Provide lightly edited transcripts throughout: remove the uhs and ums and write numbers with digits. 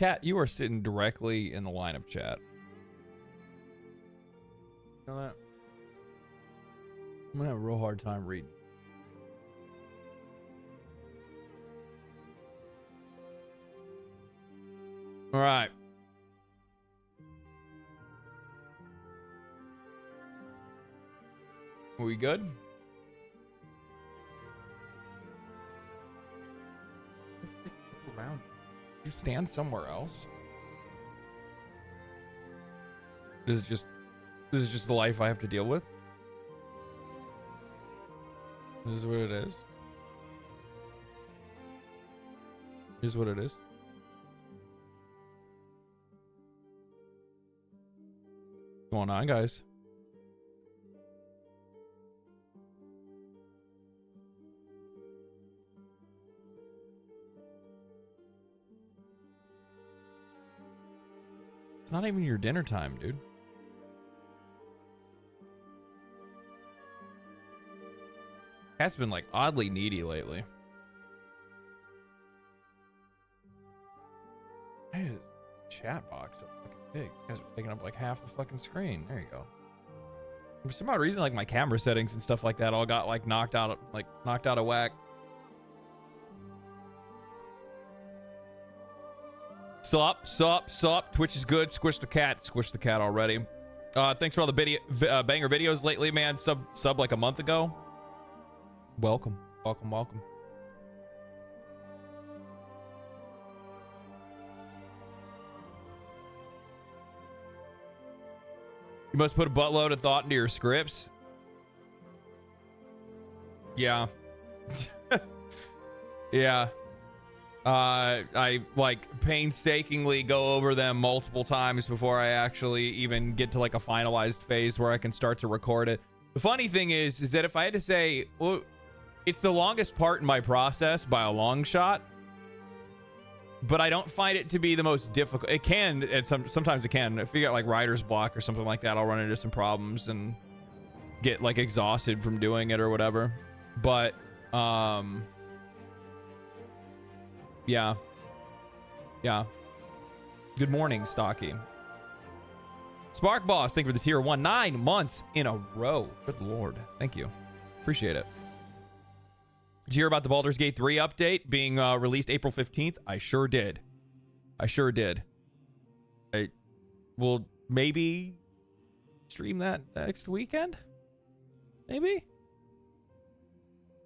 Cat, you are sitting directly in the line of chat. You know what? I'm gonna have a real hard time reading. All right. Are we good? Around. You stand somewhere else? This is just the life I have to deal with. This is what it is. Here's what it is. What's going on, guys? It's not even your dinner time, dude. Cat's been like oddly needy lately. Hey, chat box is fucking big. You guys are taking up like half the fucking screen. There you go. For some odd reason, like my camera settings and stuff like that all got like knocked out of whack. Sup. Twitch is good. Squish the cat already. Thanks for all the banger videos lately, man. Sub like a month ago. Welcome. You must put a buttload of thought into your scripts. Yeah. Yeah. I like painstakingly go over them multiple times before I actually even get to like a finalized phase where I can start to record it. The funny thing is that if I had to say, well, it's the longest part in my process by a long shot, but I don't find it to be the most difficult. It can, and sometimes it can. If you get like writer's block or something like that, I'll run into some problems and get like exhausted from doing it or whatever. But yeah. Good morning, Stocky. Spark Boss, thank you for the tier 1. 9 months in a row. Good lord. Thank you. Appreciate it. Did you hear about the Baldur's Gate 3 update being released April 15th? I sure did. I will maybe stream that next weekend? Maybe?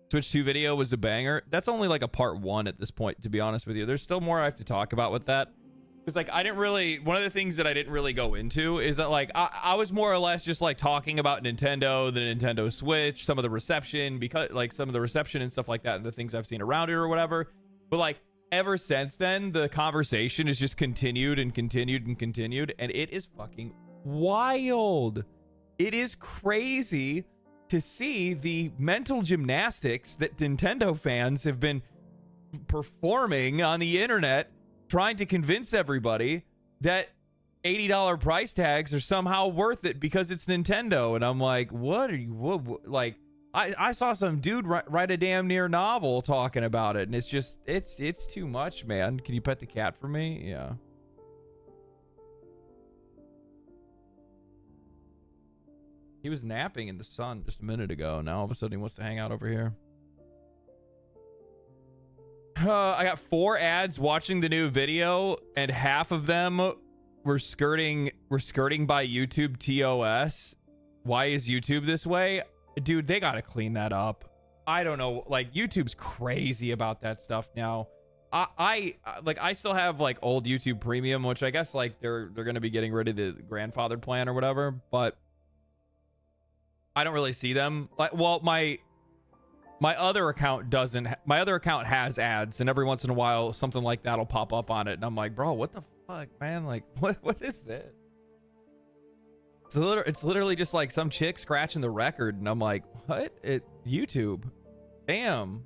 Twitch 2 video was a banger. That's only like a part 1 at this point, to be honest with you. There's still more I have to talk about with that. Because like one of the things that I didn't really go into is that like I was more or less just like talking about Nintendo, the Nintendo Switch, some of the reception, because like some of the reception and stuff like that, and the things I've seen around it or whatever. But like ever since then, the conversation has just continued, and it is fucking wild. It is crazy to see the mental gymnastics that Nintendo fans have been performing on the internet, trying to convince everybody that $80 price tags are somehow worth it because it's Nintendo. And I'm like, what are you, like, I saw some dude write a damn near novel talking about it, and it's just, it's too much, man. Can you pet the cat for me? Yeah. He was napping in the sun just a minute ago. Now all of a sudden he wants to hang out over here. I got 4 ads watching the new video, and half of them were skirting by YouTube TOS. Why is YouTube this way? Dude, they gotta clean that up. I don't know. Like, YouTube's crazy about that stuff now. I still have like old YouTube Premium, which I guess like they're gonna be getting rid of the grandfathered plan or whatever, but I don't really see them. Like, well, my other account doesn't. My other account has ads, and every once in a while something like that'll pop up on it, and I'm like, bro, what the fuck, man? Like, what is this? It's literally just like some chick scratching the record, and I'm like, what? YouTube, damn.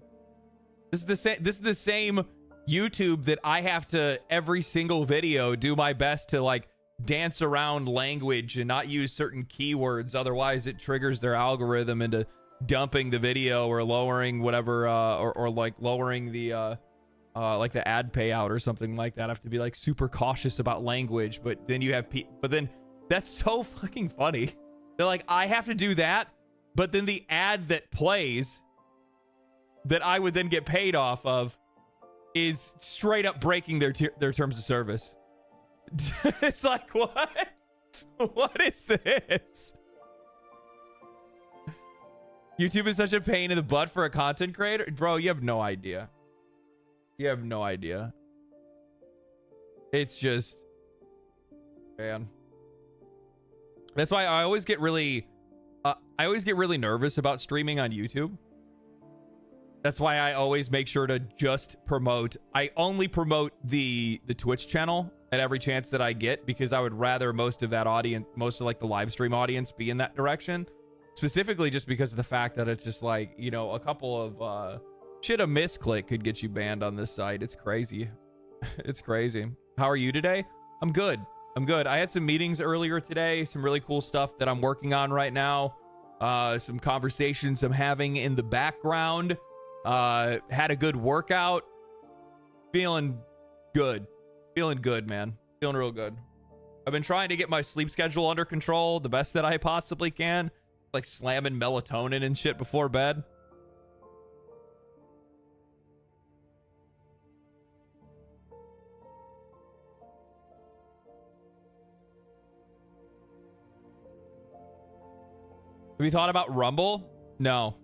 This is the same YouTube that I have to every single video do my best to like dance around language and not use certain keywords, otherwise it triggers their algorithm into dumping the video or lowering whatever or like lowering the like the ad payout or something like that. I have to be like super cautious about language, but then you have but then that's so fucking funny. They're like, I have to do that, but then the ad that plays that I would then get paid off of is straight up breaking their terms of service. It's like, what? What is this? YouTube is such a pain in the butt for a content creator. Bro, you have no idea. You have no idea. It's just, man. That's why I always get really nervous about streaming on YouTube. That's why I always make sure to just promote. I only promote the Twitch channel at every chance that I get, because I would rather most of like the live stream audience be in that direction. Specifically just because of the fact that it's just like, you know, a couple of shit, a misclick could get you banned on this site. It's crazy. It's crazy. How are you today? I'm good. I'm good. I had some meetings earlier today, some really cool stuff that I'm working on right now. Some conversations I'm having in the background. Had a good workout. Feeling good. Feeling good, man. Feeling real good. I've been trying to get my sleep schedule under control the best that I possibly can. Like slamming melatonin and shit before bed. Have you thought about Rumble? No.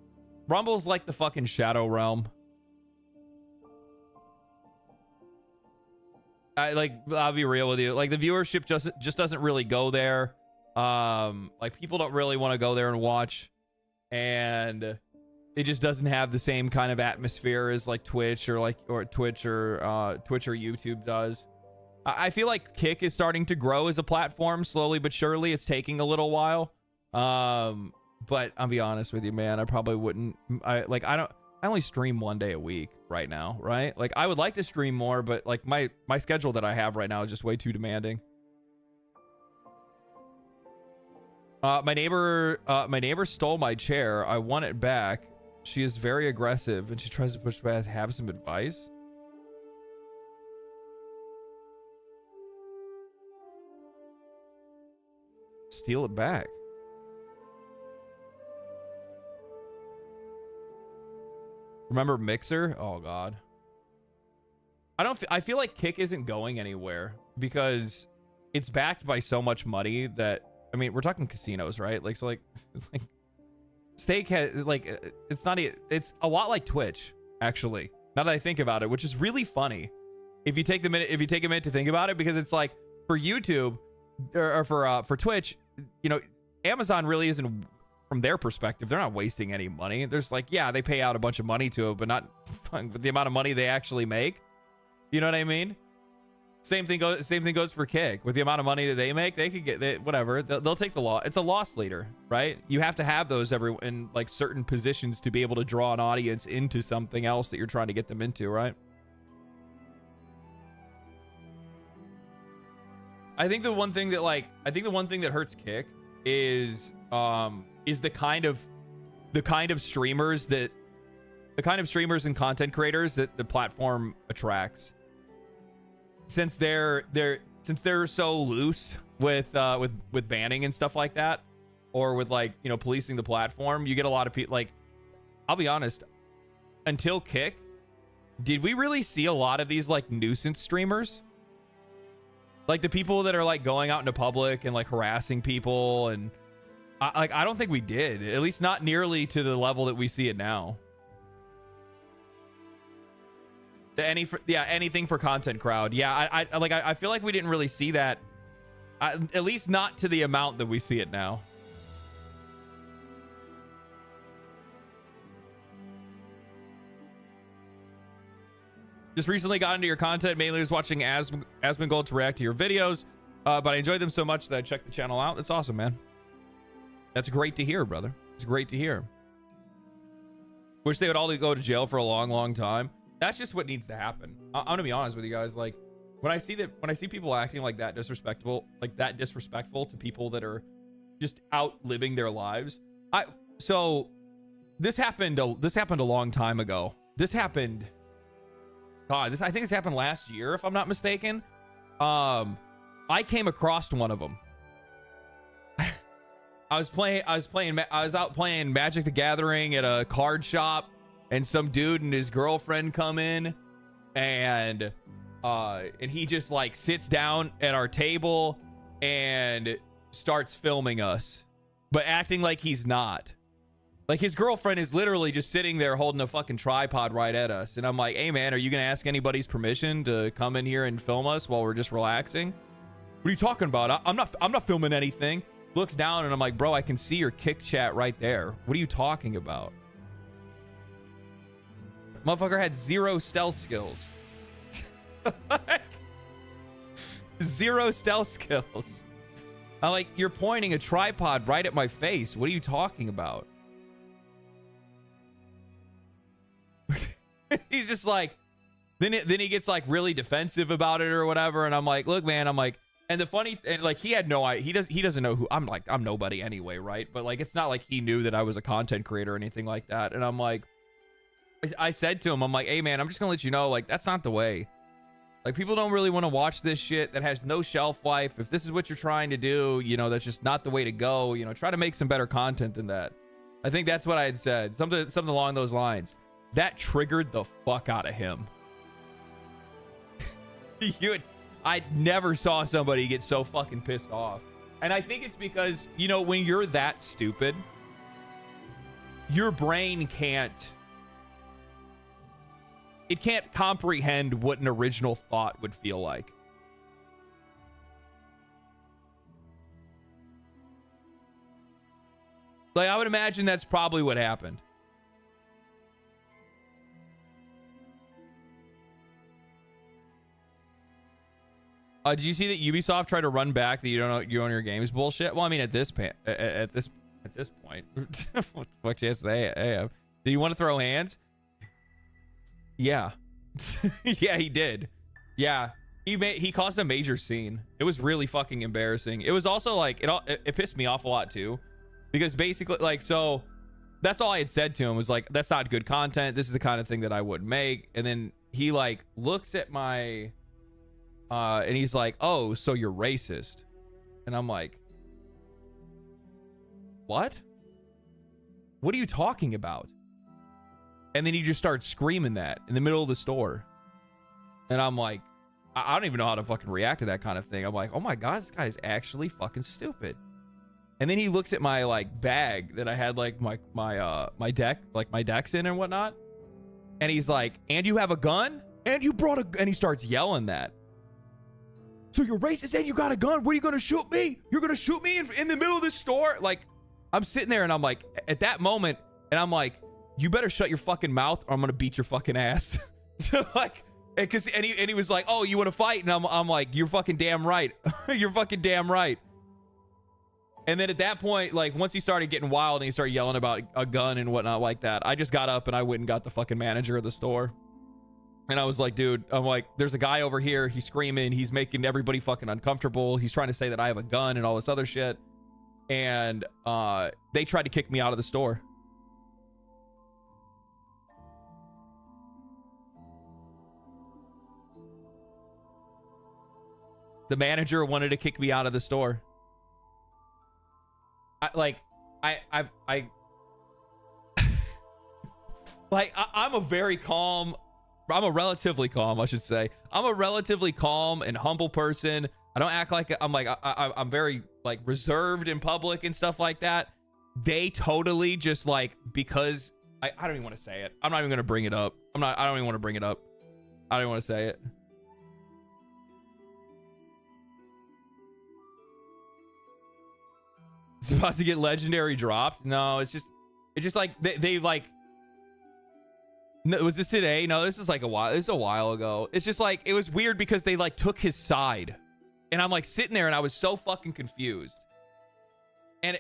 Rumble's like the fucking Shadow Realm. I'll be real with you. Like, the viewership just doesn't really go there. Like, people don't really want to go there and watch, and it just doesn't have the same kind of atmosphere as like Twitch or Twitch or YouTube does. I feel like Kick is starting to grow as a platform slowly but surely. It's taking a little while. But I'll be honest with you, man. I probably wouldn't. I only stream 1 day a week right now, right? Like, I would like to stream more, but like my schedule that I have right now is just way too demanding. My neighbor stole my chair. I want it back. She is very aggressive and she tries to push back. Have some advice? Steal it back. Remember Mixer? Oh god. I feel like Kick isn't going anywhere because it's backed by so much money that, I mean, we're talking casinos, right? Like, so like, it's like Stake has like, it's a lot like Twitch, actually. Now that I think about it, which is really funny. If you take a minute to think about it, because it's like, for YouTube or for Twitch, you know, Amazon really isn't, from their perspective, they're not wasting any money. There's like, yeah, they pay out a bunch of money to it, but not with the amount of money they actually make. You know what I mean? Same thing goes for Kick. With the amount of money that they make, they could get whatever. They'll take the loss. It's a loss leader, right? You have to have those in like certain positions to be able to draw an audience into something else that you're trying to get them into, right? I think the one thing that hurts Kick is the kind of streamers and content creators that the platform attracts. Since they're so loose with banning and stuff like that, or with, like, you know, policing the platform, you get a lot of people. Like, I'll be honest, until Kick, did we really see a lot of these like nuisance streamers? Like the people that are like going out into public and like harassing people, and I don't think we did. At least not nearly to the level that we see it now. Anything for content crowd. Yeah, I feel like we didn't really see that. At least not to the amount that we see it now. Just recently got into your content. Mainly was watching Asmongold to react to your videos. But I enjoyed them so much that I checked the channel out. That's awesome, man. That's great to hear, brother. It's great to hear. Wish they would all go to jail for a long, long time. That's just what needs to happen. I'm gonna be honest with you guys. Like, when I see people acting like that disrespectful to people that are just out living their lives. So this happened a long time ago. This happened God, I think this happened last year, if I'm not mistaken. I came across one of them. I was out playing Magic the Gathering at a card shop, and some dude and his girlfriend come in, and he just like sits down at our table and starts filming us, but acting like he's not. Like, his girlfriend is literally just sitting there holding a fucking tripod right at us. And I'm like, hey, man, are you going to ask anybody's permission to come in here and film us while we're just relaxing? What are you talking about? I'm not filming anything. Looks down, and I'm like, bro, I can see your kick chat right there. What are you talking about? Motherfucker had 0 stealth skills. Zero stealth skills. I'm like, you're pointing a tripod right at my face. What are you talking about? He's just like, then he gets like really defensive about it or whatever, and I'm like, look, man, I'm like, and the funny, and like, he had no idea, he doesn't know who I'm. Like, I'm nobody anyway, right? But like, it's not like he knew that I was a content creator or anything like that. And I'm like, I said to him, I'm like, hey, man, I'm just gonna let you know, like, that's not the way. Like, people don't really want to watch this shit that has no shelf life. If this is what you're trying to do, you know, that's just not the way to go. You know, try to make some better content than that. I think that's what I had said, something along those lines. That triggered the fuck out of him. I never saw somebody get so fucking pissed off. And I think it's because, you know, when you're that stupid, your brain can't comprehend what an original thought would feel like. Like, I would imagine that's probably what happened. Did you see that Ubisoft tried to run back the you own your games bullshit? Well, I mean, at this point, what the fuck yes they have? Do you want to throw hands? Yeah. Yeah, he did. Yeah, he caused a major scene. It was really fucking embarrassing. It was also like it pissed me off a lot too, because basically, like, so that's all I had said to him was like, that's not good content. This is the kind of thing that I would make. And then he like looks at my and he's like, oh, so you're racist. And I'm like, what are you talking about? And then he just starts screaming that in the middle of the store. And I'm like, I don't even know how to fucking react to that kind of thing. I'm like, oh my God, this guy's actually fucking stupid. And then he looks at my like bag that I had like my decks in and whatnot. And he's like, and you have a gun? And you brought a, and he starts yelling that. So you're racist and you got a gun? What, are you gonna shoot me? You're gonna shoot me in the middle of this store? Like, I'm sitting there and I'm like, at that moment, and I'm like, you better shut your fucking mouth or I'm gonna beat your fucking ass. Like, and he was like, oh, you want to fight? And I'm like, you're fucking damn right. You're fucking damn right. And then at that point, like, once he started getting wild and he started yelling about a gun and whatnot like that, I just got up and I went and got the fucking manager of the store. And I was like, dude, I'm like, there's a guy over here. He's screaming. He's making everybody fucking uncomfortable. He's trying to say that I have a gun and all this other shit. And they tried to kick me out of the store. The manager wanted to kick me out of the store. I'm a relatively calm, I should say. I'm a relatively calm and humble person. I don't act like I'm very like reserved in public and stuff like that. They totally just like, because I don't even want to say it. I'm not even going to bring it up. I don't even want to bring it up. I don't even want to say it. It's about to get legendary dropped. No, it's just like they like. No, was this today? No, this is like a while. This is a while ago. It's just like, it was weird because they like took his side, and I'm like sitting there and I was so fucking confused. And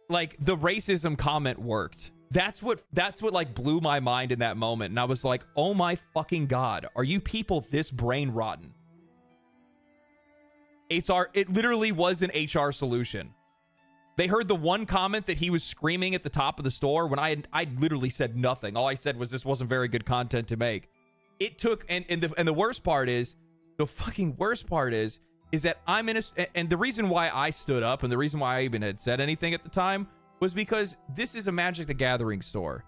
like the racism comment worked. That's what like blew my mind in that moment. And I was like, oh my fucking God, are you people this brain rotten? It literally was an HR solution. They heard the one comment that he was screaming at the top of the store when I literally said nothing. All I said was this wasn't very good content to make. It took, and the worst part is, the fucking worst part is that I'm in a, and the reason why I stood up and the reason why I even had said anything at the time was because this is a Magic the Gathering store.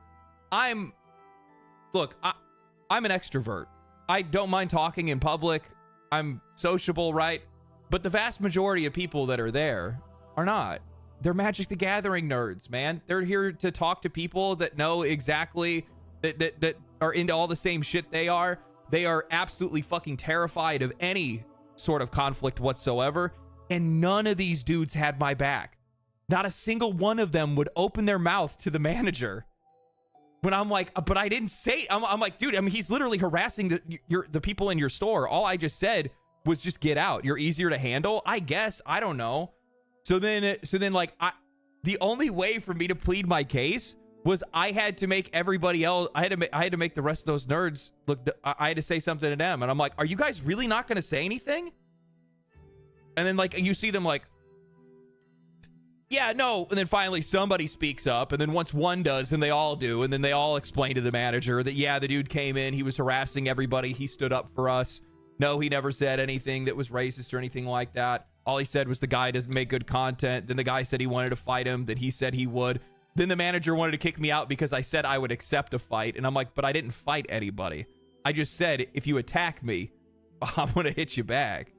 Look, I'm an extrovert. I don't mind talking in public. I'm sociable, right? But the vast majority of people that are there are not. They're Magic the Gathering nerds, man. They're here to talk to people that know exactly that are into all the same shit they are. They are absolutely fucking terrified of any sort of conflict whatsoever. And none of these dudes had my back. Not a single one of them would open their mouth to the manager. When I'm like, but I didn't say, I'm like, dude, I mean, he's literally harassing the people in your store. All I just said was just get out. You're easier to handle, I guess. I don't know. So then like, the only way for me to plead my case was I had to make everybody else, I had to make the rest of those nerds look, I had to say something to them. And I'm like, are you guys really not going to say anything? And then like, you see them like, yeah, no. And then finally somebody speaks up. And then once one does, then they all do. And then they all explain to the manager that, yeah, the dude came in, he was harassing everybody. He stood up for us. No, he never said anything that was racist or anything like that. All he said was the guy doesn't make good content. Then the guy said he wanted to fight him. Then he said he would. Then the manager wanted to kick me out because I said I would accept a fight. And I'm like, but I didn't fight anybody. I just said, if you attack me, I'm going to hit you back.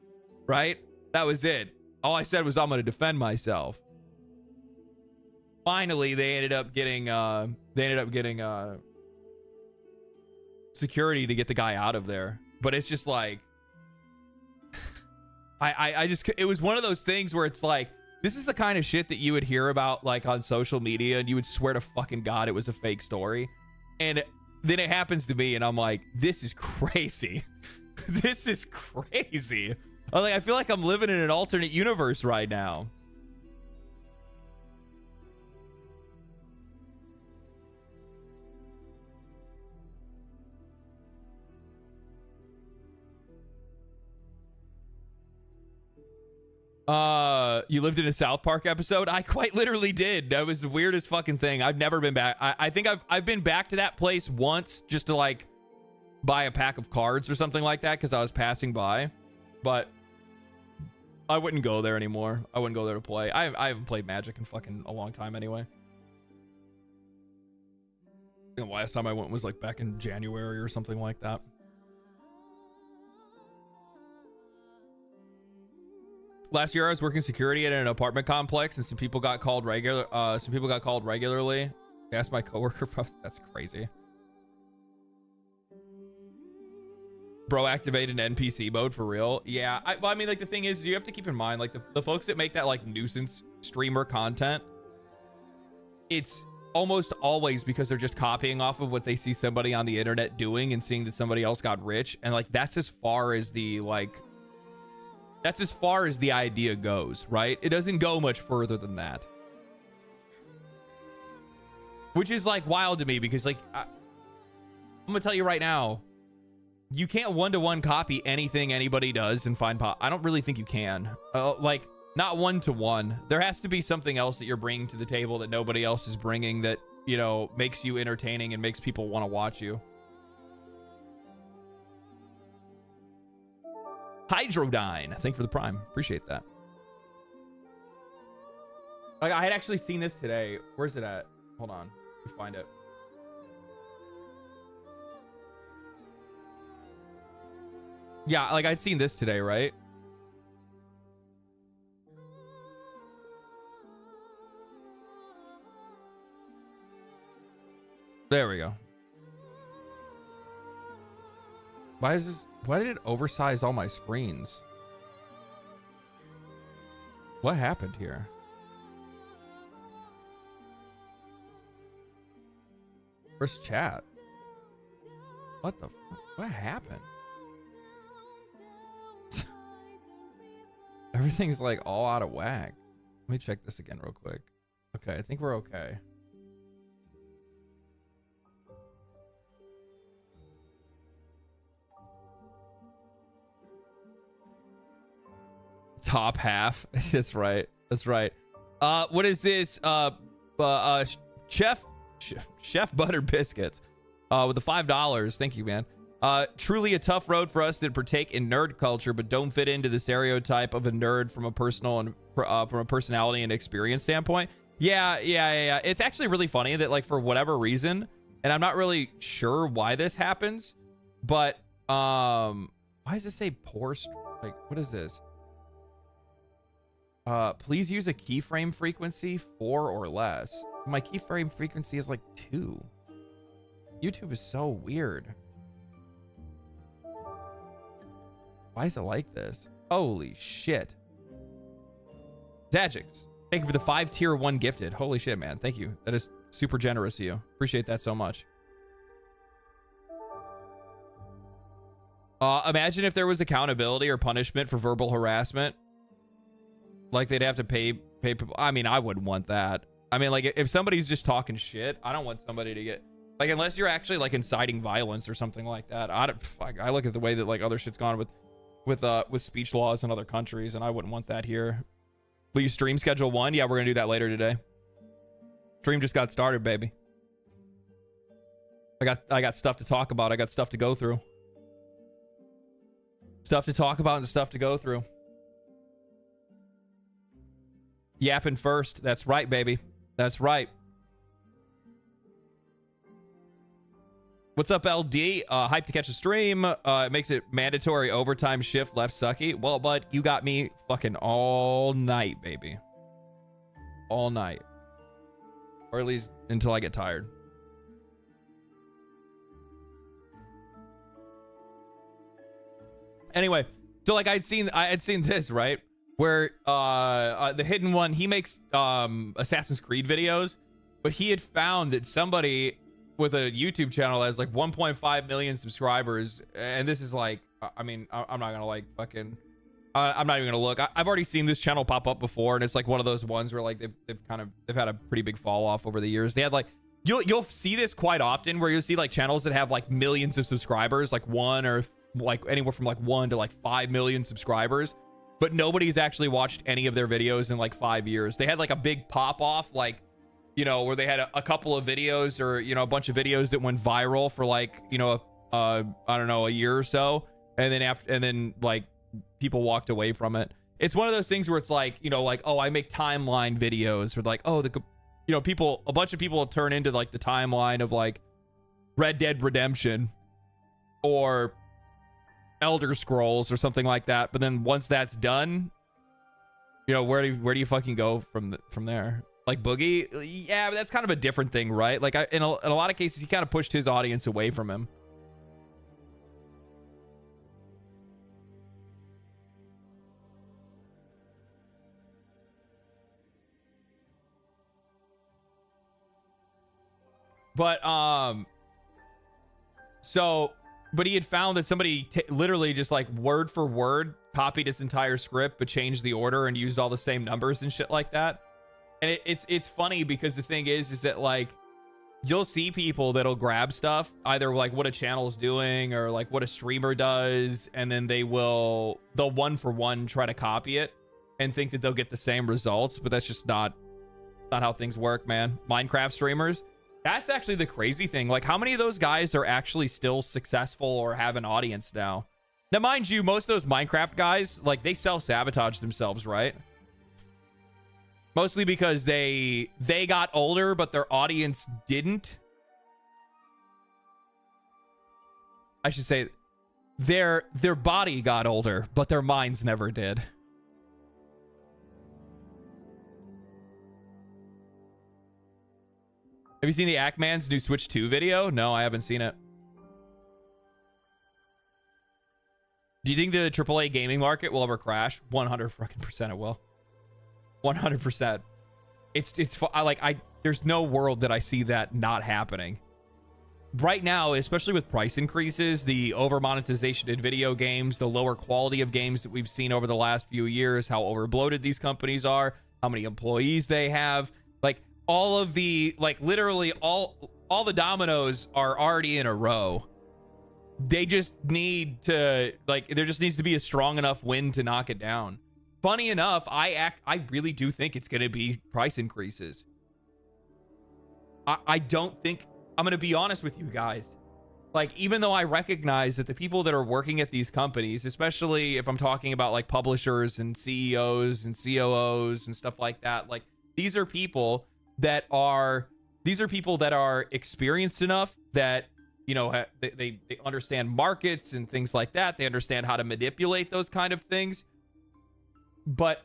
Right? That was it. All I said was I'm going to defend myself. Finally, they ended up getting security to get the guy out of there. But it's just like, I just, it was one of those things where it's like, this is the kind of shit that you would hear about like on social media and you would swear to fucking God it was a fake story. And then it happens to me and I'm like, this is crazy. This is crazy. I feel like I'm living in an alternate universe right now. You lived in a South Park episode? I quite literally did. That was the weirdest fucking thing. I've never been back. I think I've been back to that place once just to like buy a pack of cards or something like that because I was passing by. But I wouldn't go there anymore. I wouldn't go there to play. I haven't played Magic in fucking a long time anyway. The last time I went was like back in January or something like that. Last year I was working security at an apartment complex and some people got called regularly. I asked my coworker, that's crazy. Bro activated NPC mode for real. Yeah, I mean, like the thing is, you have to keep in mind, like the folks that make that like nuisance streamer content, it's almost always because they're just copying off of what they see somebody on the internet doing and seeing that somebody else got rich, and like that's as far as the idea goes, right? It doesn't go much further than that. Which is like wild to me because like, I'm gonna tell you right now, you can't one-to-one copy anything anybody does and find I don't really think you can. Like, not one-to-one. There has to be something else that you're bringing to the table that nobody else is bringing that, you know, makes you entertaining and makes people want to watch you. Hydrodyne, thank you for the prime. Appreciate that. Like, I had actually seen this today. Where's it at? Hold on. Let me find it. Yeah, like I'd seen this today, right? There we go. Why did it oversize all my screens? What happened here? Where's chat? What happened? Everything's like all out of whack. Let me check this again real quick. Okay, I think we're okay. Top half. That's right. That's right. What is this? Chef Butter Biscuits. With the $5. Thank you, man. Truly a tough road for us that partake in nerd culture, but don't fit into the stereotype of a nerd from a personal and from a personality and experience standpoint. Yeah. It's actually really funny that, like, for whatever reason, and I'm not really sure why this happens, but why does it say poor? Like, what is this? Please use a keyframe frequency 4 or less. My keyframe frequency is like 2. YouTube is so weird. Why is it like this? Holy shit. Zagix, thank you for the 5 tier 1 gifted. Holy shit, man. Thank you. That is super generous of you. Appreciate that so much. Imagine if there was accountability or punishment for verbal harassment. Like, they'd have to pay people. I mean, I wouldn't want that. I mean, like, if somebody's just talking shit, I don't want somebody to get, like, unless you're actually, like, inciting violence or something like that. I look at the way that, like, other shit's gone with speech laws in other countries, and I wouldn't want that here. Will you stream schedule 1? Yeah, we're gonna do that later today. Stream just got started, baby. I got stuff to talk about. I got stuff to go through. Stuff to talk about and stuff to go through. Yapping first. That's right, baby. That's right. What's up, LD? Hype to catch a stream. It makes it mandatory overtime shift left sucky. Well, bud, you got me fucking all night, baby. All night. Or at least until I get tired. Anyway, so, like, I had seen this, right? Where the hidden one, he makes Assassin's Creed videos, but he had found that somebody with a YouTube channel has like 1.5 million subscribers, and this is like, I mean, I'm not gonna like fucking, I'm not even gonna look. I've already seen this channel pop up before, and it's like one of those ones where, like, they've had a pretty big fall off over the years. They had, like, you'll see this quite often where you'll see, like, channels that have like millions of subscribers, like 1 or like anywhere from like 1 to like 5 million subscribers, but nobody's actually watched any of their videos in like 5 years. They had like a big pop off, like, you know, where they had a couple of videos, or, you know, a bunch of videos that went viral for, like, you know, I don't know, a year or so, and then like people walked away from it. It's one of those things where it's like, you know, like, oh, I make timeline videos, or like, oh, you know, a bunch of people turn into like the timeline of like Red Dead Redemption or Elder Scrolls or something like that. But then once that's done, you know, where do you fucking go from there? Like Boogie, yeah, but that's kind of a different thing, right? Like, in a lot of cases, he kind of pushed his audience away from him. But but he had found that somebody literally just like word for word copied his entire script, but changed the order and used all the same numbers and shit like that. And it's funny because the thing is that, like, you'll see people that'll grab stuff, either like what a channel's doing or like what a streamer does, and then they'll 1 for 1 try to copy it and think that they'll get the same results, but that's just not how things work, man. Minecraft streamers, that's actually the crazy thing. Like, how many of those guys are actually still successful or have an audience now? Now, mind you, most of those Minecraft guys, like, they self-sabotage themselves, right? Mostly because they got older, but their audience didn't. I should say their body got older, but their minds never did. Have you seen the Ackman's new Switch 2 video? No, I haven't seen it. Do you think the AAA gaming market will ever crash? 100% it will. 100%. There's no world that I see that not happening. Right now, especially with price increases, the over monetization in video games, the lower quality of games that we've seen over the last few years, how over bloated these companies are, how many employees they have, like, all of the, like, literally all the dominoes are already in a row. They just need to, like, there just needs to be a strong enough wind to knock it down. funny enough, I really do think it's going to be price increases. I don't think, I'm going to be honest with you guys. Like, even though I recognize that the people that are working at these companies, especially if I'm talking about like publishers and CEOs and COOs and stuff like that, like these are people that are experienced enough that, you know, they understand markets and things like that. They understand how to manipulate those kind of things. But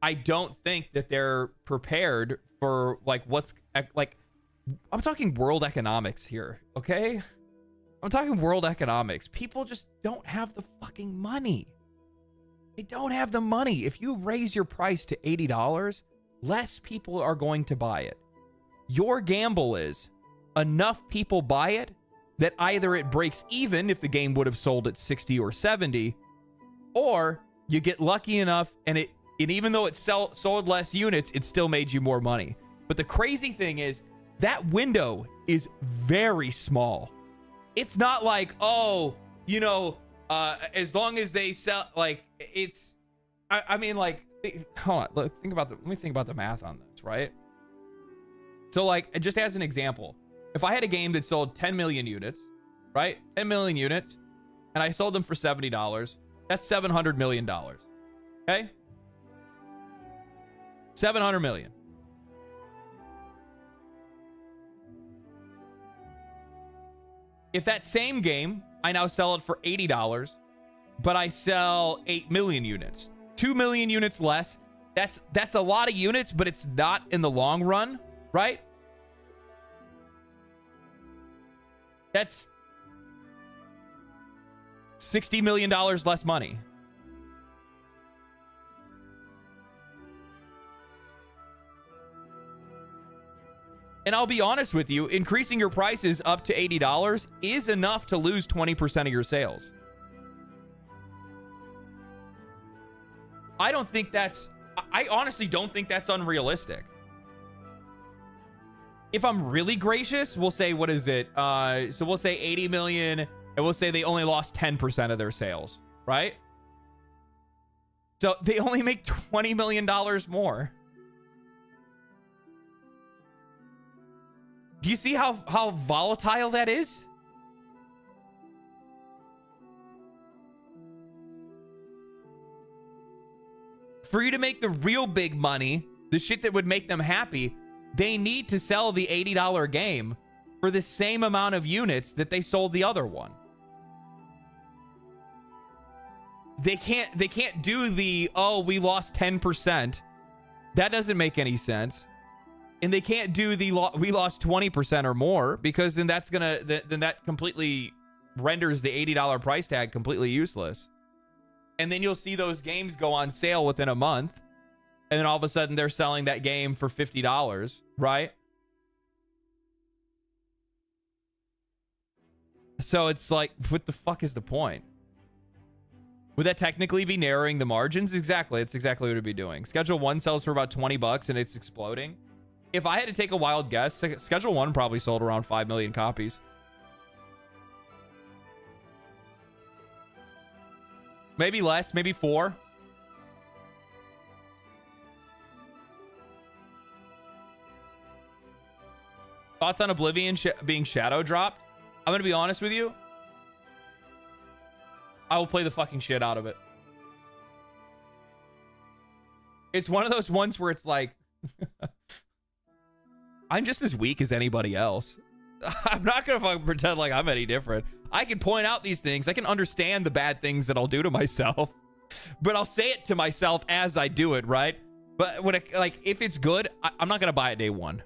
I don't think that they're prepared for like what's like, I'm talking world economics here, okay? I'm talking world economics. People just don't have the fucking money. They don't have the money. If you raise your price to $80, less people are going to buy it. Your gamble is enough people buy it that either it breaks even if the game would have sold at 60 or 70, or you get lucky enough and even though it sold less units, it still made you more money. But the crazy thing is, that window is very small. It's not like, oh, you know, as long as they sell, like, it's, I mean, like, hold on, let me think about the math on this, right? So, like, just as an example, if I had a game that sold 10 million units, right? 10 million units, and I sold them for $70, that's $700 million, okay? 700 million. If that same game, I now sell it for $80, but I sell 8 million units, 2 million units less. That's a lot of units, but it's not in the long run, right? That's $60 million less money. And I'll be honest with you, increasing your prices up to $80 is enough to lose 20% of your sales. I honestly don't think that's unrealistic. If I'm really gracious, we'll say, what is it? So we'll say 80 million, and we'll say they only lost 10% of their sales, right? So they only make $20 million more. Do you see how volatile that is? For you to make the real big money, the shit that would make them happy, they need to sell the $80 game for the same amount of units that they sold the other one. They can't do the, oh, we lost 10%. That doesn't make any sense. And they can't do the we lost 20% or more, because then that's gonna then that completely renders the $80 price tag completely useless. And then you'll see those games go on sale within a month, and then all of a sudden they're selling that game for $50, right? So it's like, what the fuck is the point? Would that technically be narrowing the margins? Exactly. It's exactly what it'd be doing. Schedule 1 sells for about $20 and it's exploding. If I had to take a wild guess, Schedule 1 probably sold around 5 million copies. Maybe less, maybe 4. Thoughts on Oblivion being shadow dropped? I'm going to be honest with you. I will play the fucking shit out of it. It's one of those ones where it's like... I'm just as weak as anybody else. I'm not going to fucking pretend like I'm any different. I can point out these things. I can understand the bad things that I'll do to myself. But I'll say it to myself as I do it, right? But when if it's good, I'm not going to buy it day one.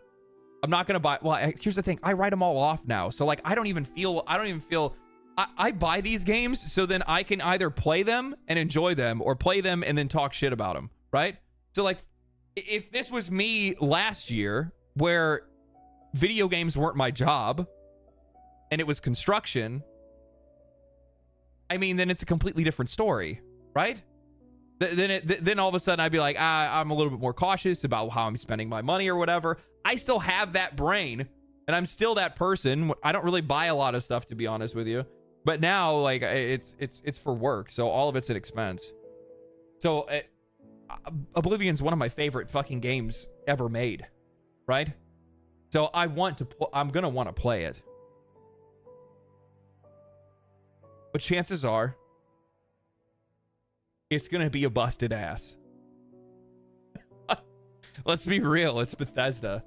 I'm not going to buy... Well, here's the thing. I write them all off now. So, like, I don't even feel... I buy these games so then I can either play them and enjoy them, or play them and then talk shit about them, right? So, like, if this was me last year, where video games weren't my job and it was construction, I mean, then it's a completely different story, right? Then all of a sudden I'd be like, I'm a little bit more cautious about how I'm spending my money or whatever. I still have that brain and I'm still that person. I don't really buy a lot of stuff, to be honest with you, but now, like, it's for work, so all of it's an expense. So Oblivion's one of my favorite fucking games ever made, right? So I'm gonna want to play it. But chances are it's gonna be a busted ass. Let's be real, it's Bethesda.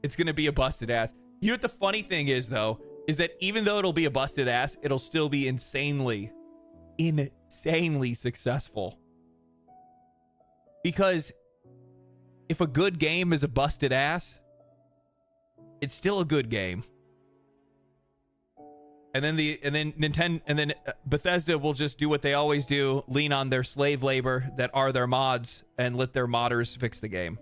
It's gonna be a busted ass. You know what the funny thing is, though, is that even though it'll be a busted ass, it'll still be insanely successful. Because if a good game is a busted ass, it's still a good game. And then Bethesda will just do what they always do, lean on their slave labor that are their mods and let their modders fix the game.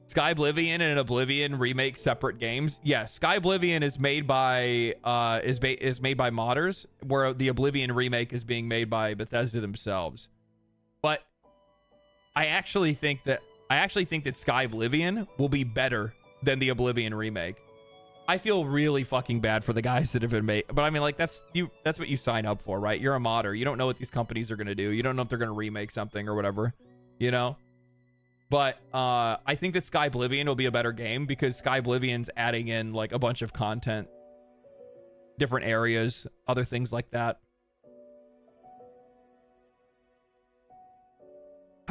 Sky Oblivion and Oblivion remake separate games. Yes, Sky Oblivion is made by made by modders, where the Oblivion remake is being made by Bethesda themselves. But I actually think that Sky Oblivion will be better than the Oblivion remake. I feel really fucking bad for the guys that have been made, but I mean, like, that's what you sign up for, right? You're a modder. You don't know what these companies are gonna do. You don't know if they're gonna remake something or whatever, you know. But I think that Sky Oblivion will be a better game because Sky Oblivion's adding in like a bunch of content, different areas, other things like that.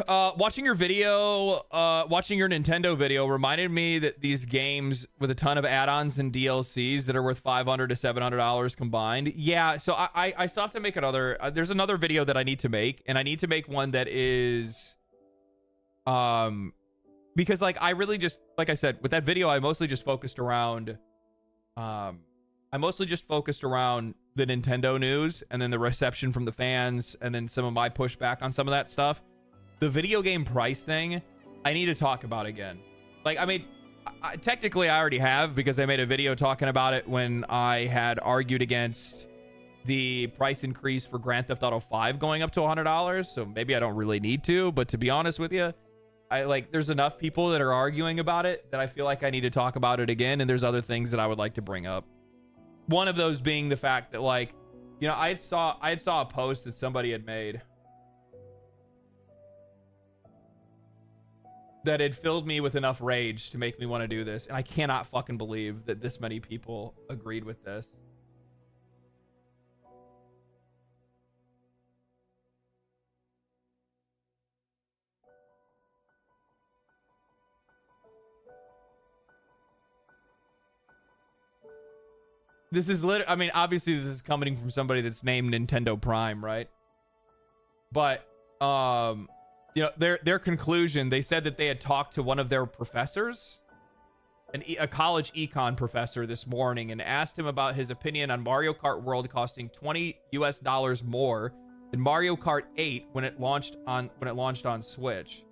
Watching your Nintendo video reminded me that these games with a ton of add-ons and DLCs that are worth $500 to $700 combined. Yeah, so I still have to make another. There's another video that I need to make, and I need to make one that is, because like I really just, like I said, with that video, I mostly just focused around, the Nintendo news and then the reception from the fans and then some of my pushback on some of that stuff. The video game price thing, I need to talk about again. Like, I mean, technically I already have because I made a video talking about it when I had argued against the price increase for Grand Theft Auto 5 going up to $100. So maybe I don't really need to, but to be honest with you, there's enough people that are arguing about it that I feel like I need to talk about it again. And there's other things that I would like to bring up. One of those being the fact that, like, you know, I saw a post that somebody had made that had filled me with enough rage to make me want to do this. And I cannot fucking believe that this many people agreed with this. This is I mean, obviously this is coming from somebody that's named Nintendo Prime, right? But, you know, their conclusion, they said that they had talked to one of their professors, a college econ professor this morning, and asked him about his opinion on Mario Kart World costing $20 US more than Mario Kart 8 when it launched on Switch.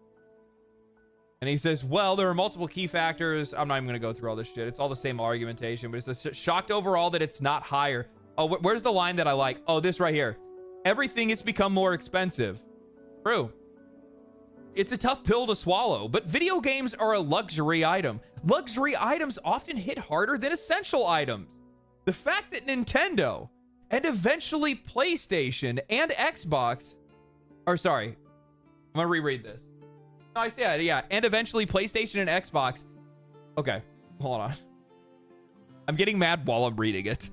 And he says, well, there are multiple key factors. I'm not even going to go through all this shit. It's all the same argumentation, but it's shocked overall that it's not higher. Oh, where's the line that I like? Oh, this right here. Everything has become more expensive. True. It's a tough pill to swallow, but video games are a luxury item. Luxury items often hit harder than essential items. The fact that Nintendo and eventually PlayStation and Xbox, or sorry, I'm gonna reread this. No, I said, yeah, and eventually PlayStation and Xbox. Okay, hold on. I'm getting mad while I'm reading it.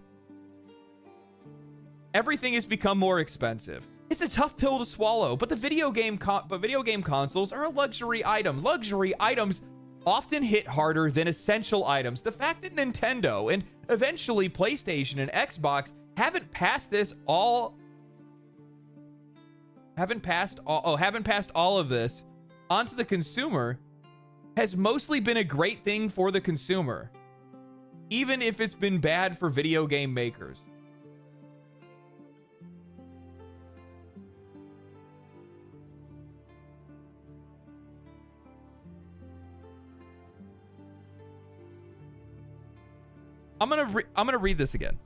Everything has become more expensive. It's a tough pill to swallow, but video game consoles are a luxury item. Luxury items often hit harder than essential items. The fact that Nintendo and eventually PlayStation and Xbox haven't passed all of this onto the consumer has mostly been a great thing for the consumer, even if it's been bad for video game makers. I'm gonna read this again.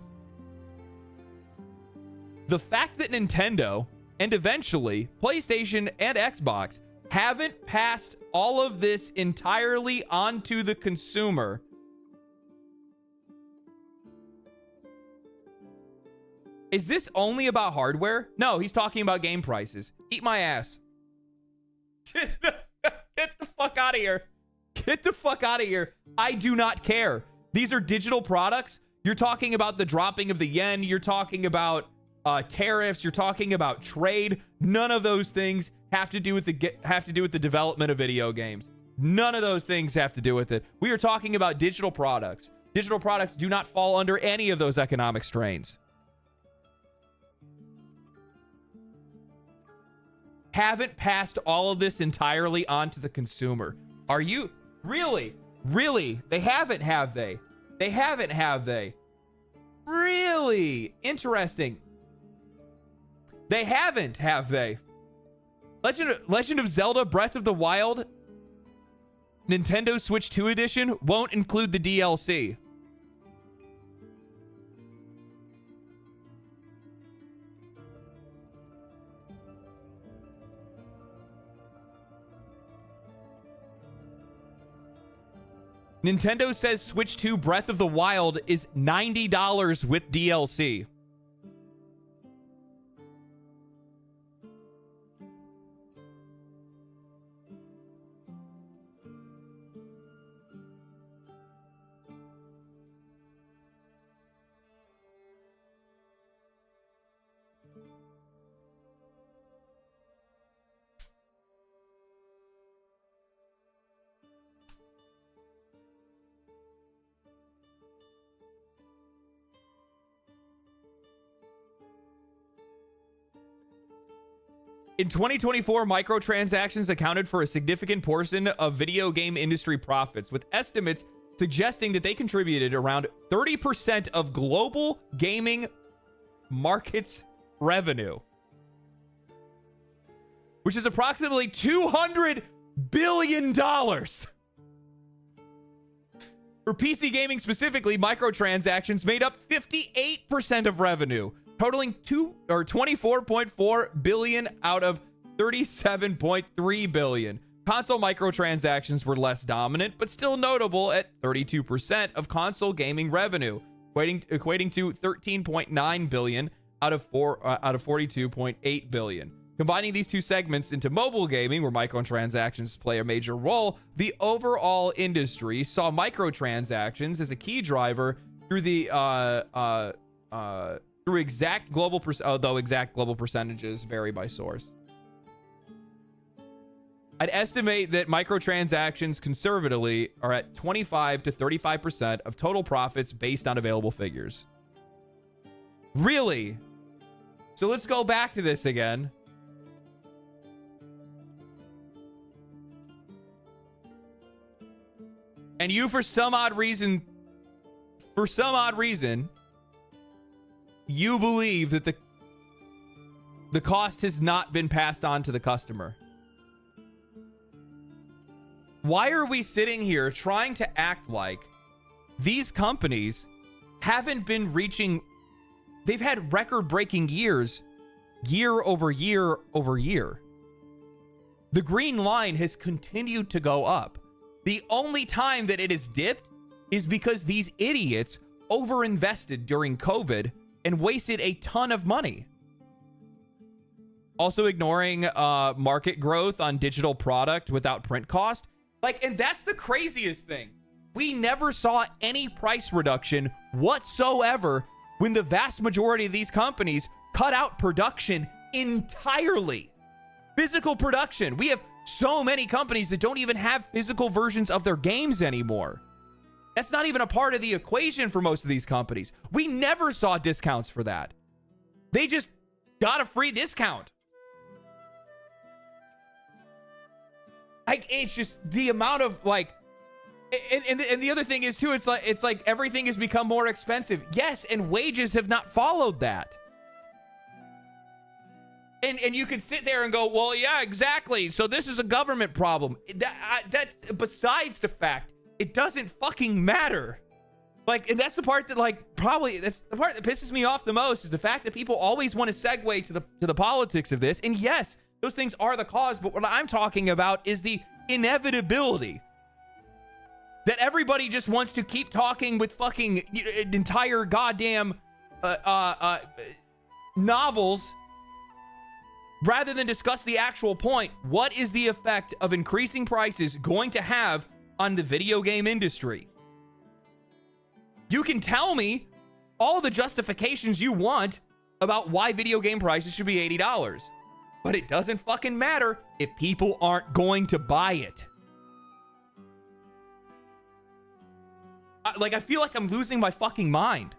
The fact that Nintendo and eventually PlayStation and Xbox haven't passed all of this entirely onto the consumer Is this only about hardware? No, he's talking about game prices. Eat my ass. Get the fuck out of here. Get the fuck out of here. I do not care. These are digital products. You're talking about the dropping of the yen. You're talking about tariffs. You're talking about trade. None of those things have to do with the development of video games. None of those things have to do with it. We are talking about digital products. Digital products do not fall under any of those economic strains. Haven't passed all of this entirely onto the consumer. Are you really? Really? They haven't, have they? They haven't, have they? Really? Interesting. They haven't, have they? Legend of Zelda Breath of the Wild Nintendo Switch 2 edition won't include the DLC. Nintendo says Switch 2 Breath of the Wild is $90 with DLC. In 2024, microtransactions accounted for a significant portion of video game industry profits, with estimates suggesting that they contributed around 30% of global gaming markets revenue, which is approximately $200 billion. For PC gaming specifically, microtransactions made up 58% of revenue, totaling 24.4 billion out of 37.3 billion. Console microtransactions were less dominant, but still notable at 32% of console gaming revenue, equating to 13.9 billion out of 42.8 billion. Combining these two segments into mobile gaming, where microtransactions play a major role, the overall industry saw microtransactions as a key driver through the through exact global although exact global percentages vary by source. I'd estimate that microtransactions conservatively are at 25 to 35% of total profits based on available figures. Really? So let's go back to this again. And you, for some odd reason, you believe that the cost has not been passed on to the customer. Why are we sitting here trying to act like these companies haven't been reaching... They've had record-breaking years, year over year over year. The green line has continued to go up. The only time that it has dipped is because these idiots overinvested during COVID and wasted a ton of money. Also ignoring market growth on digital product without print cost. And that's the craziest thing. We never saw any price reduction whatsoever when the vast majority of these companies cut out production entirely. Physical production. We have so many companies that don't even have physical versions of their games anymore. That's not even a part of the equation for most of these companies. We never saw discounts for that. They just got a free discount. It's just the amount of and the other thing is too, it's like everything has become more expensive. Yes, and wages have not followed that. And you can sit there and go, well, yeah, exactly. So this is a government problem. That besides the fact, it doesn't fucking matter. And that's the part that probably that's the part that pisses me off the most, is the fact that people always want to segue to the politics of this. And yes, those things are the cause, but what I'm talking about is the inevitability that everybody just wants to keep talking with fucking entire goddamn novels rather than discuss the actual point. What is the effect of increasing prices going to have on the video game industry? You can tell me all the justifications you want about why video game prices should be $80, but it doesn't fucking matter if people aren't going to buy it. I feel like I'm losing my fucking mind.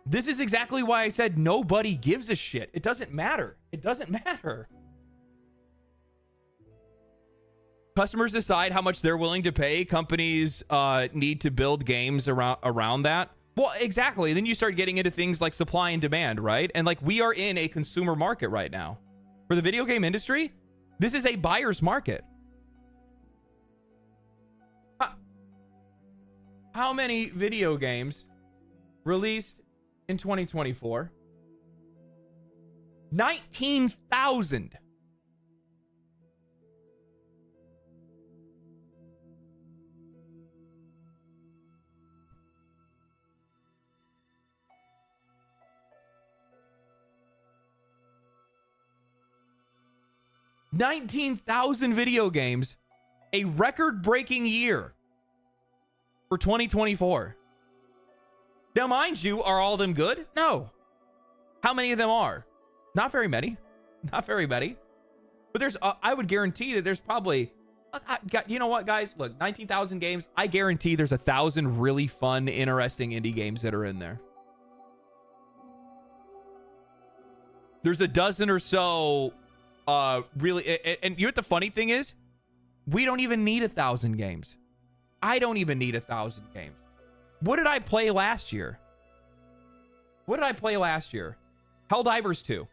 This is exactly why I said nobody gives a shit. It doesn't matter. It doesn't matter. Customers decide how much they're willing to pay. Companies need to build games around that. Well, exactly. Then you start getting into things like supply and demand, right? And like, we are in a consumer market right now. For the video game industry, this is a buyer's market. How many video games released in 2024? 19,000. $19,000 video games, a record-breaking year for 2024. Now, mind you, are all of them good? No. How many of them are? Not very many. Not very many. But there's, I would guarantee that there's probably, you know what, guys? Look, 19,000 games. I guarantee there's 1,000 really fun, interesting indie games that are in there. There's a dozen or so, really, and you know what the funny thing is? We don't even need 1,000 games. I don't even need 1,000 games. What did I play last year? What did I play last year? Helldivers 2.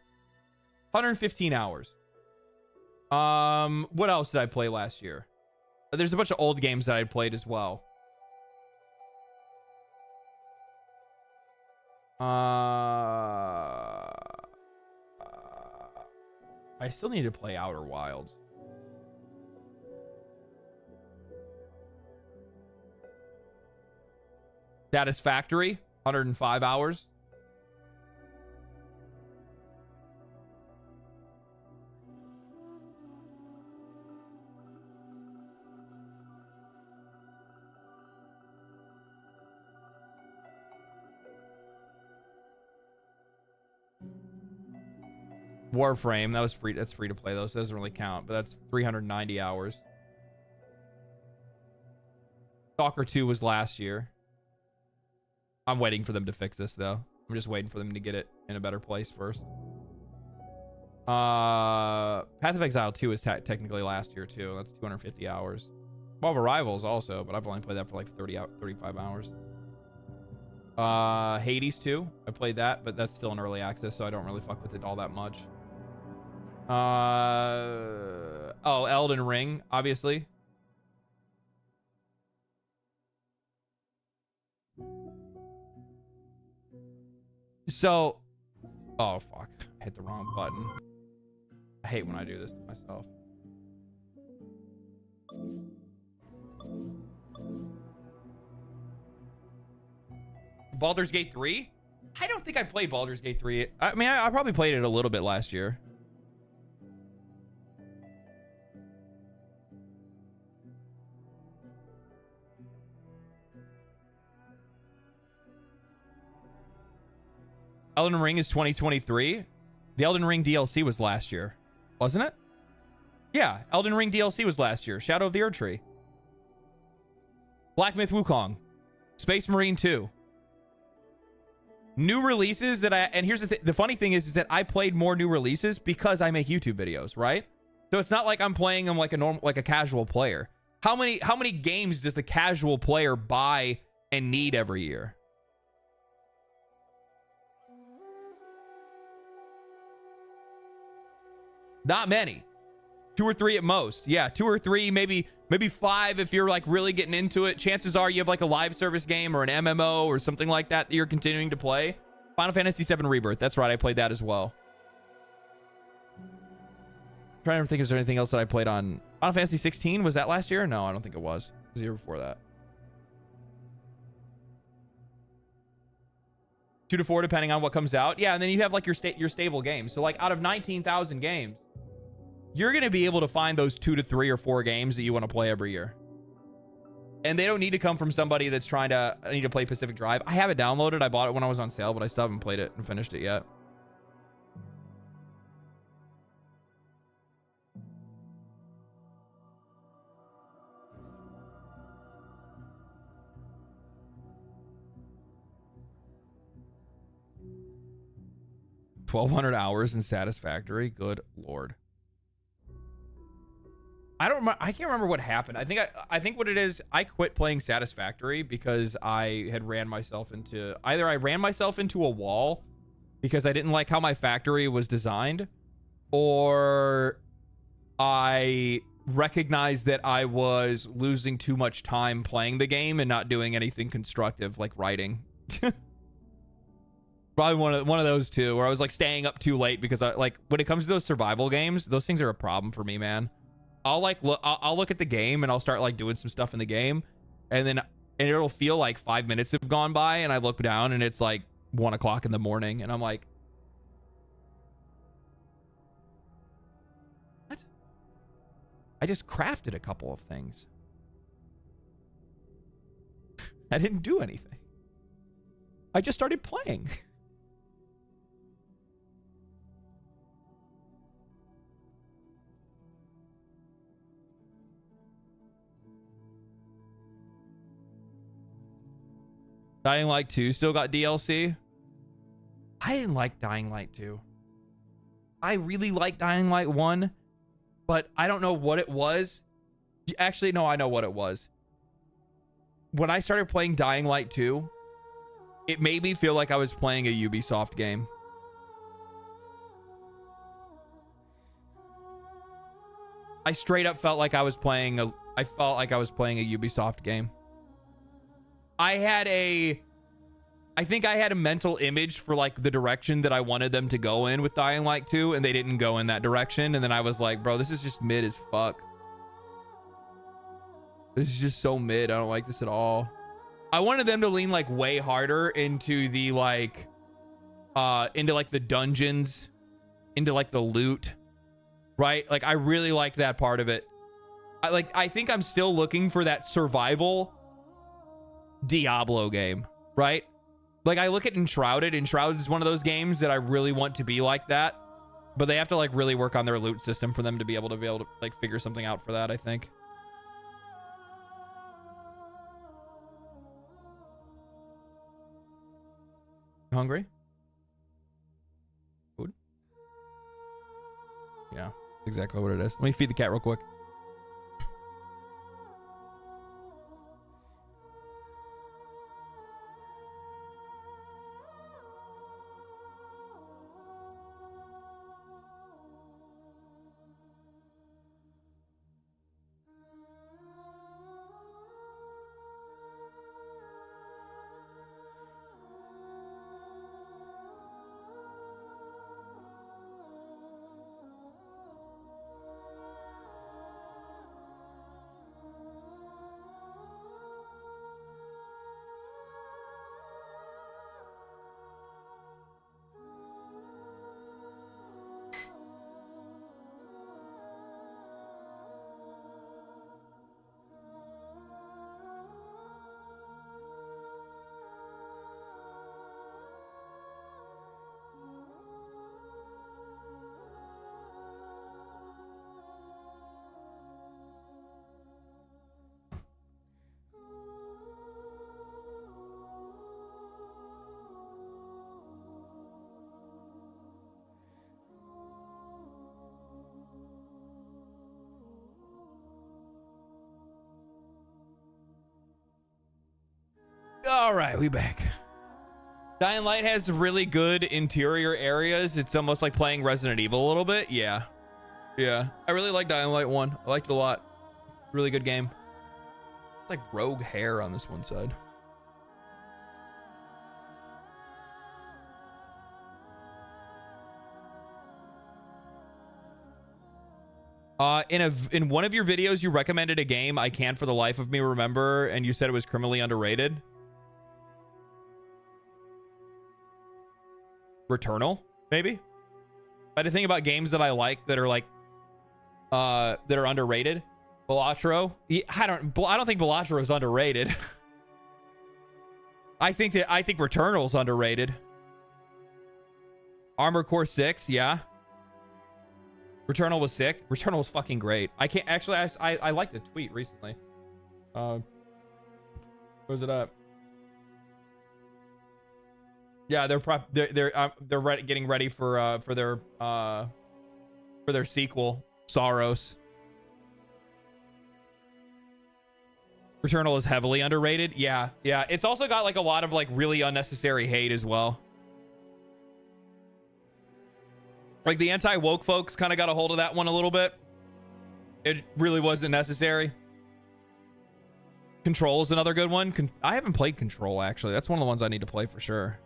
115 hours. What else did I play last year? There's a bunch of old games that I played as well. I still need to play Outer Wilds. Satisfactory, 105 hours. Warframe, that was free. That's free to play though, so it doesn't really count, but that's 390 hours. Stalker 2 was last year. I'm waiting for them to fix this though. I'm just waiting for them to get it in a better place first. Path of Exile 2 is technically last year too. That's 250 hours. Marvel Rivals also, but I've only played that for like 35 hours. Hades 2, I played that, but that's still in early access, so I don't really fuck with it all that much. Oh, Elden Ring, obviously. So, oh fuck, I hit the wrong button. I hate when I do this to myself. Baldur's Gate 3? I don't think I played Baldur's Gate 3. I mean, I probably played it a little bit last year. Elden Ring is 2023. The Elden Ring DLC was last year, wasn't it? Yeah, Elden Ring DLC was last year. Shadow of the Erdtree. Black Myth Wukong. Space Marine 2. New releases that and here's the funny thing is that I played more new releases because I make YouTube videos, right? So it's not like I'm playing them like a casual player. How many games does the casual player buy and need every year? Not many. 2 or 3 at most. Yeah, 2 or 3, maybe 5 if you're like really getting into it. Chances are you have like a live service game or an MMO or something like that that you're continuing to play. Final Fantasy VII Rebirth. That's right, I played that as well. I'm trying to think, is there anything else that I played on Final Fantasy 16? Was that last year? No, I don't think it was. It was the year before that. 2 to 4 depending on what comes out. Yeah, and then you have like your stable games. So like out of 19,000 games, you're going to be able to find those 2 to 3 or 4 games that you want to play every year. And they don't need to come from somebody that's trying to, I need to play Pacific Drive. I have it downloaded. I bought it when I was on sale, but I still haven't played it and finished it yet. $1,200 hours in Satisfactory. Good Lord. I don't remember. I can't remember what happened. I think what it is, I quit playing Satisfactory because I had ran myself into, either I ran myself into a wall because I didn't like how my factory was designed, or I recognized that I was losing too much time playing the game and not doing anything constructive like writing. Probably one of those two, where I was like staying up too late because I like, when it comes to those survival games, those things are a problem for me, man. I'll look at the game and I'll start like doing some stuff in the game, and it'll feel like 5 minutes have gone by, and I look down and it's like 1 o'clock in the morning, and I'm like, what? I just crafted a couple of things. I didn't do anything. I just started playing. Dying Light 2 still got DLC. I didn't like Dying Light 2. I really liked Dying Light 1, but I don't know what it was. Actually, no, I know what it was. When I started playing Dying Light 2, it made me feel like I was playing a Ubisoft game. I straight up felt like I was playing a Ubisoft game. I think I had a mental image for like the direction that I wanted them to go in with Dying Light 2, and they didn't go in that direction. And then I was like, bro, this is just mid as fuck. This is just so mid. I don't like this at all. I wanted them to lean like way harder into the like, into like the dungeons, into like the loot, right? Like I really like that part of it. I think I'm still looking for that survival Diablo game, right? Like I look at Enshrouded. Enshrouded is one of those games that I really want to be like that, but they have to like really work on their loot system for them to be able to like figure something out for that, I think. You hungry? Food? Yeah, exactly what it is. Let me feed the cat real quick. All right, we back. Dying Light has really good interior areas. It's almost like playing Resident Evil a little bit. Yeah. Yeah. I really like Dying Light 1. I liked it a lot. Really good game. It's like rogue hair on this one side. In one of your videos, you recommended a game I can't for the life of me remember, and you said it was criminally underrated. Returnal, maybe. If I had to think about games that I like that are like that are underrated. Balatro. Yeah, I don't think Balatro is underrated. I think Returnal's underrated. Armored Core 6, yeah. Returnal was sick. Returnal was fucking great. I can't actually. I liked the tweet recently. Where's it up? Yeah, they're getting ready for their sequel, Soros. Returnal is heavily underrated. Yeah. It's also got like a lot of like really unnecessary hate as well. Like the anti-woke folks kind of got a hold of that one a little bit. It really wasn't necessary. Control is another good one. I haven't played Control, actually. That's one of the ones I need to play for sure.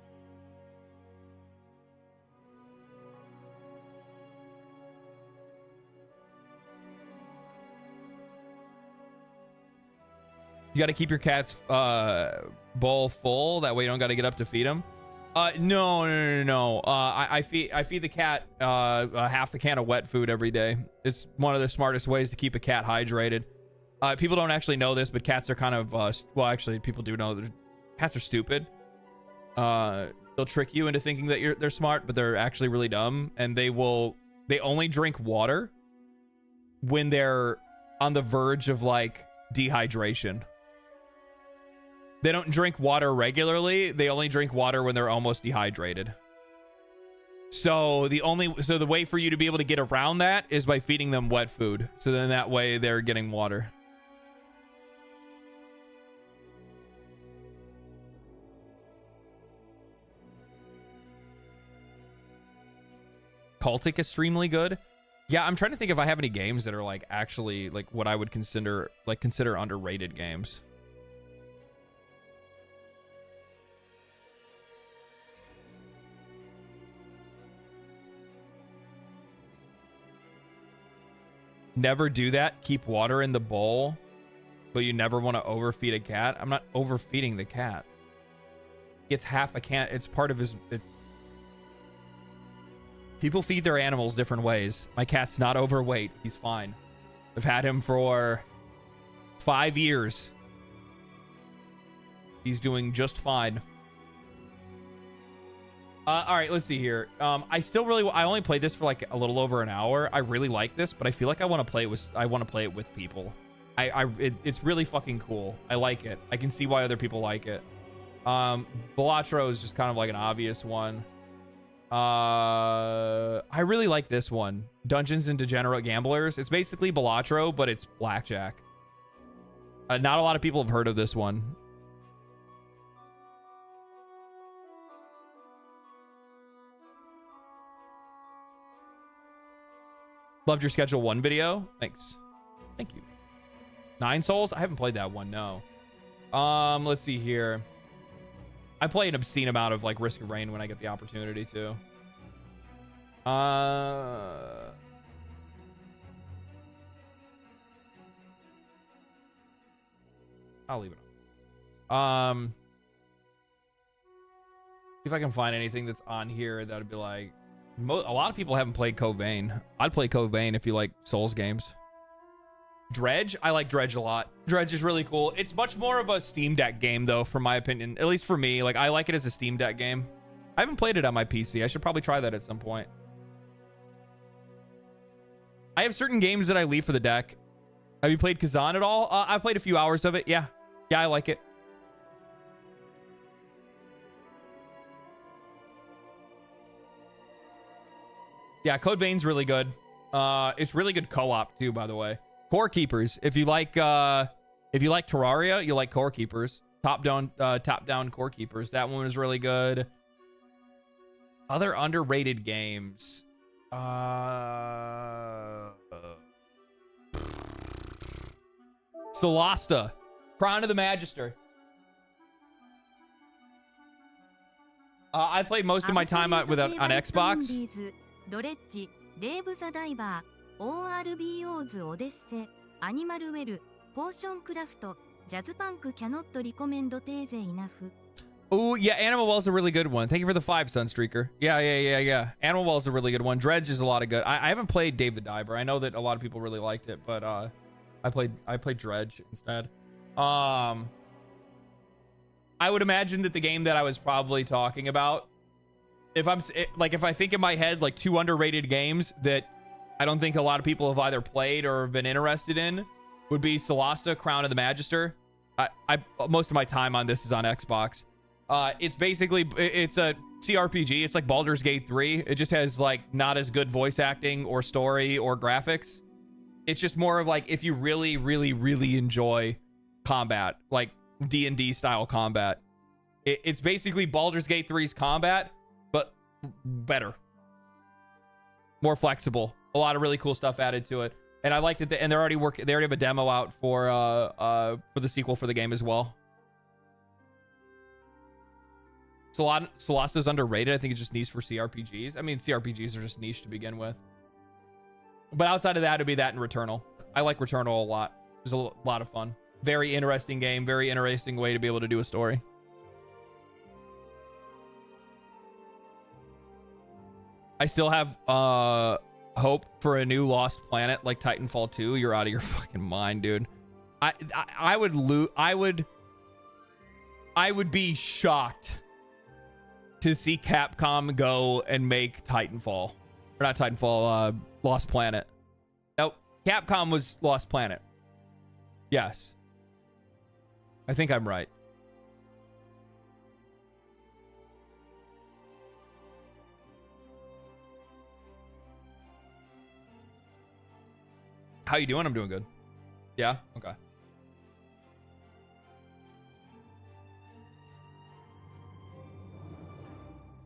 You got to keep your cat's bowl full. That way you don't got to get up to feed him. No. I feed the cat half a can of wet food every day. It's one of the smartest ways to keep a cat hydrated. People don't actually know this, but cats are kind of well, actually, people do know that cats are stupid. They'll trick you into thinking that they're smart, but they're actually really dumb. And they only drink water when they're on the verge of like dehydration. They don't drink water regularly. They only drink water when they're almost dehydrated. So the way for you to be able to get around that is by feeding them wet food. So then that way they're getting water. Cultic extremely good. Yeah, I'm trying to think if I have any games that are like actually like what I would consider underrated games. Never do that. Keep water in the bowl, but you never want to overfeed a cat. I'm not overfeeding the cat. It's half a can. It's part of his. People feed their animals different ways. My cat's not overweight. He's fine. I've had him for 5 years. He's doing just fine. All right, let's see here. I only played this for like a little over an hour. I really like this, but I feel like I want to play it with people. It's really fucking cool. I like it. I can see why other people like it. Balatro is just kind of like an obvious one. I really like this one. Dungeons and Degenerate Gamblers. It's basically Balatro, but it's blackjack. Not a lot of people have heard of this one. Loved your Schedule 1 video. Thanks. Thank you. 9 Souls? I haven't played that one, no. Let's see here. I play an obscene amount of like Risk of Rain when I get the opportunity to. I'll leave it on. See if I can find anything that's on here that would be like a lot of people haven't played Code Vein. I'd play Code Vein if you like Souls games. Dredge? I like Dredge a lot. Dredge is really cool. It's much more of a Steam Deck game, though, for my opinion. At least for me. Like, I like it as a Steam Deck game. I haven't played it on my PC. I should probably try that at some point. I have certain games that I leave for the deck. Have you played Kazan at all? I played a few hours of it. Yeah. Yeah, I like it. Yeah, Code Vein's really good. It's really good co-op too, by the way. Core Keepers. If you like Terraria, you like Core Keepers. Top-down Core Keepers. That one was really good. Other underrated games. Solasta. Crown of the Magister. I played most of my time on Xbox. ドレッジ、レーブ・ザ・ダイバー、ORBOs オデッセ、アニマルウェル、ポーションクラフト、ジャズパンクキャノットリコメンドテーゼイナフ。Oh, yeah, Animal Well's a really good one. Thank you for the 5, Sunstreaker. Yeah. Animal Well's a really good one. Dredge is a lot of good. I haven't played Dave the Diver. I know that a lot of people really liked it, but I played Dredge instead. I would imagine that the game that I was probably talking about, if I think in my head like 2 underrated games that I don't think a lot of people have either played or have been interested in, would be Solasta, Crown of the Magister. I most of my time on this is on Xbox. It's a CRPG. It's like Baldur's Gate 3. It just has like not as good voice acting or story or graphics. It's just more of like if you really, really, really enjoy combat, like D&D style combat. It's basically Baldur's Gate 3's combat, but better, more flexible. A lot of really cool stuff added to it, and I liked it. And they're already working. They already have a demo out for the sequel for the game as well. Solasta's underrated. I think it's just niche for CRPGs. I mean, CRPGs are just niche to begin with. But outside of that, it'd be that and Returnal. I like Returnal a lot. It's a lot of fun. Very interesting game. Very interesting way to be able to do a story. I still have hope for a new Lost Planet like Titanfall 2. You're out of your fucking mind, dude. I would be shocked to see Capcom go and make Titanfall. Or not Titanfall, Lost Planet. No, Capcom was Lost Planet. Yes. I think I'm right. How you doing? I'm doing good. Yeah? Okay.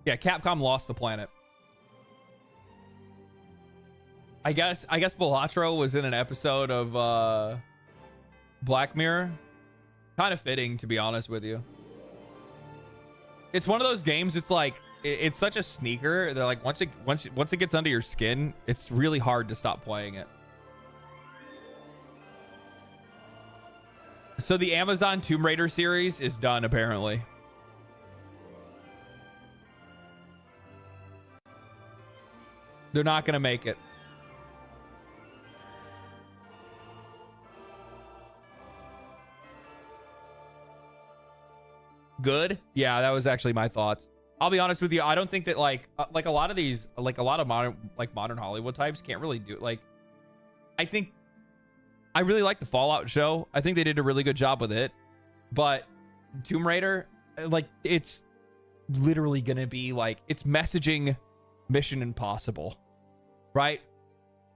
Yeah, Capcom lost the planet. I guess Balatro was in an episode of Black Mirror. Kind of fitting, to be honest with you. It's one of those games, it's like it's such a sneaker. They're like once it gets under your skin, it's really hard to stop playing it. So the Amazon Tomb Raider series is done, apparently. They're not going to make it. Good? Yeah, that was actually my thoughts. I'll be honest with you. I don't think that like a lot of these, like a lot of modern Hollywood types can't really do like. I think I really like the Fallout show. I think they did a really good job with it. But Tomb Raider, like, it's literally going to be like, it's messaging Mission Impossible, right?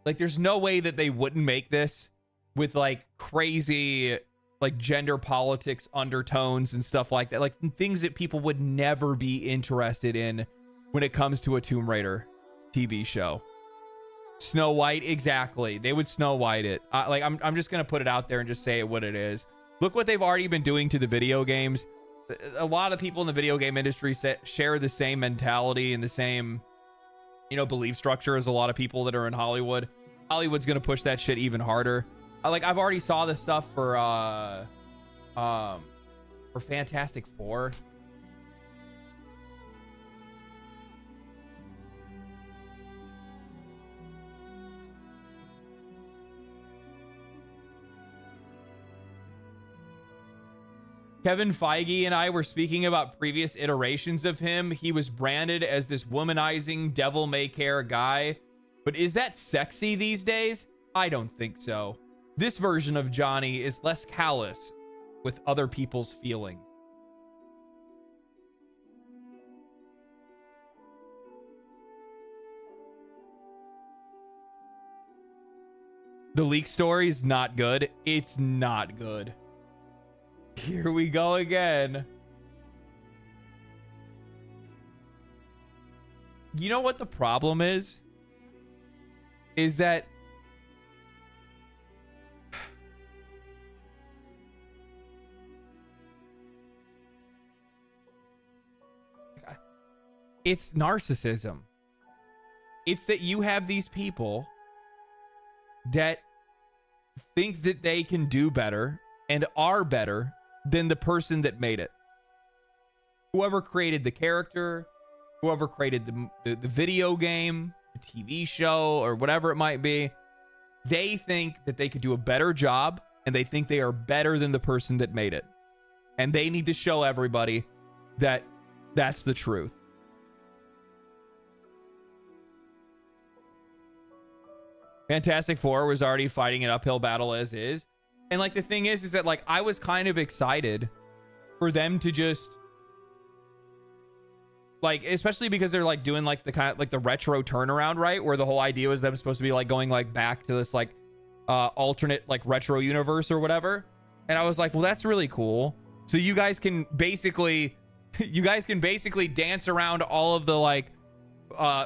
Like, there's no way that they wouldn't make this with like crazy, like gender politics undertones and stuff like that. Like things that people would never be interested in when it comes to a Tomb Raider TV show. Snow White, exactly. They would Snow White it. Like I'm just gonna put it out there and just say it what it is. Look what they've already been doing to the video games. A lot of people in the video game industry share the same mentality and the same, belief structure as a lot of people that are in Hollywood. Hollywood's gonna push that shit even harder. Like I've already saw this stuff for Fantastic Four. Kevin Feige and I were speaking about previous iterations of him. He was branded as this womanizing, devil may care guy. But is that sexy these days? I don't think so. This version of Johnny is less callous with other people's feelings. The leak story is not good. It's not good. Here we go again. You know what the problem is? Is that it's narcissism. It's that you have these people that think that they can do better and are better than the person that made it. whoever created the character, whoever created the video game, the TV show, or whatever it might be, they think that they could do a better job, and they think they are better than the person that made it. And they need to show everybody that that's the truth. Fantastic Four was already fighting an uphill battle as is. And like the thing is that like I was kind of excited for them to just like, especially because they're like doing like the kind of like the retro turnaround, right? Where the whole idea was them supposed to be like going like back to this like alternate like retro universe or whatever. And I was like, well, that's really cool. So you guys can basically dance around all of the like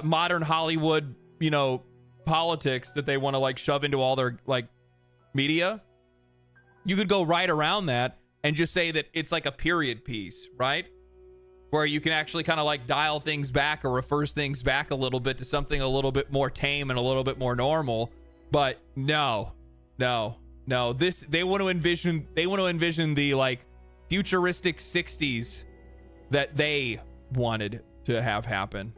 modern Hollywood, you know, politics that they want to like shove into all their like media. You could go right around that and just say that it's like a period piece, right? Where you can actually kind of like dial things back or reverse things back a little bit to something a little bit more tame and a little bit more normal. But no. This, they want to envision the like futuristic 60s that they wanted to have happen.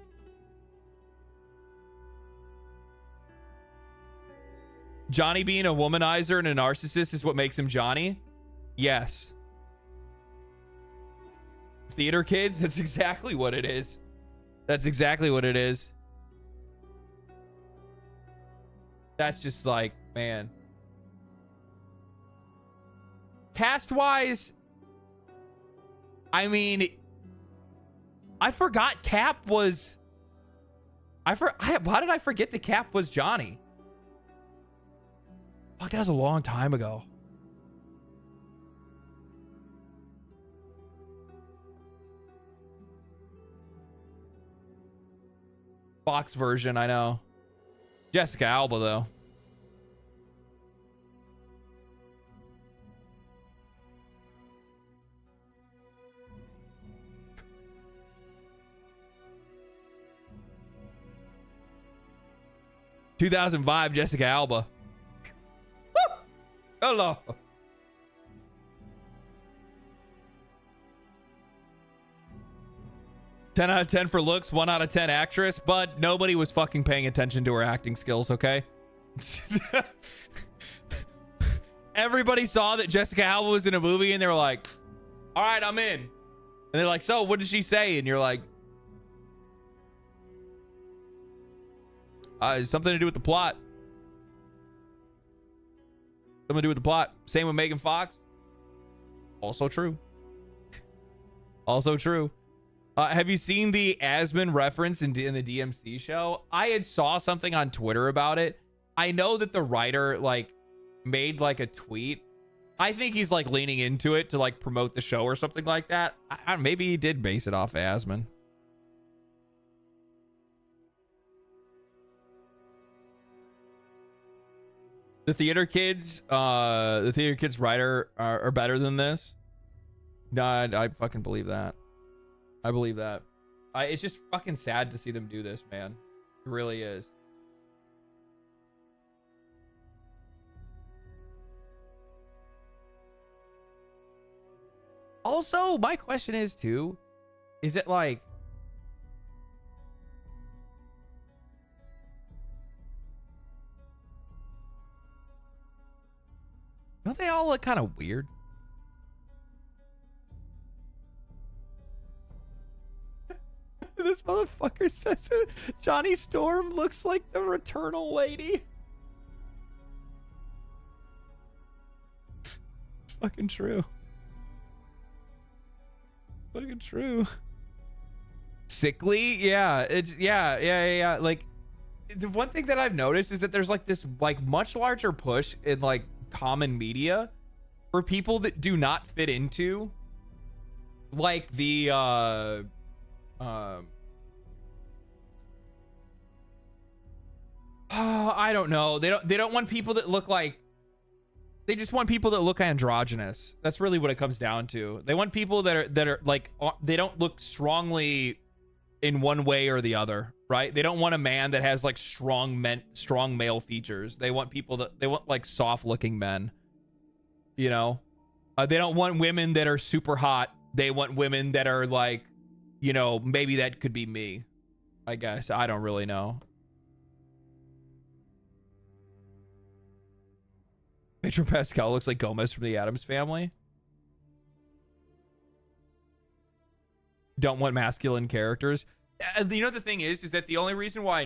Johnny being a womanizer and a narcissist is what makes him Johnny? Yes. Theater kids? That's exactly what it is. That's exactly what it is. That's just like, man. Cast-wise, I mean, I forgot Cap was... Why did I forget that Cap was Johnny? Fuck, that was a long time ago. Fox version, I know. Jessica Alba, though. ...2005 Jessica Alba. Woo! Hello. ...10 out of 10 for looks, 1 out of 10 actress, but nobody was fucking paying attention to her acting skills, okay? Everybody saw that Jessica Alba was in a movie and they were like, all right, I'm in. And they're like, so what did she say? And you're like, something to do with the plot. Something to do with the plot. Same with Megan Fox. Also true. Also true. Have you seen the Asmund reference in the DMC show? I had saw something on Twitter about it. I know that the writer like made like a tweet. I think he's like leaning into it to like promote the show or something like that. Maybe he did base it off of Asmund. The theater kids writer are better than this. No, I fucking believe that. I believe that. It's just fucking sad to see them do this, man. It really is. Also, my question is too, is it like, don't they all look kind of weird? This motherfucker says it. Johnny Storm looks like the Returnal lady. It's fucking true. Fucking true. Sickly? Yeah. It's yeah. Like, the one thing that I've noticed is that there's like this like much larger push in like common media for people that do not fit into like the I don't know. They don't want people that look like, they just want people that look androgynous. That's really what it comes down to. They want people that are like, they don't look strongly in one way or the other, right? They don't want a man that has like strong male features. They want like soft looking men, you know? They don't want women that are super hot. They want women that are like you know, maybe that could be me. I guess. I don't really know. Pedro Pascal looks like Gomez from the Addams Family. Don't want masculine characters. You know, the thing is that the only reason why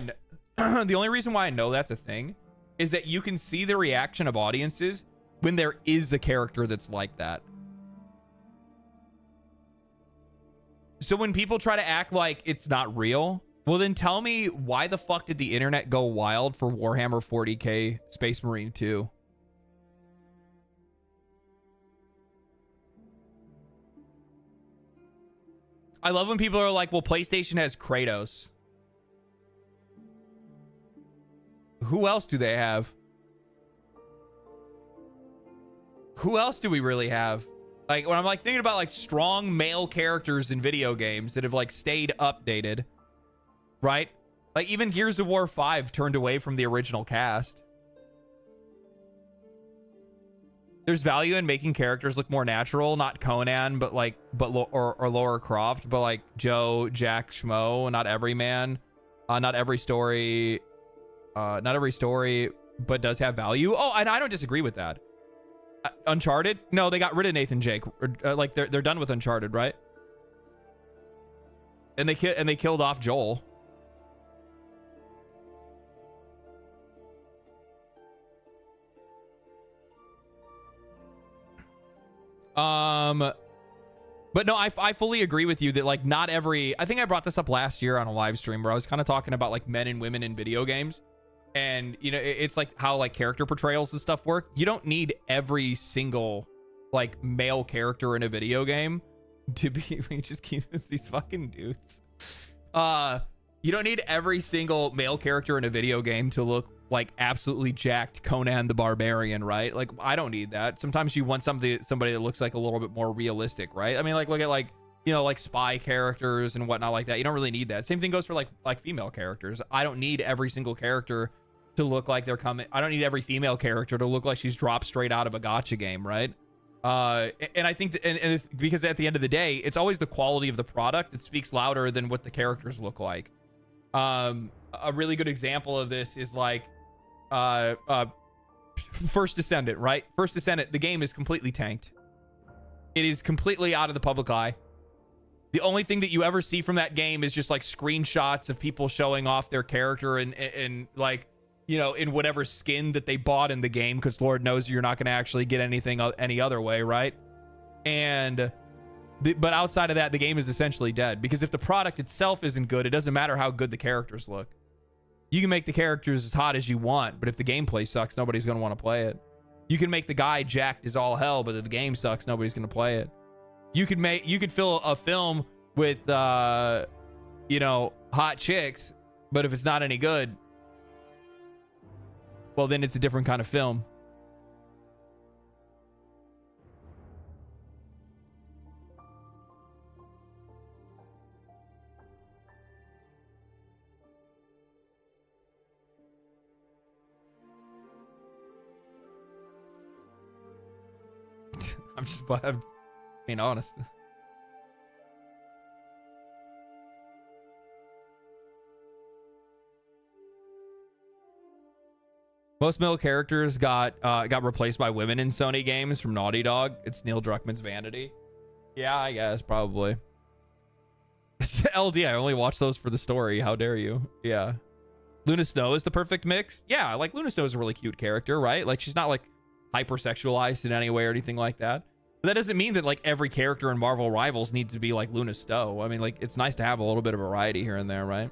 the only reason why I know that's a thing is that you can see the reaction of audiences when there is a character that's like that. So when people try to act like it's not real, well then tell me, why the fuck did the internet go wild for Warhammer 40k Space Marine 2? I love when people are like, well, PlayStation has Kratos. Who else do they have? Who else do we really have? Like, when I'm like thinking about like strong male characters in video games that have like stayed updated, right? Like even Gears of War 5 turned away from the original cast. There's value in making characters look more natural, not Conan, but like, or Lara Croft, but like Joe, Jack, Schmo, not every man, not every story, but does have value. Oh, and I don't disagree with that. Uncharted? No, they got rid of Nathan Drake. Like they're done with Uncharted, right? And they killed off Joel. But no, I fully agree with you that like not every, I think I brought this up last year on a live stream where I was kind of talking about like men and women in video games. And you know, it's like how like character portrayals and stuff work. You don't need every single like male character in a video game to be like, just keep these fucking dudes. You don't need every single male character in a video game to look like absolutely jacked Conan the Barbarian, right? Like I don't need that. Sometimes you want somebody that looks like a little bit more realistic, right? I mean, like look at like, you know, like spy characters and whatnot like that. You don't really need that. Same thing goes for like female characters. I don't need every single character to look like they're coming. I don't need every female character to look like she's dropped straight out of a gacha game, right? And I think and because at the end of the day, it's always the quality of the product that speaks louder than what the characters look like. A really good example of this is like First Descendant, right? First Descendant, the game is completely tanked. It is completely out of the public eye. The only thing that you ever see from that game is just like screenshots of people showing off their character and like, you know, in whatever skin that they bought in the game, because Lord knows you're not going to actually get anything any other way, right? And but outside of that, the game is essentially dead, because if the product itself isn't good, it doesn't matter how good the characters look. You can make the characters as hot as you want, but if the gameplay sucks, nobody's going to want to play it. You can make the guy jacked as all hell, but if the game sucks, nobody's going to play it. You could fill a film with you know, hot chicks, but if it's not any good, well, then it's a different kind of film. I'm being honest. Most male characters got replaced by women in Sony games from Naughty Dog. It's Neil Druckmann's vanity. Yeah, I guess probably. LD, I only watch those for the story. How dare you? Yeah. Luna Snow is the perfect mix. Yeah, like Luna Snow is a really cute character, right? Like she's not like hypersexualized in any way or anything like that. But that doesn't mean that like every character in Marvel Rivals needs to be like Luna Snow. I mean, like it's nice to have a little bit of variety here and there, right?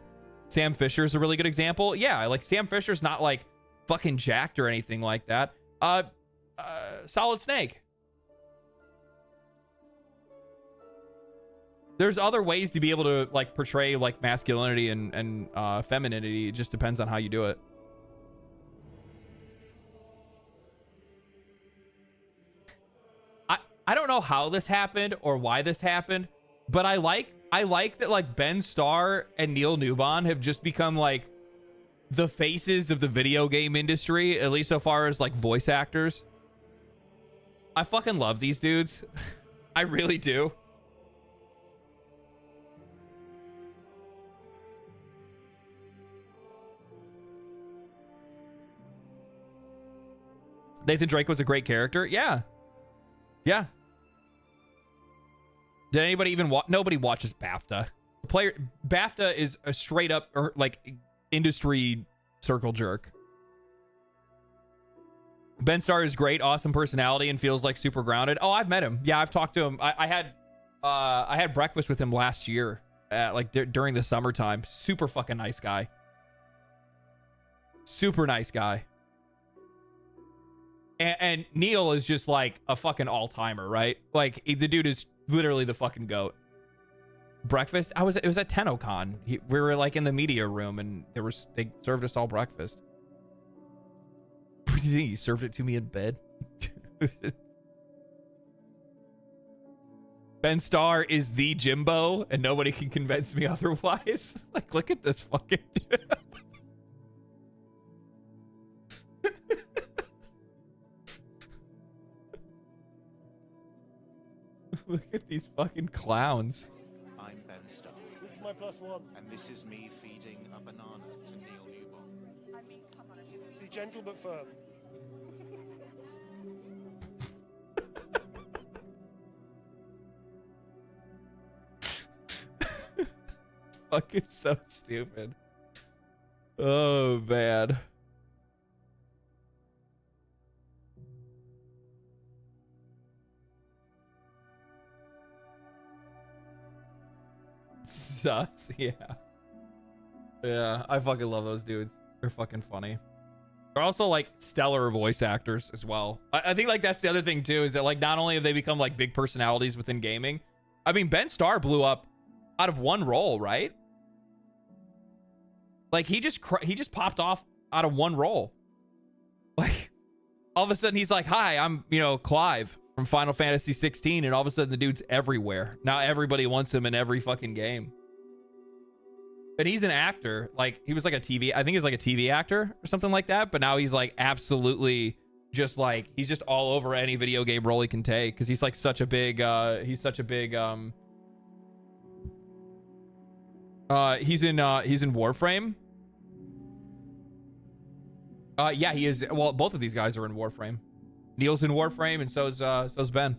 Sam Fisher is a really good example. Yeah, like Sam Fisher's not like fucking jacked or anything like that. Solid Snake. There's other ways to be able to like portray like masculinity and femininity. It just depends on how you do it. I don't know how this happened or why this happened, but I like that like Ben Starr and Neil Newbon have just become like the faces of the video game industry, at least so far as like voice actors. I fucking love these dudes. I really do. Nathan Drake was a great character. Yeah. Yeah. Did anybody even watch? Nobody watches BAFTA. BAFTA is a straight up like industry circle jerk. Ben Starr is great, awesome personality, and feels like super grounded. Oh, I've met him. Yeah, I've talked to him. I had breakfast with him last year, during the summertime. Super fucking nice guy. Super nice guy. And Neil is just like a fucking all-timer, right? Like, the dude is literally the fucking goat. Breakfast? It was at TennoCon. We were like in the media room, and they served us all breakfast. What do you think? He served it to me in bed? Ben Starr is the Jimbo, and nobody can convince me otherwise. Like, look at this fucking Look at these fucking clowns. I'm Ben Starr. This is my +1. And this is me feeding a banana to Neil Newbon. I mean, come on. Be gentle but firm. Fucking so stupid. Oh, man. Sus, yeah. Yeah, I fucking love those dudes. They're fucking funny. They're also like stellar voice actors as well. I think like that's the other thing too, is that like not only have they become like big personalities within gaming. I mean, Ben Starr blew up out of one role, right? Like he just popped off out of one role. Like all of a sudden he's like, "Hi, I'm, Clive from Final Fantasy 16," and all of a sudden the dude's everywhere. Now everybody wants him in every fucking game. And he's an actor. Like he was like I think he's like a TV actor or something like that, but now he's like absolutely just like he's just all over any video game role he can take, because he's like such a big he's in Warframe. Yeah, he is. Well, both of these guys are in Warframe. Neil's in Warframe, and so's Ben.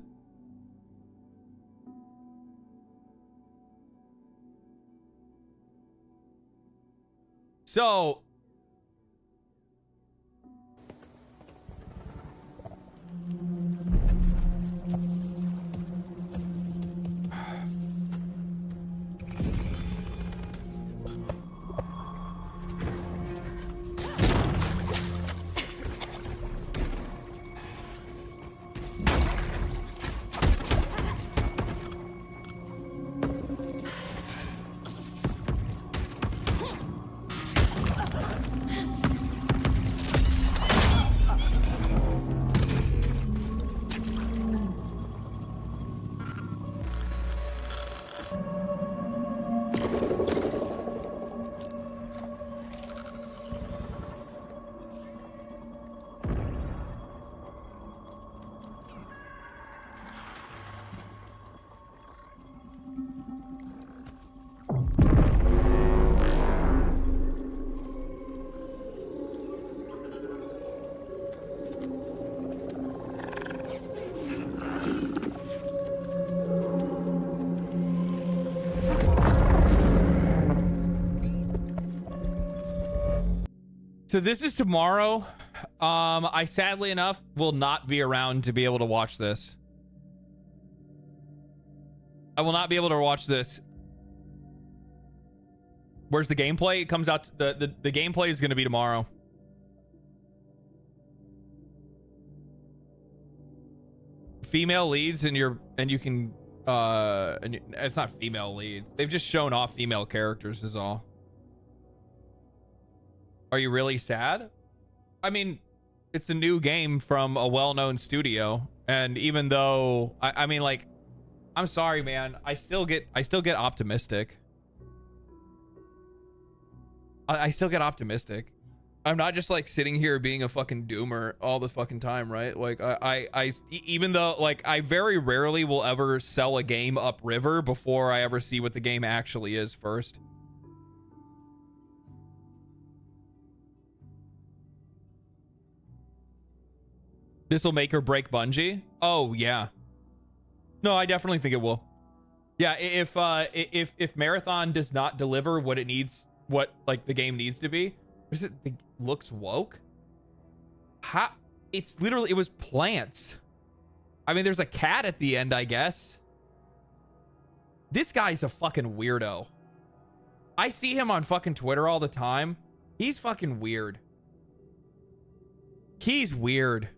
So So this is tomorrow. I sadly enough will not be around to be able to watch this. I will not be able to watch this. Where's the gameplay? It comes out the gameplay is going to be tomorrow. Female leads and you can it's not female leads. They've just shown off female characters is all. Are you really sad? I mean, it's a new game from a well-known studio, and even though I mean, like, I'm sorry, man, I still get optimistic. I still get optimistic. I'm not just like sitting here being a fucking doomer all the fucking time, right? Like I even though like I very rarely will ever sell a game upriver before I ever see what the game actually is first. This will make or break Bungie. Oh yeah. No, I definitely think it will. Yeah, if Marathon does not deliver what it needs, what like the game needs to be, what is it? It looks woke. How? It's literally, it was plants. I mean, there's a cat at the end, I guess. This guy's a fucking weirdo. I see him on fucking Twitter all the time. He's fucking weird. He's weird.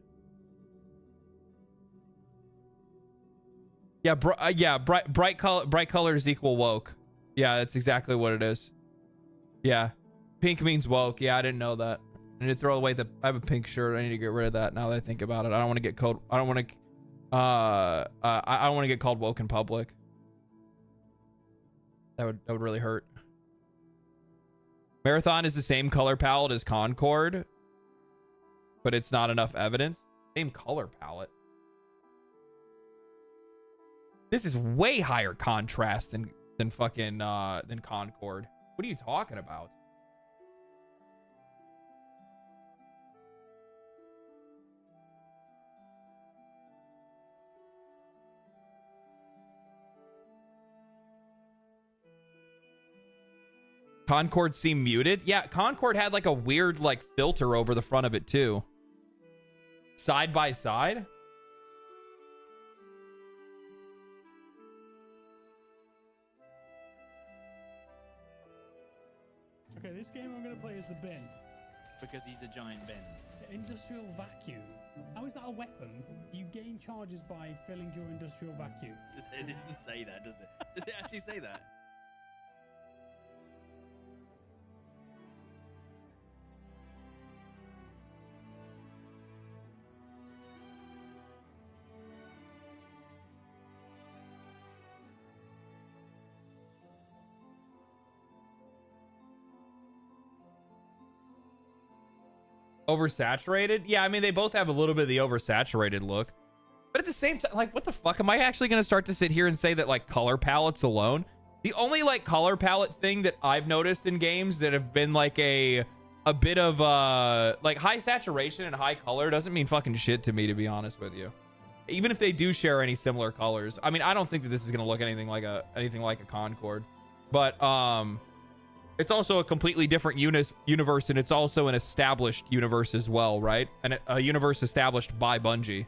Yeah, bright colors equal woke. Yeah, that's exactly what it is. Yeah, pink means woke. Yeah, I didn't know that. I need to throw away I have a pink shirt. I need to get rid of that now that I think about it. I don't want to get called. I don't want to. I don't want to get called woke in public. That would really hurt. Marathon is the same color palette as Concord, but it's not enough evidence. Same color palette. This is way higher contrast than fucking than Concord. What are you talking about? Concord seemed muted. Yeah, Concord had like a weird like filter over the front of it too. Side by side. Okay, this game I'm going to play is the bin. Because he's a giant bin. The industrial vacuum. How is that a weapon? You gain charges by filling your industrial vacuum. It doesn't say that, does it? Does it actually say that? Oversaturated? Yeah, I mean, they both have a little bit of the oversaturated look. But at the same time, like, what the fuck? Am I actually going to start to sit here and say that, like, color palettes alone? The only, like, color palette thing that I've noticed in games that have been, like, a bit of, like, high saturation and high color doesn't mean fucking shit to me, to be honest with you. Even if they do share any similar colors. I mean, I don't think that this is going to look anything like a Concord. But, it's also a completely different universe, and it's also an established universe as well, right? And a universe established by Bungie.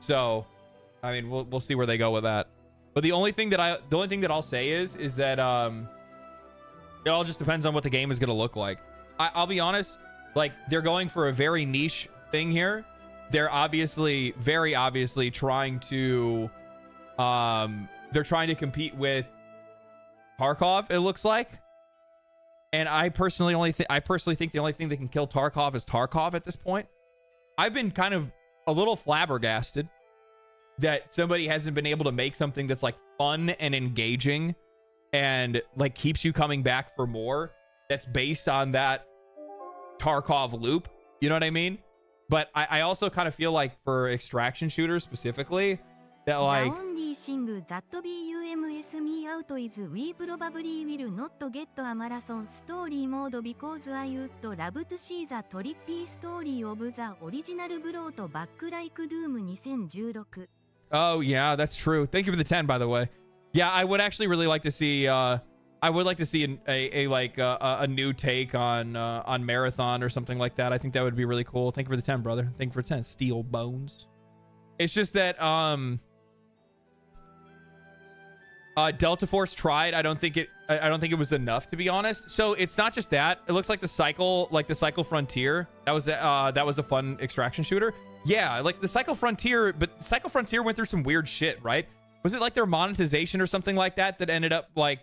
So, I mean, we'll see where they go with that. But the only thing that I'll say is that it all just depends on what the game is going to look like. I'll be honest, like, they're going for a very niche thing here. They're very obviously trying to they're trying to compete with Tarkov, it looks like. And I personally think the only thing that can kill Tarkov is Tarkov at this point. I've been kind of a little flabbergasted that somebody hasn't been able to make something that's like fun and engaging and like keeps you coming back for more, that's based on that Tarkov loop. You know what I mean? But I also kind of feel like for extraction shooters specifically, that like... thing that bums me out is we probably will not get a marathon story mode because I would love to see the trippy story of the original brought back like Doom 2016. Oh yeah, that's true. Thank you for the 10, by the way. Yeah, I would actually really like to see I would like to see a new take on Marathon or something like that. I think that would be really cool. Thank you for the 10, brother. Thank you for 10. Steel Bones. It's just that Delta Force tried. I don't think it was enough, to be honest. So it's not just that. It looks like the Cycle Frontier. That was a fun extraction shooter. Yeah, like the Cycle Frontier, but Cycle Frontier went through some weird shit, right? Was it like their monetization or something like that ended up like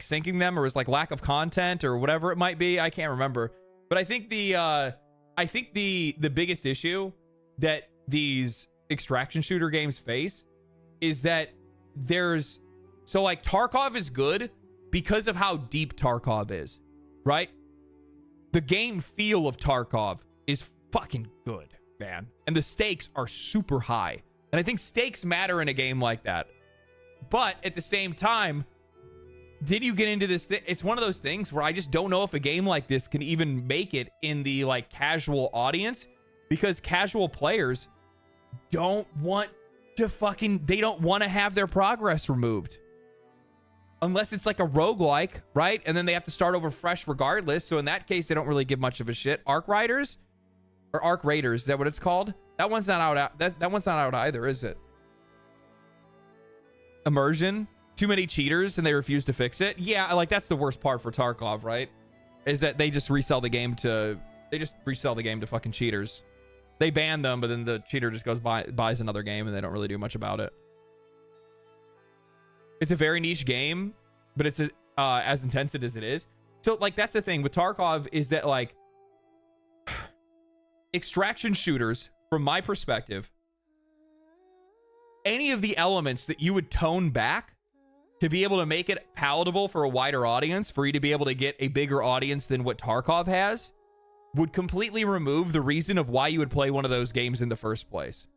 sinking them, or was like lack of content or whatever it might be? I can't remember. But I think the biggest issue that these extraction shooter games face is that so like Tarkov is good because of how deep Tarkov is, right? The game feel of Tarkov is fucking good, man. And the stakes are super high. And I think stakes matter in a game like that. But at the same time, did you get into this? It's one of those things where I just don't know if a game like this can even make it in the like casual audience, because casual players don't want to they don't want to have their progress removed. Unless it's like a roguelike, right? And then they have to start over fresh regardless. So in that case, they don't really give much of a shit. Arc Riders or Arc Raiders, is that what it's called? That one's not out. That one's not out either, is it? Immersion, too many cheaters and they refuse to fix it. Yeah, like that's the worst part for Tarkov, right? Is that they just resell the game to fucking cheaters. They ban them, but then the cheater just goes buys another game and they don't really do much about it. It's a very niche game, but it's as intensive as it is. So like that's the thing with Tarkov is that like extraction shooters, from my perspective, any of the elements that you would tone back to be able to make it palatable for a wider audience, for you to be able to get a bigger audience than what Tarkov has, would completely remove the reason of why you would play one of those games in the first place.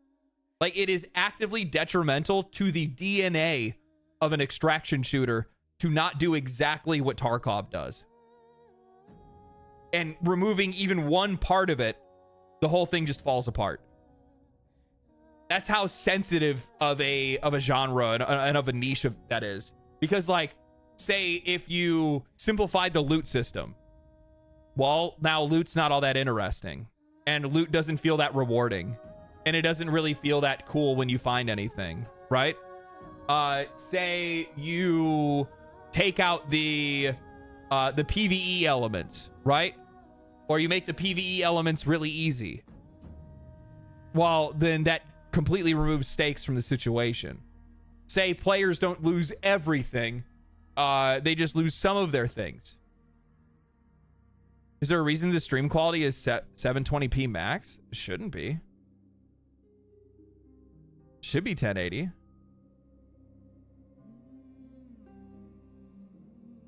Like it is actively detrimental to the DNA of an extraction shooter to not do exactly what Tarkov does. And removing even one part of it, the whole thing just falls apart. That's how sensitive of a genre and of a niche that is. Because like, say if you simplified the loot system, well, now loot's not all that interesting. And loot doesn't feel that rewarding. And it doesn't really feel that cool when you find anything, right? Say you take out the PvE elements, right? Or you make the PvE elements really easy. Well, then that completely removes stakes from the situation. Say players don't lose everything. They just lose some of their things. Is there a reason the stream quality is set 720p max? It shouldn't be. Should be 1080.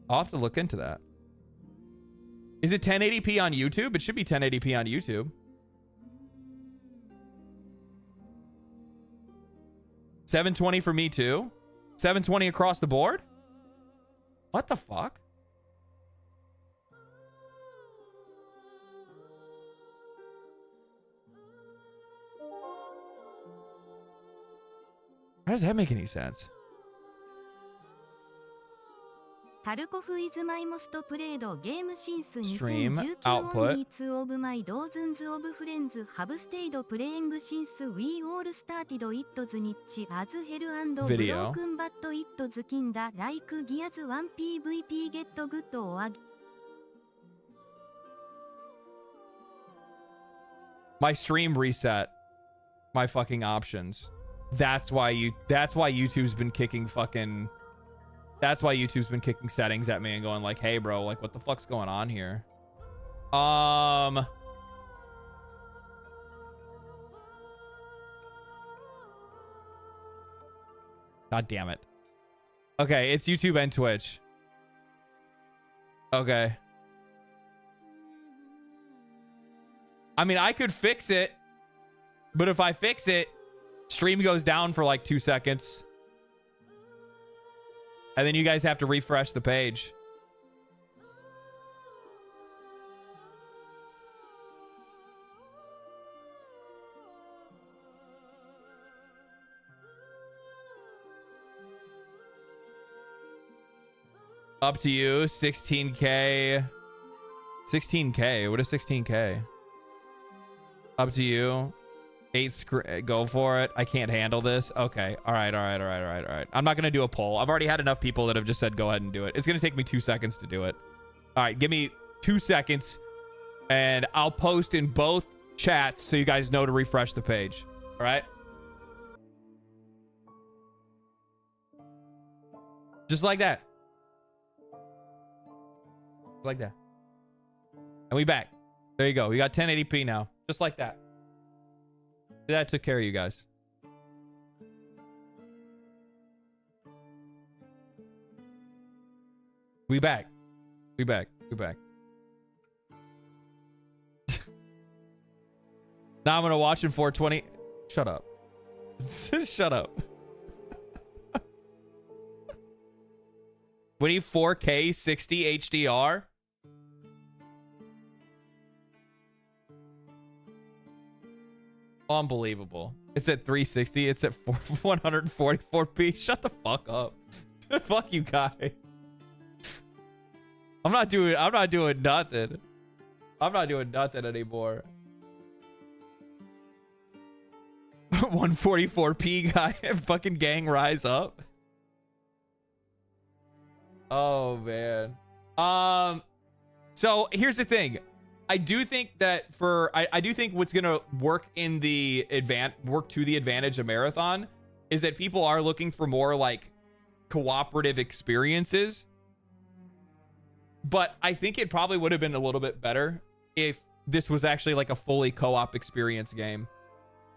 I'll have to look into that. Is it 1080p on YouTube? It should be 1080p on YouTube. 720 for me too? 720 across the board? What the fuck? How does that make any sense? タルコフ is my most played game since Stream 2019 output. only two of my dozens of friends have stayed playing since we all started it niche as hell and Video. broken but it kinda like Gears 1 PvP get good or My stream reset my fucking options. That's why YouTube's been kicking fucking... That's why YouTube's been kicking settings at me and going like, hey, bro, like, what the fuck's going on here? God damn it. Okay, it's YouTube and Twitch. Okay. I mean, I could fix it, but if I fix it, stream goes down for like 2 seconds. And then you guys have to refresh the page. Up to you. 16K. 16K. What is 16K? Up to you. 8 go for it. I can't handle this. Okay. All right. I'm not going to do a poll. I've already had enough people that have just said go ahead and do it. It's going to take me 2 seconds to do it. All right. Give me 2 seconds and I'll post in both chats so you guys know to refresh the page. All right. Just like that. Like that. And we back. There you go. We got 1080p now. Just like that. That took care of you guys. We back. We back. Now I'm gonna watch in 420. Shut up. Shut up. We need 4K 60 HDR. Unbelievable. It's at 360. It's at 144p. Shut the fuck up. Fuck you guys. I'm not doing nothing. I'm not doing nothing anymore. 144p guy. Fucking gang rise up. Oh man. So here's the thing. I do think that I do think what's gonna work to the advantage of Marathon is that people are looking for more like cooperative experiences. But I think it probably would have been a little bit better if this was actually like a fully co-op experience game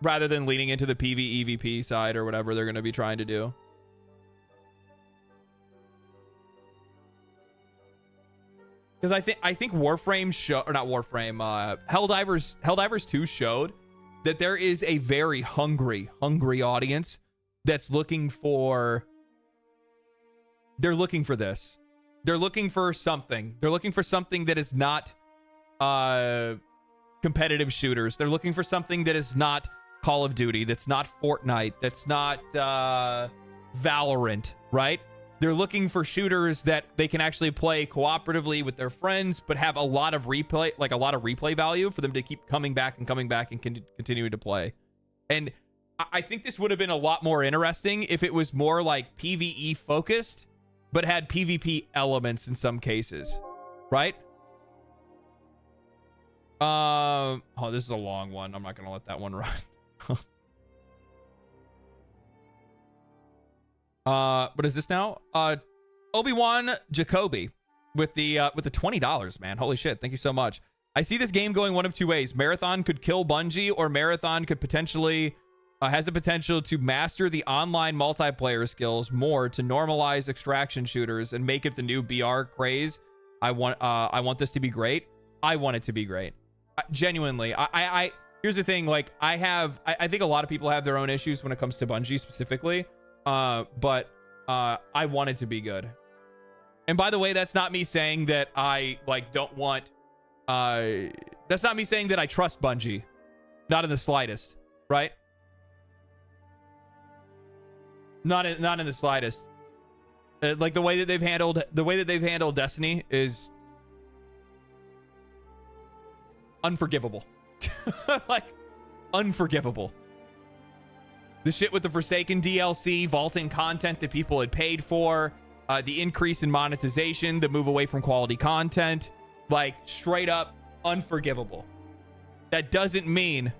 rather than leaning into the PvEVP side or whatever they're going to be trying to do. Because I think Warframe Helldivers 2 showed that there is a very hungry audience that's looking for this. They're looking for something. They're looking for something that is not competitive shooters. They're looking for something that is not Call of Duty, that's not Fortnite, that's not Valorant, right? They're looking for shooters that they can actually play cooperatively with their friends, but have a lot of replay value for them to keep coming back and continuing to play. And I think this would have been a lot more interesting if it was more like PvE focused, but had PvP elements in some cases, right? Oh, this is a long one. I'm not gonna let that one run. What is this now? Obi-Wan Jacoby with the $20, man. Holy shit. Thank you so much. I see this game going one of two ways. Marathon could kill Bungie, or Marathon could potentially has the potential to master the online multiplayer skills more to normalize extraction shooters and make it the new BR craze. I want this to be great. I want it to be great. Genuinely. I here's the thing, like I think a lot of people have their own issues when it comes to Bungie specifically. But I want it to be good. And by the way, that's not me saying that I don't want that's not me saying that I trust Bungie. Not in the slightest, right? Not in the slightest. Like the way that they've handled Destiny is unforgivable. Like unforgivable. The shit with the Forsaken DLC, vaulting content that people had paid for, the increase in monetization, the move away from quality content, like straight up unforgivable. That doesn't mean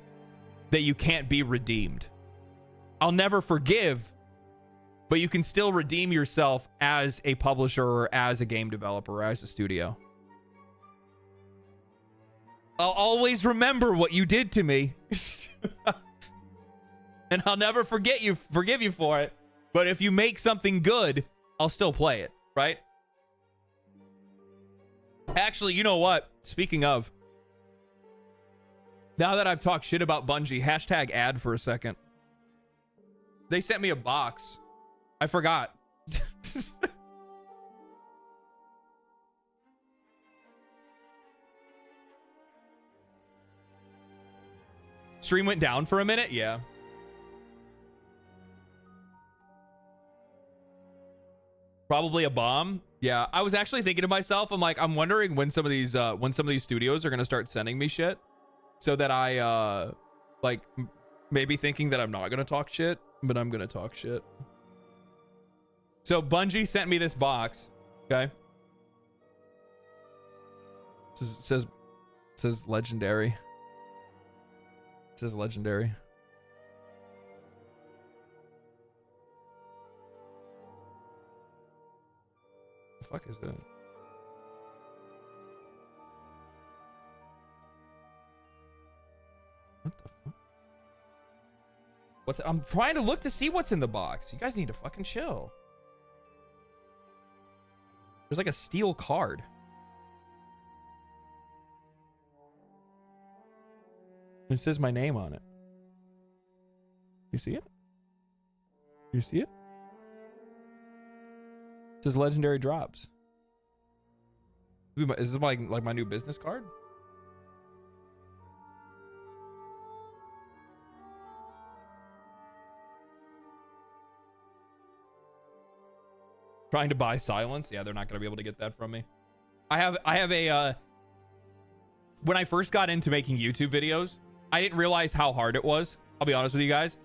that you can't be redeemed. I'll never forgive, but you can still redeem yourself as a publisher or as a game developer or as a studio. I'll always remember what you did to me. And I'll never forgive you for it. But if you make something good, I'll still play it, right? Actually, you know what? Speaking of, now that I've talked shit about Bungie, hashtag ad for a second. They sent me a box. I forgot. Stream went down for a minute? Yeah. Probably a bomb. Yeah, I was actually thinking to myself, I'm wondering when some of these studios are gonna start sending me shit, so that I maybe thinking that I'm not gonna talk shit, but I'm gonna talk shit. So Bungie sent me this box. Okay. It says legendary. It says legendary. The fuck is that? What the fuck? I'm trying to look to see what's in the box. You guys need to fucking chill. There's like a steel card. It says my name on it. You see it? You see it? It says legendary drops. Is this like my new business card? Trying to buy silence. Yeah, they're not going to be able to get that from me. I have a, when I first got into making YouTube videos, I didn't realize how hard it was. I'll be honest with you guys.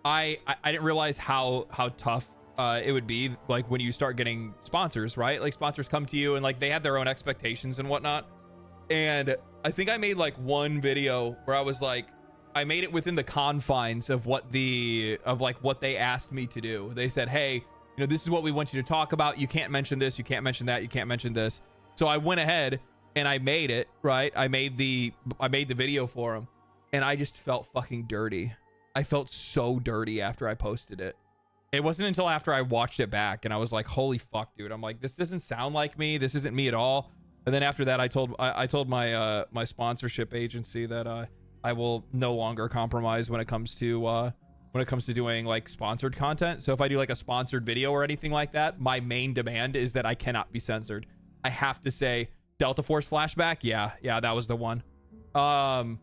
I didn't realize how tough it would be, like when you start getting sponsors, right? Like sponsors come to you and like they have their own expectations and whatnot. And I think I made like one video where I was like, I made it within the confines of what they asked me to do. They said, hey, you know, this is what we want you to talk about. You can't mention this. You can't mention that. You can't mention this. So I went ahead and I made it, right? I made the video for them, and I just felt fucking dirty. I felt so dirty after I posted it. It wasn't until after I watched it back and I was like, holy fuck, dude. I'm like, this doesn't sound like me. This isn't me at all. And then after that, I told my my sponsorship agency that I will no longer compromise when it comes to doing like sponsored content. So if I do like a sponsored video or anything like that, my main demand is that I cannot be censored. I have to say Delta Force flashback. Yeah, that was the one. My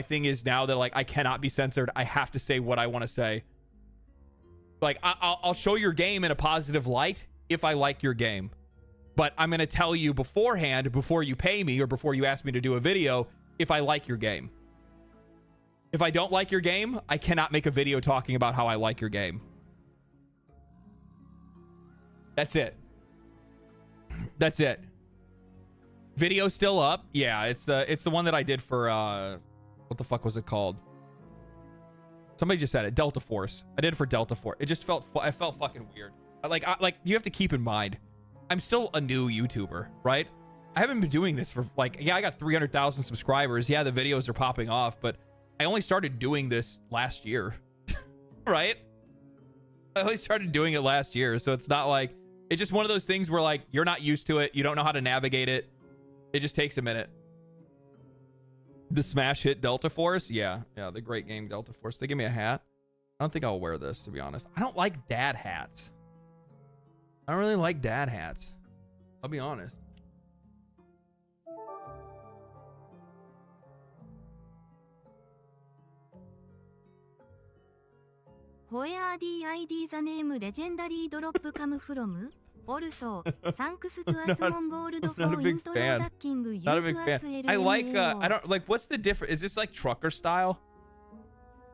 thing is now that like I cannot be censored. I have to say what I want to say. Like I'll show your game in a positive light if I like your game, but I'm gonna tell you beforehand, before you pay me or before you ask me to do a video, if I like your game. If I don't like your game, I cannot make a video talking about how I like your game. That's it. That's it. Video still up. Yeah, it's the one that I did for what the fuck was it called? Somebody just said it. Delta Force. I did it for Delta Force. It just felt fucking weird. Like you have to keep in mind, I'm still a new YouTuber, right? I haven't been doing this for like, yeah, I got 300,000 subscribers. Yeah, the videos are popping off, but I only started doing this last year. Right? I only started doing it last year, so it's not like, it's just one of those things where like you're not used to it, you don't know how to navigate it. It just takes a minute. The smash hit Delta Force. Yeah, the great game Delta Force. They give me a hat. I don't think I'll wear this, to be honest. I don't like dad hats. I don't really like dad hats. I'll be honest. Where did the name legendary drop come from? Also, thanks to us Mongold for introducing you Not a big fan. I like I don't like, what's the difference? Is this like trucker style?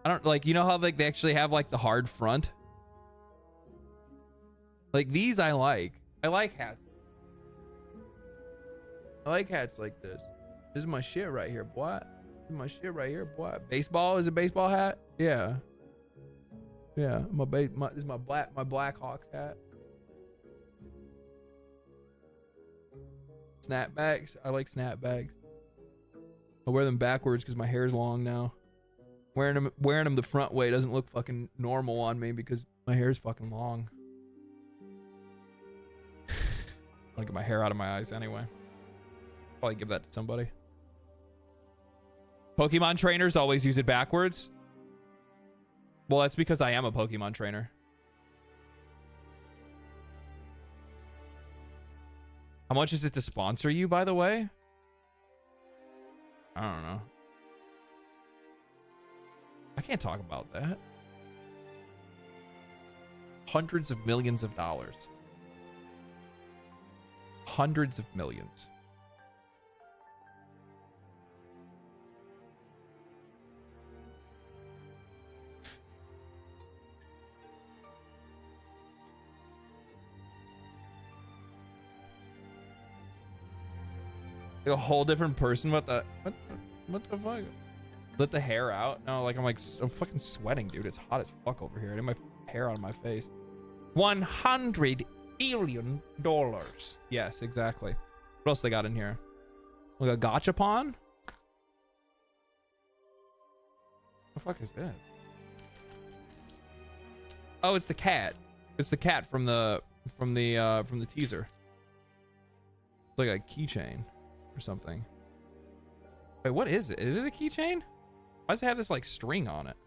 I don't like, you know how like they actually have like the hard front? Like these I like. I like hats. I like hats like this. This is my shit right here, boy. This is my shit right here, boy. Baseball is a baseball hat? Yeah. Yeah, this is my Blackhawks hat. Snapbacks. I like snapbacks. I wear them backwards because my hair's long now. Wearing them the front way doesn't look fucking normal on me because my hair's fucking long. I want to get my hair out of my eyes anyway. Probably give that to somebody. Pokemon trainers always use it backwards. Well, that's because I am a Pokemon trainer. How much is it to sponsor you, by the way? I don't know. I can't talk about that. Hundreds of millions of dollars. Hundreds of millions. A whole different person. What the fuck? Let the hair out? No, like I'm fucking sweating, dude. It's hot as fuck over here. I need my hair out of my face. $100 billion. Yes, exactly. What else they got in here? Like a gachapon? The fuck is this? Oh, it's the cat. It's the cat from the teaser. It's like a keychain or something. Wait, what is it? Is it a keychain? Why does it have this like string on it?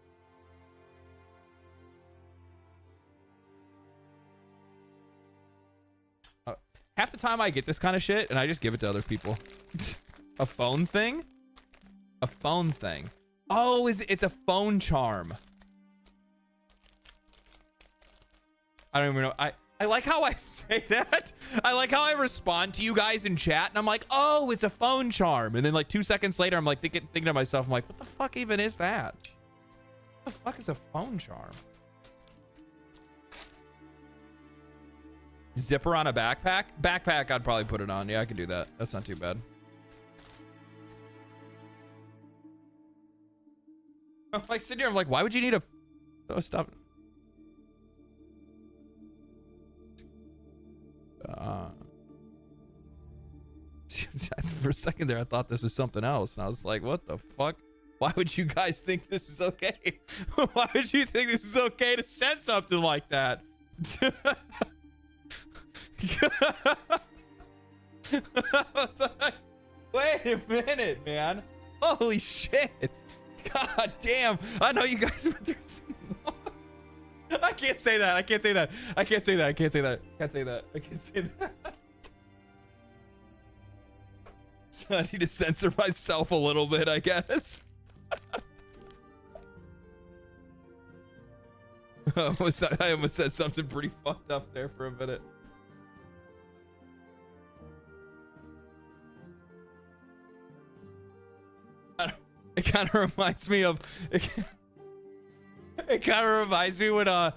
Half the time I get this kind of shit and I just give it to other people. A phone thing? A phone thing. Oh, it's a phone charm. I don't even know. I like how I say that. I like how I respond to you guys in chat, and I'm like, oh, it's a phone charm. And then like 2 seconds later, I'm like thinking to myself, I'm like, what the fuck even is that? What the fuck is a phone charm? Zipper on a backpack? Backpack, I'd probably put it on. Yeah, I could do that. That's not too bad. I'm like sitting here, I'm like, why would you need a... Oh, stop. For a second there, I thought this was something else. And I was like, what the fuck? Why would you guys think this is okay? Why would you think this is okay to send something like that? I was like, wait a minute, man. Holy shit. God damn. I know you guys went through some... I can't say that. I can't say that. I can't say that. I can't say that. I can't say that. I can't say that. So I need to censor myself a little bit, I guess. I almost said something pretty fucked up there for a minute. It kind of reminds me of... It kind of reminds me when I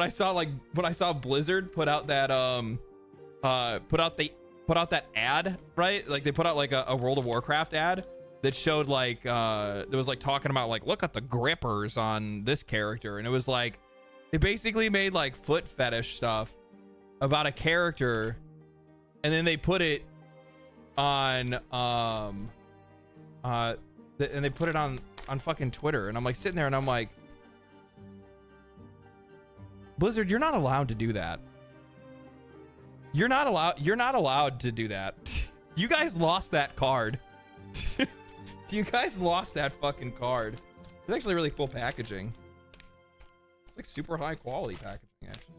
saw Blizzard put out that put out that ad, right? Like they put out like a World of Warcraft ad that showed like it was like talking about like, look at the grippers on this character, and it was like it basically made like foot fetish stuff about a character, and then they put it on and they put it on fucking Twitter, and I'm like sitting there and I'm like, Blizzard, you're not allowed to do that. You're not allowed to do that. You guys lost that card. You guys lost that fucking card. It's actually really cool packaging. It's like super high quality packaging, actually.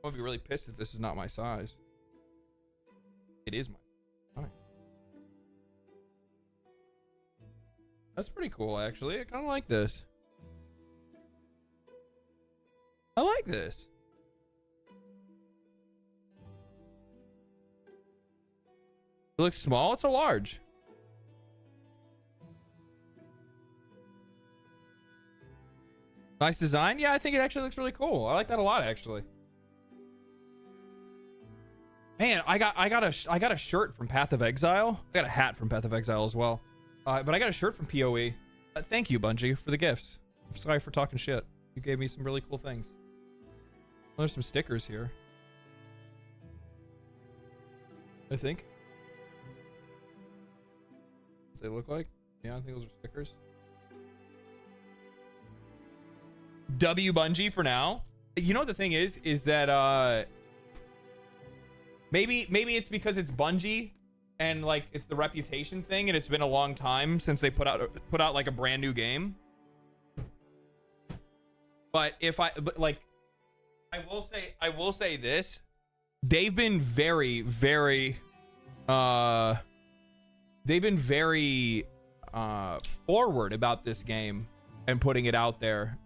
I would be really pissed if this is not my size. It is my size. That's pretty cool, actually. I kind of like this. I like this. It looks small. It's a large. Nice design. Yeah, I think it actually looks really cool. I like that a lot, actually. Man, I got a shirt from Path of Exile. I got a hat from Path of Exile as well. But I got a shirt from PoE. Thank you, Bungie, for the gifts. I'm sorry for talking shit. You gave me some really cool things. Well, there's some stickers here, I think. What they look like? Yeah, I think those are stickers. W Bungie for now. You know what the thing is that maybe it's because it's Bungie and like it's the reputation thing, and it's been a long time since they put out like a brand new game. But I will say this. They've been very forward about this game and putting it out there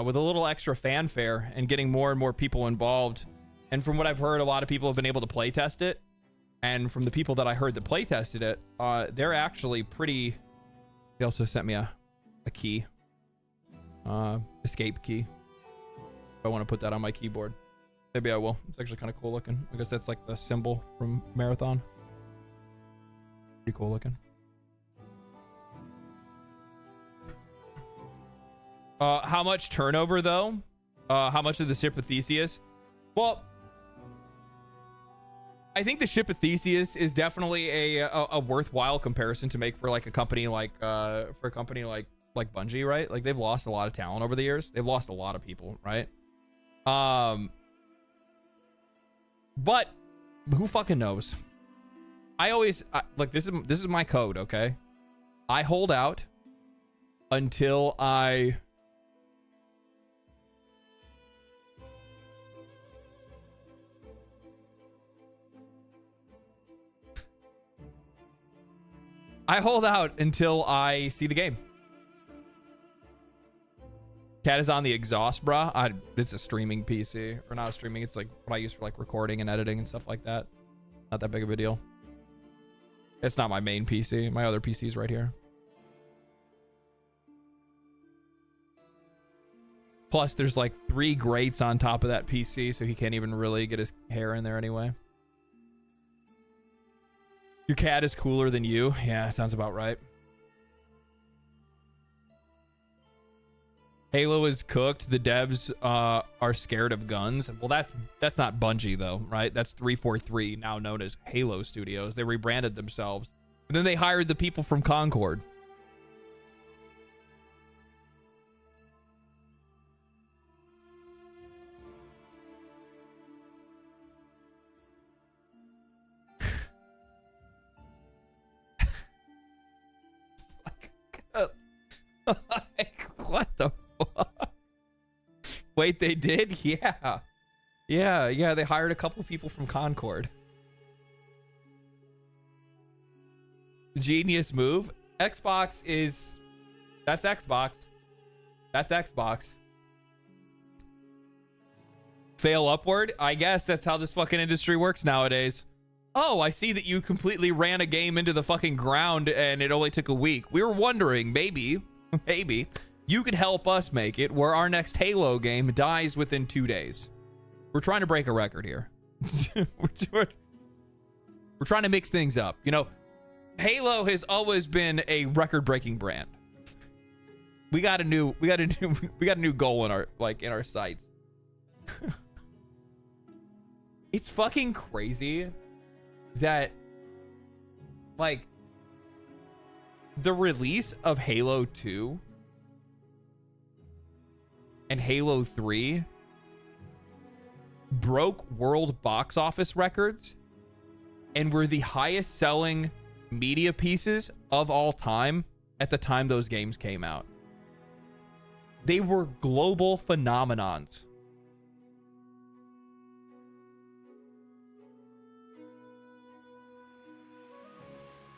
with a little extra fanfare and getting more and more people involved. And from what I've heard, a lot of people have been able to play test it. And from the people that I heard that play tested it, they're actually pretty... They also sent me a key. Escape key. If I want to put that on my keyboard. Maybe I will. It's actually kind of cool looking. I guess that's like the symbol from Marathon. Pretty cool looking. How much turnover though? How much of the ship of Theseus? Well, I think the ship of Theseus is definitely a worthwhile comparison to make for like a company like like Bungie, right? Like they've lost a lot of talent over the years. They've lost a lot of people, right? But who fucking knows? I always like this is my code, okay? I hold out until I hold out until I see the game. Cat is on the exhaust, bruh. It's a streaming PC. Or not a streaming. It's like what I use for like recording and editing and stuff like that. Not that big of a deal. It's not my main PC. My other PC is right here. Plus, there's like 3 grates on top of that PC, so he can't even really get his hair in there anyway. Your cat is cooler than you. Yeah, sounds about right. Halo is cooked. The devs are scared of guns. Well, that's not Bungie though, right? That's 343, now known as Halo Studios. They rebranded themselves, and then they hired the people from Concord. Like, what the fuck? Wait, they did? Yeah. They hired a couple people from Concord. Genius move. Xbox is... That's Xbox. That's Xbox. Fail upward? I guess that's how this fucking industry works nowadays. Oh, I see that you completely ran a game into the fucking ground and it only took a week. We were wondering, maybe you could help us make it where our next Halo game dies within 2 days. We're trying to break a record here. We're trying to mix things up. You know, Halo has always been a record-breaking brand. We got a new goal in our sights. It's fucking crazy that like the release of Halo 2 and Halo 3 broke world box office records and were the highest selling media pieces of all time at the time those games came out. They were global phenomenons.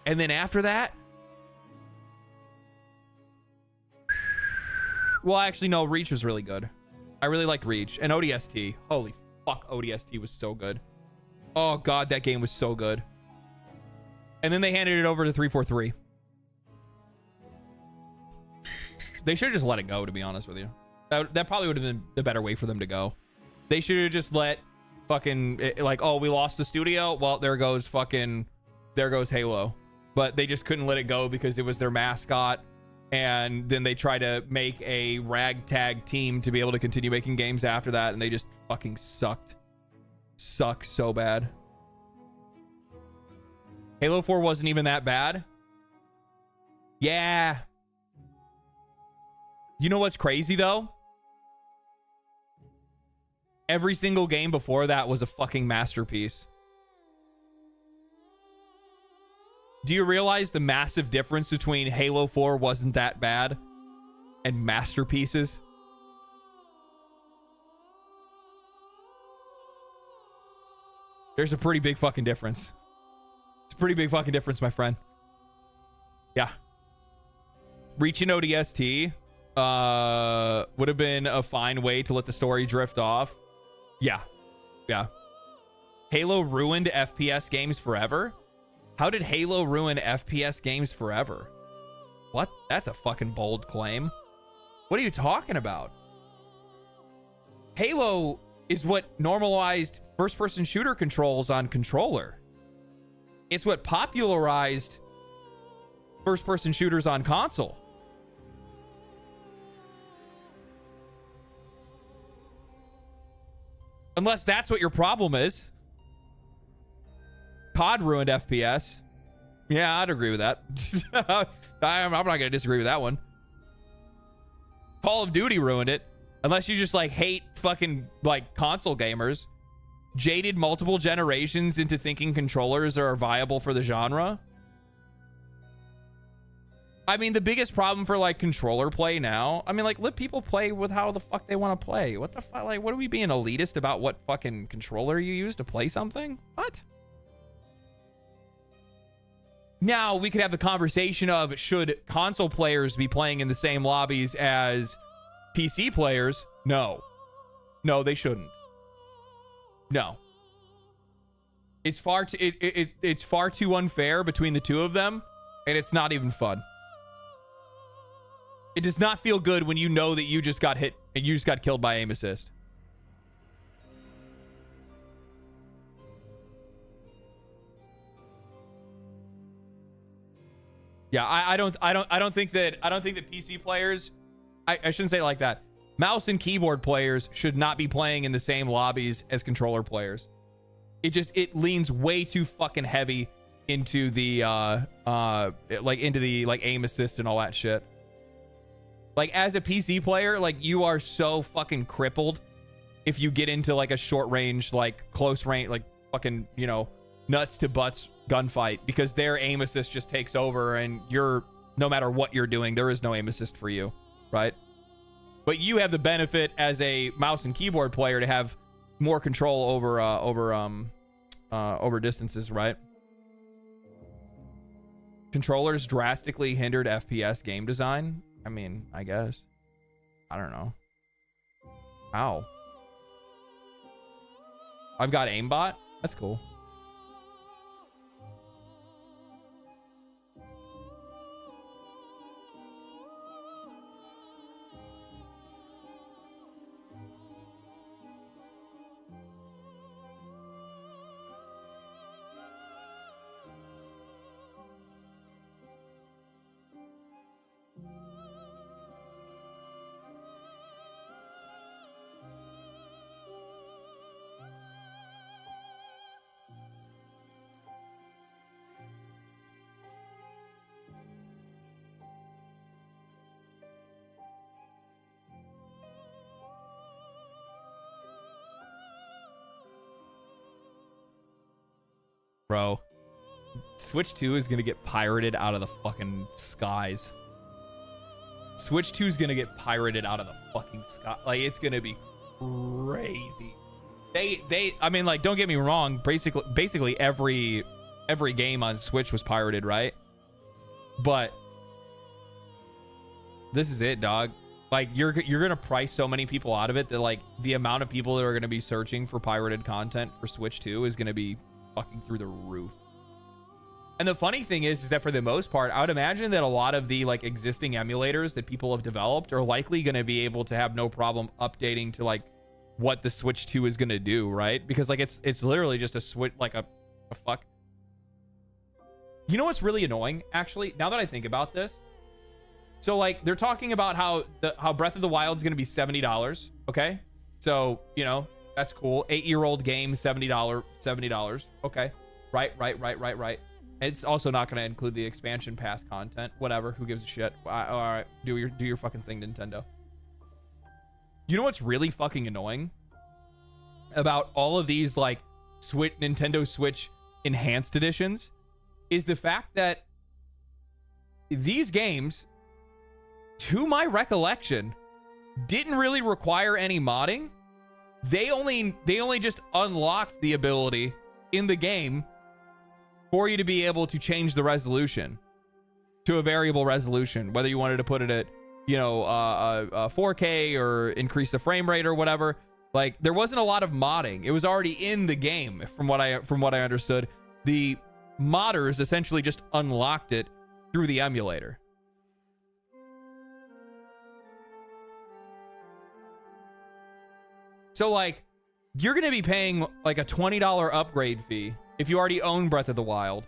And then after that, well, actually, no, Reach was really good. I really liked Reach. And ODST. Holy fuck, ODST was so good. Oh, God, that game was so good. And then they handed it over to 343. They should have just let it go, to be honest with you. That probably would have been the better way for them to go. They should have just let fucking, like, oh, we lost the studio. Well, there goes Halo. But they just couldn't let it go because it was their mascot. And then they tried to make a ragtag team to be able to continue making games after that. And they just fucking sucked. Suck so bad. Halo 4 wasn't even that bad. Yeah. You know what's crazy, though? Every single game before that was a fucking masterpiece. Do you realize the massive difference between Halo 4 wasn't that bad and masterpieces? There's a pretty big fucking difference. It's a pretty big fucking difference, my friend. Yeah. Reaching ODST would have been a fine way to let the story drift off. Yeah. Halo ruined FPS games forever? How did Halo ruin FPS games forever? What? That's a fucking bold claim. What are you talking about? Halo is what normalized first-person shooter controls on controller. It's what popularized first-person shooters on console. Unless that's what your problem is. COD ruined FPS. Yeah, I'd agree with that. I'm not going to disagree with that one. Call of Duty ruined it. Unless you just like hate fucking like console gamers. Jaded multiple generations into thinking controllers are viable for the genre. I mean, the biggest problem for like controller play now, I mean, like, let people play with how the fuck they want to play. What the fuck? Like, what are we being elitist about what fucking controller you use to play something? What? Now, we could have the conversation of should console players be playing in the same lobbies as PC players, no, they shouldn't. No, it's far too it's far too unfair between the two of them, and it's not even fun. It does not feel good when you know that you just got hit and you just got killed by aim assist. Yeah, I don't think that PC players, I shouldn't say it like that. Mouse and keyboard players should not be playing in the same lobbies as controller players. It leans way too fucking heavy into the into the like aim assist and all that shit. Like as a PC player, like you are so fucking crippled if you get into like a short range, like close range, like fucking, you know, nuts to butts gunfight, because their aim assist just takes over and you're, no matter what you're doing, there is no aim assist for you, right? But you have the benefit as a mouse and keyboard player to have more control over distances, right? Controllers drastically hindered FPS game design. I mean, I guess. I don't know. How? I've got aimbot. That's cool. Bro, Switch 2 is gonna get pirated out of the fucking skies. Switch 2 is gonna get pirated out of the fucking sky. Like, it's gonna be crazy. I mean, like, don't get me wrong. Basically every game on Switch was pirated, right? But this is it, dog. Like, you're gonna price so many people out of it that, like, the amount of people that are gonna be searching for pirated content for Switch 2 is gonna be fucking through the roof. And the funny thing is that for the most part, I would imagine that a lot of the like existing emulators that people have developed are likely going to be able to have no problem updating to like what the Switch 2 is going to do, right? Because like it's literally just a switch, like a fuck. You know what's really annoying, actually, now that I think about this? So like they're talking about how Breath of the Wild is going to be $70, okay? So, you know, that's cool. 8-year-old game, $70. Okay. Right. It's also not going to include the expansion pass content. Whatever. Who gives a shit? All right. Do your fucking thing, Nintendo. You know what's really fucking annoying about all of these like Nintendo Switch enhanced editions is the fact that these games, to my recollection, didn't really require any modding. They only just unlocked the ability in the game for you to be able to change the resolution to a variable resolution, whether you wanted to put it at, you know, 4K or increase the frame rate or whatever. Like, there wasn't a lot of modding. It was already in the game, from what I understood. The modders essentially just unlocked it through the emulator. So, like, you're going to be paying, like, a $20 upgrade fee if you already own Breath of the Wild.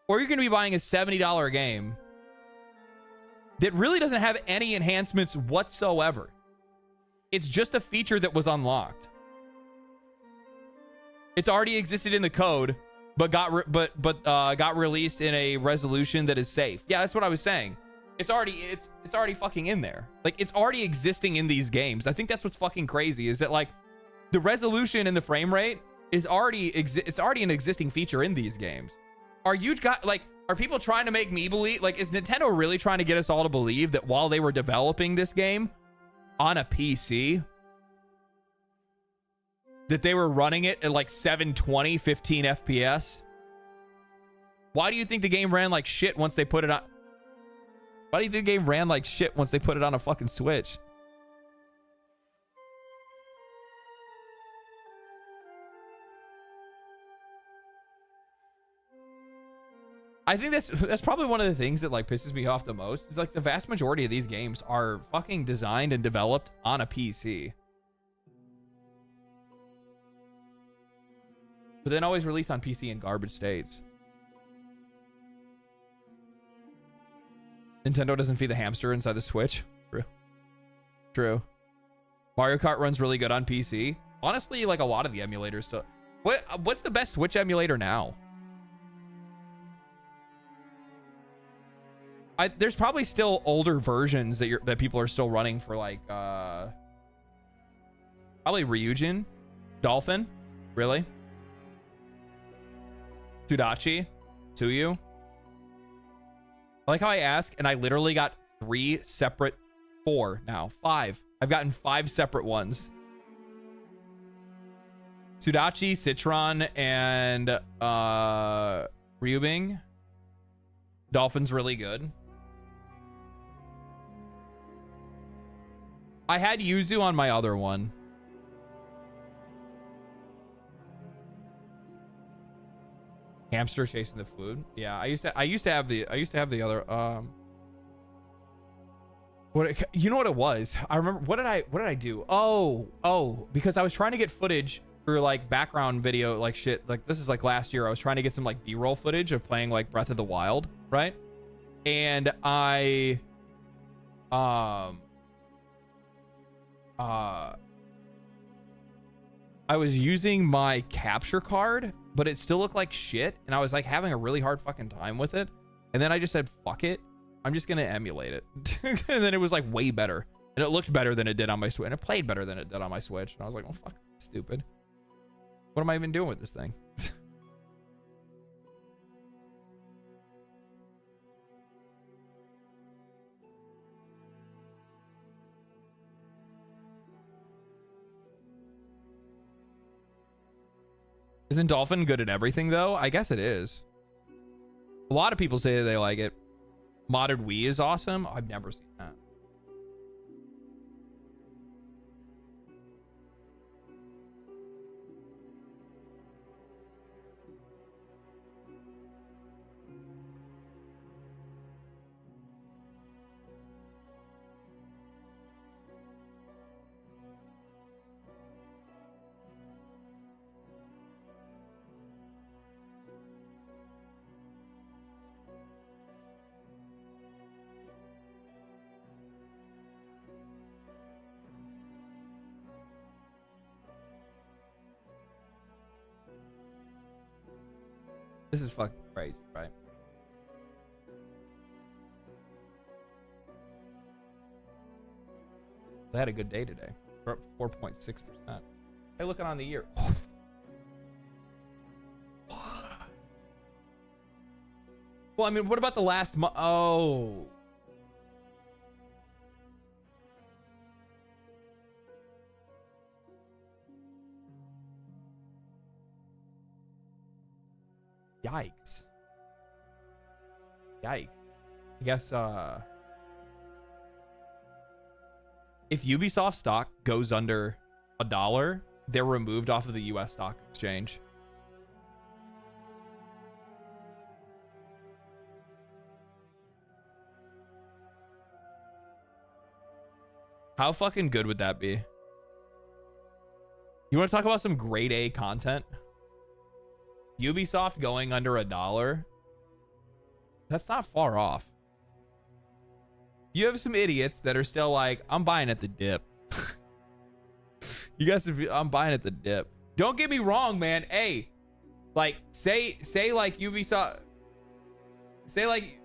Or you're going to be buying a $70 game that really doesn't have any enhancements whatsoever. It's just a feature that was unlocked. It's already existed in the code, but got released in a resolution that is safe. Yeah, that's what I was saying. It's already fucking in there. Like, it's already existing in these games. I think that's what's fucking crazy, is that like the resolution and the frame rate is already it's already an existing feature in these games. Are people trying to make me believe, like, is Nintendo really trying to get us all to believe that while they were developing this game on a PC, that they were running it at like 720 15 FPS? Why do you think the game ran like shit once they put it on? Why do you think the game ran like shit once they put it on a fucking Switch? I think that's probably one of the things that like pisses me off the most is like the vast majority of these games are fucking designed and developed on a PC. But then always release on PC in garbage states. Nintendo doesn't feed the hamster inside the Switch. True. True. Mario Kart runs really good on PC. Honestly, like a lot of the emulators still. What's the best Switch emulator now? There's probably still older versions that people are still running for, like probably Ryujin, Dolphin, really, Sudachi, Tsuyu. I like how I ask, and I literally got 4 now, 5. I've gotten 5 separate ones. Sudachi, Citron, and Ryubing. Dolphin's really good. I had Yuzu on my other one. Hamster chasing the food. Yeah, I used to have the other you know what it was? I remember what did I do? Oh, because I was trying to get footage for like background video, like shit. Like this is like last year. I was trying to get some like B-roll footage of playing like Breath of the Wild, right? And I was using my capture card, but it still looked like shit, and I was like having a really hard fucking time with it. And then I just said, fuck it, I'm just gonna emulate it. And then it was like way better, and it looked better than it did on my Switch, and it played better than it did on my Switch. And I was like, oh fuck, stupid. What am I even doing with this thing? Isn't Dolphin good at everything, though? I guess it is. A lot of people say that they like it. Modded Wii is awesome. I've never seen that. This is fucking crazy, right? They had a good day today. We're up 4.6%. Hey, looking on the year. Well, I mean, what about the last month? Oh. Yikes. Yikes. I guess if Ubisoft stock goes under $1, they're removed off of the US stock exchange. How fucking good would that be? You want to talk about some grade A content? Ubisoft going under $1, that's not far off. You have some idiots that are still like, I'm buying at the dip. You guys, I'm buying at the dip. Don't get me wrong, man. Hey, like say like Ubisoft, say like,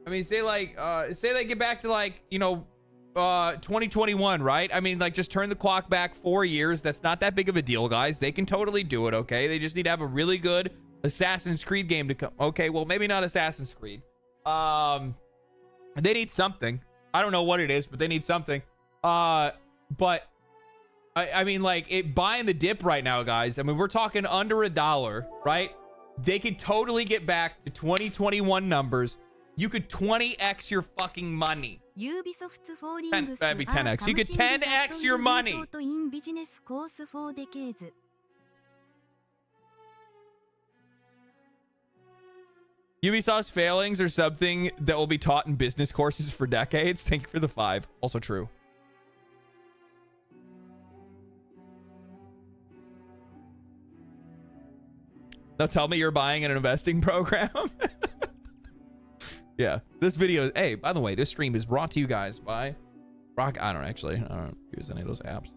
I mean, say they get back to like, you know, 2021, right? I mean, like, just turn the clock back 4 years. That's not that big of a deal, guys. They can totally do it, okay? They just need to have a really good Assassin's Creed game to come. Okay, well, maybe not Assassin's Creed. They need something. I don't know what it is, but they need something. But I mean, like, buying the dip right now, guys. I mean, we're talking under $1, right? They could totally get back to 2021 numbers. You could 20x your fucking money. That'd be 10x. You could 10x your money. Ubisoft's failings are something that will be taught in business courses for decades. Thank you for the 5. Also true. Now tell me you're buying an investing program. Yeah, this video is, hey, by the way, this stream is brought to you guys by I don't use any of those apps.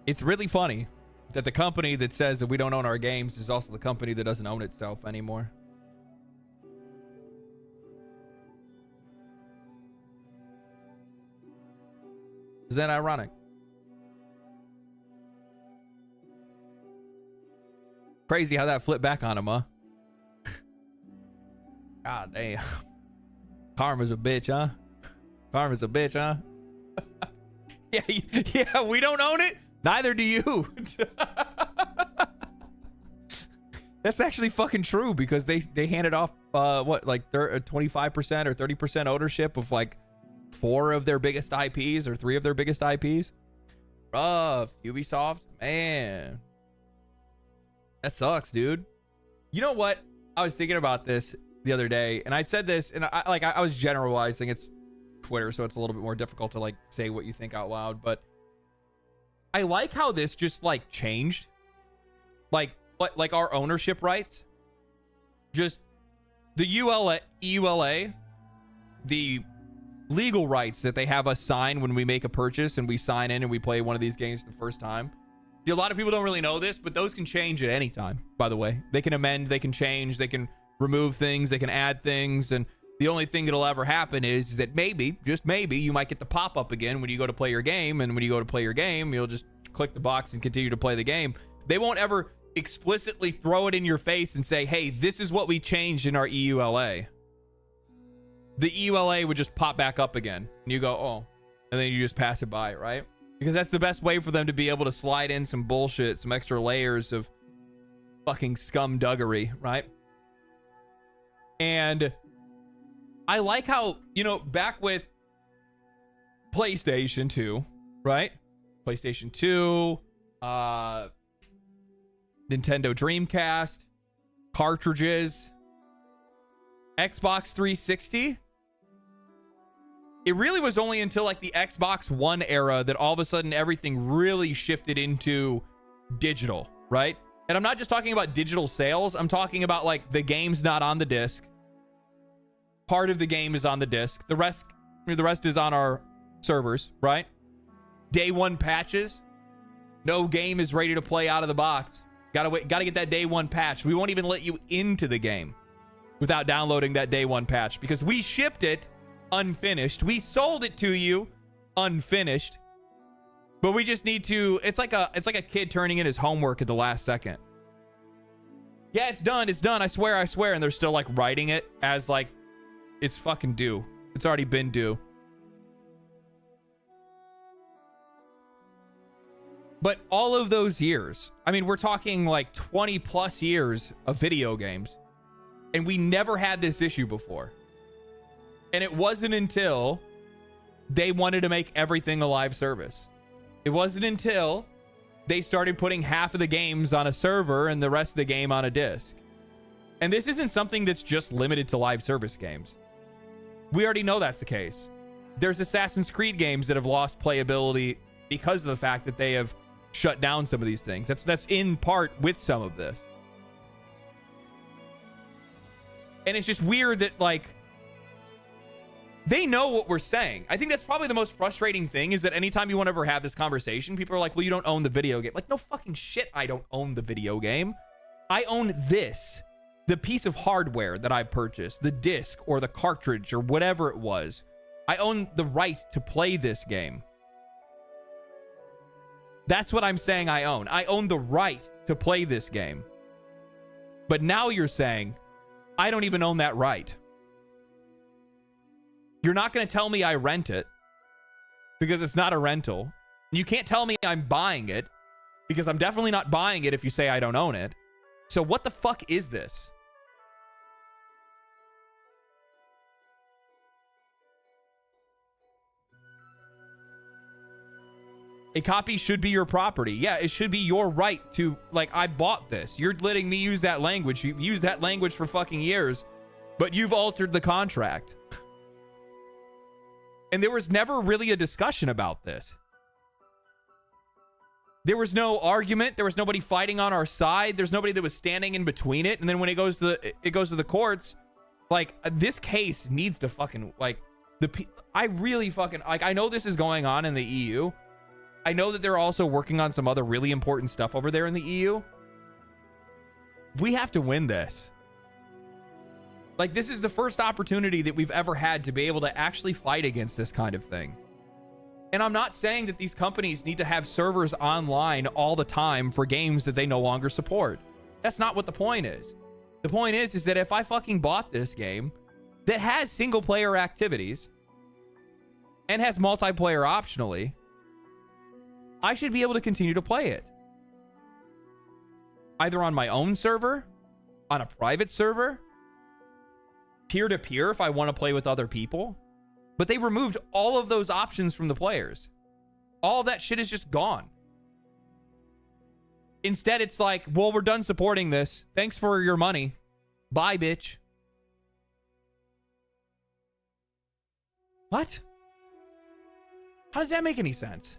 It's really funny that the company that says that we don't own our games is also the company that doesn't own itself anymore. Is that ironic? Crazy how that flipped back on him, huh? God damn. Karma's a bitch, huh? Karma's a bitch, huh? Yeah, we don't own it. Neither do you. That's actually fucking true because they handed off what, like 25% or 30% ownership of like 4 of their biggest IPs or 3 of their biggest IPs. Rough. Ubisoft, man. That sucks, dude. You know what? I was thinking about this the other day, and I said this, and I was generalizing. It's Twitter, so it's a little bit more difficult to like say what you think out loud, but I like how this just like changed. Like our ownership rights. Just the EULA, the legal rights that they have us sign when we make a purchase and we sign in and we play one of these games for the first time. A lot of people don't really know this, but those can change at any time, by the way. They can amend, they can change, they can remove things, they can add things, and the only thing that'll ever happen is that maybe, just maybe, you might get the pop-up again when you go to play your game, and when you go to play your game, you'll just click the box and continue to play the game. They won't ever explicitly throw it in your face and say, hey, this is what we changed in our EULA. The EULA would just pop back up again, and you go, oh, and then you just pass it by, right? Because that's the best way for them to be able to slide in some bullshit, some extra layers of fucking scumduggery, right? And I like how, you know, back with PlayStation 2, right? PlayStation 2, Nintendo Dreamcast, cartridges, Xbox 360. It really was only until like the Xbox One era that all of a sudden everything really shifted into digital, right? And I'm not just talking about digital sales. I'm talking about like the game's not on the disc. Part of the game is on the disc. The rest is on our servers, right? Day 1 patches. No game is ready to play out of the box. Gotta get that day 1 patch. We won't even let you into the game without downloading that day 1 patch because we shipped it unfinished. We sold it to you unfinished. But we just need to, it's like a kid turning in his homework at the last second. Yeah, it's done. I swear. And they're still like writing it as like it's fucking due. It's already been due. But all of those years, I mean, we're talking like 20 plus years of video games, and we never had this issue before. And it wasn't until they wanted to make everything a live service. It wasn't until they started putting half of the games on a server and the rest of the game on a disc. And this isn't something that's just limited to live service games. We already know that's the case. There's Assassin's Creed games that have lost playability because of the fact that they have shut down some of these things. That's in part with some of this. And it's just weird that like they know what we're saying. I think that's probably the most frustrating thing is that anytime you want to ever have this conversation, people are like, well, you don't own the video game. Like, no fucking shit, I don't own the video game. I own this. The piece of hardware that I purchased, the disc or the cartridge or whatever it was. I own the right to play this game. That's what I'm saying I own. I own the right to play this game. But now you're saying, I don't even own that right. You're not going to tell me I rent it because it's not a rental. You can't tell me I'm buying it because I'm definitely not buying it if you say I don't own it. So what the fuck is this? A copy should be your property. Yeah, it should be your right to, like, I bought this. You're letting me use that language. You've used that language for fucking years, but you've altered the contract. And there was never really a discussion about this. There was no argument. There was nobody fighting on our side. There's nobody that was standing in between it. And then when it goes to the courts, like, this case needs to fucking, like, I really fucking, like, I know this is going on in the EU. I know that they're also working on some other really important stuff over there in the EU. We have to win this. Like, this is the first opportunity that we've ever had to be able to actually fight against this kind of thing. And I'm not saying that these companies need to have servers online all the time for games that they no longer support. That's not what the point is. The point is that if I fucking bought this game that has single player activities and has multiplayer optionally, I should be able to continue to play it. Either on my own server, on a private server, peer-to-peer if I want to play with other people. But they removed all of those options from the players. All of that shit is just gone. Instead, it's like, well, we're done supporting this. Thanks for your money. Bye, bitch. What? How does that make any sense?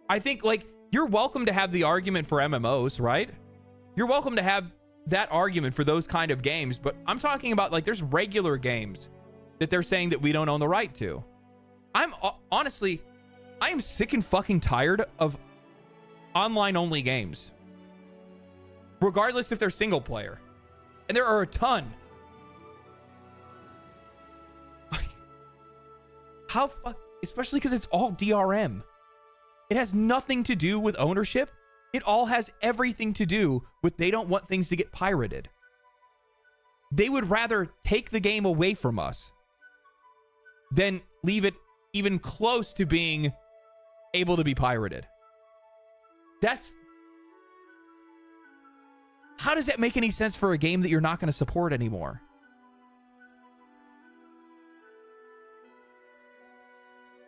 I think, like, you're welcome to have the argument for MMOs, right? You're welcome to have that argument for those kind of games, but I'm talking about, like, there's regular games that they're saying that we don't own the right to. Honestly, I am sick and fucking tired of online-only games. Regardless if they're single player. And there are a ton. Especially because it's all DRM. It has nothing to do with ownership. It all has everything to do with they don't want things to get pirated. They would rather take the game away from us than leave it even close to being able to be pirated. How does that make any sense for a game that you're not going to support anymore?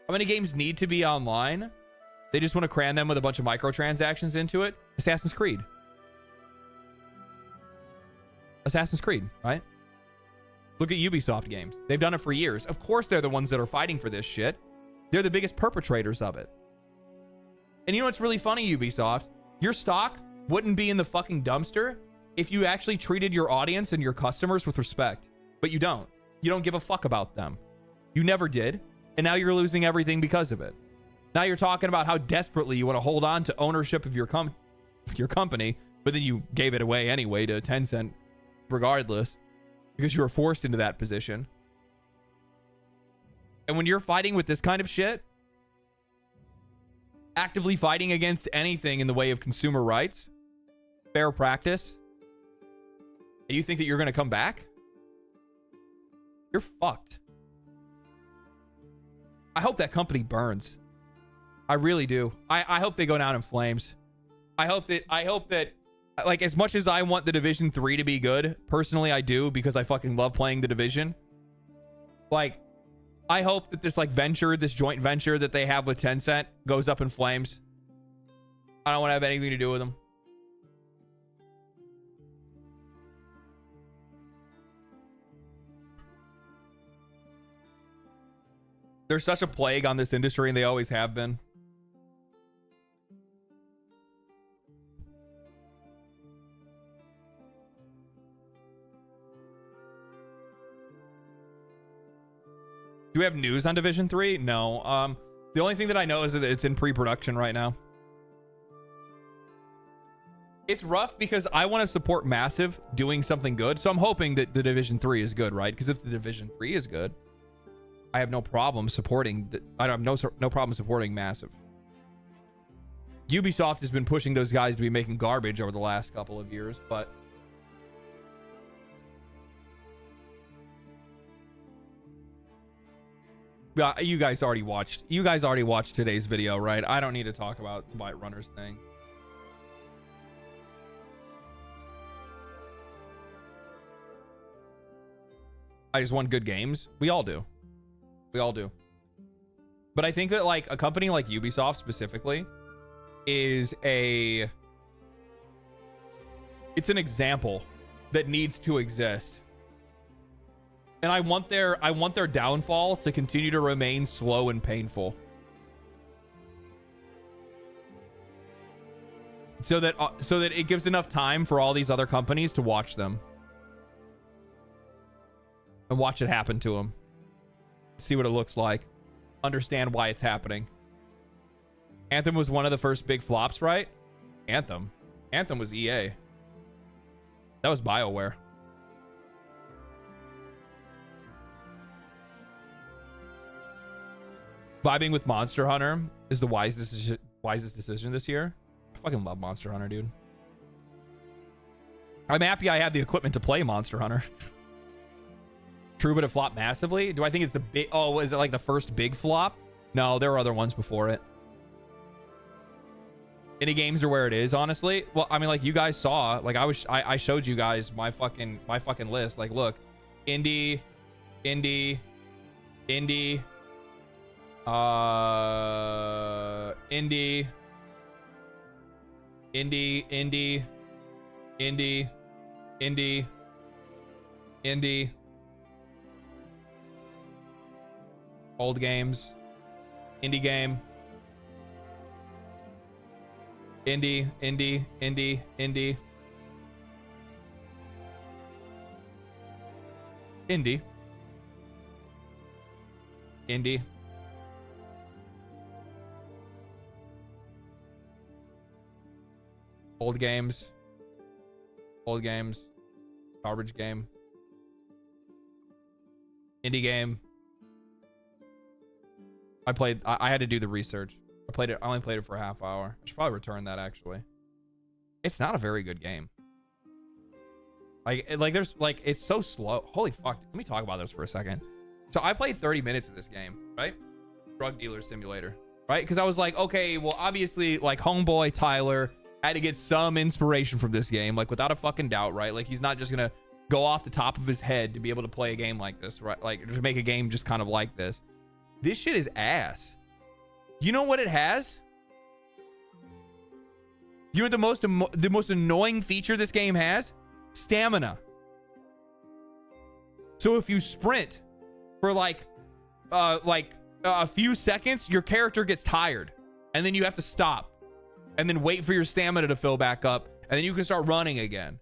How many games need to be online? They just want to cram them with a bunch of microtransactions into it. Assassin's Creed. Assassin's Creed, right? Look at Ubisoft games. They've done it for years. Of course they're the ones that are fighting for this shit. They're the biggest perpetrators of it. And you know what's really funny, Ubisoft? Your stock wouldn't be in the fucking dumpster if you actually treated your audience and your customers with respect. But you don't. You don't give a fuck about them. You never did. And now you're losing everything because of it. Now you're talking about how desperately you want to hold on to ownership of your company, but then you gave it away anyway to Tencent regardless because you were forced into that position. And when you're fighting with this kind of shit, actively fighting against anything in the way of consumer rights, fair practice, and you think that you're going to come back, you're fucked. I hope that company burns. I really do. I hope they go down in flames. I hope that like, as much as I want the Division 3 to be good, personally I do, because I fucking love playing the Division. Like, I hope that this, like, this joint venture that they have with Tencent goes up in flames. I don't want to have anything to do with them. They're such a plague on this industry, and they always have been. Do we have news on Division 3? No. The only thing that I know is that it's in pre-production right now. It's rough because I want to support Massive doing something good, so I'm hoping that the Division 3 is good, right? Because if the Division 3 is good, I have no problem supporting. I have no problem supporting Massive. Ubisoft has been pushing those guys to be making garbage over the last couple of years, but you guys already watched today's video, right? I don't need to talk about the Byte Runners thing. I just want good games. We all do. We all do. But I think that like a company like Ubisoft specifically is it's an example that needs to exist. And I want their downfall to continue to remain slow and painful. So that it gives enough time for all these other companies to watch them. And watch it happen to them. See what it looks like. Understand why it's happening. Anthem was one of the first big flops, right? Anthem was EA. That was BioWare. Vibing with Monster Hunter is the wisest decision this year. I fucking love Monster Hunter, dude. I'm happy I have the equipment to play Monster Hunter. True, but it flopped massively. Do I think it's the big... Oh, is it like the first big flop? No, there were other ones before it. Indie games are where it is, honestly. Well, I mean, like you guys saw, like I showed you guys my fucking list. Like, look, indie, indie, indie, indie, indie, indie, indie, indie, indie, old games, indie game, indie, indie, indie, indie, indie, indie, old games, garbage game, indie game. I had to do the research. I only played it for a half hour. I should probably return that, actually. It's not a very good game. It's so slow. Holy fuck. Let me talk about this for a second. So I played 30 minutes of this game, right? Drug dealer simulator, right? Because I was like, okay, well, obviously, like, homeboy Tyler had to get some inspiration from this game, like, without a fucking doubt, right? Like, he's not just gonna go off the top of his head to be able to play a game like this, right? Like, to make a game just kind of like this. This shit is ass. You know what it has? You know what the most annoying feature this game has? Stamina. So if you sprint for like a few seconds, your character gets tired, and then you have to stop, and then wait for your stamina to fill back up, and then you can start running again.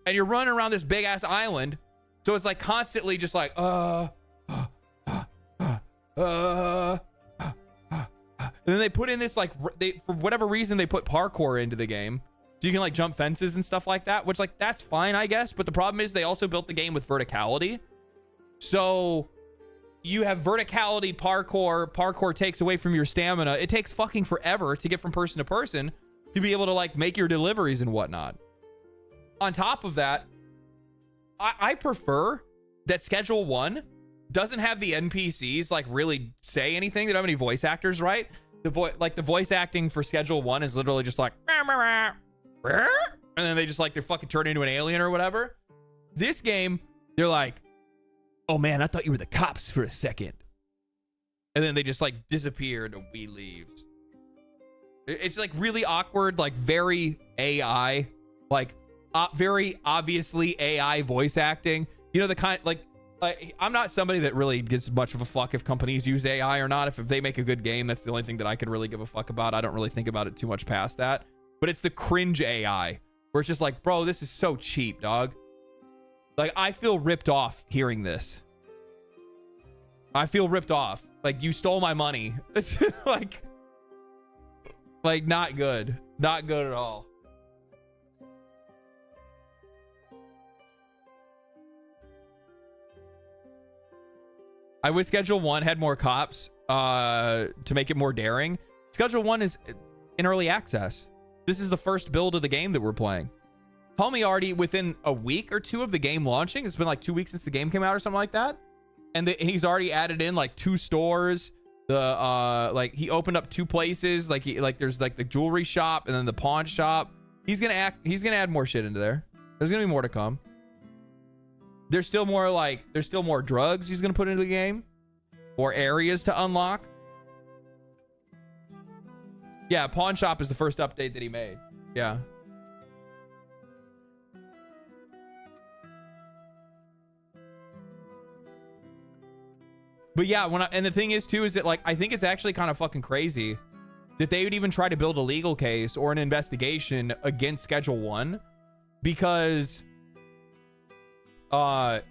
And you're running around this big ass island, so it's like constantly just like and then they put in this, like, for whatever reason, they put parkour into the game. So you can, like, jump fences and stuff like that, which, like, that's fine, I guess. But the problem is they also built the game with verticality. So you have verticality parkour. Parkour takes away from your stamina. It takes fucking forever to get from person to person to be able to, like, make your deliveries and whatnot. On top of that, I prefer that Schedule 1 doesn't have the NPCs, like, really say anything. They don't have any voice actors, right? The voice acting for Schedule 1 is literally just like, and then they just, like, they're fucking turned into an alien or whatever. This game, they're like, oh man, I thought you were the cops for a second. And then they just, like, disappeared and we leaves. It's, like, really awkward, like, very AI, like, very obviously AI voice acting. You know, the kind, like, I'm not somebody that really gives much of a fuck if companies use AI or not. If they make a good game, that's the only thing that I could really give a fuck about. I don't really think about it too much past that. But it's the cringe AI where it's just like, bro, this is so cheap, dog. Like, I feel ripped off hearing this. I feel ripped off. Like, you stole my money. It's like not good. Not good at all. I wish Schedule 1 had more cops to make it more daring. Schedule 1 is in early access. This is the first build of the game that we're playing. Homie already within a week or two of the game launching. It's been like 2 weeks since the game came out or something like that. And he's already added in like 2 stores. Like he opened up 2 places. Like there's like the jewelry shop and then the pawn shop. He's gonna add more shit into there. There's gonna be more to come. There's still more drugs he's gonna put into the game. or areas to unlock. Yeah, Pawn Shop is the first update that he made. Yeah. But yeah, and the thing is too, is that like, I think it's actually kind of fucking crazy that they would even try to build a legal case or an investigation against Schedule 1 because, like,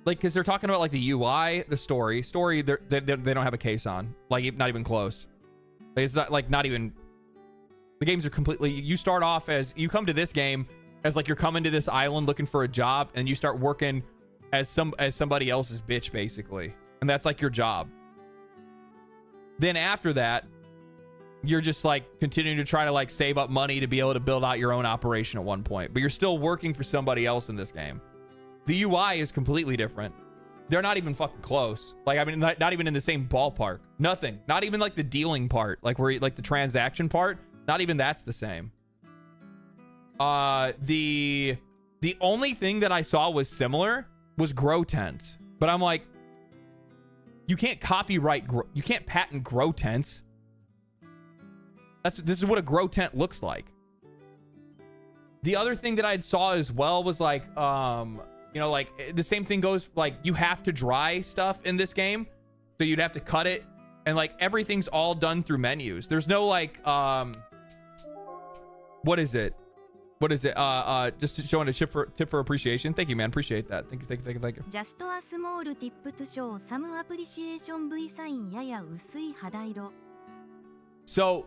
because they're talking about like the UI, the story, they don't have a case on, like, not even close. It's not like, not even, the games are completely, you start off as, you come to this game as like, you're coming to this island looking for a job and you start working as somebody else's bitch, basically. And that's like your job. Then after that, you're just like continuing to try to like save up money to be able to build out your own operation at one point, but you're still working for somebody else in this game. The UI is completely different. They're not even fucking close. Like, I mean, not even in the same ballpark. Nothing. Not even like the dealing part, like where like the transaction part. Not even that's the same. The only thing that I saw was similar was grow tents, but I'm like, you can't copyright, you can't patent grow tents. This is what a grow tent looks like. The other thing that I saw as well was like, you know, like the same thing goes, like you have to dry stuff in this game. So you'd have to cut it and like everything's all done through menus. There's no like, what is it? Just showing a tip for appreciation. Thank you, man. Appreciate that. Thank you. Just a small tip to show some appreciation V サインやや薄い肌色 So,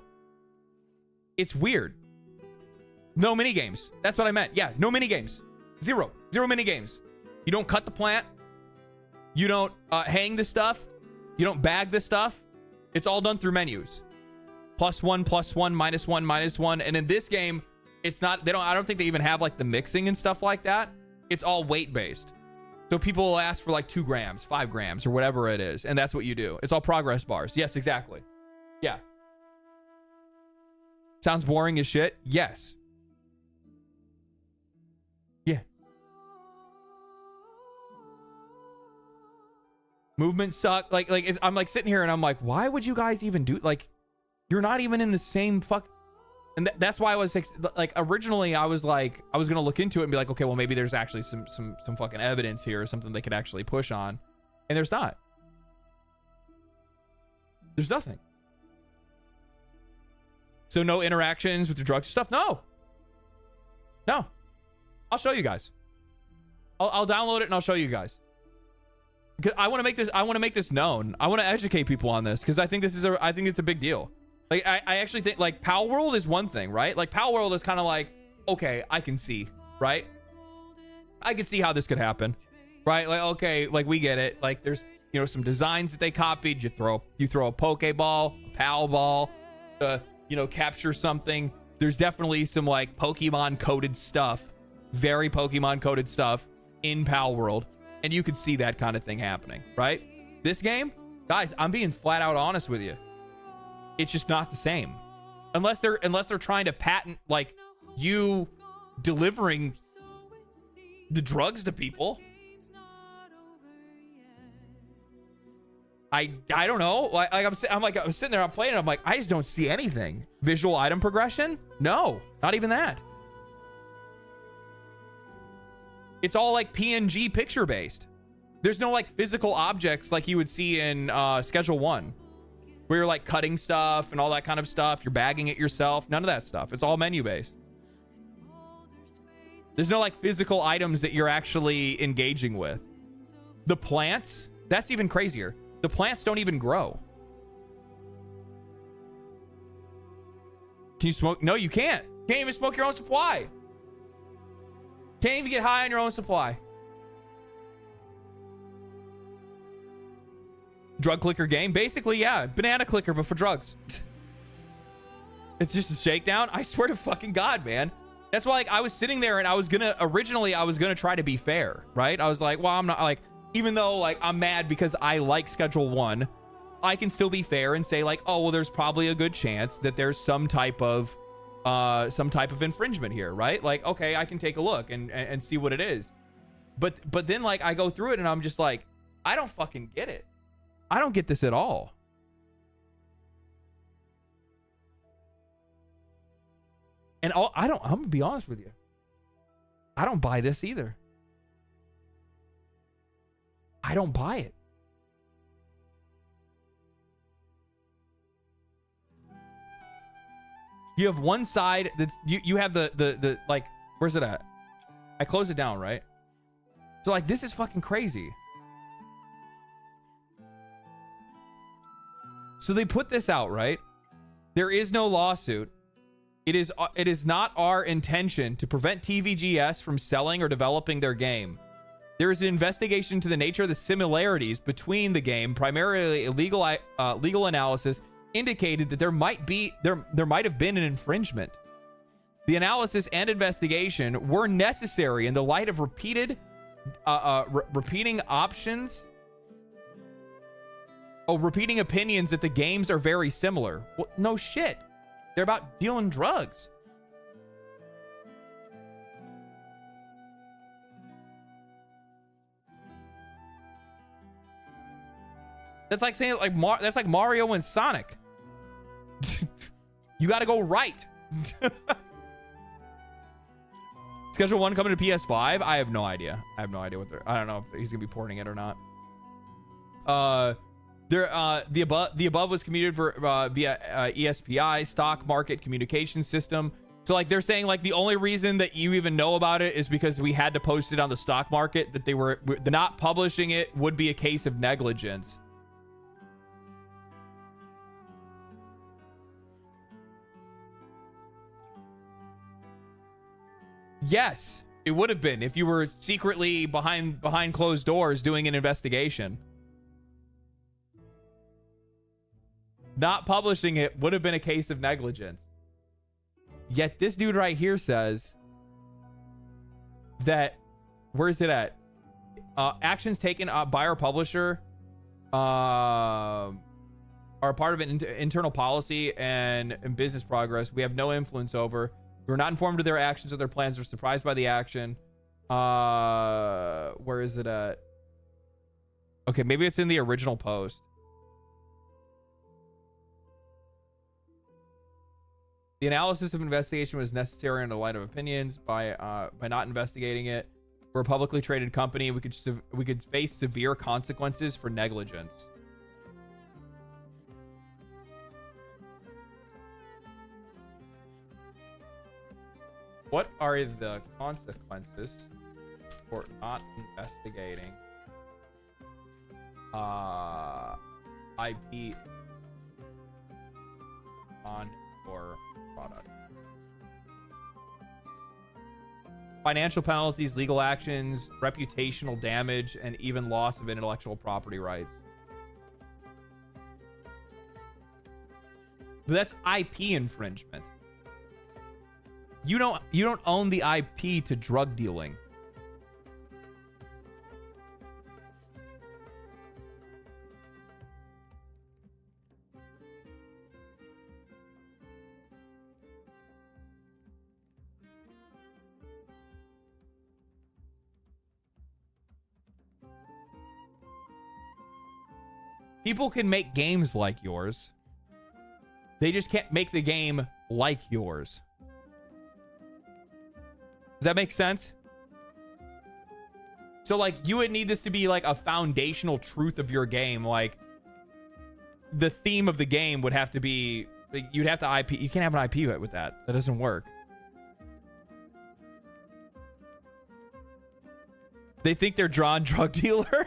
it's weird. No mini games. That's what I meant. Yeah, no mini games. Zero mini games. You don't cut the plant. You don't hang the stuff. You don't bag the stuff. It's all done through menus. +1, +1, -1, -1. And in this game, it's not, I don't think they even have like the mixing and stuff like that. It's all weight based. So people will ask for like 2 grams, 5 grams, or whatever it is. And that's what you do. It's all progress bars. Yes, exactly. Yeah. Sounds boring as shit. Yes. Yeah. Movement suck. Like I'm like sitting here and I'm like, why would you guys even do, like, you're not even in the same fuck. And that's why I was like, originally I was like, I was going to look into it and be like, okay, well, maybe there's actually some fucking evidence here or something they could actually push on. And there's not. There's nothing. So no interactions with the drugs stuff? No. I'll show you guys. I'll download it and I'll show you guys. Because I want to make this known. I want to educate people on this because I think it's a big deal. Like, I actually think, like, Pal World is one thing, right? Like, Pal World is kind of like, okay, I can see, right? I can see how this could happen, right? Like, okay, like, we get it. Like, there's, you know, some designs that they copied. You throw a Pokeball, a Pal Ball, you know, capture something. There's definitely some, like, Pokemon-coded stuff, very Pokemon-coded stuff in Pal World. And you could see that kind of thing happening, right? This game, guys, I'm being flat out honest with you. It's just not the same. Unless they're trying to patent like you delivering the drugs to people. I don't know. I'm sitting there, I'm playing it, I'm like, I just don't see anything. Visual item progression? No, not even that. It's all like PNG picture based. There's no like physical objects like you would see in Schedule 1. Where you're like cutting stuff and all that kind of stuff. You're bagging it yourself. None of that stuff. It's all menu based. There's no like physical items that you're actually engaging with. The plants, that's even crazier. The plants don't even grow. Can you smoke? No, you can't. Can't even smoke your own supply. Can't even get high on your own supply. Drug clicker game, basically, yeah, banana clicker, but for drugs. It's just a shakedown. I swear to fucking God, man. That's why, like, I was sitting there and I was gonna try to be fair, right? I was like, well, I'm not, like, even though like I'm mad because I like Schedule 1, I can still be fair and say like, oh, well, there's probably a good chance that there's some type of infringement here, right? Like, okay, I can take a look and see what it is. But then like I go through it and I'm just like, I don't fucking get it. I don't get this at all. And I'm gonna be honest with you. I don't buy this either. I don't buy it. You have one side that's you have the like, where's it at? I closed it down, right? So like, this is fucking crazy. So they put this out, right? There is no lawsuit. It is not our intention to prevent TVGS from selling or developing their game. There is an investigation into the nature of the similarities between the game. Primarily, legal analysis indicated that there might have been an infringement. The analysis and investigation were necessary in the light of repeating opinions that the games are very similar. Well, no shit. They're about dealing drugs. That's like saying that's like Mario and Sonic. You got to go right. Schedule 1 coming to PS5. I have no idea. I don't know if he's gonna be porting it or not. The above was commuted via ESPI stock market communication system. So like, they're saying like the only reason that you even know about it is because we had to post it on the stock market. That they're not publishing it would be a case of negligence. Yes, it would have been if you were secretly behind closed doors doing an investigation. Not publishing it would have been a case of negligence. Yet this dude right here says that, where is it at? Actions taken by our publisher are part of an internal policy and business progress we have no influence over. We were not informed of their actions or their plans or surprised by the action. Where is it at? Okay, maybe it's in the original post. The analysis of investigation was necessary in the light of opinions. By not investigating it, we're a publicly traded company. We could face severe consequences for negligence. What are the consequences for not investigating IP on your product? Financial penalties, legal actions, reputational damage, and even loss of intellectual property rights. But that's IP infringement. You don't own the IP to drug dealing. People can make games like yours. They just can't make the game like yours. Does that make sense? So like, you would need this to be like a foundational truth of your game. Like, the theme of the game would have to be, like, you'd have to IP. You can't have an IP with that. That doesn't work. They think they're John drug dealer.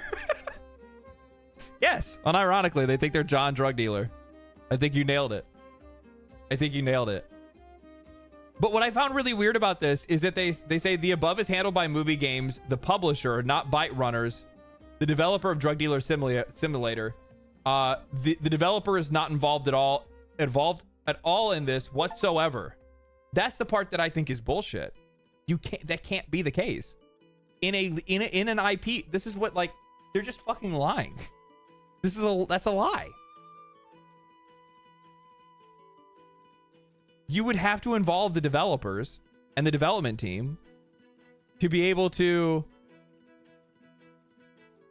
Yes, unironically, they think they're John drug dealer. I think you nailed it. But what I found really weird about this is that they say the above is handled by Movie Games, the publisher, not Byte Runners, the developer of Drug Dealer Simulator. The developer is not involved at all in this whatsoever. That's the part that I think is bullshit. That can't be the case. In an IP, this is what, like, they're just fucking lying. That's a lie. You would have to involve the developers and the development team to be able to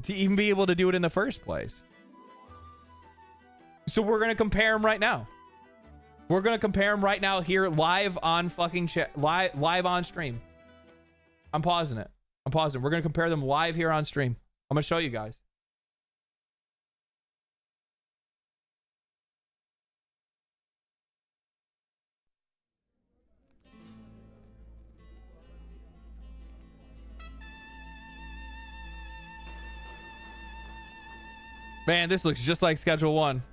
even be able to do it in the first place. So we're gonna compare them right now. We're gonna compare them right now here, live on fucking live on stream. I'm pausing it. I'm pausing. We're gonna compare them live here on stream. I'm gonna show you guys. Man, this looks just like Schedule 1.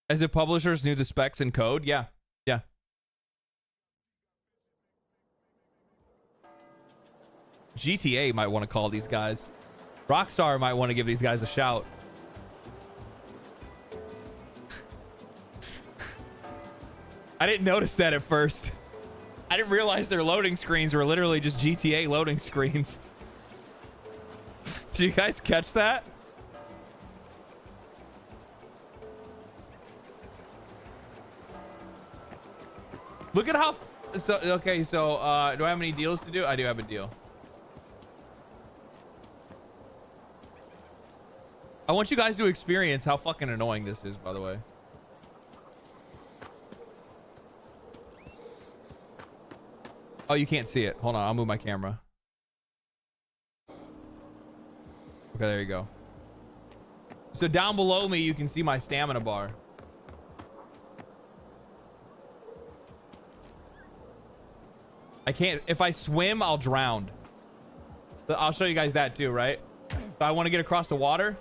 As if publishers knew the specs and code? Yeah. Yeah. GTA might want to call these guys. Rockstar might want to give these guys a shout. I didn't notice that at first. I didn't realize their loading screens were literally just GTA loading screens. Did you guys catch that? Look at how... So, okay, so do I have any deals to do? I do have a deal. I want you guys to experience how fucking annoying this is, by the way. Oh, you can't see it. Hold on, I'll move my camera. Okay, there you go. So down below me, you can see my stamina bar. I can't... If I swim, I'll drown. I'll show you guys that too, right? So I want to get across the water.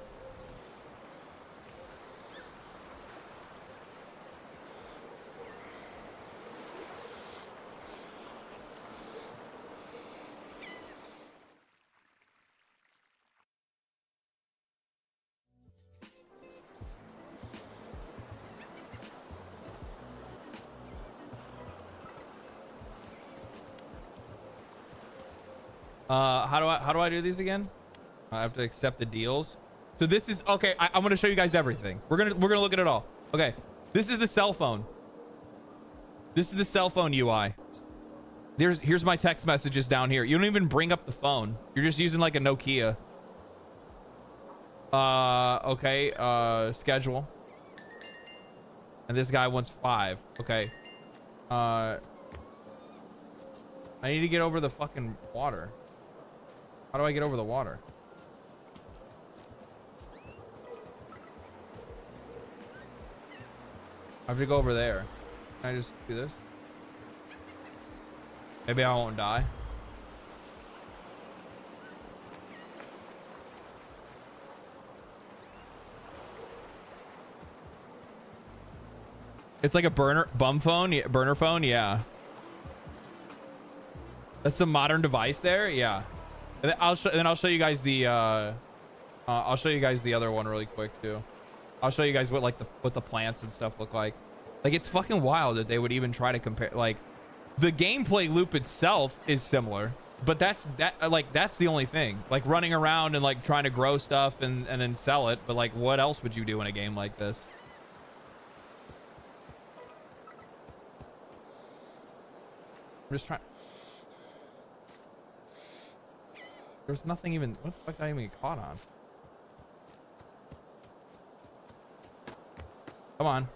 How do I do these again? I have to accept the deals. So this is okay. I'm gonna show you guys everything. We're gonna look at it all. Okay, this is the cell phone. This is the cell phone UI. Here's my text messages down here. You don't even bring up the phone. You're just using like a Nokia. Okay. Schedule. And this guy wants 5. Okay. I need to get over the fucking water. How do I get over the water? I have to go over there. Can I just do this? Maybe I won't die. It's like a burner phone, yeah. That's a modern device there, yeah. And then I'll show you guys the I'll show you guys the other one really quick too. I'll show you guys what the plants and stuff look like. Like, it's fucking wild that they would even try to compare. Like, the gameplay loop itself is similar, but that's the only thing. Like, running around and like trying to grow stuff and then sell it. But like, what else would you do in a game like this? I'm just trying. There's nothing even. What the fuck did I even get caught on? Come on.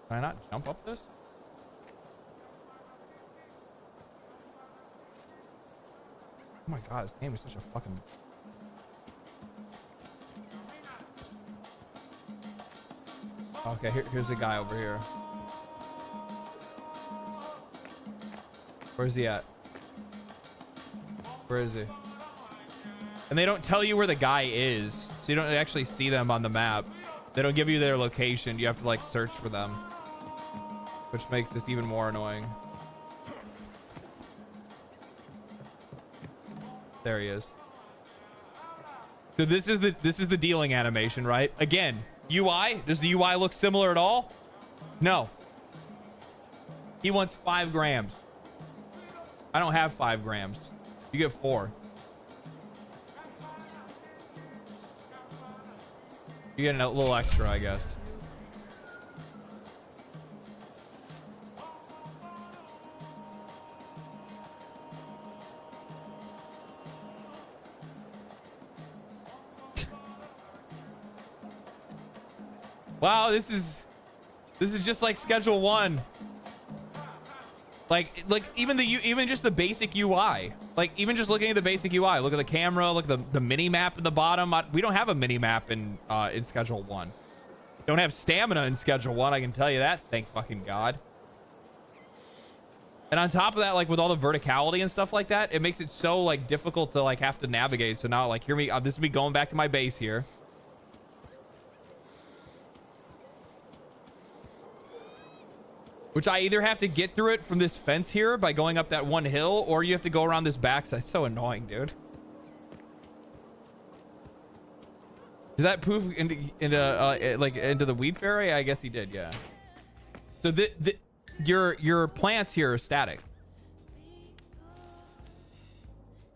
Can I not jump up this? Oh my god, this game is such a fucking... Okay, here's the guy over here. Where's he at? Where is he? And they don't tell you where the guy is, so you don't actually see them on the map. They don't give you their location. You have to like search for them, which makes this even more annoying. There he is. So this is the dealing animation, right? Again, UI. Does the UI look similar at all? No. He wants 5 grams. I don't have 5 grams. You get 4. You get a little extra, I guess. Wow, this is just like Schedule 1. Like even just the basic UI. Like even just looking at the basic UI, look at the camera, look at the mini map in the bottom. We don't have a mini map in Schedule 1. Don't have stamina in Schedule 1, I can tell you that. Thank fucking God. And on top of that, like with all the verticality and stuff like that, it makes it so like difficult to like have to navigate. So now like hear me, this is me going back to my base here. Which I either have to get through it from this fence here by going up that one hill, or you have to go around this backside. It's so annoying, dude. Did that poof into the weed fairy? I guess he did, yeah. So your plants here are static.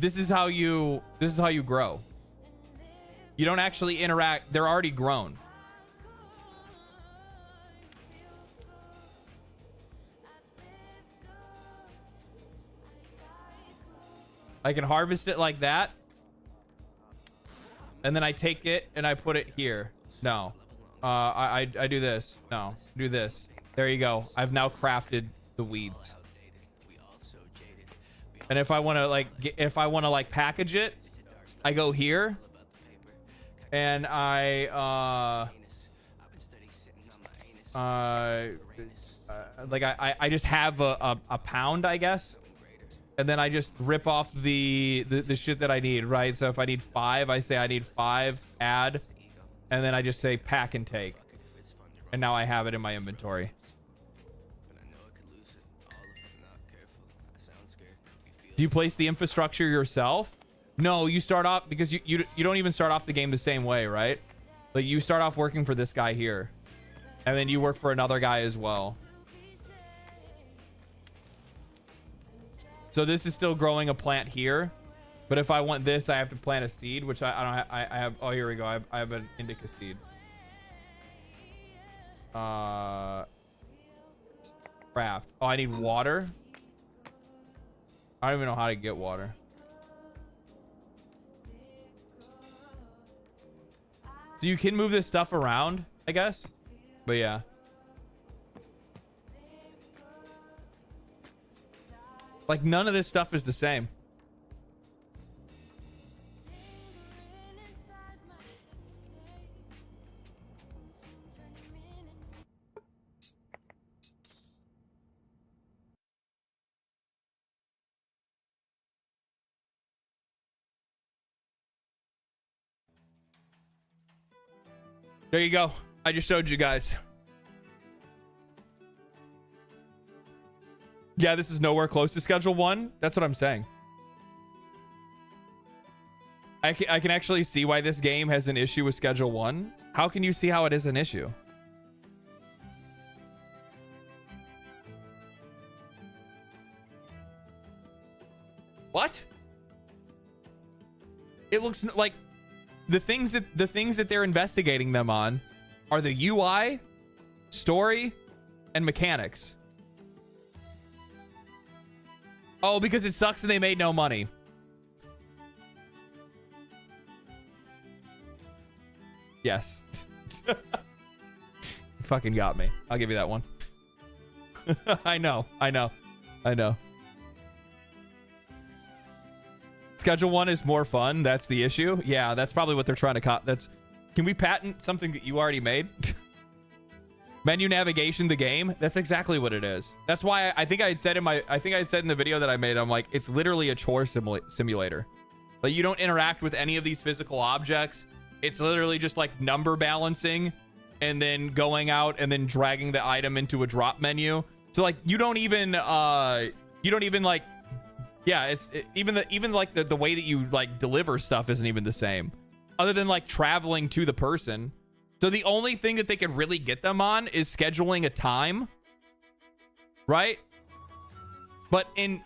This is how you grow. You don't actually interact. They're already grown. I can harvest it like that. And then I take it and I put it here. No. I do this. No. Do this. There you go. I've now crafted the weeds. And if I want to like package it, I go here and I just have a pound, I guess. And then I just rip off the shit that I need, right? So if I need 5, I say I need 5, add, and then I just say pack and take. And now I have it in my inventory. Do you place the infrastructure yourself? No, you start off, because you don't even start off the game the same way, right? Like you start off working for this guy here. And then you work for another guy as well. So this is still growing a plant here, but if I want this, I have to plant a seed, which I don't have. I have. Oh, here we go. I have an indica seed. Craft. Oh, I need water. I don't even know how to get water. So you can move this stuff around, I guess. But yeah. Like none of this stuff is the same. There you go. I just showed you guys. Yeah, this is nowhere close to Schedule 1. That's what I'm saying. I can actually see why this game has an issue with Schedule 1. How can you see how it is an issue? What? It looks like the things that they're investigating them on are the UI, story, and mechanics. Oh, because it sucks and they made no money. Yes. You fucking got me. I'll give you that one. I know. Schedule 1 is more fun. That's the issue. Yeah, that's probably what they're trying to Can we patent something that you already made? Menu navigation, the game. That's exactly what it is. That's why I think I had said in the video that I made, I'm like, it's literally a chore simulator. Like you don't interact with any of these physical objects. It's literally just like number balancing and then going out and then dragging the item into a drop menu. So like you don't even like, yeah, even like the way that you like deliver stuff isn't even the same, other than like traveling to the person. So the only thing that they could really get them on is scheduling a time, right? But in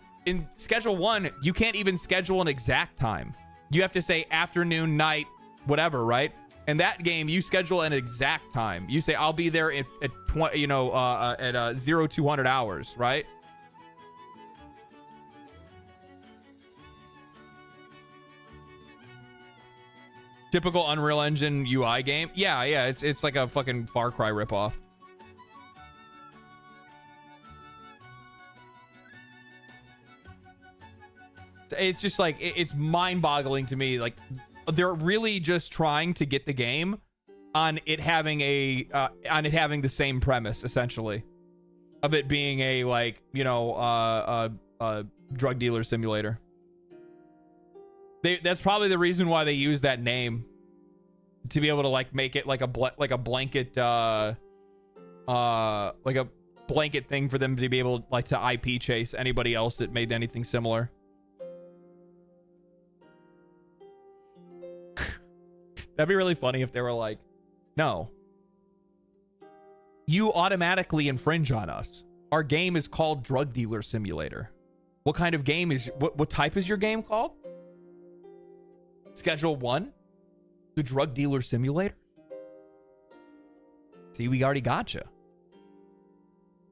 Schedule 1, you can't even schedule an exact time. You have to say afternoon, night, whatever, right? In that game, you schedule an exact time. You say, I'll be there at 0200 hours, right? Typical Unreal Engine UI game. Yeah, it's like a fucking Far Cry ripoff. It's just like it's mind-boggling to me. Like they're really just trying to get the game on it having the same premise, essentially, of it being a, like, you know, a drug dealer simulator. That's probably the reason why they use that name, to be able to like make it like a blanket thing for them to be able like to IP chase anybody else that made anything similar. That'd be really funny if they were like, no, you automatically infringe on us. Our game is called Drug Dealer Simulator. What kind of game is, what type is your game called? Schedule 1? The Drug Dealer Simulator? See, we already gotcha.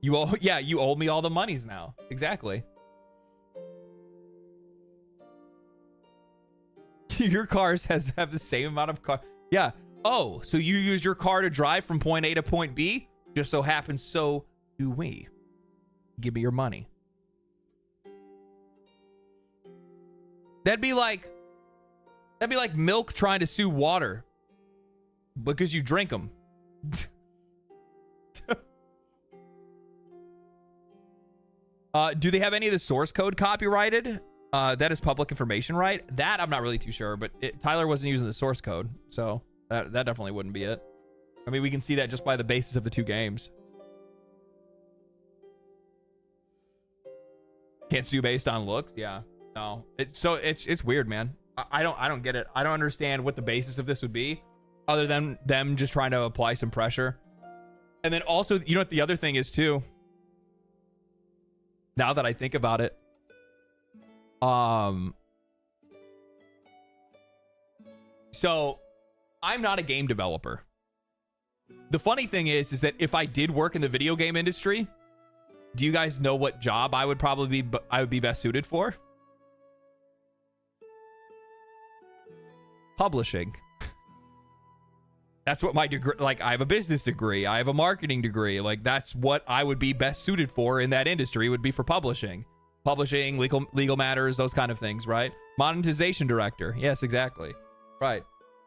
You owe me all the monies now. Exactly. Your cars have the same amount of car. Yeah. Oh, so you use your car to drive from point A to point B? Just so happens so do we. Give me your money. That'd be like milk trying to sue water because you drink them. Do they have any of the source code copyrighted? That is public information, right? That I'm not really too sure, but Tyler wasn't using the source code, so that definitely wouldn't be it. I mean, we can see that just by the basis of the two games. Can't sue based on looks? Yeah. No. It's weird, man. I don't get it. I don't understand what the basis of this would be, other than them just trying to apply some pressure. And then also, you know what the other thing is too? Now that I think about it, so I'm not a game developer. The funny thing is that if I did work in the video game industry, do you guys know what job I would be best suited for? Publishing. That's what my degree, like, I have a business degree, I have a marketing degree, like that's what I would be best suited for in that industry, would be for publishing, legal matters, those kind of things, right? Monetization director. Yes, exactly. Right.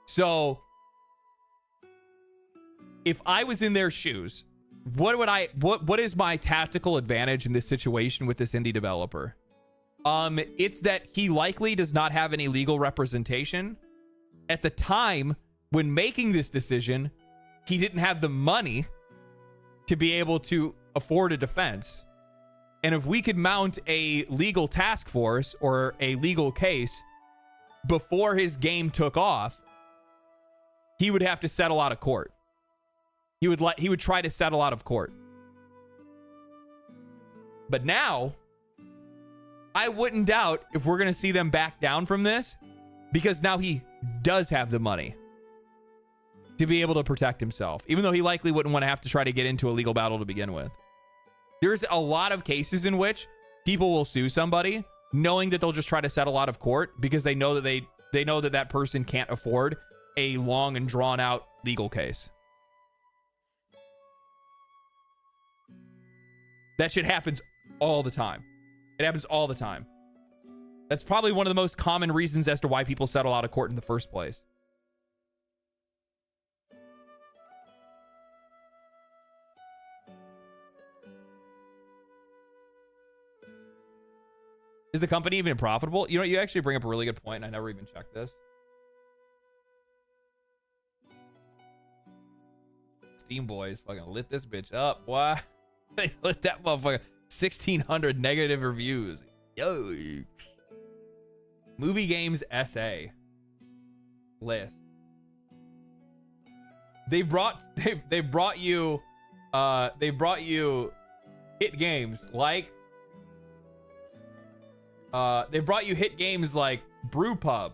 So if I was in their shoes, what is my tactical advantage in this situation with this indie developer? It's that he likely does not have any legal representation. At the time when making this decision, he didn't have the money to be able to afford a defense. And if we could mount a legal task force or a legal case before his game took off, he would have to settle out of court. He would try to settle out of court. But now, I wouldn't doubt if we're going to see them back down from this, because now he does have the money to be able to protect himself, even though he likely wouldn't want to have to try to get into a legal battle to begin with. There's a lot of cases in which people will sue somebody knowing that they'll just try to settle out of court because they know that they know that that person can't afford a long and drawn out legal case. That shit happens all the time. It happens all the time. That's probably one of the most common reasons as to why people settle out of court in the first place. Is the company even profitable? You know, you actually bring up a really good point, and I never even checked this. Steam Boys fucking lit this bitch up. Why? They lit that motherfucker. 1,600 negative reviews. Yo. Movie Games SA list. They brought you hit games like Brew Pub.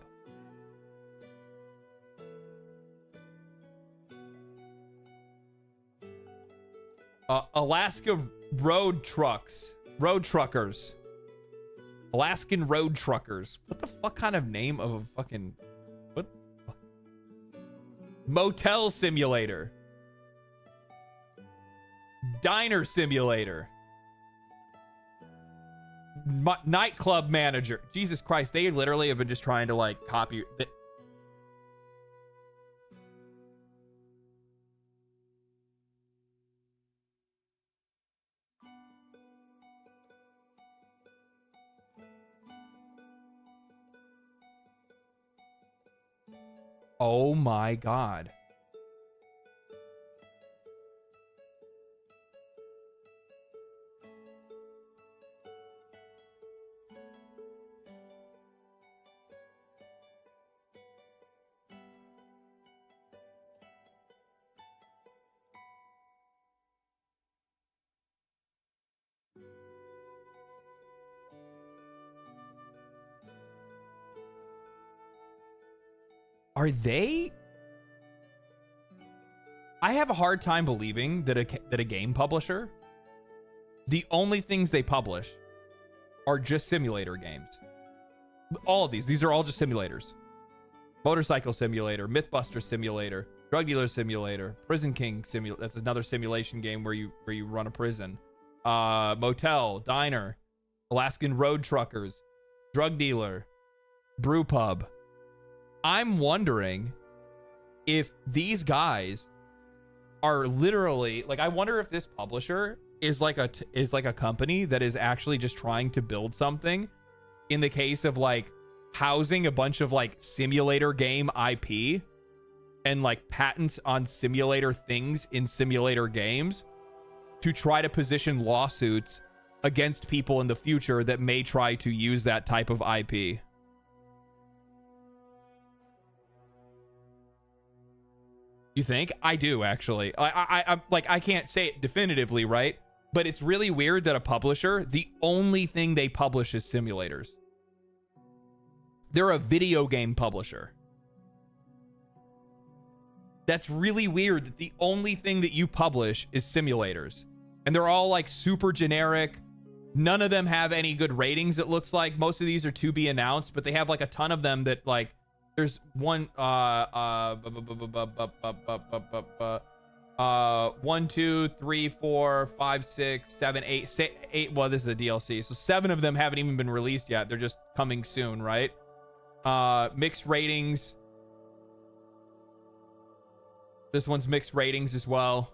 Alaska Road Truckers. Alaskan Road Truckers. What the fuck kind of name of a fucking... What? Motel Simulator, Diner Simulator, Nightclub Manager. Jesus Christ, they literally have been just trying to like copy. Oh my God. Are they? I have a hard time believing that a game publisher, the only things they publish are just simulator games. All of these are all just simulators. Motorcycle Simulator, Mythbuster Simulator, Drug Dealer Simulator, Prison King Simulator. That's another simulation game where you run a prison. Motel, Diner, Alaskan Road Truckers, Drug Dealer, Brew Pub. I'm wondering if these guys are literally like, I wonder if this publisher is like a company that is actually just trying to build something in the case of like housing a bunch of like simulator game IP and like patents on simulator things in simulator games to try to position lawsuits against people in the future that may try to use that type of IP. You think? I do, actually. I'm like, I can't say it definitively, right? But it's really weird that a publisher, the only thing they publish is simulators. They're a video game publisher. That's really weird that the only thing that you publish is simulators. And they're all like super generic. None of them have any good ratings, it looks like. Most of these are to be announced, but they have like a ton of them that like, there's one, 1, 2, 3, 4, 5, 6, 7, 8. Well, this is a DLC. So 7 of them haven't even been released yet. They're just coming soon, right? Mixed ratings. This one's mixed ratings as well.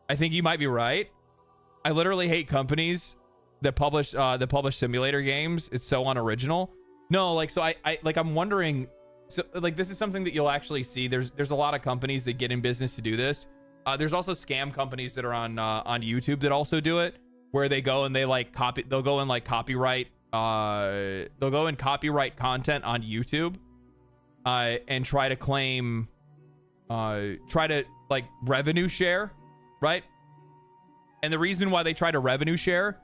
I think you might be right. I literally hate companies that publish simulator games. It's so unoriginal. No, like, so I'm wondering, so like, this is something that you'll actually see. There's a lot of companies that get in business to do this. There's also scam companies that are on YouTube that also do it, where they go and they like they'll go and copyright content on YouTube, and try to claim, like revenue share, right? And the reason why they try to revenue share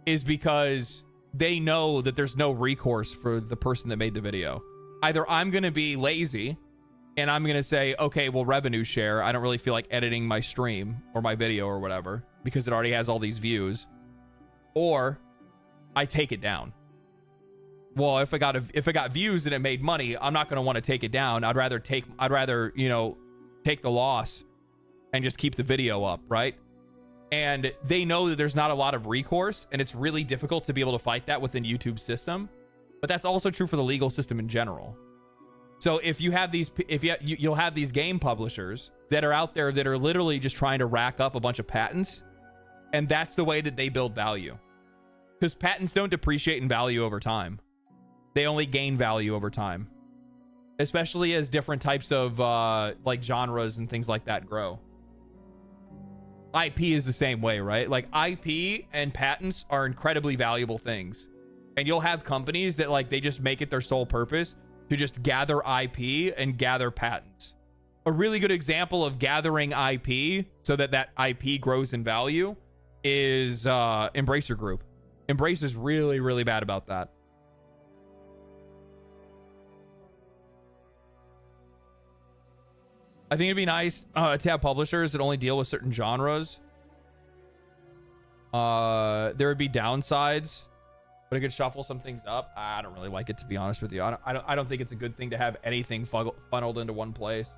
is because they know that there's no recourse for the person that made the video. Either I'm going to be lazy and I'm going to say, okay, well, revenue share. I don't really feel like editing my stream or my video or whatever because it already has all these views. Or I take it down. Well, if I got views and it made money, I'm not going to want to take it down. I'd rather, you know, take the loss and just keep the video up, right? And they know that there's not a lot of recourse, and it's really difficult to be able to fight that within YouTube's system. But that's also true for the legal system in general. So if you have these, you'll have these game publishers that are out there that are literally just trying to rack up a bunch of patents, and that's the way that they build value. Because patents don't depreciate in value over time. They only gain value over time. Especially as different types of like genres and things like that grow. IP is the same way, right? Like IP and patents are incredibly valuable things. And you'll have companies that like, they just make it their sole purpose to just gather IP and gather patents. A really good example of gathering IP so that that IP grows in value is Embracer Group. Embracer's really, really bad about that. I think it'd be nice to have publishers that only deal with certain genres. There would be downsides, but but it could shuffle some things up. I don't really like it, to be honest with you. I don't think it's a good thing to have anything funneled into one place.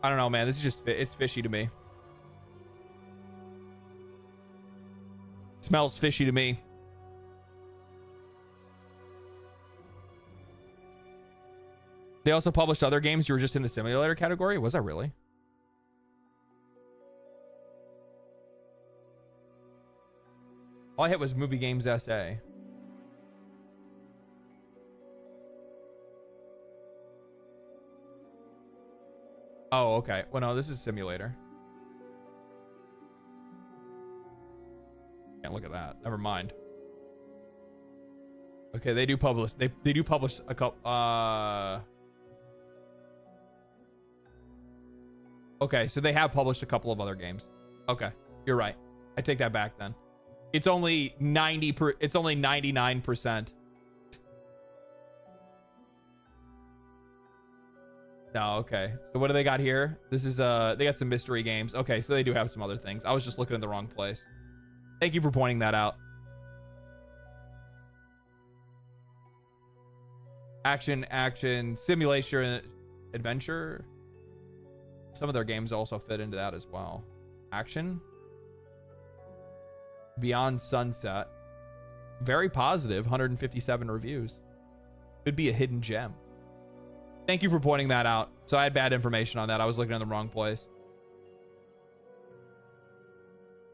I don't know, man. This is just, it's fishy to me. Smells fishy to me. They also published other games. You were just in the simulator category? Was I really? All I hit was Movie Games SA. Oh, okay. Well, no, this is simulator. Can't look at that. Never mind. Okay, they do publish. They do publish a couple. Okay, so they have published a couple of other games. Okay, you're right. I take that back then. It's only 99%. No, okay. So what do they got here? This is they got some mystery games. Okay, so they do have some other things. I was just looking in the wrong place. Thank you for pointing that out. Action, simulation, adventure. Some of their games also fit into that as well. Action. Beyond Sunset. Very positive. 157 reviews. Could be a hidden gem. Thank you for pointing that out. So I had bad information on that. I was looking in the wrong place.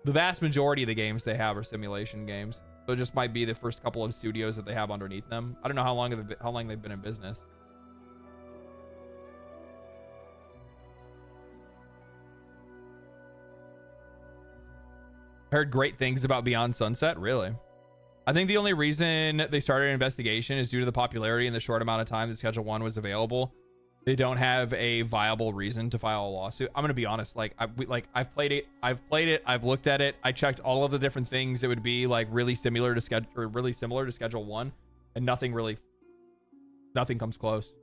The vast majority of the games they have are simulation games. So it just might be the first couple of studios that they have underneath them. I don't know how long they've been in business. Heard great things about Beyond Sunset. Really? I think the only reason they started an investigation is due to the popularity and the short amount of time that Schedule 1 was available. They don't have a viable reason to file a lawsuit. I'm gonna be honest. I've played it. I've looked at it. I checked all of the different things it would be like really similar to Schedule 1, and nothing comes close.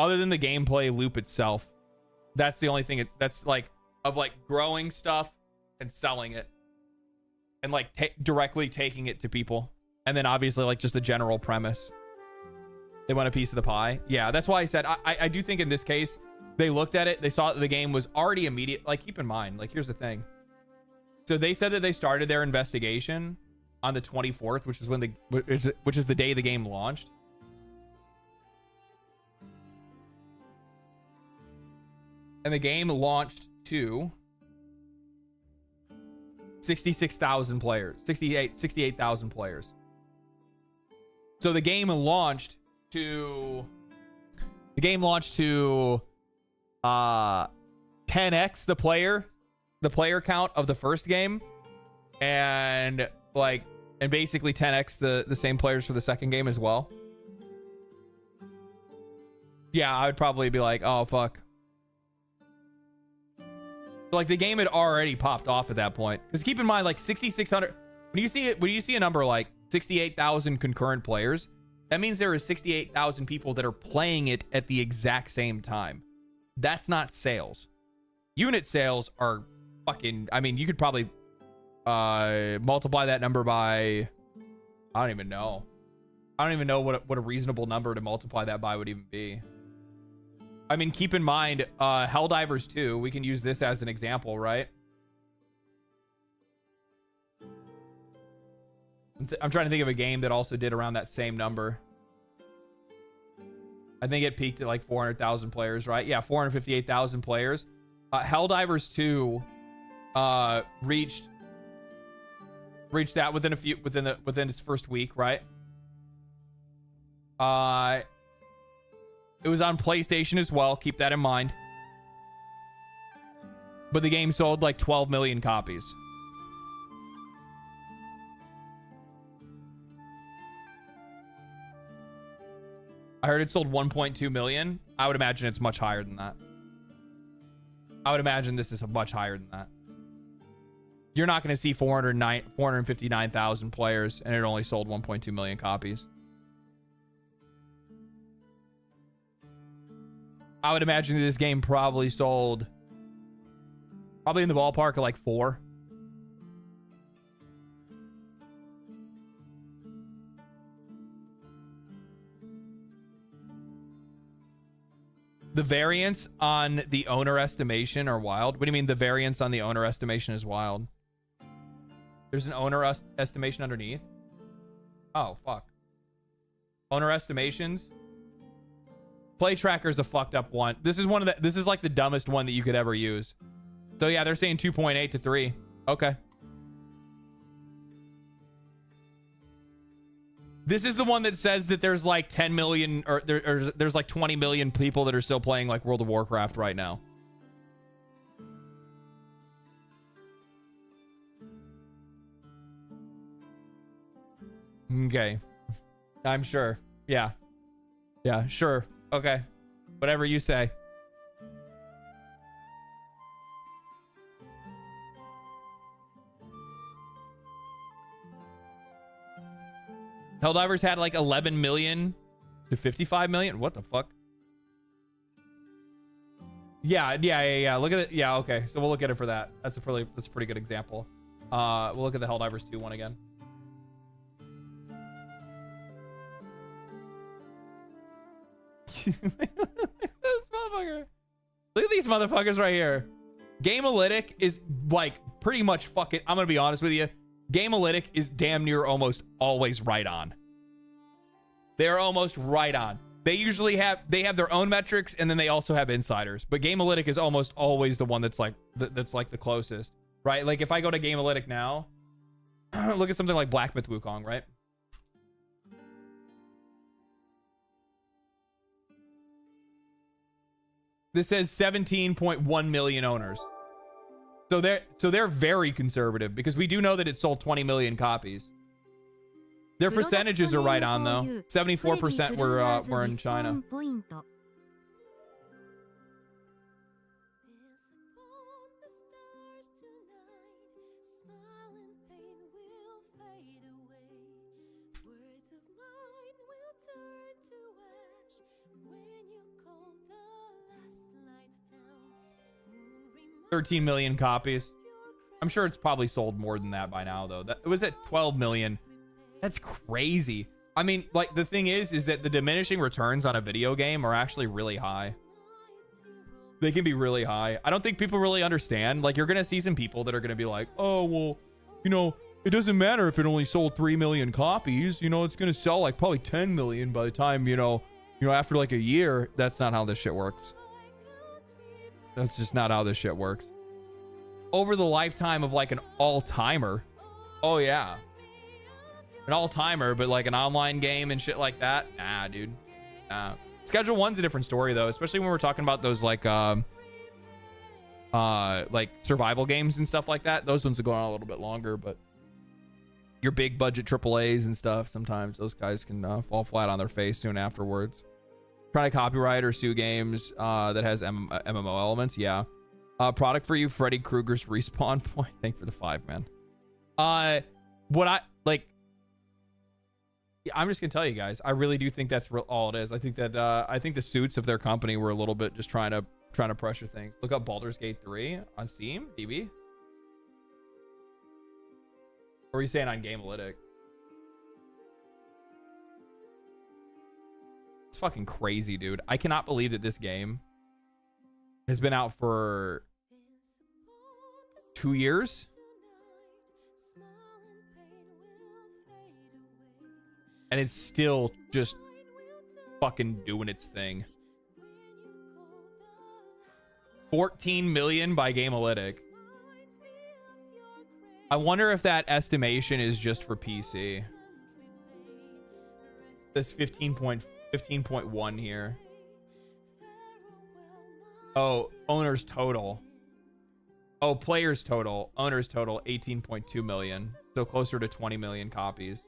Other than the gameplay loop itself, that's the only thing that's growing stuff and selling it, and directly taking it to people. And then obviously just the general premise. They want a piece of the pie. Yeah, that's why I said I do think in this case, they looked at it, they saw that the game was already immediate. Keep in mind, here's the thing. So they said that they started their investigation on the 24th, which is the day the game launched. And the game launched to 66,000 players. 68,000 players. So the game launched to 10x the player count of the first game, and basically 10x the same players for the second game as well. Yeah, I would probably be like, oh fuck. So the game had already popped off at that point. Because keep in mind, 6,600. When you see a number like 68,000 concurrent players, that means there are 68,000 people that are playing it at the exact same time. That's not sales. Unit sales are fucking. I mean, you could probably multiply that number by. I don't even know. What a reasonable number to multiply that by would even be. I mean, keep in mind, Helldivers 2, we can use this as an example, right? I'm trying to think of a game that also did around that same number. I think it peaked at 400,000 players, right? Yeah, 458,000 players. Helldivers 2 reached that within its first week, right? It was on PlayStation as well. Keep that in mind. But the game sold 12 million copies. I heard it sold 1.2 million. I would imagine it's much higher than that. I would imagine this is much higher than that. You're not going to see 459,000 players and it only sold 1.2 million copies. I would imagine this game probably sold Probably in the ballpark of like 4. The variance on the owner estimation are wild. What do you mean the variance on the owner estimation is wild? There's an owner estimation underneath? Oh, fuck. Owner estimations? Play tracker's a fucked up one. This is one of the, this is like the dumbest one that you could ever use. So yeah, they're saying 2.8 to 3. Okay. This is the one that says that there's like 10 million or there's like 20 million people that are still playing like World of Warcraft right now. Okay. I'm sure. Yeah. Yeah, sure. Okay. Whatever you say. Helldivers had like 11 million to 55 million. What the fuck? Yeah. Look at it. Yeah, okay. So we'll look at it for that. That's a pretty good example. We'll look at the Helldivers 2 one again. This motherfucker. Look at these motherfuckers right here. Gamealytic is like pretty much fucking, I'm gonna be honest with you. Gamealytic is damn near almost always right on. They're almost right on. They usually have their own metrics and then they also have insiders. But Gamealytic is almost always the one that's like the closest, right? Like if I go to Gamealytic now, look at something like Black Myth Wukong, right? This says 17.1 million owners. So they're very conservative because we do know that it sold 20 million copies. Their percentages are right on though. 74% were in China. $13 million copies. I'm sure it's probably sold more than that by now, though. It was at 12 million. That's crazy. I mean, like, the thing is that the diminishing returns on a video game are actually really high. They can be really high. I don't think people really understand. Like, you're going to see some people that are going to be like, oh, well, you know, it doesn't matter if it only sold 3 million copies. You know, it's going to sell like probably 10 million by the time, you know, after like a year. That's not how this shit works. That's just not how this shit works. Over the lifetime of like an all-timer. Oh, yeah. An all-timer, but like an online game and shit like that. Nah, dude. Nah. Schedule 1's a different story, though. Especially when we're talking about those like survival games and stuff like that. Those ones are going on a little bit longer, but your big budget AAAs and stuff, sometimes those guys can fall flat on their face soon afterwards. Trying to copyright or sue games that has MMO elements. Yeah. Product for you, Freddy Krueger's Respawn Point. Thank you for the 5, man. What I like, I'm just gonna tell you guys, I really do think that's all it is. I think that I think the suits of their company were a little bit just trying to pressure things. Look up Baldur's Gate 3 on Steam, DB. Or are you saying on Gamealytic? It's fucking crazy, dude. I cannot believe that this game has been out for 2 years. And it's still just fucking doing its thing. 14 million by Gamealytic. I wonder if that estimation is just for PC. This 15.1 here. Oh, owners total. Oh, players total. Owners total 18.2 million. So closer to 20 million copies.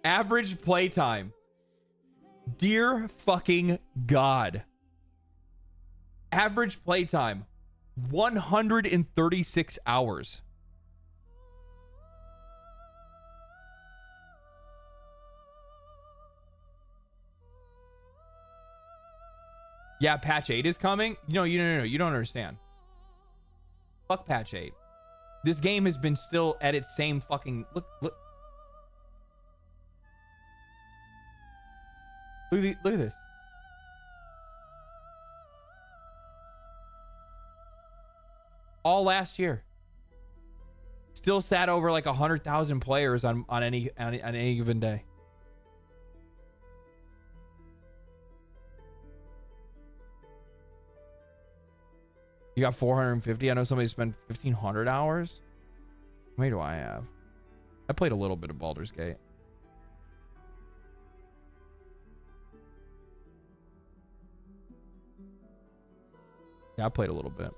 Average playtime. Dear fucking God. Average playtime. 136 hours. Yeah, patch 8 is coming. No, you don't understand. Fuck patch 8. This game has been still at its same fucking... Look. Look at this. All last year. Still sat over like 100,000 players on any given day. You got 450. I know somebody spent 1,500 hours. How many do I have? I played a little bit of Baldur's Gate. Yeah, I played a little bit.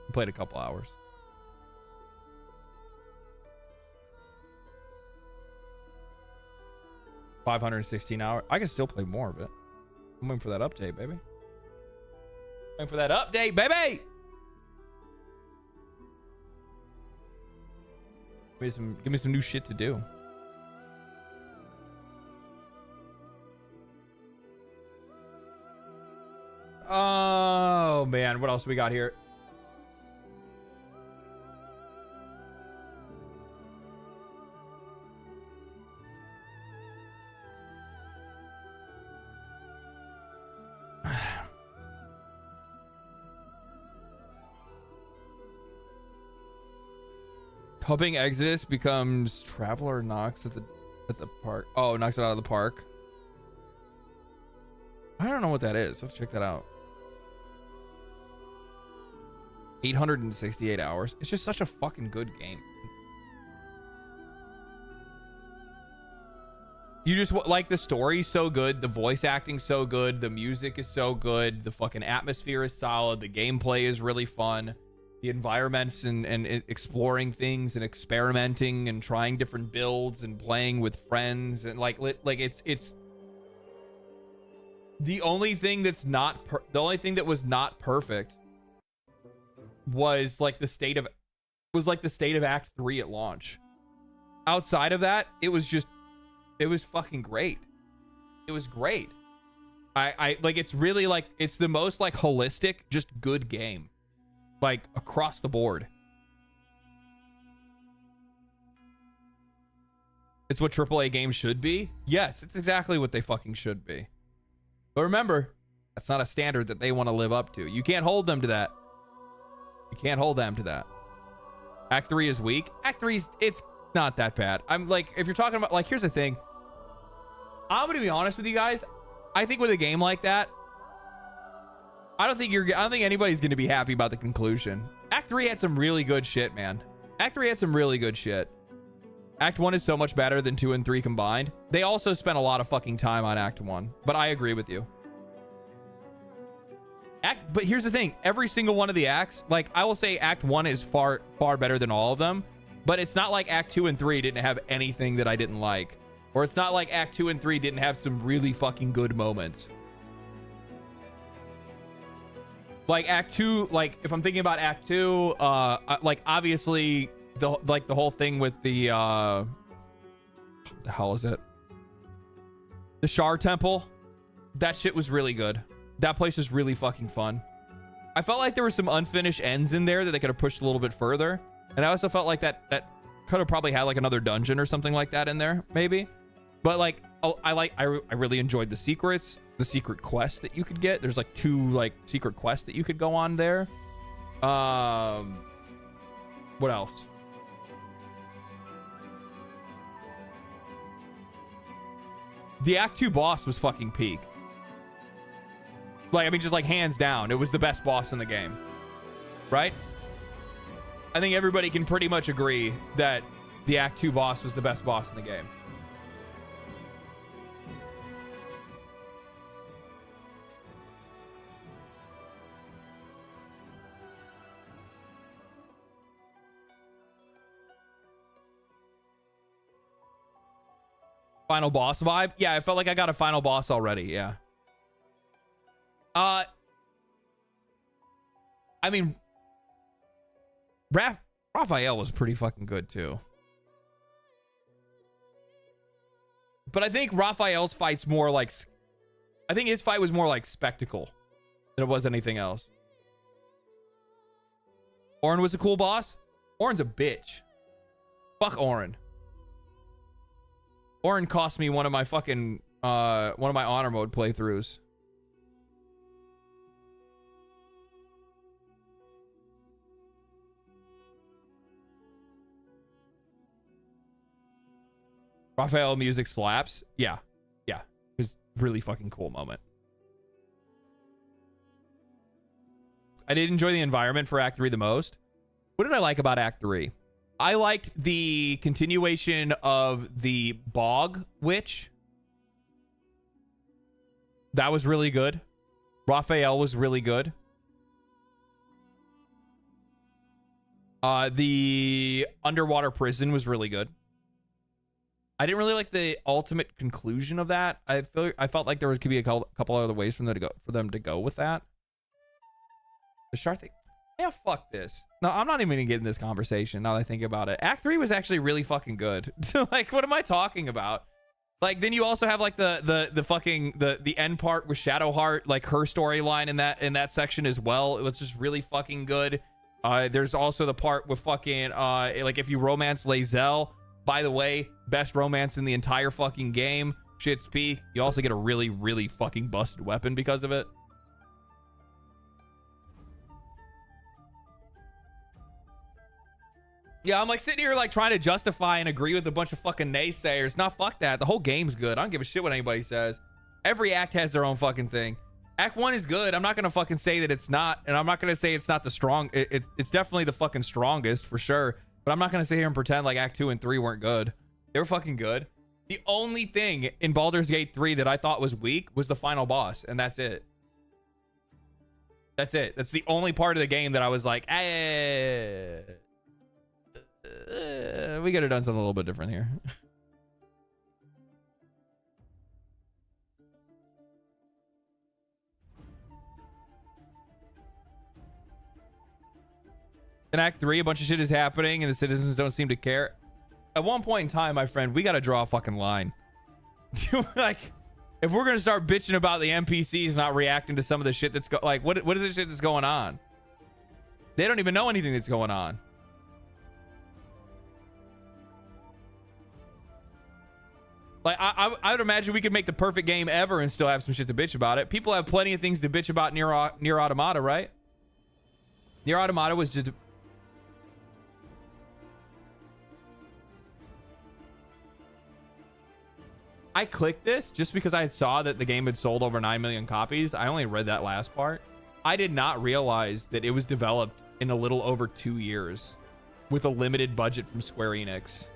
I played a couple hours. $516 I can still play more of it. I'm waiting for that update, baby. Waiting for that update, baby. Give me some new shit to do. Oh man, what else we got here? Hoping Exodus becomes Traveler knocks at the park. Oh, knocks it out of the park. I don't know what that is. Let's check that out. 868 hours. It's just such a fucking good game. You just like the story so good, the voice acting so good, the music is so good, the fucking atmosphere is solid, the gameplay is really fun. The environments and exploring things and experimenting and trying different builds and playing with friends and like it's the only thing that's not the only thing that was not perfect was like the state of Act 3 at launch. Outside of that, it was fucking great. It was great. I like, it's really like, it's the most like holistic, just good game. Like across the board. It's what AAA games should be. Yes, it's exactly what they fucking should be. But remember, that's not a standard that they want to live up to. You can't hold them to that. You can't hold them to that. Act 3 is weak. Act 3's, it's not that bad. I'm like, if you're talking about, like, here's the thing. I'm going to be honest with you guys. I think with a game like that, I don't think anybody's going to be happy about the conclusion. Act 3 had some really good shit, man. Act 3 had some really good shit. Act 1 is so much better than 2 and 3 combined. They also spent a lot of fucking time on Act 1, but I agree with you. But here's the thing. Every single one of the acts, like, I will say Act 1 is far, far better than all of them, but it's not like Act 2 and 3 didn't have anything that I didn't like. Or it's not like Act 2 and 3 didn't have some really fucking good moments. Like Act 2, like if I'm thinking about Act 2, like obviously the whole thing with the what the hell is it? The Shar Temple. That shit was really good. That place is really fucking fun. I felt like there were some unfinished ends in there that they could have pushed a little bit further. And I also felt like that could have probably had like another dungeon or something like that in there, maybe. But like, I really enjoyed the secrets, the secret quests that you could get. There's like 2 like secret quests that you could go on there. What else? The Act 2 boss was fucking peak. Like, I mean, just like hands down, it was the best boss in the game. Right? I think everybody can pretty much agree that the Act 2 boss was the best boss in the game. Final boss vibe? Yeah, I felt like I got a final boss already, yeah. I mean, Raphael was pretty fucking good too. But I think Raphael's fight's more like, I think his fight was more like spectacle than it was anything else. Orin was a cool boss. Orin's a bitch. Fuck Orin. Orin cost me one of my fucking one of my honor mode playthroughs. Raphael music slaps. Yeah. Yeah. It was a really fucking cool moment. I did enjoy the environment for Act 3 the most. What did I like about Act 3? I liked the continuation of the Bog Witch. That was really good. Raphael was really good. The underwater prison was really good. I didn't really like the ultimate conclusion of that. I felt like there could be a couple other ways for them to go with that. The shark thing. Yeah, fuck this. No, I'm not even gonna get in this conversation now that I think about it. Act 3 was actually really fucking good. So like, what am I talking about? Like, then you also have like the fucking the end part with Shadowheart, like her storyline in that section as well. It was just really fucking good. There's also the part with fucking like if you romance Lae'zel. By the way, best romance in the entire fucking game. Shit's peak. You also get a really, really fucking busted weapon because of it. Yeah, I'm like sitting here like trying to justify and agree with a bunch of fucking naysayers. Nah, fuck that. The whole game's good. I don't give a shit what anybody says. Every act has their own fucking thing. Act 1 is good. I'm not gonna fucking say that it's not, and I'm not gonna say it's not the strong. It's definitely the fucking strongest for sure. But I'm not going to sit here and pretend like Act 2 and 3 weren't good. They were fucking good. The only thing in Baldur's Gate 3 that I thought was weak was the final boss. And that's it. That's it. That's the only part of the game that I was like, we could have done something a little bit different here. In Act 3, a bunch of shit is happening and the citizens don't seem to care. At one point in time, my friend, we got to draw a fucking line. Like, if we're going to start bitching about the NPCs not reacting to some of the shit that's like, what is this shit that's going on? They don't even know anything that's going on. Like, I would imagine we could make the perfect game ever and still have some shit to bitch about it. People have plenty of things to bitch about Nier Automata, right? Nier Automata was just... I clicked this just because I saw that the game had sold over 9 million copies. I only read that last part. I did not realize that it was developed in a little over 2 years with a limited budget from Square Enix.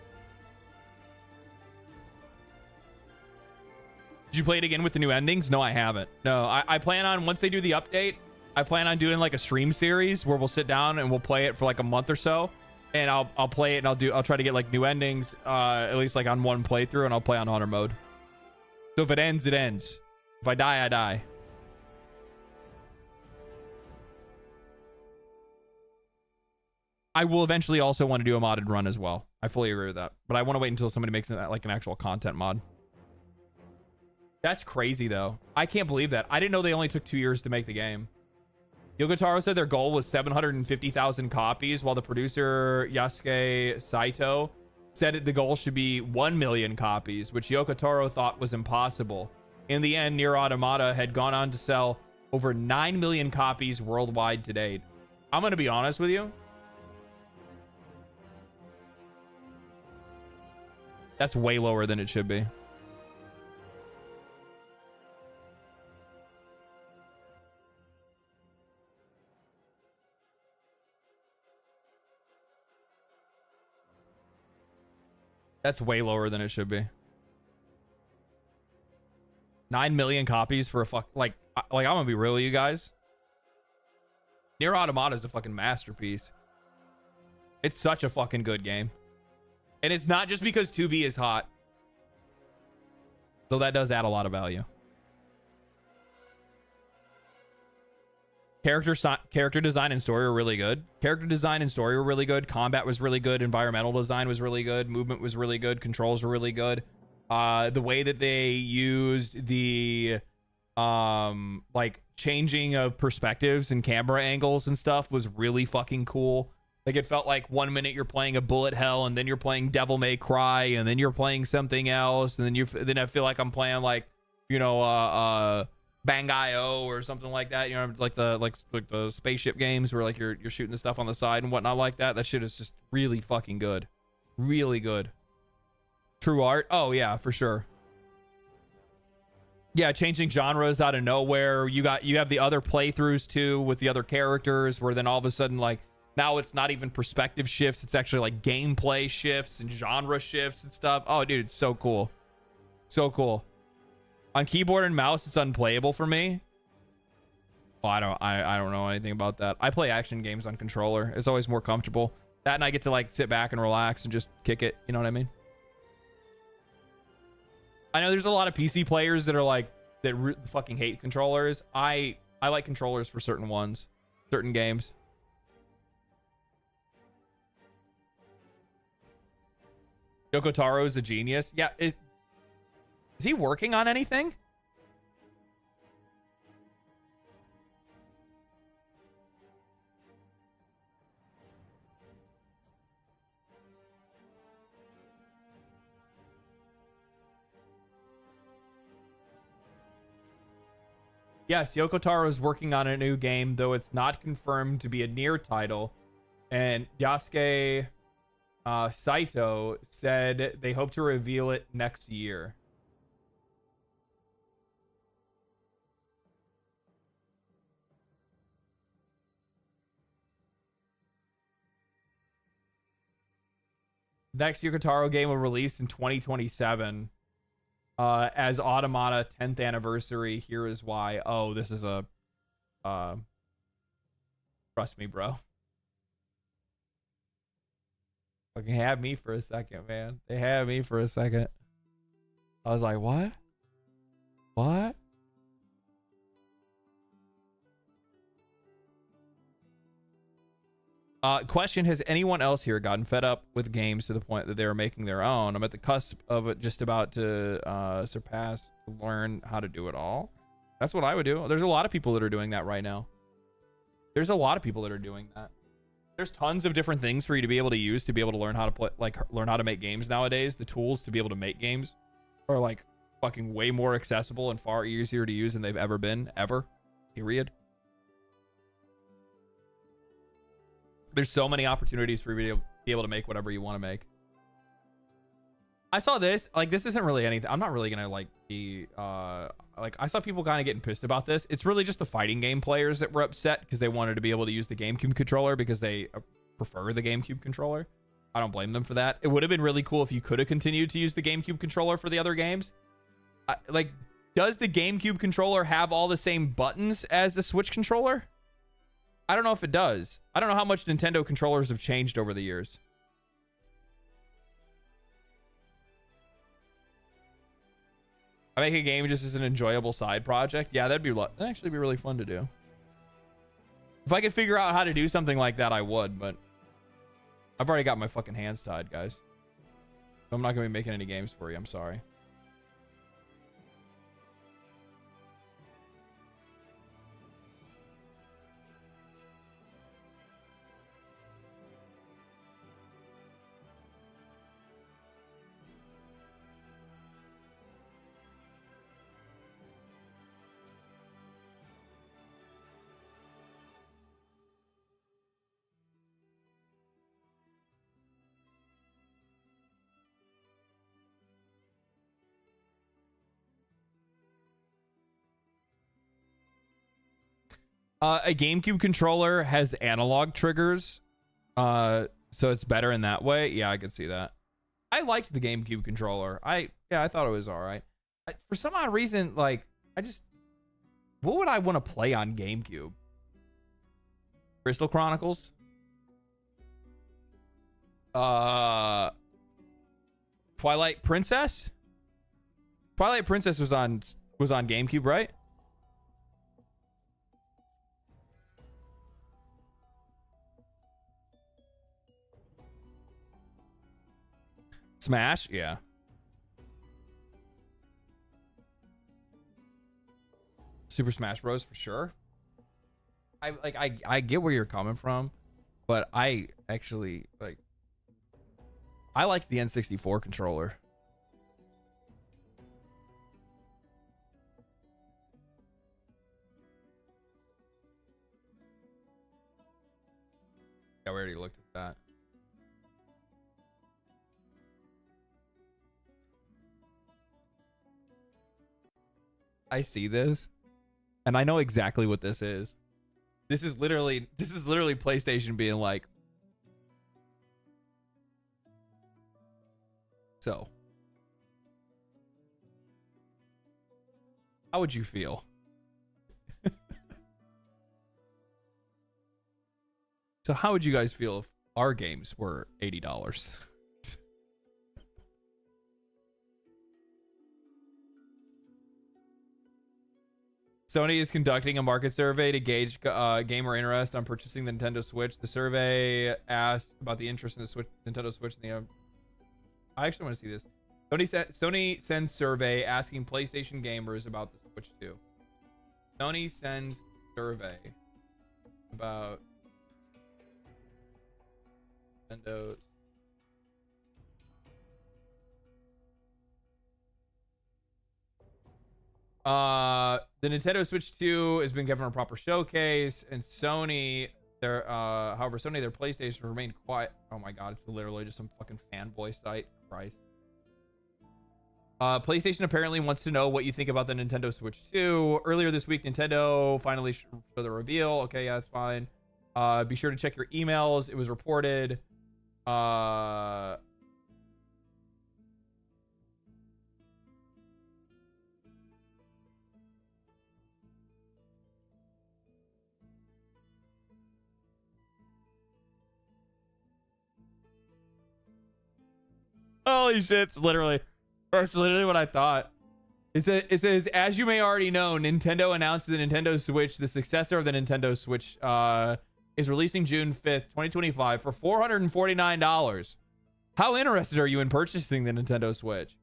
Did you play it again with the new endings? No, I haven't. No, I plan on, once they do the update, I plan on doing like a stream series where we'll sit down and we'll play it for like a month or so. And I'll play it and I'll try to get like new endings, at least like on one playthrough, and I'll play on honor mode. So if it ends, it ends. If I die, I die. I will eventually also want to do a modded run as well. I fully agree with that. But I want to wait until somebody makes that like an actual content mod. That's crazy though. I can't believe that. I didn't know they only took 2 years to make the game. Yogotaro said their goal was 750,000 copies, while the producer Yasuke Saito said the goal should be 1 million copies, which Yokotaro thought was impossible. In the end, Nier Automata had gone on to sell over 9 million copies worldwide to date. I'm going to be honest with you. That's way lower than it should be. That's way lower than it should be. 9 million copies for a like I'm gonna be real with you guys. Nier Automata is a fucking masterpiece. It's such a fucking good game. And it's not just because 2B is hot. Though that does add a lot of value. Character design and story were really good. Character design and story were really good. Combat was really good. Environmental design was really good. Movement was really good. Controls were really good. The way that they used the like changing of perspectives and camera angles and stuff was really fucking cool. Like it felt like 1 minute you're playing a bullet hell, and then you're playing Devil May Cry, and then you're playing something else, and then I feel like I'm playing like, you know, Bang.io or something like that, you know, like the spaceship games where like you're shooting the stuff on the side and whatnot like that. That shit is just really fucking good. Really good. True art. Oh yeah, for sure. Yeah, changing genres out of nowhere. You have the other playthroughs too with the other characters, where then all of a sudden, like, now it's not even perspective shifts, it's actually like gameplay shifts and genre shifts and stuff. Oh dude, it's so cool. So cool. On keyboard and mouse, it's unplayable for me. Well, I don't know anything about that. I play action games on controller. It's always more comfortable. That, and I get to like sit back and relax and just kick it. You know what I mean? I know there's a lot of PC players that are like that fucking hate controllers. I like controllers for certain ones, certain games. Yoko Taro is a genius. Yeah, is he working on anything? Yes, Yoko Taro is working on a new game, though it's not confirmed to be a near title. And Yasuke Saito said they hope to reveal it next year. Next Yoko Taro game will release in 2027. As Automata 10th anniversary. Here is why. Oh, this is a trust me, bro. Fucking had me for a second, man. They had me for a second. I was like, what? What? Question, has anyone else here gotten fed up with games to the point that they were making their own? I'm at the cusp of it, just about to surpass, to learn how to do it all. That's what I would do. There's a lot of people that are doing that right now. There's a lot of people that are doing that. There's tons of different things for you to be able to use to be able to learn how to play, like learn how to make games nowadays. The tools to be able to make games are like fucking way more accessible and far easier to use than they've ever been, ever. Period. There's so many opportunities for you to be able to make whatever you want to make. I saw this. Like, this isn't really anything. I'm not really going to, like, be... like, I saw people kind of getting pissed about this. It's really just the fighting game players that were upset because they wanted to be able to use the GameCube controller because they prefer the GameCube controller. I don't blame them for that. It would have been really cool if you could have continued to use the GameCube controller for the other games. Like, does the GameCube controller have all the same buttons as the Switch controller? I don't know if it does. I don't know how much Nintendo controllers have changed over the years. I make a game just as an enjoyable side project. Yeah, that'd actually be really fun to do. If I could figure out how to do something like that, I would, but I've already got my fucking hands tied, guys. So I'm not going to be making any games for you. I'm sorry. A GameCube controller has analog triggers, so it's better in that way. Yeah, I could see that. I liked the GameCube controller. I thought it was all right. For some odd reason, like, what would I want to play on GameCube? Crystal Chronicles? Twilight Princess? Twilight Princess was on GameCube, right? Smash? Yeah. Super Smash Bros. For sure. I get where you're coming from, but I actually I like the N64 controller. Yeah, we already looked at that. I see this, and I know exactly what this is. This is literally PlayStation being like, so how would you feel? So how would you guys feel if our games were $80? Sony is conducting a market survey to gauge gamer interest on purchasing the Nintendo Switch. The survey asked about the interest in the Nintendo Switch. I actually want to see this. Sony sends survey asking PlayStation gamers about the Switch 2. Sony sends survey about Nintendo's. The Nintendo Switch 2 has been given a proper showcase, and Sony, their PlayStation remained quiet. Oh my god, it's literally just some fucking fanboy site. Christ. PlayStation apparently wants to know what you think about the Nintendo Switch 2. Earlier this week, Nintendo finally showed the reveal. Okay, yeah, that's fine. Be sure to check your emails. It was reported. Holy shit, that's literally what I thought. It says, as you may already know, Nintendo announced the Nintendo Switch, the successor of the Nintendo Switch, is releasing June 5th, 2025 for $449. How interested are you in purchasing the Nintendo Switch?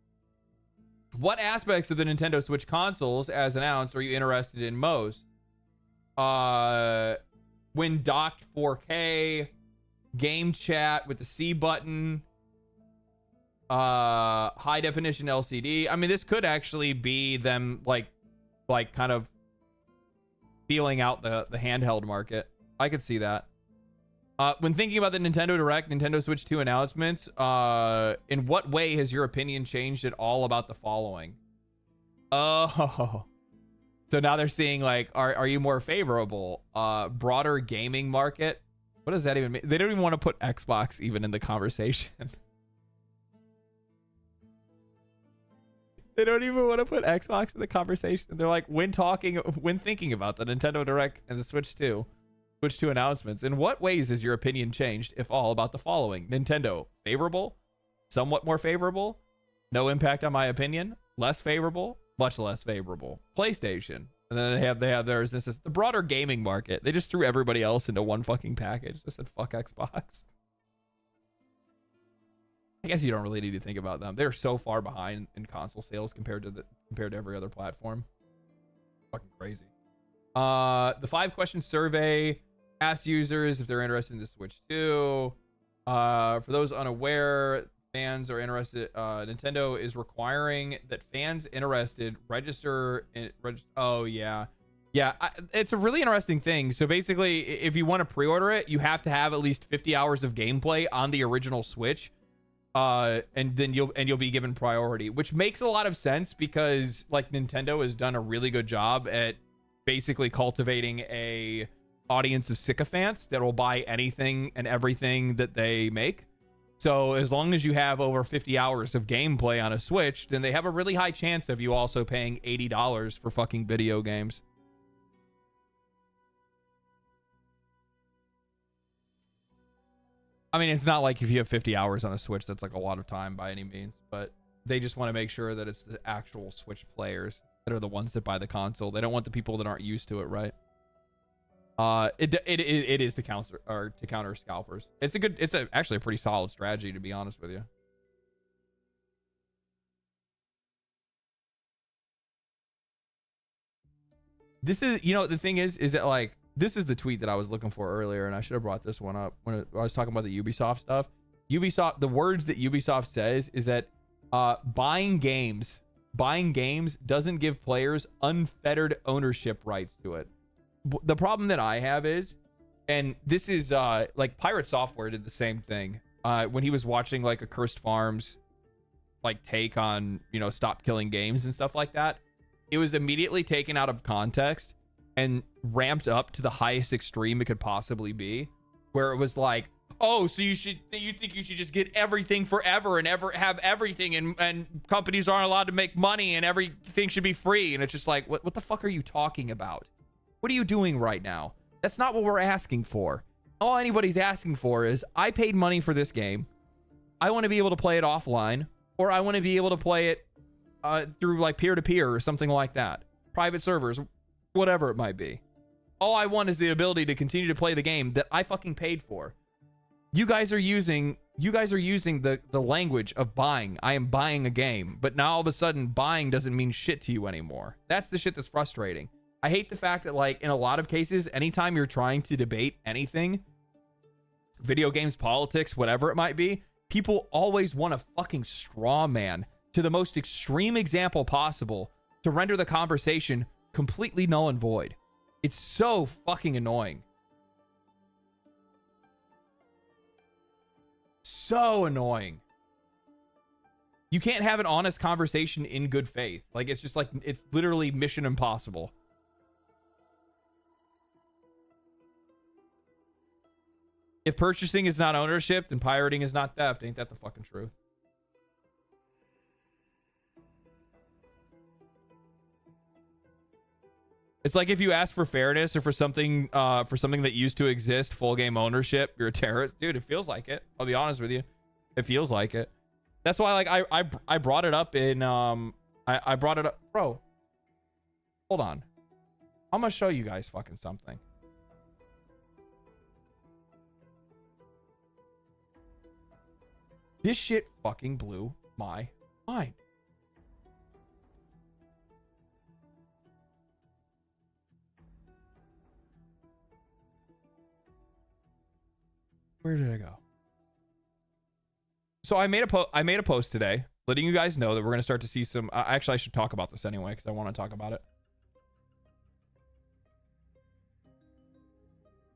What aspects of the Nintendo Switch consoles, as announced, are you interested in most? When docked 4K, game chat with the C button, high definition LCD. I mean, this could actually be them like kind of feeling out the handheld market. I could see that. When thinking about the Nintendo Direct, Nintendo Switch 2 announcements, in what way has your opinion changed at all about the following? Oh, so now they're seeing like, are you more favorable? Broader gaming market. What does that even mean? They don't even want to put Xbox even in the conversation. They don't even want to put Xbox in the conversation. They're like, when thinking about the Nintendo Direct and the Switch 2 announcements, in what ways has your opinion changed, if all, about the following? Nintendo, favorable, somewhat more favorable, no impact on my opinion, less favorable, much less favorable. PlayStation, and then they have theirs. This is the broader gaming market. They just threw everybody else into one fucking package. Just said fuck Xbox. I guess you don't really need to think about them. They're so far behind in console sales compared to every other platform. Fucking crazy. The 5-question survey asked users if they're interested in the Switch 2. For those unaware, fans are interested. Nintendo is requiring that fans interested register. Oh yeah, yeah. It's a really interesting thing. So basically, if you want to pre-order it, you have to have at least 50 hours of gameplay on the original Switch. And then you'll be given priority, which makes a lot of sense because like Nintendo has done a really good job at basically cultivating a audience of sycophants that will buy anything and everything that they make. So as long as you have over 50 hours of gameplay on a Switch, then they have a really high chance of you also paying $80 for fucking video games. I mean, it's not like if you have 50 hours on a Switch, that's like a lot of time by any means, but they just want to make sure that it's the actual Switch players that are the ones that buy the console. They don't want the people that aren't used to it, right? It is to counter scalpers. It's actually a pretty solid strategy, to be honest with you. this is, you know, the thing is that like, this is the tweet that I was looking for earlier, and I should have brought this one up when I was talking about the Ubisoft stuff. Ubisoft, the words that Ubisoft says is that buying games doesn't give players unfettered ownership rights to it. The problem that I have is, and this is like Pirate Software did the same thing when he was watching like a Cursed Farms like take on, you know, stop killing games and stuff like that. It was immediately taken out of context and ramped up to the highest extreme it could possibly be, where it was like, oh, so you think you should just get everything forever and ever have everything, and companies aren't allowed to make money and everything should be free. And it's just like, what the fuck are you talking about? What are you doing right now? That's not what we're asking for. All anybody's asking for is, I paid money for this game. I want to be able to play it offline, or I want to be able to play it through like peer-to-peer or something like that. Private servers, whatever it might be. All I want is the ability to continue to play the game that I fucking paid for. You guys are using the language of buying. I am buying a game, but now all of a sudden buying doesn't mean shit to you anymore. That's the shit that's frustrating. I hate the fact that, like, in a lot of cases, anytime you're trying to debate anything, video games, politics, whatever it might be, people always want a fucking straw man to the most extreme example possible to render the conversation completely null and void. It's so fucking annoying. So annoying. You can't have an honest conversation in good faith. Like, it's just like, it's literally mission impossible. If purchasing is not ownership, then pirating is not theft. Ain't that the fucking truth? It's like if you ask for fairness or for something that used to exist, full game ownership, you're a terrorist. Dude, it feels like it. I'll be honest with you. It feels like it. That's why, like, I brought it up in I brought it up. Bro, hold on. I'm gonna show you guys fucking something. This shit fucking blew my mind. Where did I go? So I made a post today letting you guys know that we're going to start to see some actually I should talk about this anyway because I want to talk about it.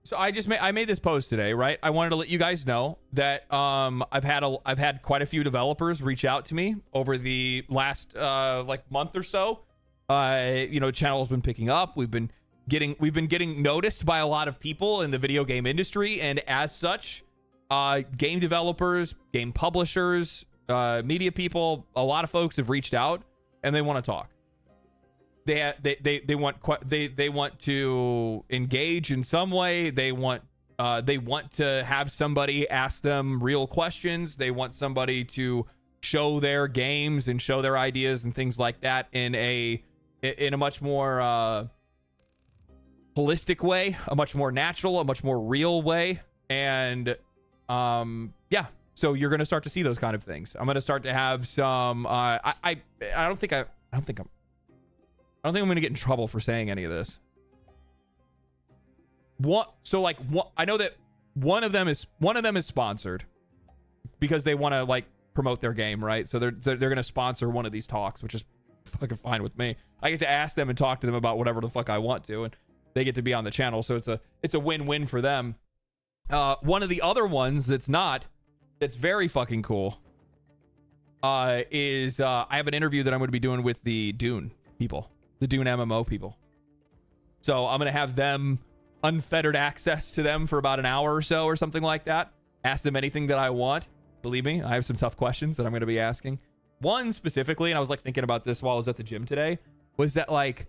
So I made this post today, right? I wanted to let you guys know that I've had quite a few developers reach out to me over the last like month or so. You know, channel has been picking up. We've been getting noticed by a lot of people in the video game industry, and as such, game developers, game publishers, media people, a lot of folks have reached out and they want to talk. They want to engage in some way. They want to have somebody ask them real questions. They want somebody to show their games and show their ideas and things like that in a much more holistic way, a much more natural, a much more real way. And yeah, so you're going to start to see those kind of things. I'm going to start to have some I don't think I'm going to get in trouble for saying any of this. I know that one of them is sponsored because they want to like promote their game, right? So they're going to sponsor one of these talks, which is fucking fine with me. I get to ask them and talk to them about whatever the fuck I want to, and they get to be on the channel, so it's a win-win for them. One of the other ones that's very fucking cool is I have an interview that I'm going to be doing with the Dune people. The Dune MMO people. So I'm going to have them unfettered access to them for about an hour or so or something like that. Ask them anything that I want. Believe me, I have some tough questions that I'm going to be asking. One specifically, and I was like thinking about this while I was at the gym today, was that like,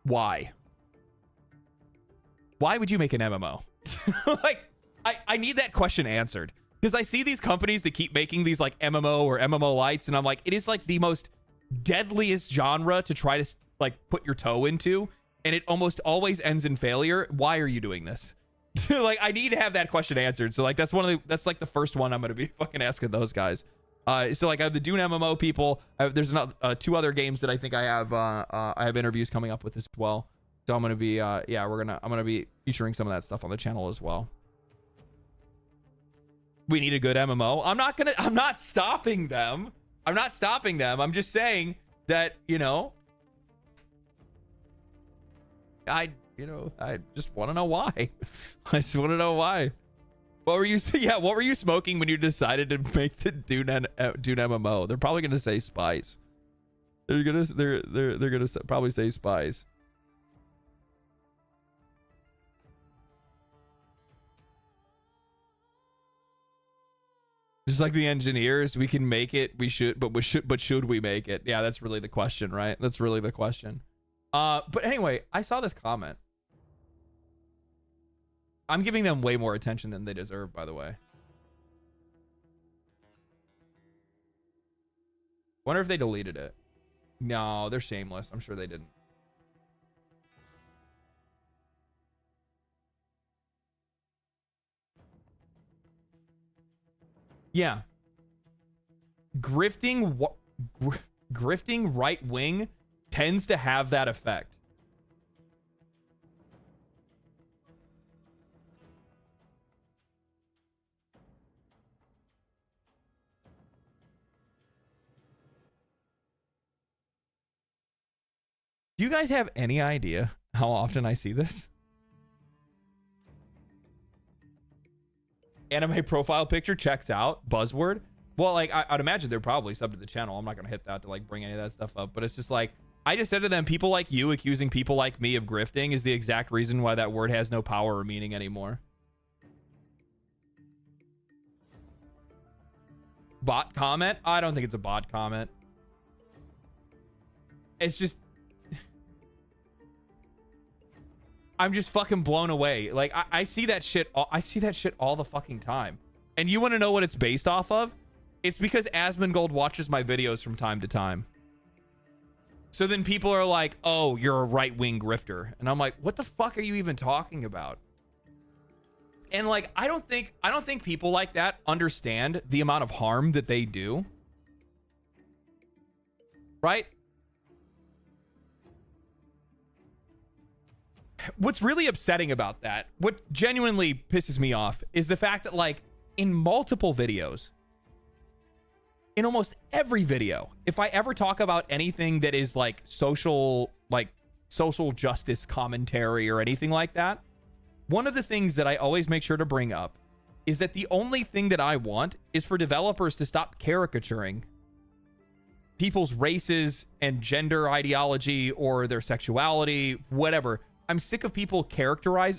why? Why would you make an MMO? Like, I need that question answered. Because I see these companies that keep making these like MMO or MMO lights, and I'm like, it is like the most deadliest genre to try to like put your toe into, and it almost always ends in failure. Why are you doing this? Like, I need to have that question answered. So like that's like the first one I'm gonna be fucking asking those guys. So like I have the Dune MMO people. There's another, 2 other games that I think I have interviews coming up with as well. So I'm gonna be I'm gonna be featuring some of that stuff on the channel as well. We need a good MMO. I'm not stopping them. I'm just saying that, you know, I just want to know why. I just want to know why. What were you smoking when you decided to make the Dune MMO? They're probably gonna say spice. They're gonna probably say spice. Just like the engineers, we can make it. We should, but should we make it? Yeah, that's really the question, right? That's really the question. But anyway, I saw this comment. I'm giving them way more attention than they deserve, by the way. Wonder if they deleted it. No, they're shameless. I'm sure they didn't. Yeah. Grifting right wing tends to have that effect. Do you guys have any idea how often I see this? Anime profile picture checks out, buzzword. Well, like I'd imagine they're probably subbed to the channel. I'm not gonna hit that to like bring any of that stuff up, but it's just like, I just said to them, people like you accusing people like me of grifting is the exact reason why that word has no power or meaning anymore. Bot comment? I don't think it's a bot comment. It's just, I'm just fucking blown away. Like I see that shit. I see that shit all the fucking time. And you want to know what it's based off of? It's because Asmongold watches my videos from time to time. So then people are like, "Oh, you're a right-wing grifter," and I'm like, "What the fuck are you even talking about?" And like, I don't think people like that understand the amount of harm that they do. Right? What's really upsetting about that, what genuinely pisses me off, is the fact that like in multiple videos, in almost every video, if I ever talk about anything that is like social justice commentary or anything like that, one of the things that I always make sure to bring up is that the only thing that I want is for developers to stop caricaturing people's races and gender ideology or their sexuality, whatever. I'm sick of people caricaturing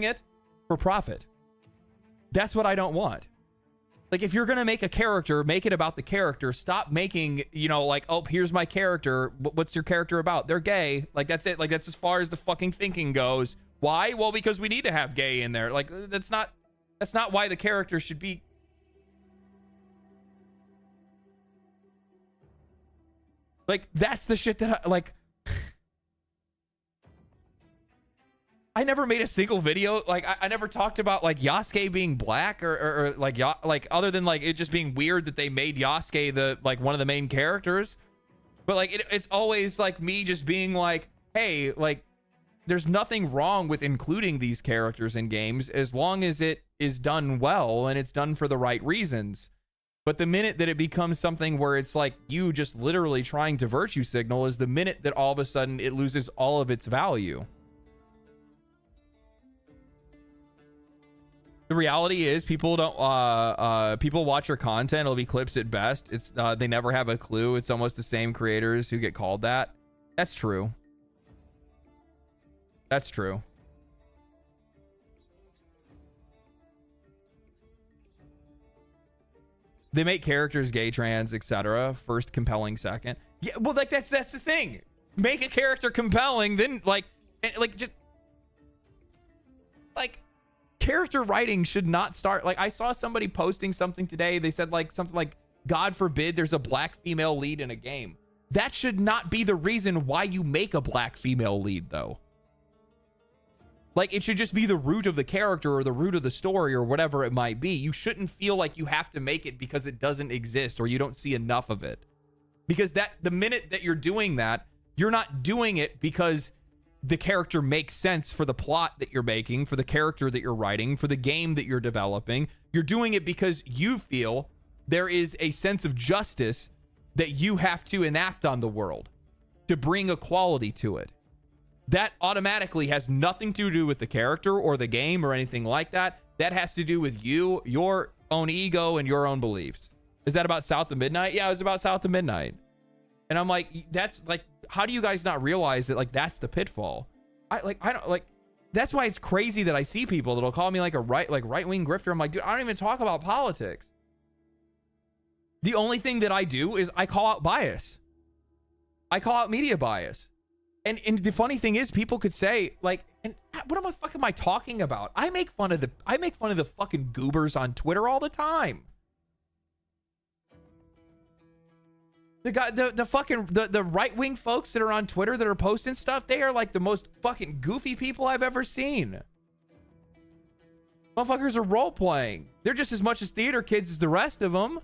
it for profit. That's what I don't want. Like, if you're going to make a character, make it about the character. Stop making, you know, like, oh, here's my character. What's your character about? They're gay. Like, that's it. Like, that's as far as the fucking thinking goes. Why? Well, because we need to have gay in there. Like, that's not why the character should be. Like, that's the shit that I, like, I never made a single video. Like, I never talked about like Yasuke being black or like other than like it just being weird that they made Yasuke the like one of the main characters. But like it's always like me just being like, hey, like there's nothing wrong with including these characters in games as long as it is done well and it's done for the right reasons. But the minute that it becomes something where it's like you just literally trying to virtue signal is the minute that all of a sudden it loses all of its value. The reality is people don't people watch your content. It'll be clips at best. It's they never have a clue. It's almost the same creators who get called that. That's true. That's true. They make characters gay, trans, etc. First compelling, second. Yeah, well, like that's the thing. Make a character compelling, then just character writing should not start. Like, I saw somebody posting something today. They said like something like, God forbid there's a black female lead in a game. That should not be the reason why you make a black female lead, though. Like, it should just be the root of the character or the root of the story or whatever it might be. You shouldn't feel like you have to make it because it doesn't exist or you don't see enough of it. Because that the minute that you're doing that, you're not doing it because the character makes sense for the plot that you're making, for the character that you're writing, for the game that you're developing. You're doing it because you feel there is a sense of justice that you have to enact on the world to bring equality to it. That automatically has nothing to do with the character or the game or anything like that. That has to do with you, your own ego, and your own beliefs. Is that about South of Midnight? Yeah, it was about South of Midnight. And I'm like, that's like, how do you guys not realize that, like, that's the pitfall? I don't like, that's why it's crazy that I see people that'll call me like a right-wing grifter. I'm like, dude, I don't even talk about politics. The only thing that I do is I call out bias. I call out media bias. And the funny thing is, people could say, like, and what the fuck am I talking about? I make fun of the fucking goobers on Twitter all the time. The right-wing folks that are on Twitter that are posting stuff, they are like the most fucking goofy people I've ever seen. Motherfuckers are role-playing. They're just as much as theater kids as the rest of them.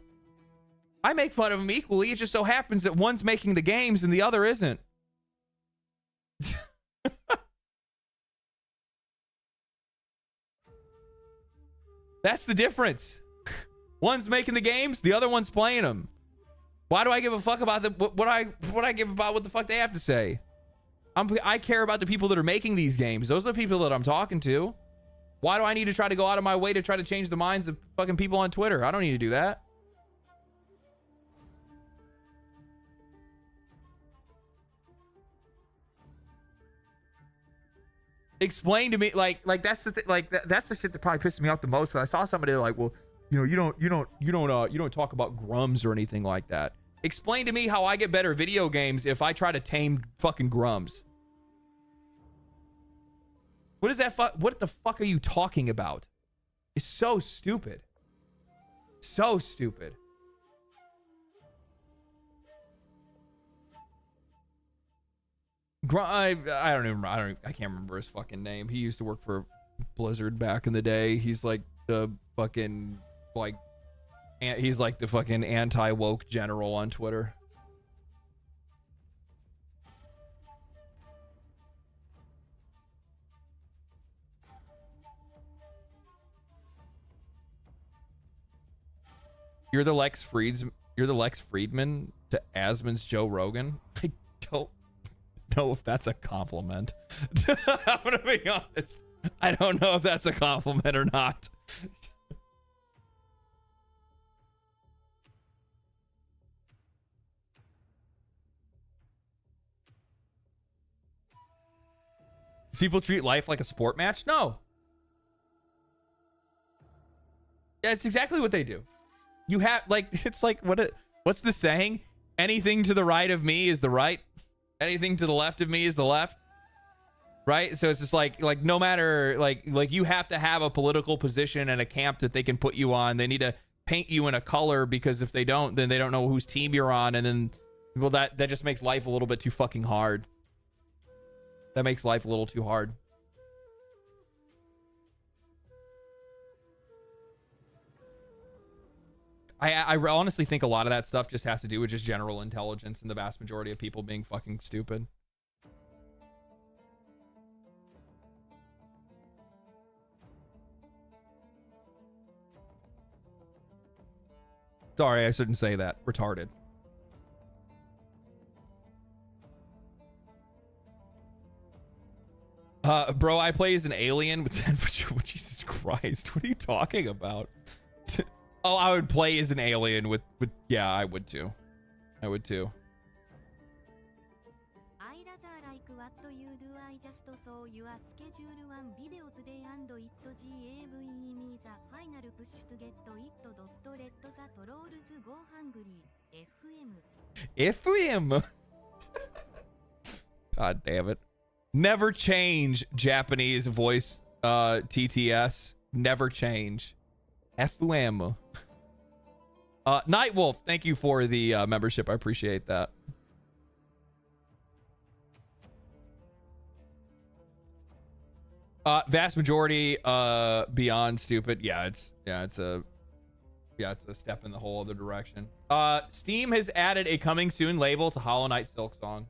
I make fun of them equally. It just so happens that one's making the games and the other isn't. That's the difference. One's making the games, the other one's playing them. Why do I give a fuck about what I give about what the fuck they have to say? I care about the people that are making these games. Those are the people that I'm talking to. Why do I need to try to go out of my way to try to change the minds of fucking people on Twitter? I don't need to do that. Explain to me, like that's the thing, like that's the shit that probably pisses me off the most. I saw somebody like, well, you know, you don't talk about grums or anything like that. Explain to me how I get better video games if I try to tame fucking grums. What is that? What the fuck are you talking about? It's so stupid. So stupid. I can't remember his fucking name. He used to work for Blizzard back in the day. He's like the fucking he's like the fucking anti-woke general on Twitter. You're the Lex Friedman to Asmon's Joe Rogan. I don't know if that's a compliment. I'm gonna be honest. I don't know if that's a compliment or not. Do people treat life like a sport match? No. Yeah, it's exactly what they do. You have, like, it's like, what's the saying? Anything to the right of me is the right. Anything to the left of me is the left. Right? So it's just like no matter, like you have to have a political position and a camp that they can put you on. They need to paint you in a color, because if they don't, then they don't know whose team you're on. And then, well, that just makes life a little bit too fucking hard. That makes life a little too hard. I honestly think a lot of that stuff just has to do with just general intelligence and the vast majority of people being fucking stupid. Sorry, I shouldn't say that. Retarded. Bro, I play as an alien with 10. Jesus Christ, what are you talking about? Oh, I would play as an alien with yeah, I would too. I would too. I rather like what you do. I just saw your schedule one video today and it gave me the final push to get it. Let the trolls go hungry. FM. FM. God damn it. Never change Japanese voice TTS. Never change. FM. Nightwolf, thank you for the membership. I appreciate that. Vast majority beyond stupid. Yeah, it's a step in the whole other direction. Steam has added a coming soon label to Hollow Knight Silk Song.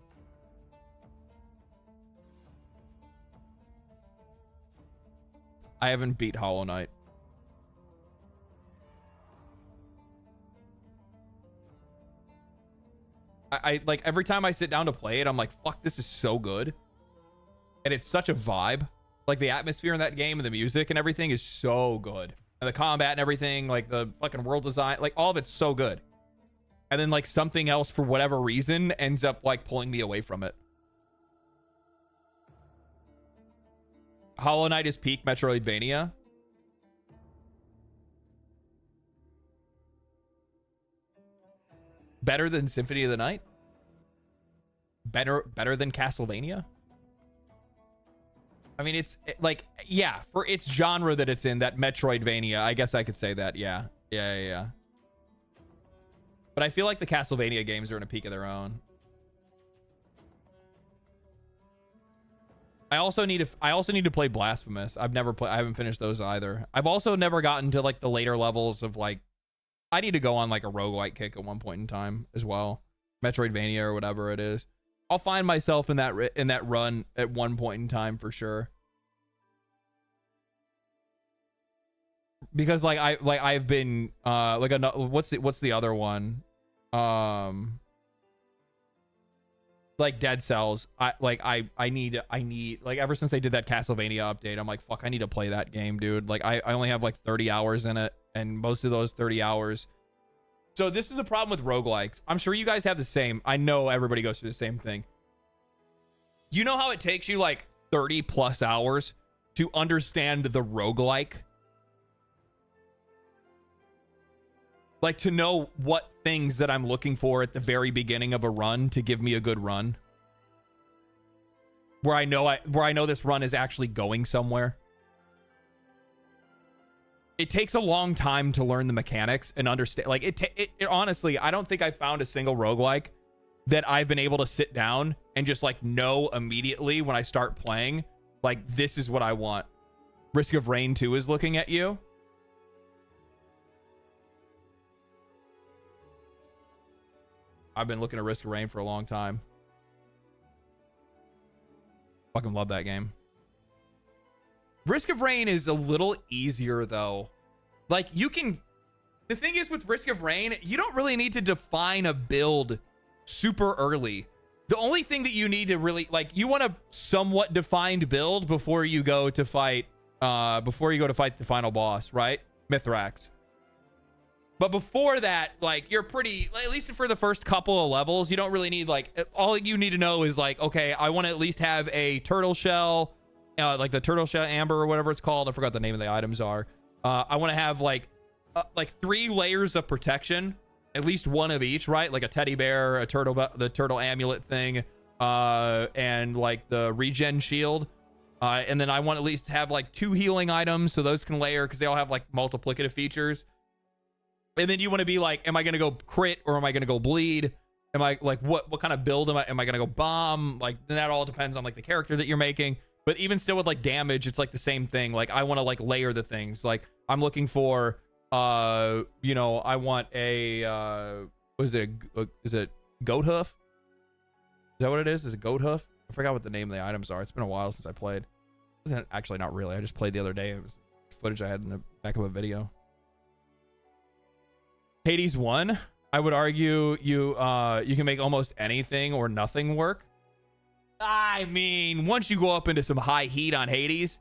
I haven't beat Hollow Knight. I like every time I sit down to play it, I'm like, fuck, this is so good. And it's such a vibe. Like the atmosphere in that game and the music and everything is so good. And the combat and everything, like the fucking world design, like all of it's so good. And then like something else for whatever reason ends up like pulling me away from it. Hollow Knight is peak Metroidvania. Better than Symphony of the Night? Better than Castlevania? I mean, like, yeah, for its genre that it's in, that Metroidvania, I guess I could say that, yeah. Yeah. But I feel like the Castlevania games are in a peak of their own. I also need to play Blasphemous. I haven't finished those either. I've also never gotten to like the later levels of like, I need to go on like a roguelike kick at one point in time as well. Metroidvania or whatever it is. I'll find myself in that run at one point in time for sure. Because like I've been like what's the other one? Like Dead Cells. I need like ever since they did that Castlevania update, I'm like, fuck, I need to play that game, dude. Like I only have like 30 hours in it, and most of those 30 hours. So this is the problem with roguelikes. I'm sure you guys have the same. I know everybody goes through the same thing. You know how it takes you like 30 plus hours to understand the roguelike? Like to know what things that I'm looking for at the very beginning of a run to give me a good run. Where I know this run is actually going somewhere. It takes a long time to learn the mechanics and understand. Like it honestly, I don't think I found a single roguelike that I've been able to sit down and just like know immediately when I start playing, like this is what I want. Risk of Rain 2 is looking at you. I've been looking at Risk of Rain for a long time. Fucking love that game. Risk of Rain is a little easier though. Like you can, the thing is with Risk of Rain, you don't really need to define a build super early. The only thing that you need to really, like, you want a somewhat defined build before you go to fight the final boss, right? Mithrax. But before that, like, you're pretty, at least for the first couple of levels, you don't really need, like, all you need to know is like, okay, I want to at least have a turtle shell, like the turtle shell amber or whatever it's called. I forgot the name of the items are. I want to have like 3 layers of protection, at least one of each, right? Like a teddy bear, the turtle amulet thing, and like the regen shield. And then I want at least have like 2 healing items, so those can layer because they all have like multiplicative features. And then you want to be like, am I going to go crit or am I going to go bleed? Am I like, what kind of build am I going to go bomb? Like, that all depends on like the character that you're making. But even still with like damage, it's like the same thing. Like I want to like layer the things. Like I'm looking for, you know, I want a, is it goat hoof? Is that what it is? Is it goat hoof? I forgot what the name of the items are. It's been a while since I played. Actually, not really. I just played the other day. It was footage I had in the back of a video. Hades 1, I would argue you can make almost anything or nothing work. I mean, once you go up into some high heat on Hades,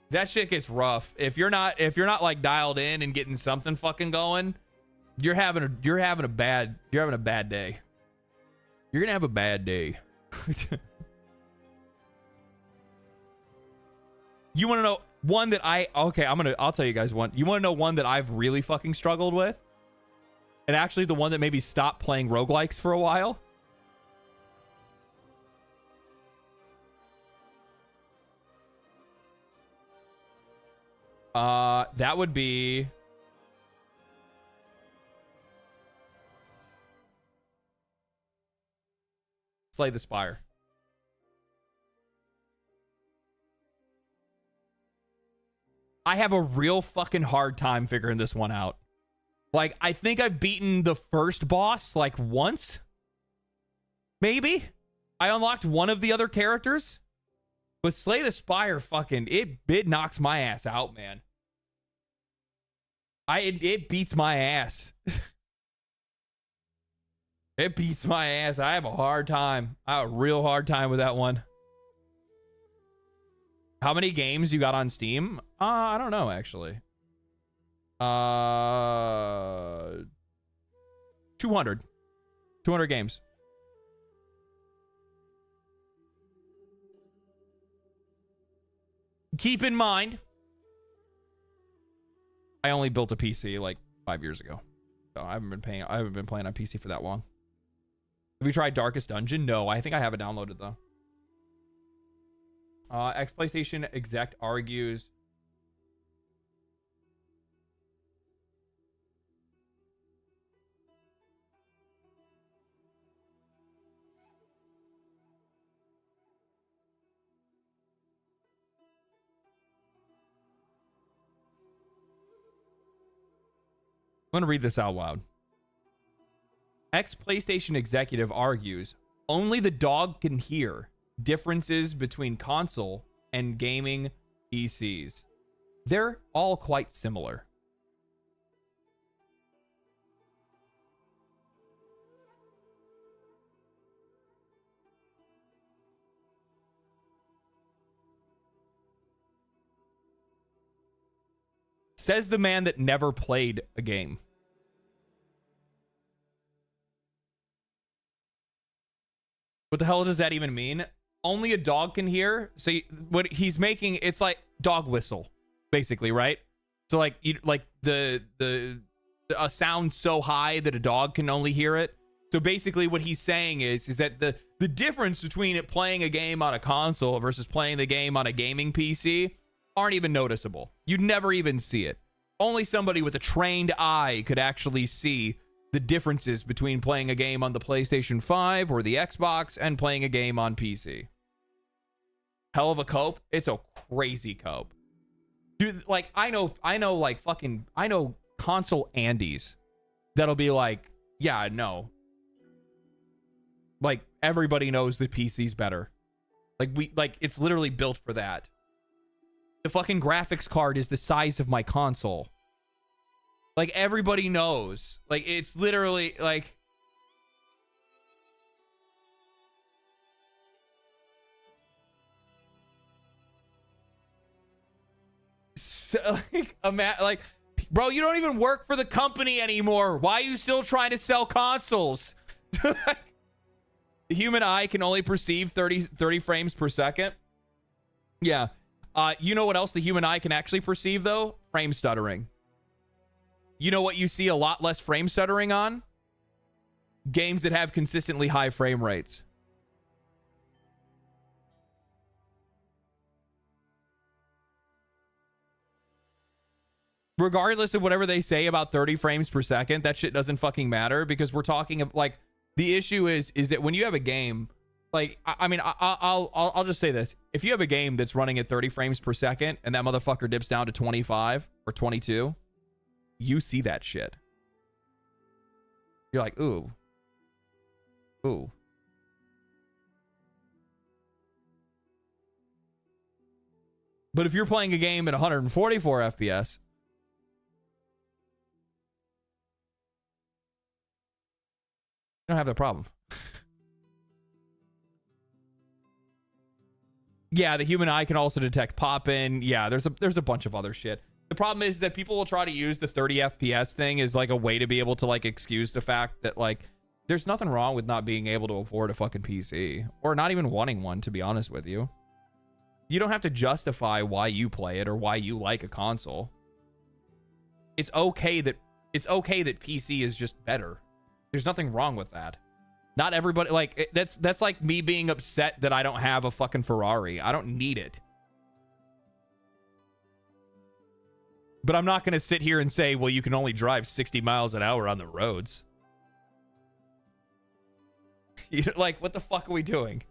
that shit gets rough. If you're not like dialed in and getting something fucking going, you're having a bad day. You're gonna have a bad day. You want to know one that I'll tell you guys one. You want to know one that I've really fucking struggled with? And actually the one that maybe stopped playing roguelikes for a while? That would be Slay the Spire. I have a real fucking hard time figuring this one out. Like, I think I've beaten the first boss like once. Maybe. I unlocked one of the other characters. But Slay the Spire fucking, it knocks my ass out, man. It beats my ass. It beats my ass. I have a hard time. I have a real hard time with that one. How many games you got on Steam? I don't know, actually. 200 games. Keep in mind, I only built a PC like 5 years ago, so I haven't been playing on PC for that long. Have you tried Darkest Dungeon? No, I think I have it downloaded though. Ex-PlayStation exec argues. I'm going to read this out loud. Ex-PlayStation executive argues, only the dog can hear differences between console and gaming PCs. They're all quite similar. Says the man that never played a game. What the hell does that even mean? Only a dog can hear. So what he's making, it's like dog whistle, basically, right? So like a sound so high that a dog can only hear it. So basically what he's saying is that the difference between it playing a game on a console versus playing the game on a gaming PC aren't even noticeable. You'd never even see it. Only somebody with a trained eye could actually see the differences between playing a game on the PlayStation 5 or the Xbox and playing a game on PC. Hell of a cope. It's a crazy cope. Dude, like, I know console Andes that'll be like, yeah, no. Like, everybody knows the PC's better. Like, it's literally built for that. The fucking graphics card is the size of my console. Like, everybody knows. Like, it's literally, like... So, like, bro, you don't even work for the company anymore. Why are you still trying to sell consoles? The human eye can only perceive 30 frames per second. Yeah. You know what else the human eye can actually perceive, though? Frame stuttering. You know what you see a lot less frame stuttering on? Games that have consistently high frame rates. Regardless of whatever they say about 30 frames per second, that shit doesn't fucking matter, because we're talking of, like, the issue is that when you have a game, like, I mean, I'll just say this. If you have a game that's running at 30 frames per second and that motherfucker dips down to 25 or 22, you see that shit. You're like, ooh. Ooh. But if you're playing a game at 144 FPS, you don't have that problem. Yeah, the human eye can also detect pop-in. Yeah, there's a bunch of other shit. The problem is that people will try to use the 30 FPS thing as like a way to be able to like excuse the fact that like there's nothing wrong with not being able to afford a fucking PC or not even wanting one, to be honest with you. You don't have to justify why you play it or why you like a console. It's okay that PC is just better. There's nothing wrong with that. Not everybody, like, that's like me being upset that I don't have a fucking Ferrari. I don't need it. But I'm not going to sit here and say, well, you can only drive 60 miles an hour on the roads. You know, like, what the fuck are we doing?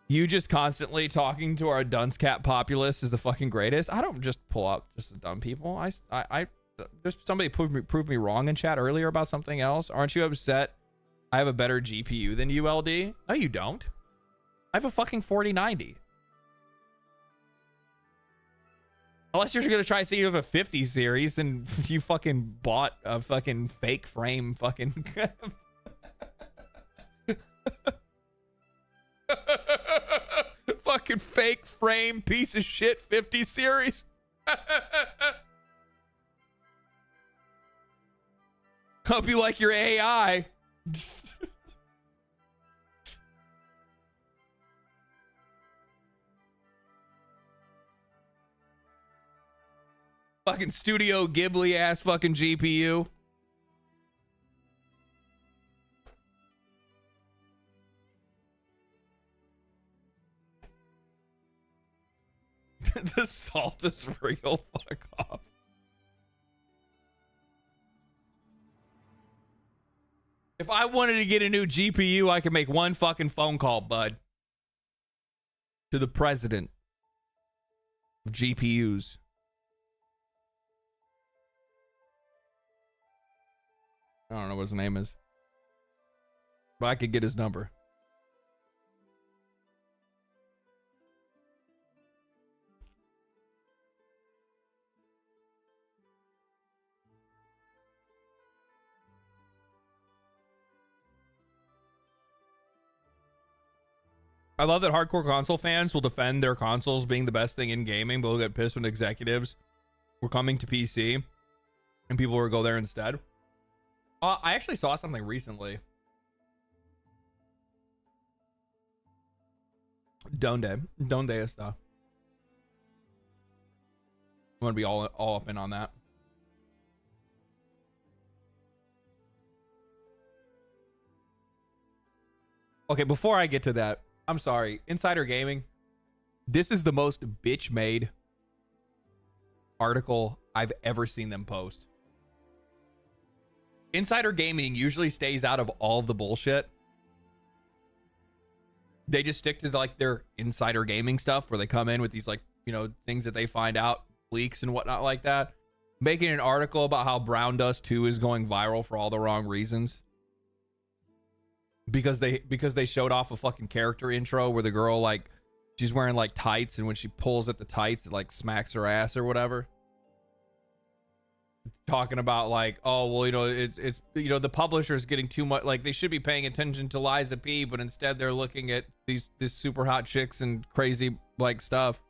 You just constantly talking to our dunce cat populace is the fucking greatest. I don't just pull out just the dumb people. There's somebody proved me wrong in chat earlier about something else. Aren't you upset I have a better GPU than you, LD? No, you don't. I have a fucking 4090. Unless you're gonna try to say you have a 50 series, then you fucking bought a fucking fake frame fucking fucking fake frame piece of shit 50 series. Hope you like your AI. Fucking Studio Ghibli ass fucking GPU. The salt is real. Fuck off. If I wanted to get a new GPU, I could make one fucking phone call, bud. To the president of GPUs. I don't know what his name is, but I could get his number. I love that hardcore console fans will defend their consoles being the best thing in gaming, but will get pissed when executives were coming to PC and people will go there instead. I actually saw something recently. Donde está. I'm gonna be all up in on that. Okay, before I get to that, I'm sorry. Insider Gaming, this is the most bitch-made article I've ever seen them post. Insider Gaming usually stays out of all the bullshit. They just stick to like their insider gaming stuff where they come in with these like, you know, things that they find out, leaks and whatnot like that. Making an article about how Brown Dust 2 is going viral for all the wrong reasons. Because they showed off a fucking character intro where the girl like she's wearing like tights and when she pulls at the tights it like smacks her ass or whatever. Talking about like, oh well, you know, it's you know, the publisher's getting too much, like they should be paying attention to Liza P, but instead they're looking at these super hot chicks and crazy like stuff.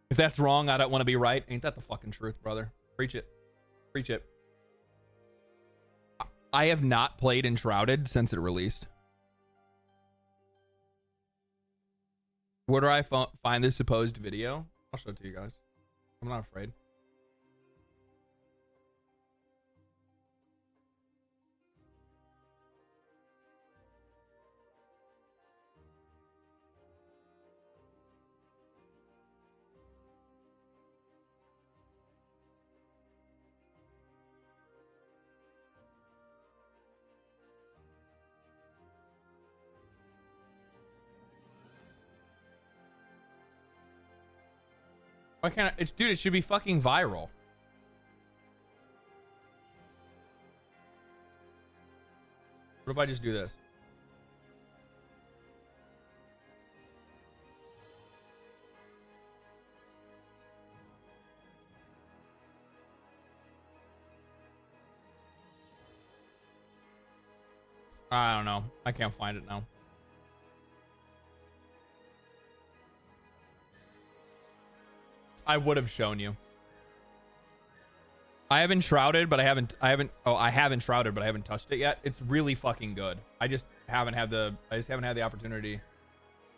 If that's wrong, I don't want to be right. Ain't that the fucking truth, brother? Preach it. Preach it. I have not played Enshrouded since it released. Where do I find this supposed video? I'll show it to you guys. I'm not afraid. Why can't I? Dude, it should be fucking viral. What if I just do this? I don't know. I can't find it now. I would have shown you. I have Enshrouded, but I haven't Enshrouded, but I haven't touched it yet. It's really fucking good. I just haven't had the opportunity.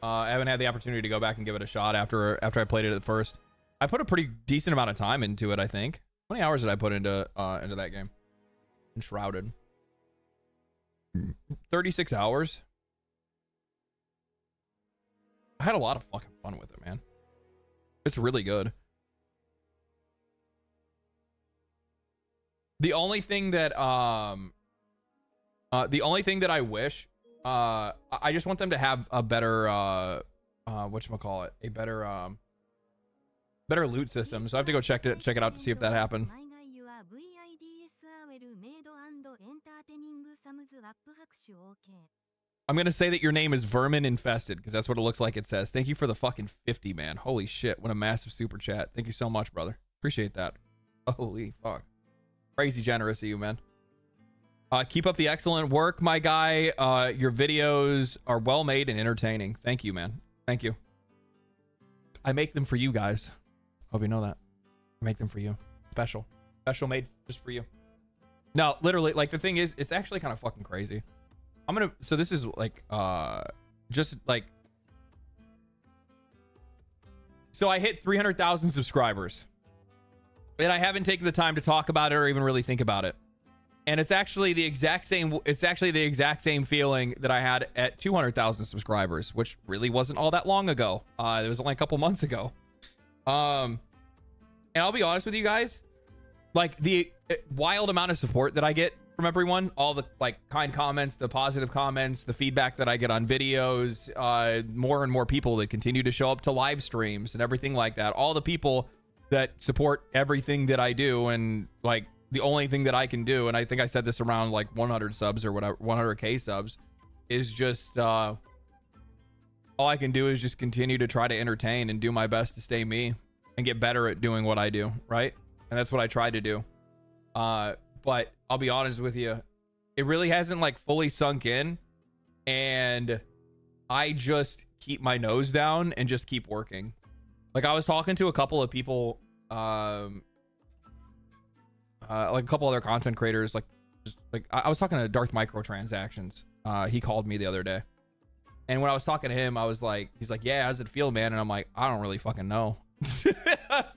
I haven't had the opportunity to go back and give it a shot after I played it at first. I put a pretty decent amount of time into it, I think. How many hours did I put into that game? Enshrouded. 36 hours. I had a lot of fucking fun with it, man. It's really good. The only thing that I wish, I just want them to have a better whatchamacallit, a better loot system. So I have to go check it out to see if that happened. I'm gonna say that your name is Vermin Infested because that's what it looks like it says. Thank you for the fucking 50, man. Holy shit, what a massive super chat. Thank you so much, brother. Appreciate that. Holy fuck. Crazy generous of you, man. Keep up the excellent work, my guy. Your videos are well made and entertaining. Thank you, man. Thank you. I make them for you guys. Hope you know that. I make them for you. Special made just for you. No, literally, like, the thing is, it's actually kind of fucking crazy. So this is like, just like, so I hit 300,000 subscribers and I haven't taken the time to talk about it or even really think about it. And it's actually the exact same feeling that I had at 200,000 subscribers, which really wasn't all that long ago. It was only a couple months ago. And I'll be honest with you guys, like, the wild amount of support that I get from everyone, all the like kind comments, the positive comments, the feedback that I get on videos, more and more people that continue to show up to live streams and everything like that. All the people that support everything that I do, and like the only thing that I can do, and I think I said this around like 100 subs or whatever, 100k subs, is just all I can do is just continue to try to entertain and do my best to stay me and get better at doing what I do, right? And that's what I try to do. But I'll be honest with you, it really hasn't like fully sunk in, and I just keep my nose down and just keep working. Like, I was talking to a couple of people, like a couple other content creators, like I was talking to Darth Microtransactions. He called me the other day, and when I was talking to him, I was like, he's like, yeah, how's it feel, man? And I'm like, I don't really fucking know. It's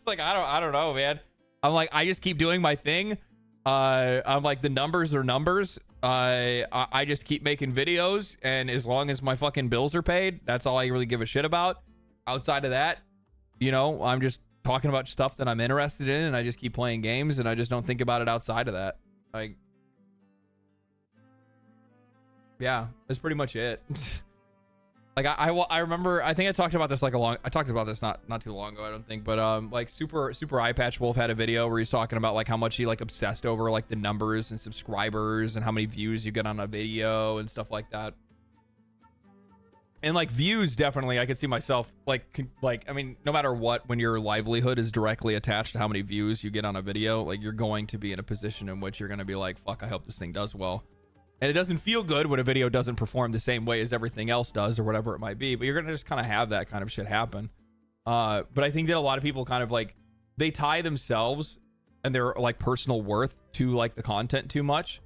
like, I don't know, man. I'm like, I just keep doing my thing. I'm like, the numbers are numbers. I just keep making videos, and as long as my fucking bills are paid, that's all I really give a shit about. Outside of that, you know, I'm just talking about stuff that I'm interested in, and I just keep playing games, and I just don't think about it outside of that. Like, yeah, that's pretty much it. Like, I remember, I think I talked about this like I talked about this not too long ago, I don't think, but like super Eye Patch Wolf had a video where he's talking about like how much he like obsessed over like the numbers and subscribers and how many views you get on a video and stuff like that. And like views, definitely, I could see myself like I mean, no matter what, when your livelihood is directly attached to how many views you get on a video, like, you're going to be in a position in which you're going to be like, fuck, I hope this thing does well. And it doesn't feel good when a video doesn't perform the same way as everything else does or whatever it might be, but you're going to just kind of have that kind of shit happen. But I think that a lot of people kind of like, they tie themselves and their like personal worth to like the content too much.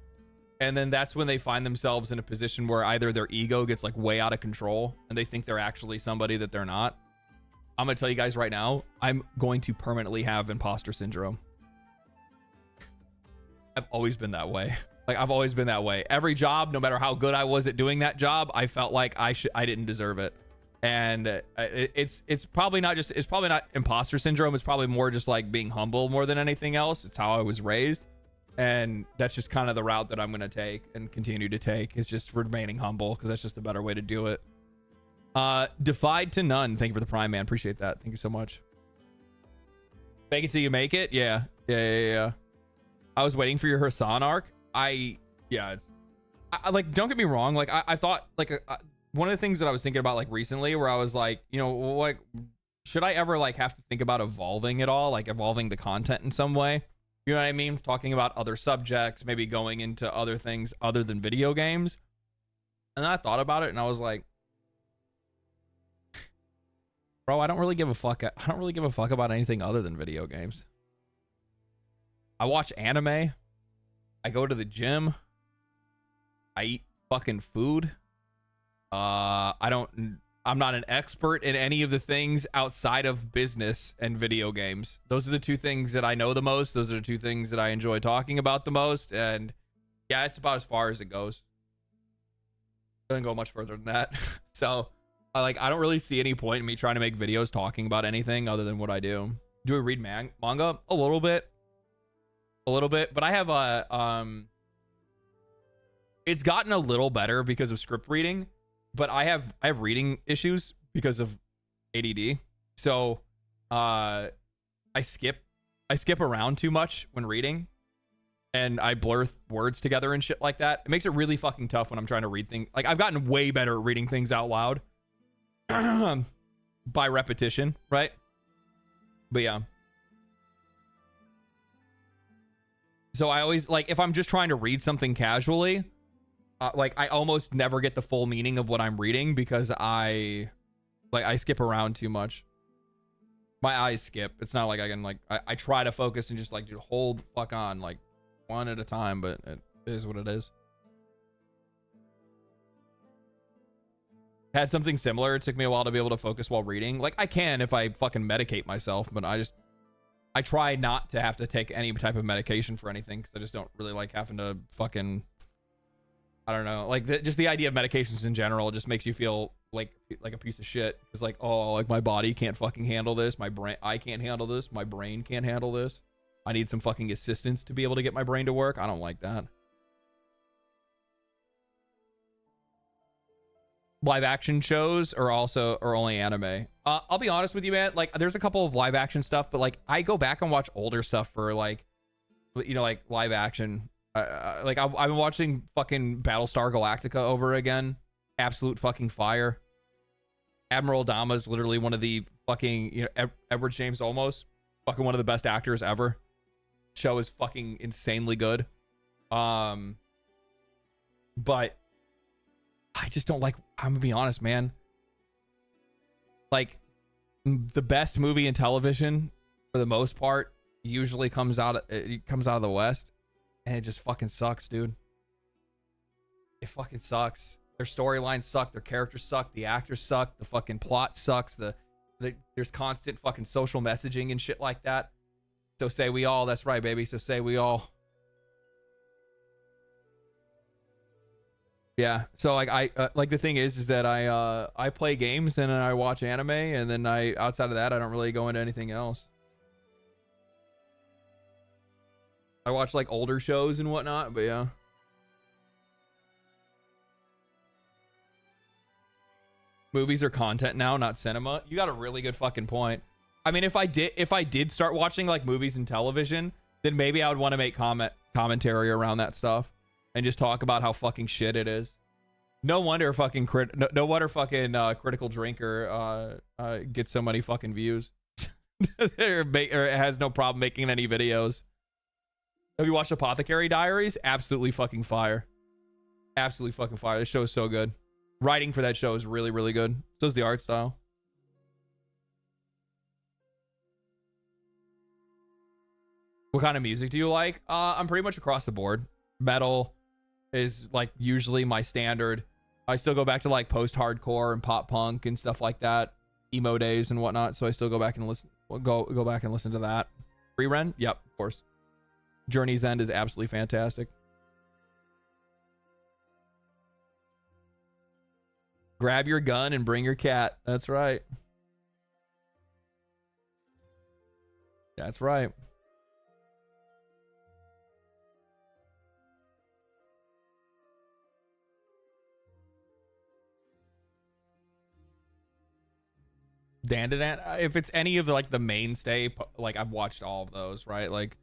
And then that's when they find themselves in a position where either their ego gets like way out of control and they think they're actually somebody that they're not. I'm going to tell you guys right now, I'm going to permanently have imposter syndrome. I've always been that way. Like, I've always been that way. Every job, no matter how good I was at doing that job, I felt like I didn't deserve it. And it's probably not imposter syndrome. It's probably more just like being humble more than anything else. It's how I was raised. And that's just kind of the route that I'm going to take and continue to take, is just remaining humble, because that's just a better way to do it. Defied to none. Thank you for the Prime, man. Appreciate that. Thank you so much. Fake it till you make it. Yeah. I was waiting for your Hassan arc. I like, don't get me wrong. Like, I thought like one of the things that I was thinking about like recently, where I was like, you know, like, should I ever like have to think about evolving at all? Like, evolving the content in some way? You know what I mean? Talking about other subjects, maybe going into other things other than video games. And then I thought about it, and I was like, bro, I don't really give a fuck. I don't really give a fuck about anything other than video games. I watch anime. I go to the gym. I eat fucking food. I'm not an expert in any of the things outside of business and video games. Those are the two things that I know the most. Those are the two things that I enjoy talking about the most. And yeah, it's about as far as it goes. Doesn't go much further than that. So I don't really see any point in me trying to make videos talking about anything other than what I do. Do I read manga? A little bit. a little bit, but I have a it's gotten a little better because of script reading, but I have reading issues because of ADD. So I skip around too much when reading, and I blur words together and shit like that. It makes it really fucking tough when I'm trying to read things. Like, I've gotten way better at reading things out loud by repetition, right? But yeah. So I always, like, if I'm just trying to read something casually, like, I almost never get the full meaning of what I'm reading because I skip around too much. My eyes skip. It's not like I can, like, I try to focus and just, like, dude, hold the fuck on, like, one at a time, but it is what it is. Had something similar. It took me a while to be able to focus while reading. Like, I can if I fucking medicate myself, but I try not to have to take any type of medication for anything because I just don't really like having to fucking, I don't know, like just the idea of medications in general just makes you feel like a piece of shit. It's like, oh, like my body can't fucking handle this. I can't handle this. My brain can't handle this. I need some fucking assistance to be able to get my brain to work. I don't like that. Live action shows or only anime? I'll be honest with you, man. Like, there's a couple of live action stuff, but like I go back and watch older stuff for like, you know, like live action. Like I've been watching fucking Battlestar Galactica over again. Absolute fucking fire. Admiral Dama is literally one of the fucking, you know, Edward James Olmos, fucking one of the best actors ever. Show is fucking insanely good. But I just don't like, I'm gonna be honest, man. Like, the best movie in television, for the most part, usually comes out of the West, and it just fucking sucks, dude. It fucking sucks. Their storylines suck, their characters suck, the actors suck, the fucking plot sucks, there's constant fucking social messaging and shit like that. So say we all, that's right, baby. So say we all. Yeah, so like I like the thing is that I play games and then I watch anime, and then outside of that I don't really go into anything else. I watch like older shows and whatnot, but yeah. Movies are content now, not cinema. You got a really good fucking point. I mean, if I did start watching like movies and television, then maybe I would want to make commentary around that stuff. And just talk about how fucking shit it is. No wonder fucking Critical Drinker gets so many fucking views. or has no problem making any videos. Have you watched Apothecary Diaries? Absolutely fucking fire. Absolutely fucking fire. This show is so good. Writing for that show is really, really good. So is the art style. What kind of music do you like? I'm pretty much across the board. Metal is like usually my standard. I still go back to like post-hardcore and pop punk and stuff like that, emo days and whatnot. So I still go back and listen to that. Free Ren, yep, of course. Journey's End is absolutely fantastic. Grab your gun and bring your cat. That's right. That's right. Dandadan, if it's any of the, like the mainstay, like I've watched all of those, right? Like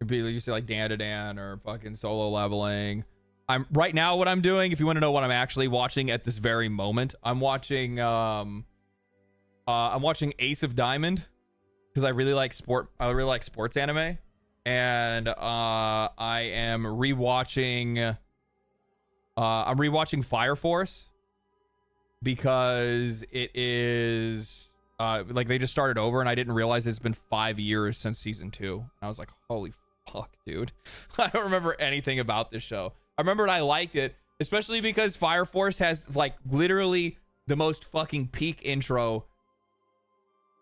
you say like Dandadan or fucking Solo Leveling. I'm right now what I'm doing, if you want to know what I'm actually watching at this very moment, I'm watching Ace of Diamond because I really like sports anime, and I am rewatching I'm rewatching Fire Force because it is like they just started over and I didn't realize it's been 5 years since season 2. And I was like, holy fuck, dude. I don't remember anything about this show. I remembered I liked it, especially because Fire Force has like literally the most fucking peak intro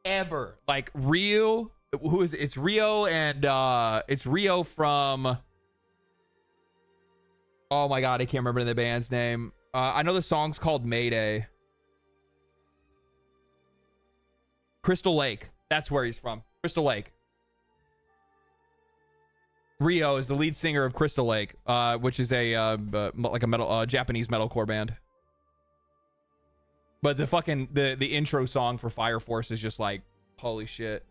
ever. Like Ryo, who is it? It's Ryo, and it's Ryo from, oh my god, I can't remember the band's name. I know the song's called Mayday. Crystal Lake. That's where he's from. Crystal Lake. Ryo is the lead singer of Crystal Lake, which is a like a metal Japanese metalcore band. But the fucking the intro song for Fire Force is just like, holy shit.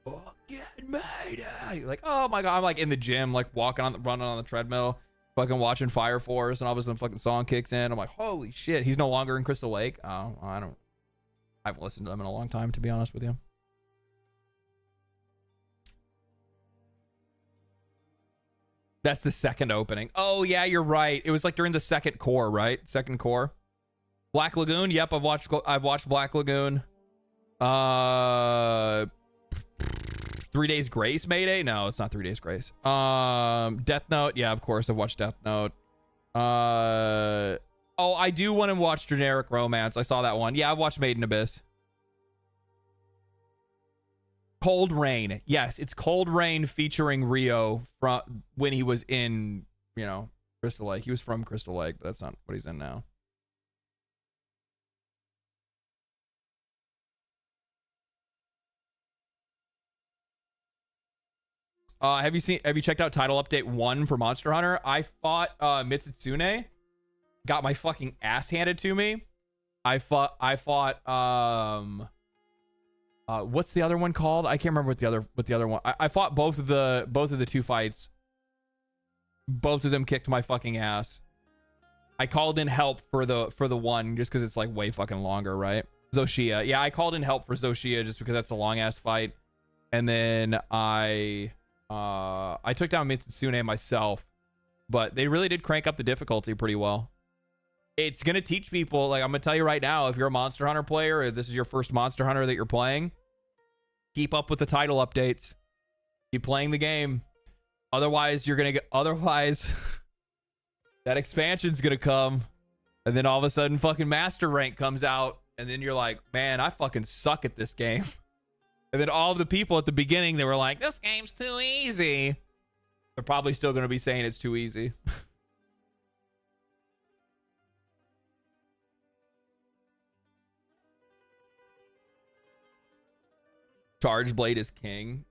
Fucking Mayday. Like, oh my god, I'm like in the gym, like running on the treadmill, fucking watching Fire Force, and all of a sudden fucking song kicks in. I'm like, holy shit, he's no longer in Crystal Lake. Oh, I haven't listened to them in a long time, to be honest with you. That's the second opening. Oh yeah, you're right. It was like during the second core, right? Second core. Black Lagoon. Yep, I've watched Black Lagoon. 3 Days Grace, Mayday? No, it's not 3 Days Grace. Death Note. Yeah, of course I've watched Death Note. Oh, I do want to watch Generic Romance. I saw that one. Yeah, I've watched Made in Abyss. Cold Rain. Yes, it's Cold Rain featuring Ryo from when he was in, you know, Crystal Lake. He was from Crystal Lake, but that's not what he's in now. Have you checked out Title Update 1 for Monster Hunter? I fought Mitsutsume. Got my fucking ass handed to me. I fought what's the other one called? I can't remember what the other one. I fought both of the two fights. Both of them kicked my fucking ass. I called in help for the one just because it's like way fucking longer, right? Zoshia. Yeah, I called in help for Zoshia just because that's a long ass fight. And then I took down Mitsutsume myself, but they really did crank up the difficulty pretty well. It's going to teach people, like, I'm going to tell you right now, if you're a Monster Hunter player, or this is your first Monster Hunter that you're playing, keep up with the title updates. Keep playing the game. Otherwise, that expansion's going to come, and then all of a sudden fucking Master Rank comes out, and then you're like, man, I fucking suck at this game. And then all of the people at the beginning, they were like, this game's too easy. They're probably still going to be saying it's too easy. Charge Blade is king.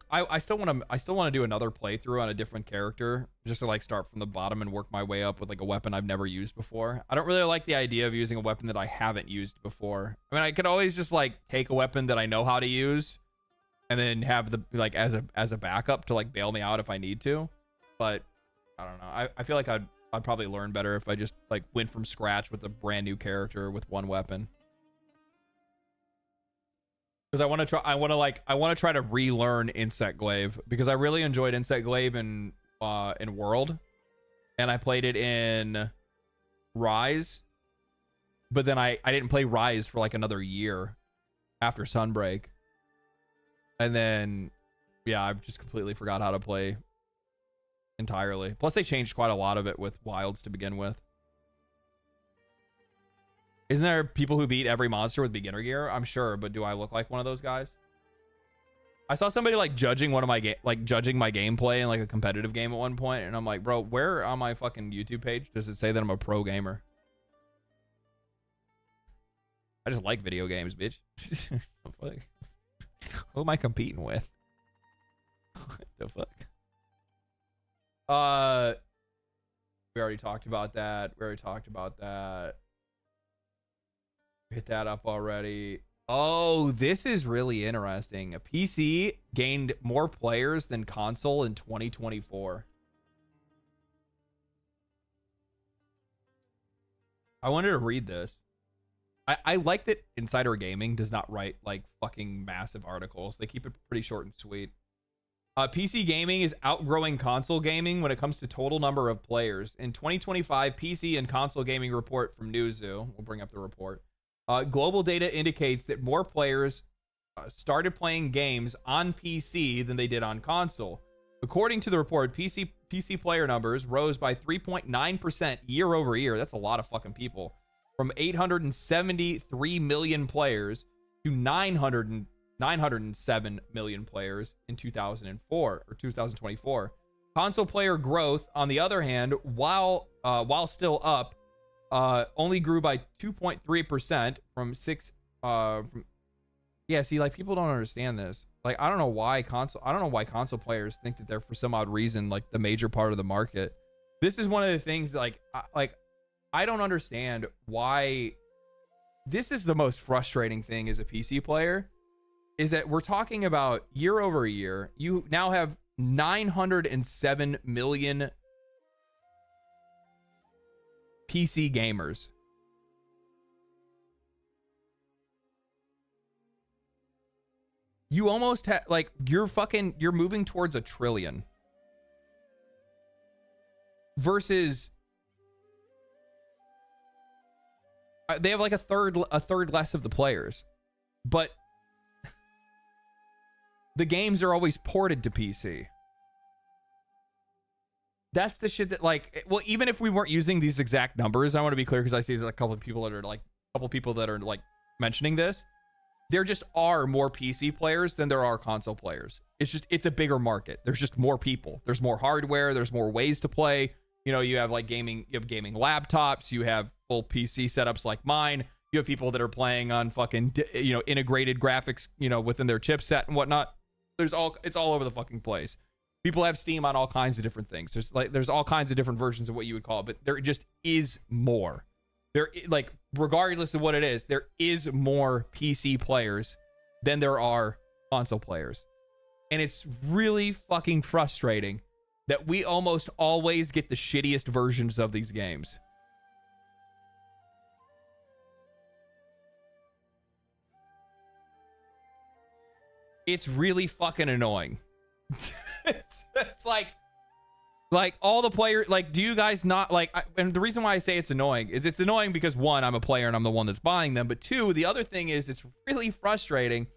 I still want to do another playthrough on a different character, just to like start from the bottom and work my way up with like a weapon I've never used before. I don't really like the idea of using a weapon that I haven't used before. I mean, I could always just like take a weapon that I know how to use and then have the like as a backup to like bail me out if I need to. But I don't know. I feel like I'd probably learn better if I just like went from scratch with a brand new character with one weapon. Because I want to try to relearn Insect Glaive, because I really enjoyed Insect Glaive in World, and I played it in Rise, but then I didn't play Rise for like another year after Sunbreak, and then yeah, I've just completely forgot how to play entirely. Plus they changed quite a lot of it with Wilds to begin with. Isn't there people who beat every monster with beginner gear? I'm sure, but do I look like one of those guys? I saw somebody like judging judging my gameplay in like a competitive game at one point, and I'm like, bro, where on my fucking YouTube page does it say that I'm a pro gamer? I just like video games, bitch. Who am I competing with? What the fuck? We already talked about that. Hit that up already. Oh, this is really interesting. A PC gained more players than console in 2024. I wanted to read this. I like that Insider Gaming does not write like fucking massive articles. They keep it pretty short and sweet. PC gaming is outgrowing console gaming when it comes to total number of players. In 2025, PC and console gaming report from Newzoo. We'll bring up the report. Global data indicates that more players started playing games on PC than they did on console. According to the report, PC player numbers rose by 3.9% year over year. That's a lot of fucking people. From 873 million players to 907 million players in 2024. Console player growth, on the other hand, while still up, only grew by 2.3% from Yeah, see, like, people don't understand this. Like, I don't know why console players think that they're, for some odd reason, like, the major part of the market. This is one of the things that, I don't understand why. This is the most frustrating thing as a PC player, is that we're talking about year over year. You now have 907 million PC gamers. You almost have, like, you're moving towards 1 trillion. Versus they have like a third less of the players, but the games are always ported to PC. That's the shit that, like, well, even if we weren't using these exact numbers, I want to be clear because I see there's a couple of people that are mentioning this. There just are more PC players than there are console players. It's a bigger market. There's just more people. There's more hardware. There's more ways to play. You know, you have gaming laptops. You have full PC setups like mine. You have people that are playing on fucking, integrated graphics, within their chipset and whatnot. It's all over the fucking place. People have Steam on all kinds of different things. There's all kinds of different versions of what you would call it, but there just is more. There, like, regardless of what it is, there is more PC players than there are console players. And it's really fucking frustrating that we almost always get the shittiest versions of these games. It's really fucking annoying. it's like all the players, like, do you guys not like, and the reason why I say it's annoying is it's annoying because, one, I'm a player and I'm the one that's buying them, but two, the other thing is it's really frustrating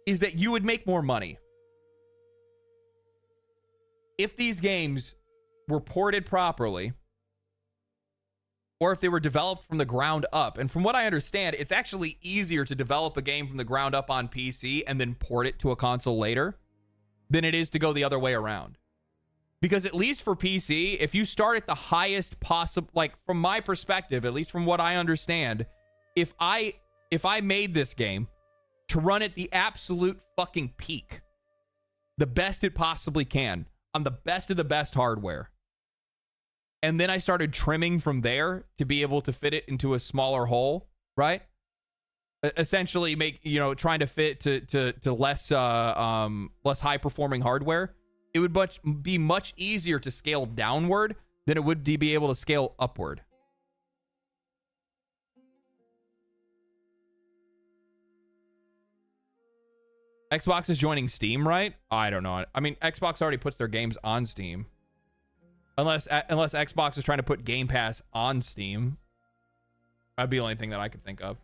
is that you would make more money if these games were ported properly, or if they were developed from the ground up. And from what I understand, it's actually easier to develop a game from the ground up on PC and then port it to a console later than it is to go the other way around. Because at least for PC, if you start at the highest possible, like, from my perspective, at least from what I understand, if I made this game to run at the absolute fucking peak, the best it possibly can, on the best of the best hardware, and then I started trimming from there to be able to fit it into a smaller hole, right? Essentially trying to fit to less high performing hardware. It would be much easier to scale downward than it would to be able to scale upward. Xbox is joining Steam, right? I don't know. I mean, Xbox already puts their games on Steam. Unless Xbox is trying to put Game Pass on Steam. That'd be the only thing that I could think of.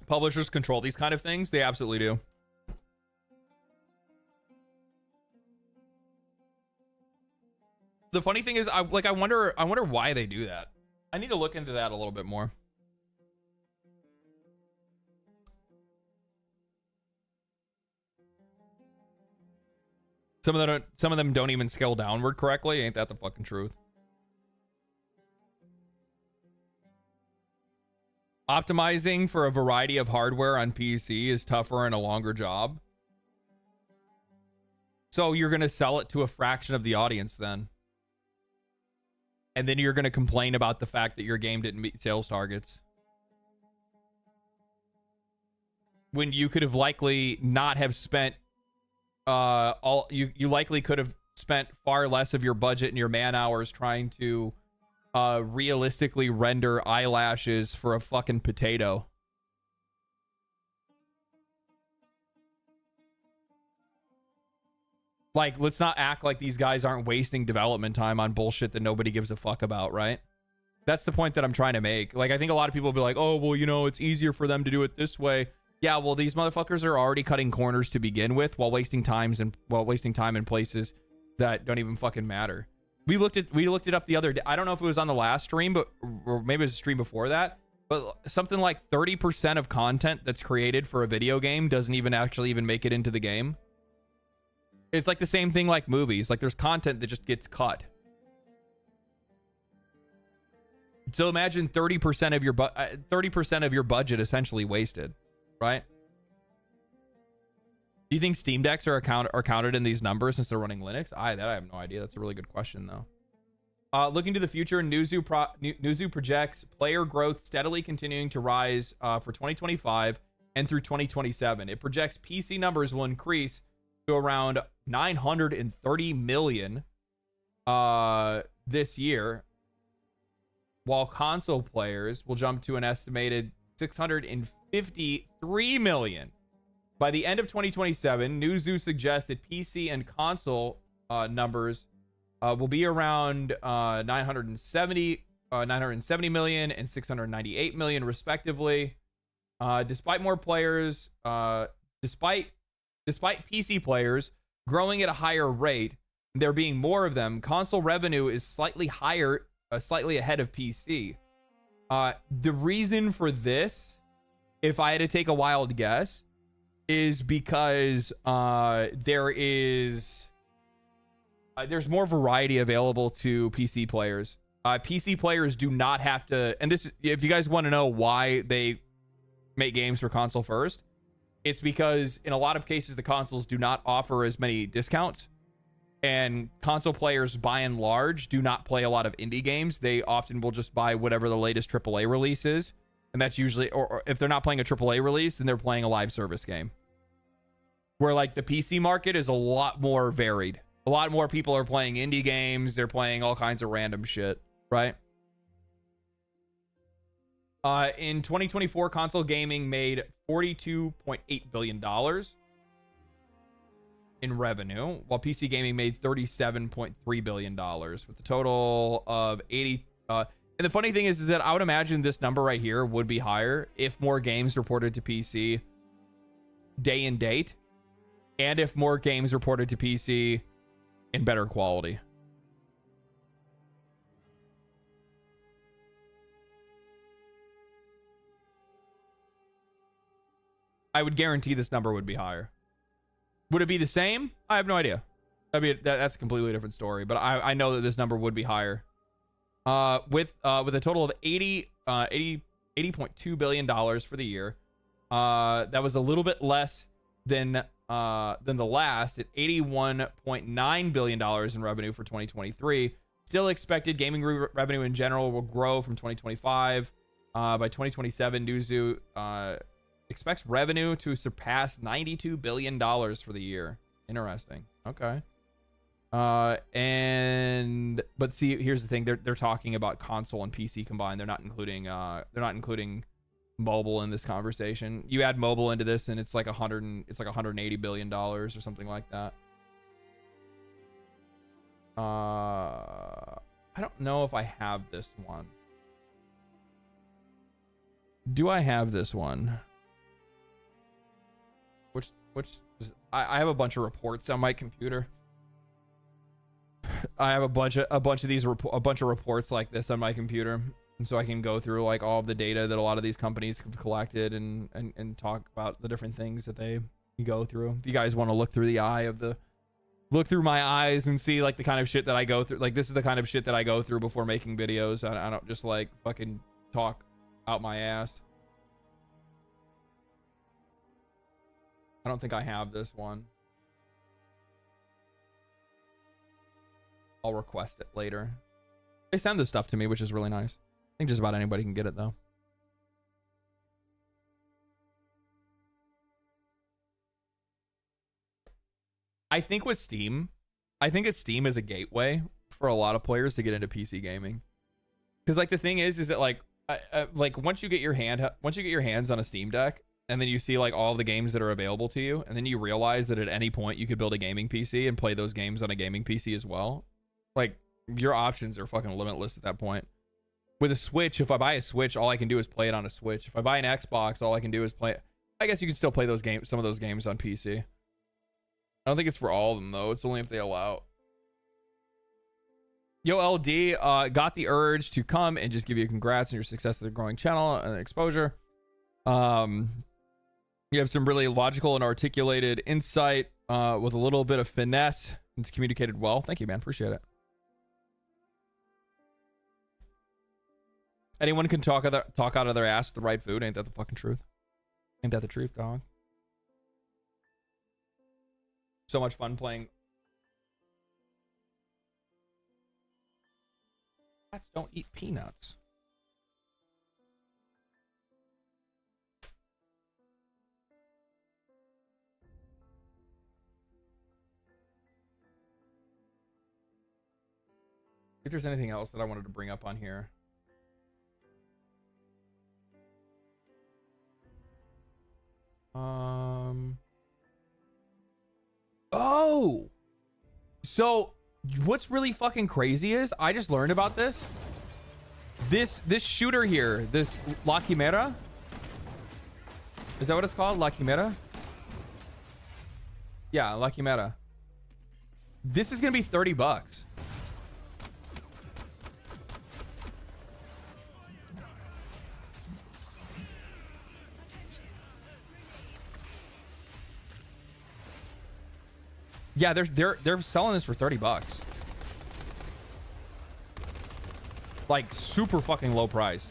Publishers control these kind of things. They absolutely do. The funny thing is, I wonder why they do that. I need to look into that a little bit more. Some of them don't even scale downward correctly. Ain't that the fucking truth? Optimizing for a variety of hardware on PC is tougher and a longer job. So you're going to sell it to a fraction of the audience then. And then you're going to complain about the fact that your game didn't meet sales targets. When you could have likely not have spent you likely could have spent far less of your budget and your man hours trying to realistically render eyelashes for a fucking potato. Like, let's not act like these guys aren't wasting development time on bullshit that nobody gives a fuck about, right? That's the point that I'm trying to make. Like, I think a lot of people will be like, oh, well, it's easier for them to do it this way. Yeah, well, these motherfuckers are already cutting corners to begin with while wasting time in places that don't even fucking matter. We looked it up the other day. I don't know if it was on the last stream, or maybe it was a stream before that. But something like 30% of content that's created for a video game doesn't even actually make it into the game. It's like the same thing like movies. Like, there's content that just gets cut. So imagine 30% of your 30% of your budget essentially wasted, right? Do you think Steam Decks are counted in these numbers since they're running Linux? I have no idea. That's a really good question though. Looking to the future, Newzoo projects player growth steadily continuing to rise for 2025 and through 2027. It projects PC numbers will increase to around 930 million this year, while console players will jump to an estimated 653 million. By the end of 2027, Newzoo suggests that PC and console numbers will be around 970 million and 698 million respectively. Despite more players, despite PC players growing at a higher rate, there being more of them, console revenue is slightly higher, slightly ahead of PC. The reason for this, if I had to take a wild guess, is because there's more variety available to PC players. PC players do not have to, and this, if you guys want to know why they make games for console first, it's because in a lot of cases the consoles do not offer as many discounts, and console players by and large do not play a lot of indie games. They often will just buy whatever the latest AAA release is, and that's usually, or if they're not playing a AAA release, then they're playing a live service game. Where like the PC market is a lot more varied. A lot more people are playing indie games. They're playing all kinds of random shit, right? In 2024, console gaming made $42.8 billion in revenue, while PC gaming made $37.3 billion with a total of 80. And the funny thing is that I would imagine this number right here would be higher if more games reported to PC day and date, and if more games reported to PC in better quality. I would guarantee this number would be higher. Would it be the same? I have no idea. I mean, that's a completely different story, but I know that this number would be higher. With a total of $80.2 billion for the year. That was a little bit less than the last at $81.9 billion in revenue for 2023. Still expected gaming revenue in general will grow from 2025. By 2027, Newzoo expects revenue to surpass $92 billion for the year. Interesting. Okay. But see, here's the thing. They're talking about console and PC combined. They're not including mobile in this conversation. You add mobile into this and it's like $180 billion or something like that. I don't know if I have this one. Do I have this one? I have a bunch of reports on my computer. I have a bunch of reports like this on my computer. And so I can go through like all of the data that a lot of these companies have collected and talk about the different things that they go through. If you guys want to look through my eyes and see like the kind of shit that I go through, like this is the kind of shit that I go through before making videos. I don't just like fucking talk out my ass. I don't think I have this one. I'll request it later. They send this stuff to me, which is really nice. I think just about anybody can get it though. I think with Steam, that Steam is a gateway for a lot of players to get into PC gaming. Because like the thing is that like once you get your hands on a Steam Deck, and then you see like all the games that are available to you, and then you realize that at any point you could build a gaming PC and play those games on a gaming PC as well. Like your options are fucking limitless at that point. With a Switch, if I buy a Switch, all I can do is play it on a Switch. If I buy an Xbox, all I can do is play it. I guess you can still play those games, some of those games on PC. I don't think it's for all of them though. It's only if they allow. Yo, LD, got the urge to come and just give you congrats on your success of the growing channel and exposure. You have some really logical and articulated insight with a little bit of finesse. It's communicated well. Thank you, man. Appreciate it. Anyone can talk out of their ass the right food. Ain't that the fucking truth? Ain't that the truth, dog? So much fun playing. Cats don't eat peanuts. If there's anything else that I wanted to bring up on here. Oh! So, what's really fucking crazy is, I just learned about this. This shooter here, this La Quimera. Is that what it's called? La Quimera? Yeah, La Quimera. This is gonna be $30. Yeah, they're selling this for $30. Like super fucking low price.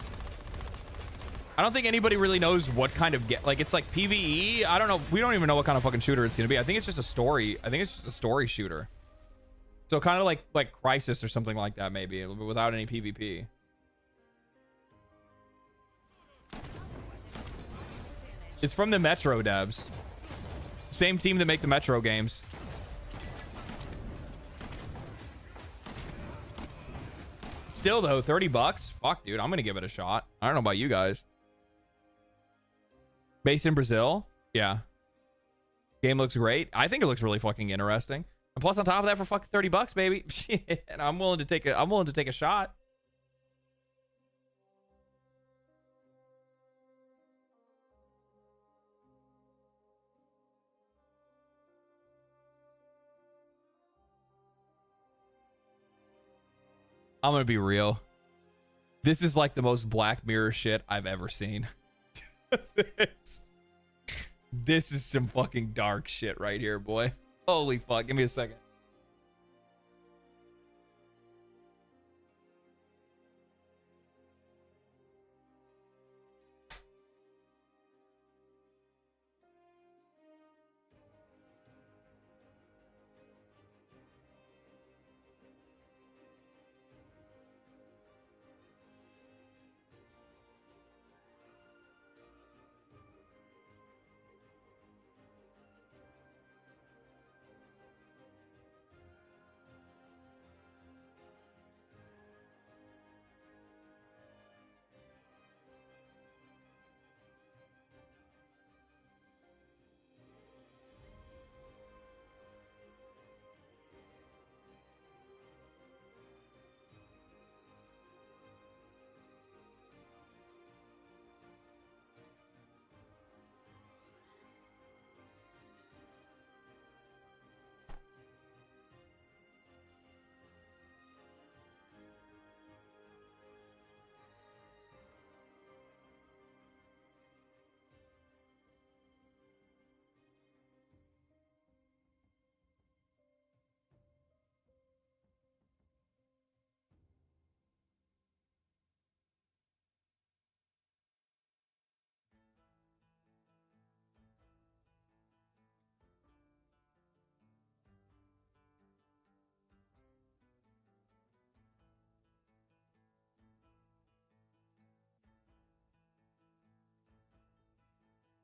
I don't think anybody really knows what kind of like it's like PvE. I don't know. We don't even know what kind of fucking shooter it's gonna be. I think it's just a story. I think it's just a story shooter. So kind of like Crisis or something like that, maybe, without any PvP. It's from the Metro devs. Same team that make the Metro games. Still though, $30. Fuck, dude, I'm gonna give it a shot. I don't know about you guys. Based in Brazil, yeah. Game looks great. I think it looks really fucking interesting. And plus, on top of that, for fucking $30, baby, shit, I'm willing to take a shot. I'm gonna be real. This is like the most Black Mirror shit I've ever seen. This is some fucking dark shit right here, boy. Holy fuck. Give me a second.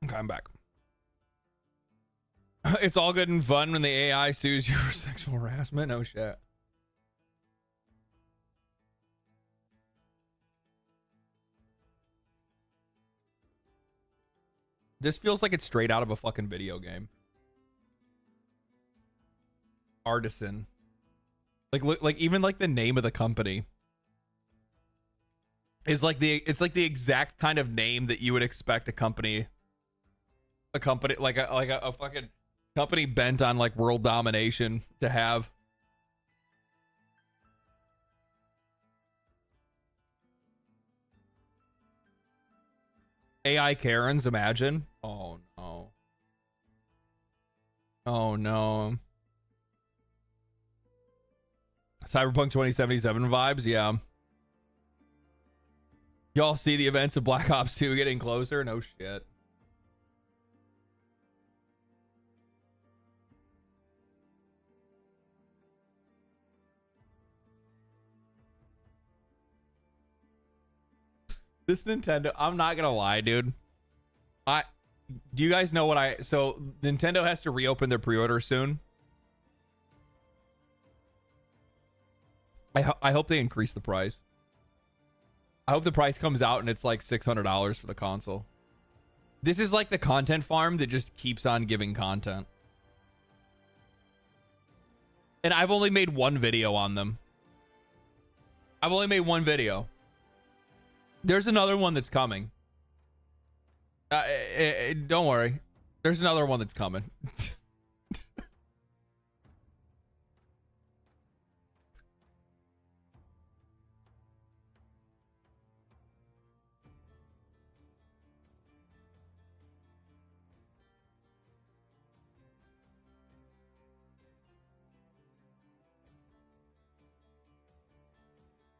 Okay, I'm back. It's all good and fun when the AI sues you for sexual harassment. No shit. This feels like it's straight out of a fucking video game. Artisan. Like even like the name of the company is like it's like the exact kind of name that you would expect a company like a fucking company bent on like world domination to have. AI Karens, imagine. Oh no. Oh no. Cyberpunk 2077 vibes, yeah. Y'all see the events of Black Ops 2 getting closer? No shit. This Nintendo, I'm not gonna lie, dude. Do you guys know what so Nintendo has to reopen their pre-order soon. I hope they increase the price. I hope the price comes out and it's like $600 for the console. This is like the content farm that just keeps on giving content. And I've only made one video on them. I've only made one video. There's another one that's coming. Don't worry. There's another one that's coming.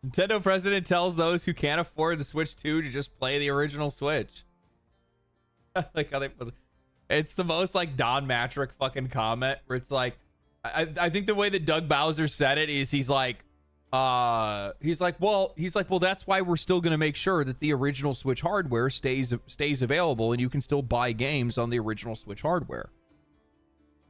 Nintendo president tells those who can't afford the Switch 2 to just play the original Switch. Like how they put, it's the most like Don Matrick fucking comment where it's like, I think the way that Doug Bowser said it is he's like, well, that's why we're still going to make sure that the original Switch hardware stays available and you can still buy games on the original Switch hardware.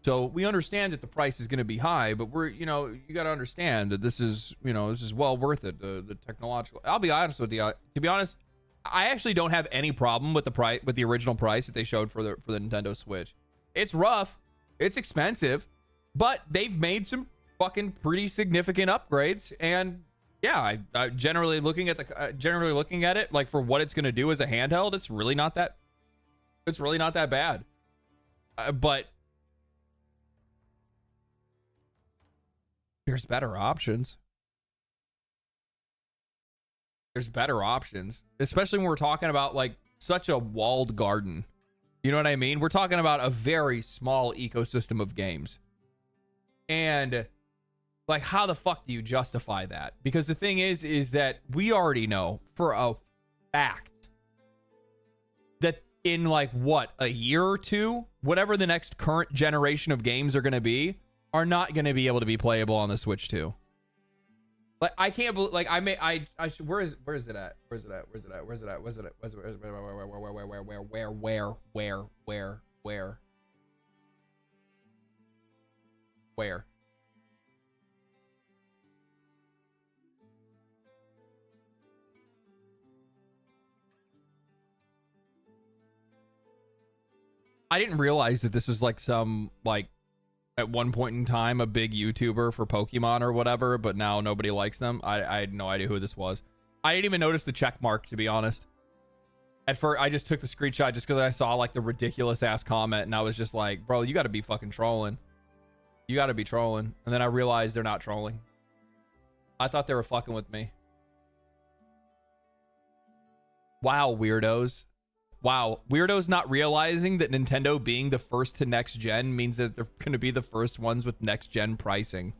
So we understand that the price is going to be high, but you got to understand that this is well worth it. The technological, I'll be honest with you. To be honest, I actually don't have any problem with the original price that they showed for the Nintendo Switch. It's rough, it's expensive, but they've made some fucking pretty significant upgrades. And yeah, I generally looking at it like for what it's going to do as a handheld, it's really not that bad. But there's better options. There's better options, especially when we're talking about like such a walled garden. You know what I mean? We're talking about a very small ecosystem of games. And like, how the fuck do you justify that? Because the thing is that we already know for a fact that in like what, a year or two, whatever the next current generation of games are going to be, are not going to be able to be playable on the Switch 2. Like, I can't believe, like, where is it at? Where? I didn't realize that this was like some, like, at one point in time, a big YouTuber for Pokemon or whatever, but now nobody likes them. I had no idea who this was. I didn't even notice the check mark, to be honest. At first, I just took the screenshot just because I saw like the ridiculous ass comment, and I was just like, bro, you got to be fucking trolling. You got to be trolling. And then I realized they're not trolling. I thought they were fucking with me. Wow, weirdos. Wow, weirdos not realizing that Nintendo being the first to next gen means that they're going to be the first ones with next gen pricing.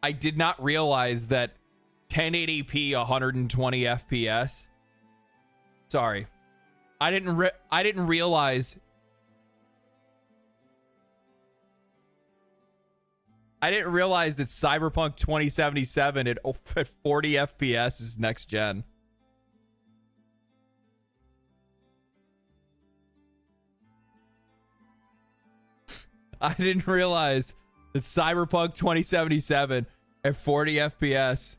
I did not realize that 1080p 120 FPS. Sorry. I didn't realize that Cyberpunk 2077 at 40 FPS is next gen. I didn't realize that Cyberpunk 2077 at 40 FPS.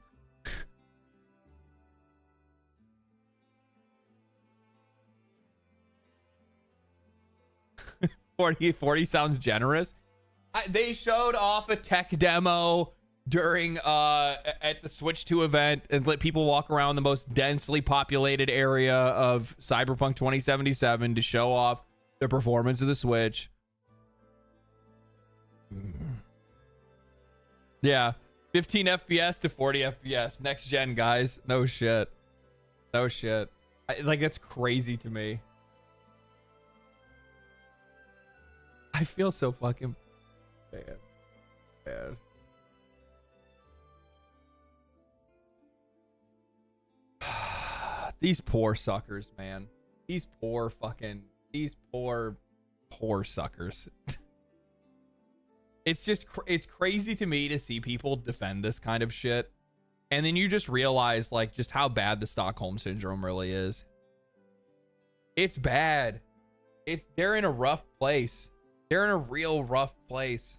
40 sounds generous. They showed off a tech demo during at the Switch 2 event and let people walk around the most densely populated area of Cyberpunk 2077 to show off the performance of the Switch. Yeah, 15 FPS to 40 FPS next gen, guys. No shit. Like, that's crazy to me. I feel so fucking bad. These poor suckers, man. These poor suckers. It's just, it's crazy to me to see people defend this kind of shit. And then you just realize, like, just how bad the Stockholm Syndrome really is. It's bad. They're in a rough place. They're in a real rough place.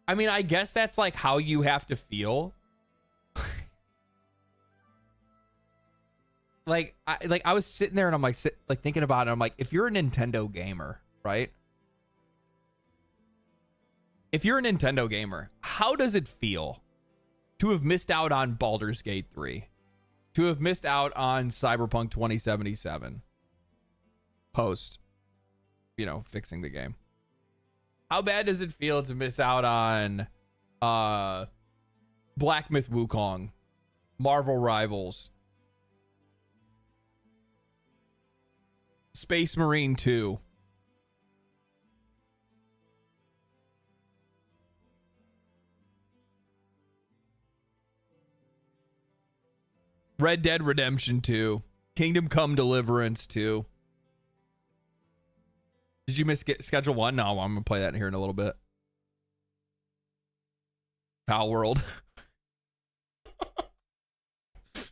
I mean, I guess that's like how you have to feel. I was sitting there and I'm like, thinking about it. I'm like, if you're a Nintendo gamer, right? If you're a Nintendo gamer, how does it feel to have missed out on Baldur's Gate 3? To have missed out on Cyberpunk 2077? Post, fixing the game. How bad does it feel to miss out on Black Myth Wukong, Marvel Rivals, Space Marine 2? Red Dead Redemption 2, Kingdom Come Deliverance 2. Did you miss Schedule 1? No, I'm going to play that here in a little bit. Pal World.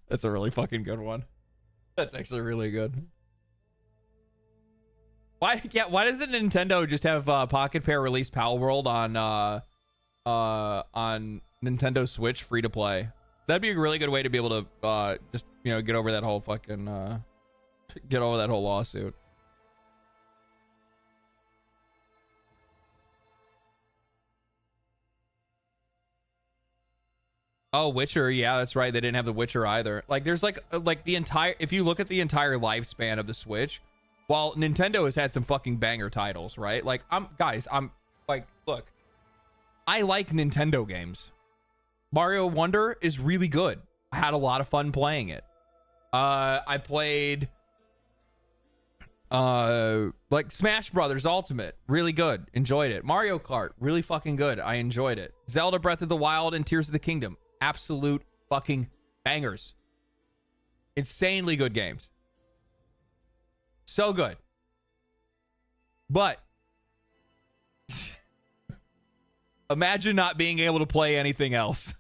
That's a really fucking good one. That's actually really good. Why doesn't Nintendo just have Pocket Pair release Pal World on Nintendo Switch free to play? That'd be a really good way to be able to just get over that whole fucking get over that whole lawsuit. Oh, Witcher, yeah, that's right. They didn't have the Witcher either. Like, there's like the entire, if you look at the entire lifespan of the Switch, while Nintendo has had some fucking banger titles, right? Like, I'm like, look, I like Nintendo games. Mario Wonder is really good. I had a lot of fun playing it. I played like Smash Brothers Ultimate, really good, enjoyed it. Mario Kart, really fucking good, I enjoyed it. Zelda Breath of the Wild and Tears of the Kingdom, absolute fucking bangers. Insanely good games. So good. But imagine not being able to play anything else.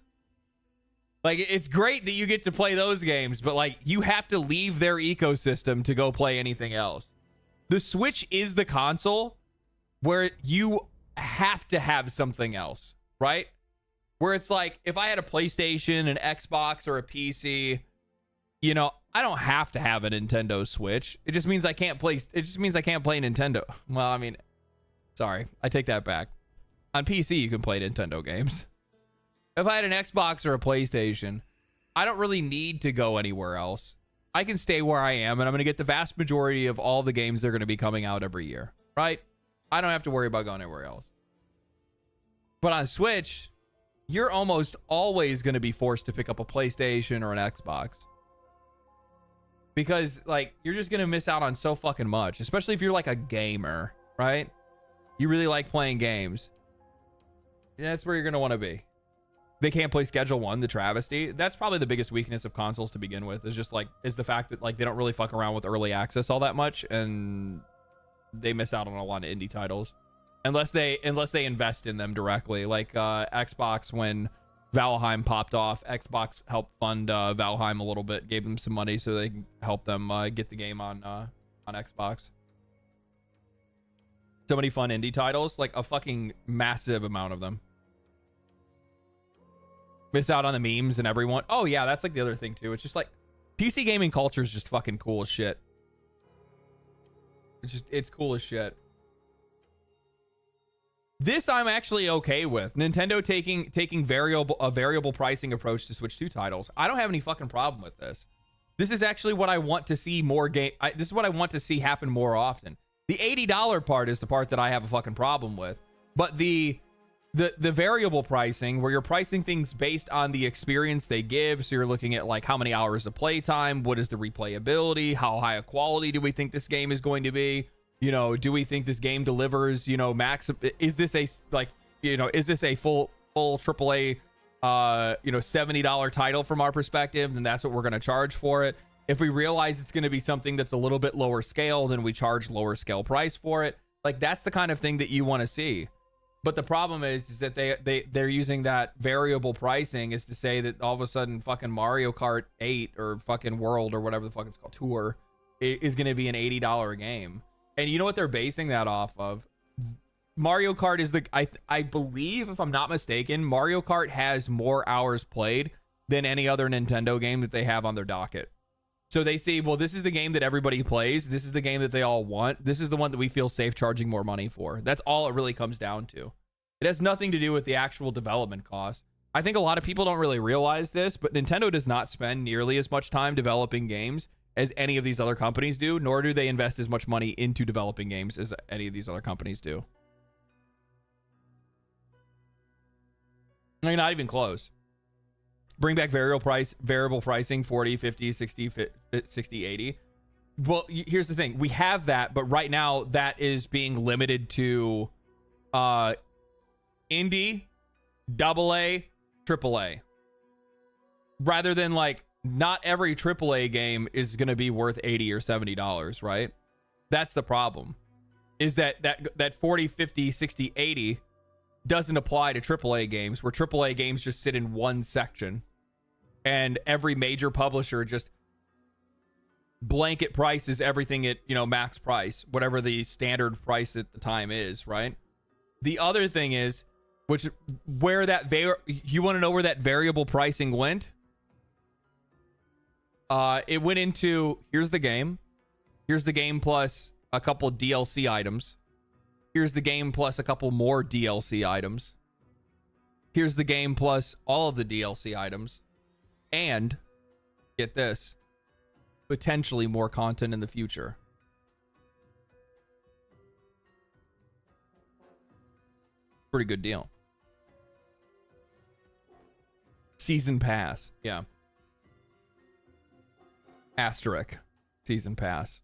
Like, it's great that you get to play those games, but like, you have to leave their ecosystem to go play anything else. The Switch is the console where you have to have something else, right? Where it's like, if I had a PlayStation, an Xbox, or a PC, I don't have to have a Nintendo Switch. It just means I can't play. It just means I can't play Nintendo. Well, I mean, sorry, I take that back. On PC, you can play Nintendo games. If I had an Xbox or a PlayStation, I don't really need to go anywhere else. I can stay where I am, and I'm going to get the vast majority of all the games that are going to be coming out every year, right? I don't have to worry about going anywhere else. But on Switch, you're almost always going to be forced to pick up a PlayStation or an Xbox. Because, like, you're just going to miss out on so fucking much, especially if you're like a gamer, right? You really like playing games. Yeah, that's where you're going to want to be. They can't play Schedule 1, the travesty. That's probably the biggest weakness of consoles to begin with, is the fact that, like, they don't really fuck around with early access all that much, and they miss out on a lot of indie titles unless they invest in them directly. Like Xbox, when Valheim popped off, Xbox helped fund Valheim a little bit, gave them some money so they can help them get the game on Xbox. So many fun indie titles, like a fucking massive amount of them. Miss out on the memes and everyone. Oh yeah, that's like the other thing too. It's just like PC gaming culture is just fucking cool as shit. It's cool as shit. This I'm actually okay with. Nintendo taking variable pricing approach to Switch 2 titles. I don't have any fucking problem with this. This is actually what I want to see more this is what I want to see happen more often. The $80 part is the part that I have a fucking problem with. But the variable pricing, where you're pricing things based on the experience they give, so you're looking at like how many hours of playtime, what is the replayability, how high a quality do we think this game is going to be, do we think this game delivers, max, is this a like You know, is this a full AAA $70 title from our perspective? Then that's what we're going to charge for it. If we realize it's going to be something that's a little bit lower scale, then we charge lower scale price for it. Like, that's the kind of thing that you want to see. But the problem is that they're using that variable pricing is to say that all of a sudden fucking Mario Kart 8 or fucking World or whatever the fuck it's called, Tour, is going to be an $80 game. And you know what they're basing that off of? Mario Kart is I believe, if I'm not mistaken, Mario Kart has more hours played than any other Nintendo game that they have on their docket. So they say, well, this is the game that everybody plays. This is the game that they all want. This is the one that we feel safe charging more money for. That's all it really comes down to. It has nothing to do with the actual development cost. I think a lot of people don't really realize this, but Nintendo does not spend nearly as much time developing games as any of these other companies do, nor do they invest as much money into developing games as any of these other companies do. I mean, not even close. Bring back variable pricing, 40, 50, 60, 80. Well, here's the thing. We have that, but right now that is being limited to indie, AA, AAA. Rather than, like, not every AAA game is going to be worth $80 or $70, right? That's the problem. Is that 40, 50, 60, 80 doesn't apply to AAA games, where AAA games just sit in one section. And every major publisher just blanket prices everything at, max price, whatever the standard price at the time is, right? The other thing is, you want to know where that variable pricing went? It went into, here's the game plus a couple DLC items. Here's the game plus a couple more DLC items. Here's the game plus all of the DLC items. And, get this, potentially more content in the future. Pretty good deal. Season pass. Yeah. Asterisk. Season pass.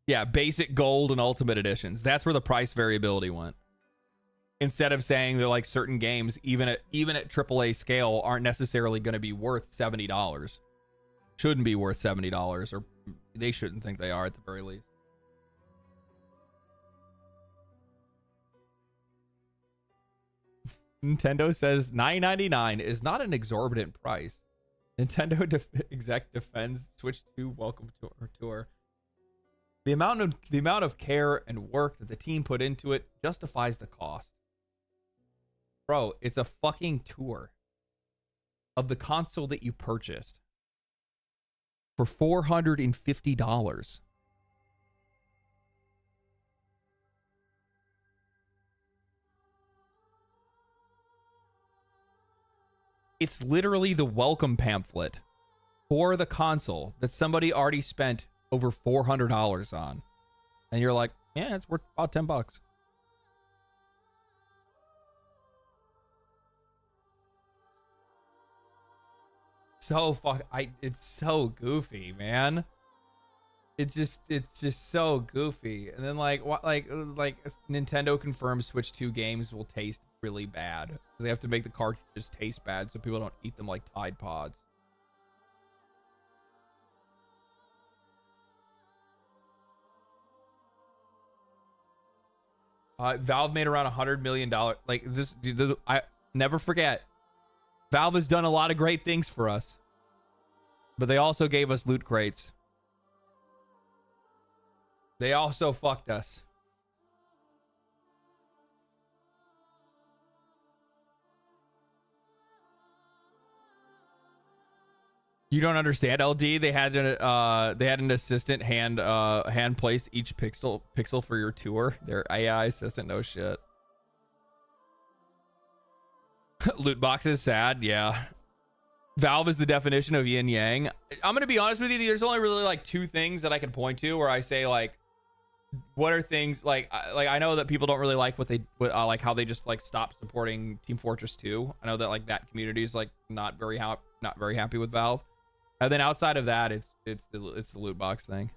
Yeah, basic, gold, and ultimate editions. That's where the price variability went. Instead of saying that, like, certain games, even at AAA scale, aren't necessarily going to be worth $70. Shouldn't be worth $70, or they shouldn't think they are at the very least. Nintendo says $9.99 is not an exorbitant price. Nintendo exec defends Switch 2 welcome tour. The amount of care and work that the team put into it justifies the cost. Bro, it's a fucking tour of the console that you purchased for $450. It's literally the welcome pamphlet for the console that somebody already spent over $400 on. And you're like, yeah, it's worth about $10. It's so goofy, man. It's just so goofy. And then like Nintendo confirms Switch 2 games will taste really bad because they have to make the cartridges taste bad so people don't eat them like Tide Pods. Valve made around $100 million. Like this, I never forget. Valve has done a lot of great things for us, but they also gave us loot crates. They also fucked us. You don't understand, LD. They had an assistant hand place each pixel for your tour. Their AI assistant, no shit. Loot boxes, sad, yeah. Valve is the definition of yin yang. I'm gonna be honest with you. There's only really like two things that I can point to where I say like, what are things like I know that people don't really like like how they just like stopped supporting Team Fortress 2. I know that like that community is like not very happy with Valve. And then outside of that, it's the loot box thing.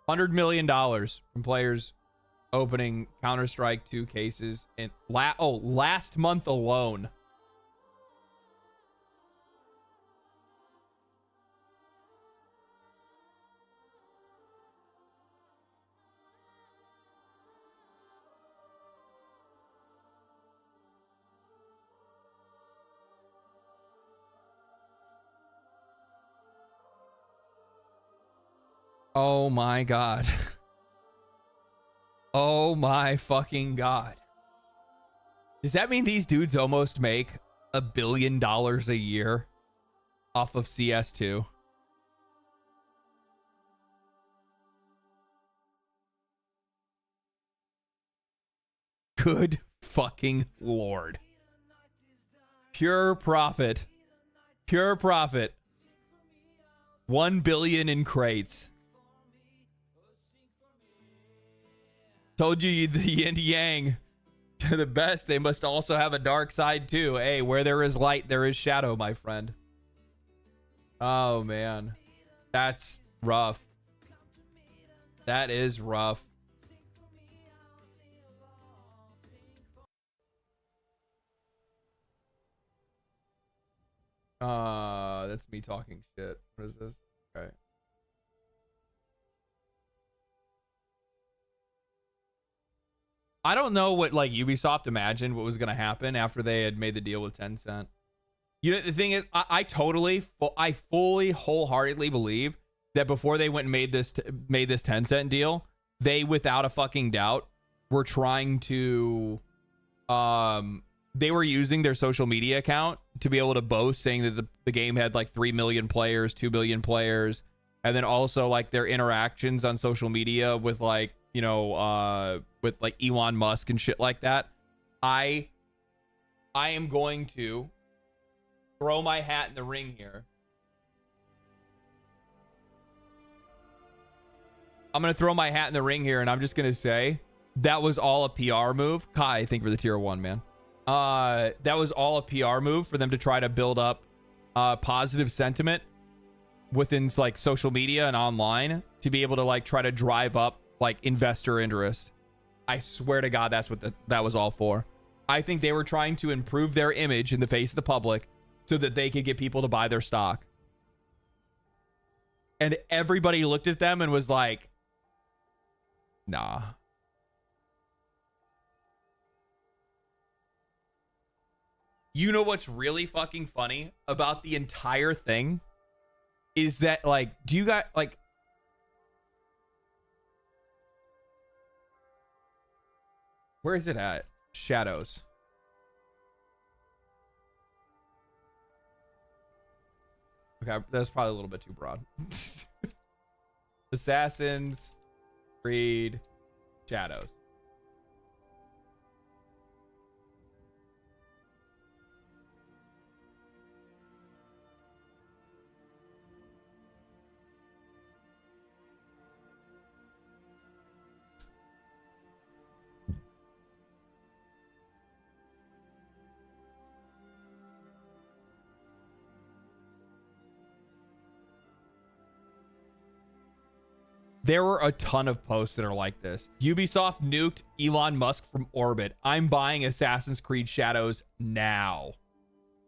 $100 million from players opening Counter-Strike 2 cases in last month alone. Oh my god. Oh my fucking god. Does that mean these dudes almost make $1 billion a year off of CS2? Good fucking lord. Pure profit. Pure profit. 1 billion in crates. Told you the yin to yang. To the best, they must also have a dark side too. Hey, where there is light, there is shadow, my friend. Oh man. That's rough. That is rough. That's me talking shit. What is this? Okay. I don't know what like Ubisoft imagined what was going to happen after they had made the deal with Tencent. You know, the thing is, I fully, wholeheartedly believe that before they went and made this Tencent deal, they, without a fucking doubt, were trying to, they were using their social media account to be able to boast, saying that the game had like 3 million players, 2 billion players, and then also like their interactions on social media with like, you know, with like Elon Musk and shit like that. I am going to throw my hat in the ring here. I'm going to throw my hat in the ring here, and I'm just going to say that was all a PR move. Kai, thank you for the tier 1, man. That was all a PR move for them to try to build up positive sentiment within like social media and online to be able to like try to drive up like investor interest. I swear to God, that's what that was all for. I think they were trying to improve their image in the face of the public so that they could get people to buy their stock. And everybody looked at them and was like, nah. You know what's really fucking funny about the entire thing is that, like, do you guys, like, where is it at? Shadows. Okay, that's probably a little bit too broad. Assassins, Creed, Shadows. There were a ton of posts that are like this. Ubisoft nuked Elon Musk from orbit. I'm buying Assassin's Creed Shadows now.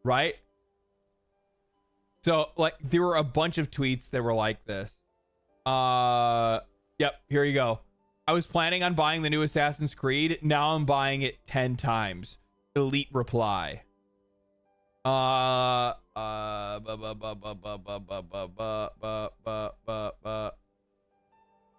Right? So, like, there were a bunch of tweets that were like this. Yep, here you go. I was planning on buying the new Assassin's Creed. Now I'm buying it 10 times. Elite reply.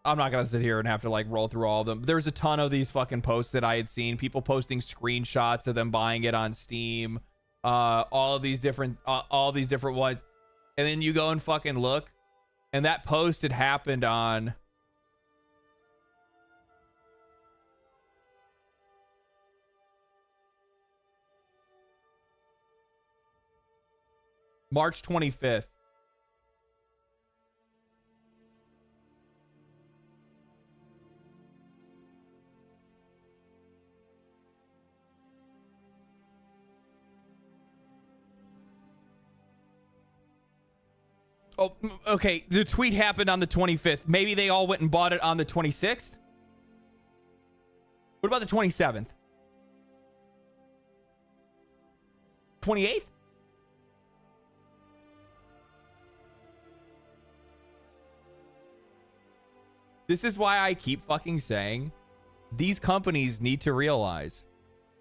I'm not gonna sit here and have to like roll through all of them. There's a ton of these fucking posts that I had seen. People posting screenshots of them buying it on Steam. All these different ones. And then you go and fucking look. And that post had happened on March 25th. Oh, okay. The tweet happened on the 25th. Maybe they all went and bought it on the 26th. What about the 27th? 28th? This is why I keep fucking saying these companies need to realize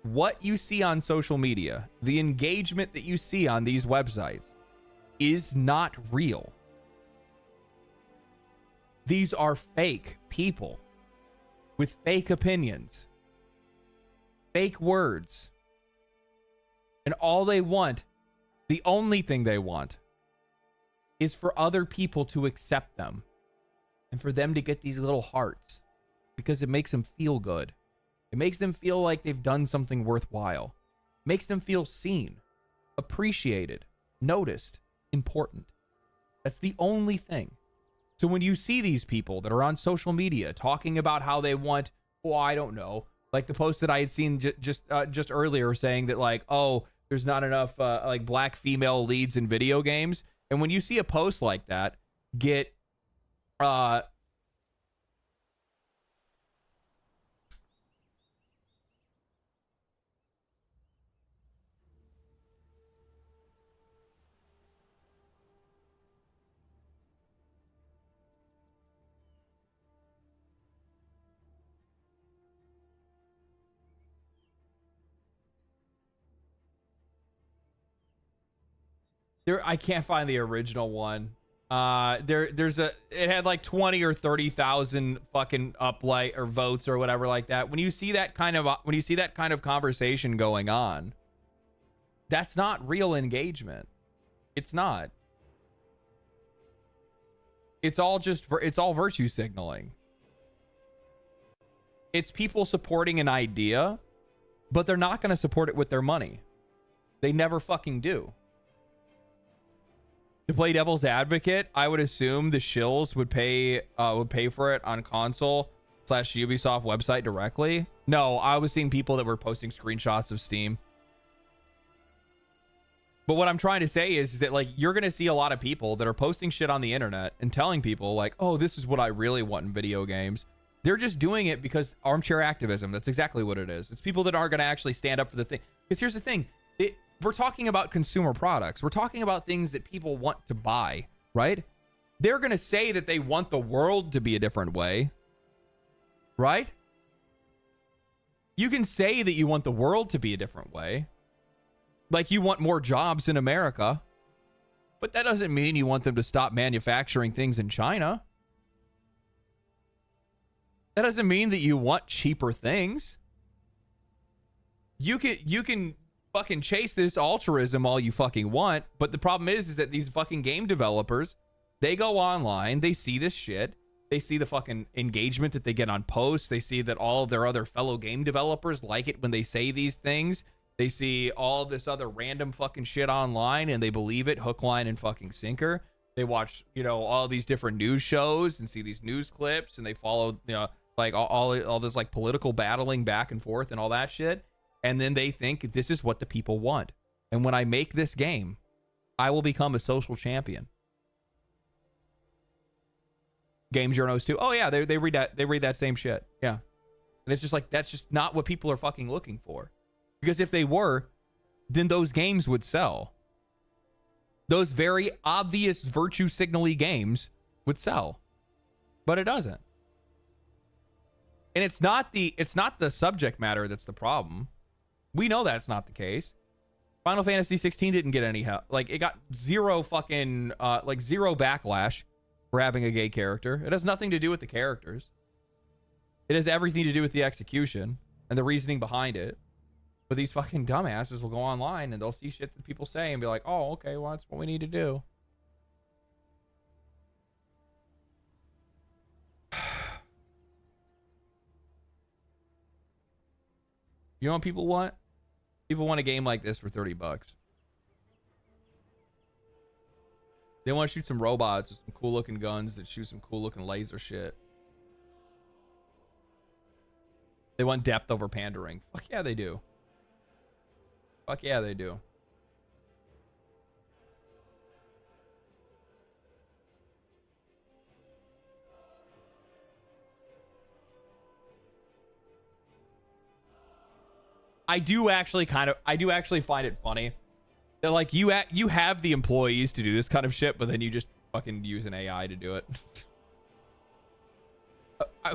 what you see on social media, the engagement that you see on these websites is not real. These are fake people with fake opinions, fake words. And all they want, the only thing they want, is for other people to accept them and for them to get these little hearts because it makes them feel good. It makes them feel like they've done something worthwhile. It makes them feel seen, appreciated, noticed, important. That's the only thing. So when you see these people that are on social media talking about how they want, oh, I don't know, like the post that I had seen just earlier saying that like, oh, there's not enough like black female leads in video games. And when you see a post like that get there, I can't find the original one. It had like 20 or 30,000 fucking uplight or votes or whatever like that. When you see that kind of conversation going on, that's not real engagement. It's not. It's all virtue signaling. It's people supporting an idea, but they're not going to support it with their money. They never fucking do. To play devil's advocate, I would assume the shills would pay for it on console/Ubisoft website directly. No, I was seeing people that were posting screenshots of Steam. But what I'm trying to say is that like you're gonna see a lot of people that are posting shit on the internet and telling people like, oh, this is what I really want in video games. They're just doing it because armchair activism. That's exactly what it is. It's people that aren't gonna actually stand up for the thing. Because here's the thing. We're talking about consumer products. We're talking about things that people want to buy, right? They're going to say that they want the world to be a different way, right? You can say that you want the world to be a different way. Like you want more jobs in America, but that doesn't mean you want them to stop manufacturing things in China. That doesn't mean that you want cheaper things. You can fucking chase this altruism all you fucking want, but the problem is that these fucking game developers, they go online, they see this shit, they see the fucking engagement that they get on posts, they see that all of their other fellow game developers like it when they say these things, they see all of this other random fucking shit online and they believe it hook, line, and fucking sinker. They watch, you know, all these different news shows and see these news clips and they follow, you know, like all this like political battling back and forth and all that shit. And then they think this is what the people want. And when I make this game, I will become a social champion. Game journos too. Oh yeah, they read that same shit. Yeah. And it's just like that's just not what people are fucking looking for. Because if they were, then those games would sell. Those very obvious virtue signally games would sell. But it doesn't. And it's not the subject matter that's the problem. We know that's not the case. Final Fantasy 16 didn't get any help. Like, it got zero fucking, zero backlash for having a gay character. It has nothing to do with the characters. It has everything to do with the execution and the reasoning behind it. But these fucking dumbasses will go online and they'll see shit that people say and be like, oh, okay, well, that's what we need to do. You know what people want? People want a game like this for $30. They want to shoot some robots with some cool looking guns that shoot some cool looking laser shit. They want depth over pandering. Fuck yeah, they do. Fuck yeah, they do. I do actually find it funny that like you have the employees to do this kind of shit, but then you just fucking use an AI to do it.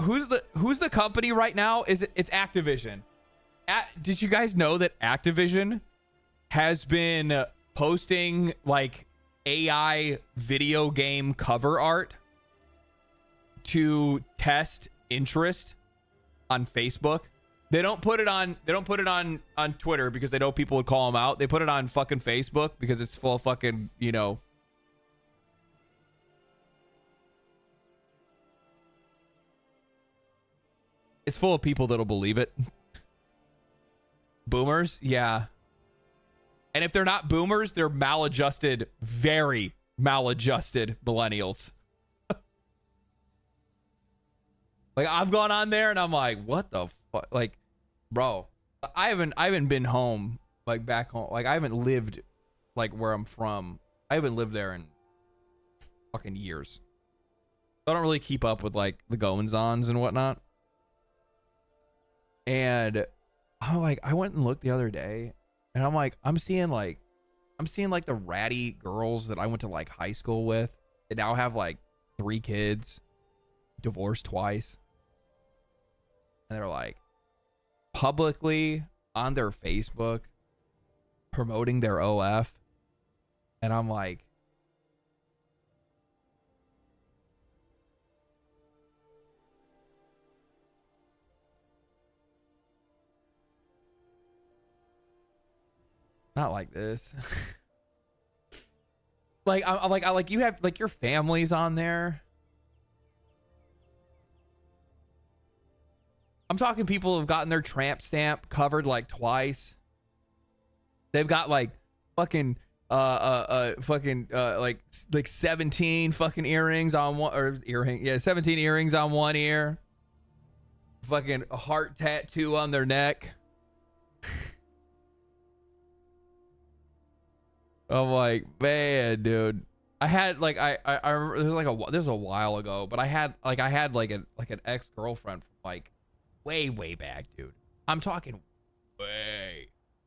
Who's the company right now? It's Activision. Did you guys know that Activision has been posting like AI video game cover art to test interest on Facebook? They don't put it on Twitter because they know people would call them out. They put it on fucking Facebook because it's full of fucking, you know, it's full of people that'll believe it. Boomers, yeah. And if they're not boomers, they're maladjusted, very maladjusted millennials. Like, I've gone on there and I'm like, what the fuck? Like, bro, I haven't been home, like back home. Like, I haven't lived like where I'm from. I haven't lived there in fucking years. I don't really keep up with like the goings-ons and whatnot. And I'm like, I went and looked the other day and I'm like, I'm seeing like the ratty girls that I went to like high school with that now have like 3 kids, divorced twice. And they're like publicly on their Facebook promoting their OF. And I'm like, not like this. Like I'm like you have like your family's on there. I'm talking people who've gotten their tramp stamp covered like twice. They've got like fucking like 17 fucking earrings on one, or earring, yeah, 17 earrings on one ear. Fucking heart tattoo on their neck. I'm like, man, dude. I had like I remember this was a while ago, but I had like an ex-girlfriend from like way back, dude. I'm talking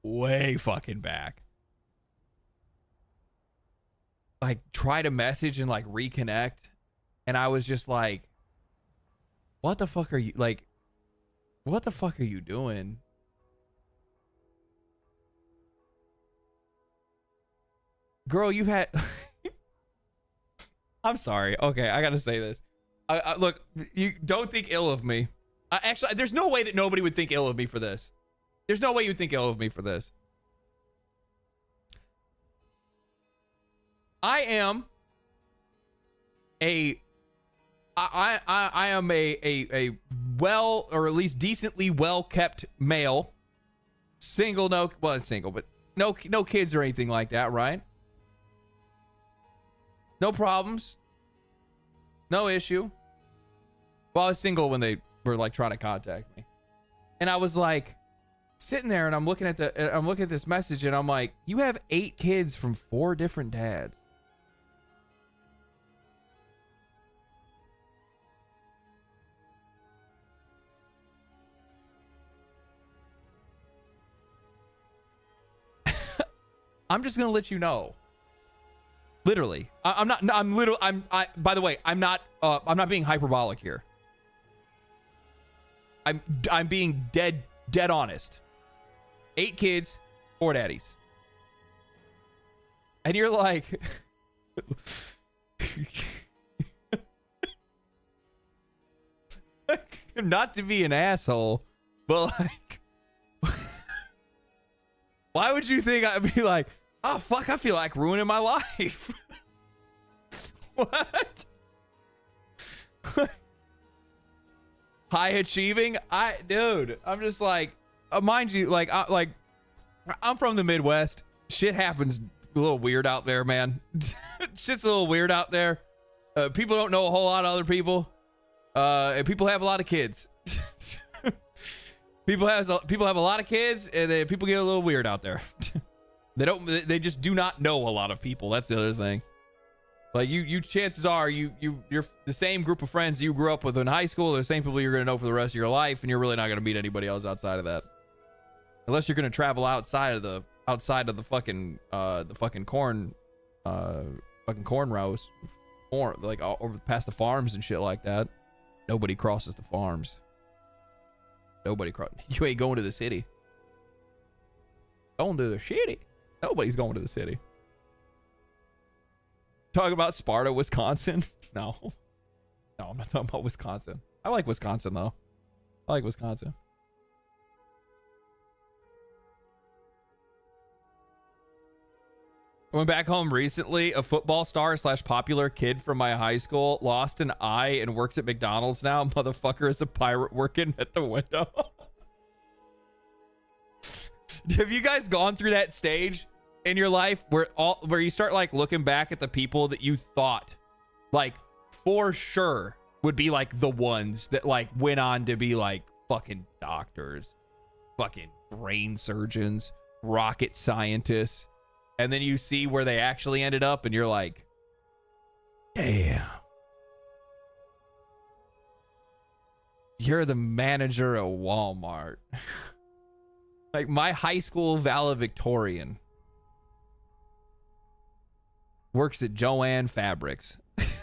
way fucking back. Like, try to message and like reconnect, and I was just like, what the fuck are you like? What the fuck are you doing? Girl, you've had I'm sorry. Okay, I gotta say this. Look, you don't think ill of me. Actually, there's no way that nobody would think ill of me for this. There's no way you would think ill of me for this. I am a well, or at least decently well kept male, single, single, but no kids or anything like that, right? No problems. No issue. Well, I was single when they were like trying to contact me. And I was like sitting there and I'm looking at this message and I'm like, you have 8 kids from 4 different dads. I'm just gonna let you know. Literally, by the way, I'm not being hyperbolic here. I'm being dead honest. 8 kids, 4 daddies. And you're like, not to be an asshole, but like, why would you think I'd be like, oh fuck, I feel like ruining my life? What? High achieving? Dude, I'm just like, mind you, like, I'm from the Midwest. Shit happens a little weird out there, man. Shit's a little weird out there. People don't know a whole lot of other people. And people have a lot of kids. People have a lot of kids, and people get a little weird out there. They just do not know a lot of people. That's the other thing. Like, you chances are you're the same group of friends you grew up with in high school are the same people you're going to know for the rest of your life, and you're really not going to meet anybody else outside of that. unless you're gonna travel outside of the fucking corn rows, or like over past the farms and shit like that. Nobody crosses the farms. You ain't going to the city. Going to the city. Nobody's going to the city. Talking about Sparta, Wisconsin. No, I'm not talking about Wisconsin. I like Wisconsin though. I like Wisconsin. I went back home recently. A football star / popular kid from my high school lost an eye and works at McDonald's now. Motherfucker is a pirate working at the window. Have you guys gone through that stage in your life where you start like looking back at the people that you thought like for sure would be like the ones that like went on to be like fucking doctors, fucking brain surgeons, rocket scientists, and then you see where they actually ended up and you're like, damn, you're the manager at Walmart. Like my high school valedictorian works at Joanne Fabrics. It's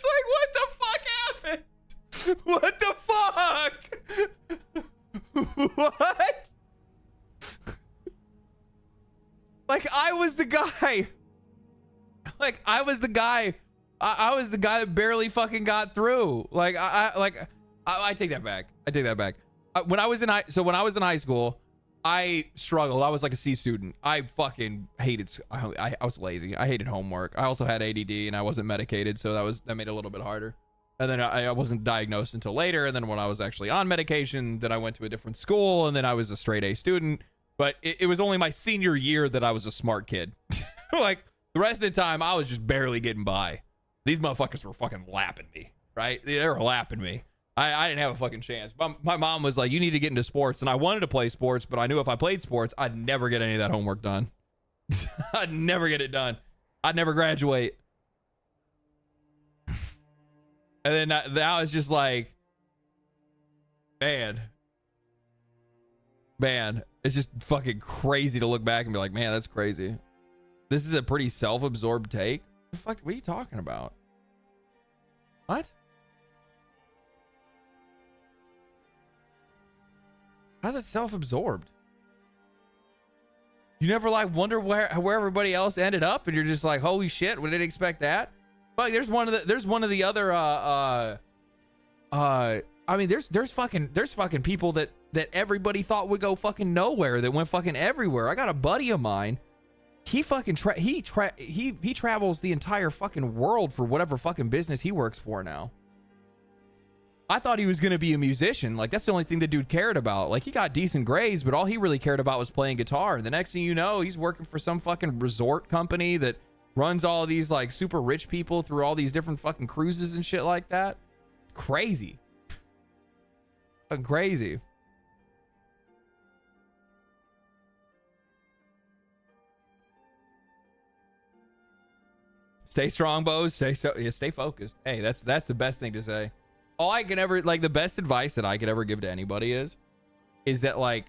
like, what the fuck happened? What the fuck? What? Like I was the guy. Like I was the guy. I was the guy that barely fucking got through. Like I take that back. When I was in high school, I struggled. I was like a C student. I fucking hated. I was lazy. I hated homework. I also had ADD and I wasn't medicated, so that made it a little bit harder. And then I wasn't diagnosed until later. And then when I was actually on medication, then I went to a different school, and then I was a straight A student. But it was only my senior year that I was a smart kid. Like the rest of the time, I was just barely getting by. These motherfuckers were fucking lapping me, right? They were lapping me. I didn't have a fucking chance. My mom was like, you need to get into sports. And I wanted to play sports, but I knew if I played sports, I'd never get any of that homework done. I'd never get it done. I'd never graduate. And then now it's just like, man, it's just fucking crazy to look back and be like, man, that's crazy. This is a pretty self-absorbed take. What are you talking about? What? How's it self-absorbed? You never like wonder where everybody else ended up, and you're just like, holy shit, we didn't expect that. But there's one of the other I mean, there's fucking people that everybody thought would go fucking nowhere that went fucking everywhere. I got a buddy of mine. He fucking he travels the entire fucking world for whatever fucking business he works for now. I thought he was going to be a musician. Like, that's the only thing the dude cared about. Like, he got decent grades, but all he really cared about was playing guitar. The next thing you know, he's working for some fucking resort company that runs all of these, like, super rich people through all these different fucking cruises and shit like that. Crazy. Fucking crazy. Stay strong, Bows. Stay focused. Hey, that's the best thing to say. All I can ever, like, the best advice that I could ever give to anybody is that, like,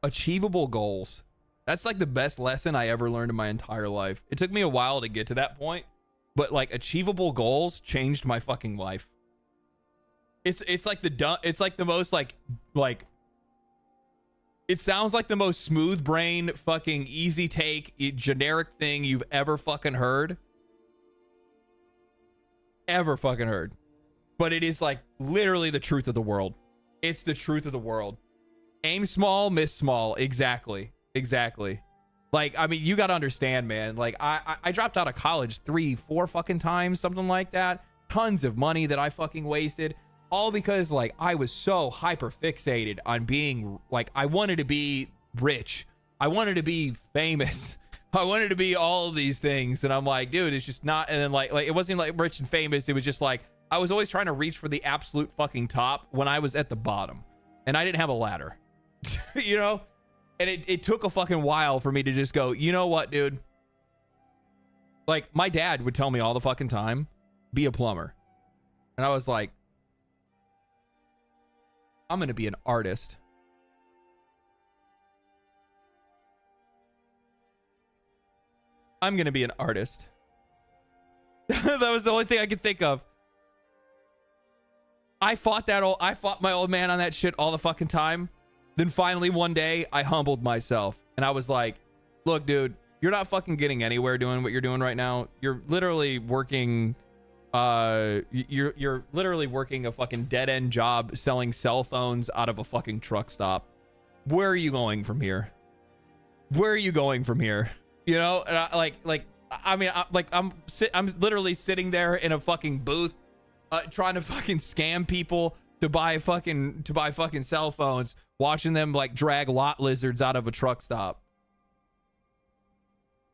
achievable goals. That's like the best lesson I ever learned in my entire life. It took me a while to get to that point, but like achievable goals changed my fucking life. It's like the most like it sounds like the most smooth brain fucking easy take generic thing you've ever fucking heard. But it is like literally the truth of the world. It's the truth of the world. Aim small, miss small. Exactly. Like, I mean, you got to understand, man. Like, I dropped out of college 3-4 fucking times, something like that. Tons of money that I fucking wasted. All because, like, I was so hyper fixated on being, like, I wanted to be rich. I wanted to be famous. I wanted to be all of these things. And I'm like, dude, it's just not. And then, like it wasn't like rich and famous. It was just like, I was always trying to reach for the absolute fucking top when I was at the bottom. And I didn't have a ladder. You know? And it took a fucking while for me to just go, you know what, dude? Like, my dad would tell me all the fucking time, be a plumber. And I was like, I'm going to be an artist. I'm going to be an artist. That was the only thing I could think of. I fought my old man on that shit all the fucking time. Then finally one day I humbled myself and I was like, look, dude, you're not fucking getting anywhere doing what you're doing right now. You're literally working you're literally working a fucking dead-end job selling cell phones out of a fucking truck stop. Where are you going from here? Where are you going from here? You know, and I'm literally sitting there in a fucking booth trying to fucking scam people to buy fucking cell phones, watching them like drag lot lizards out of a truck stop.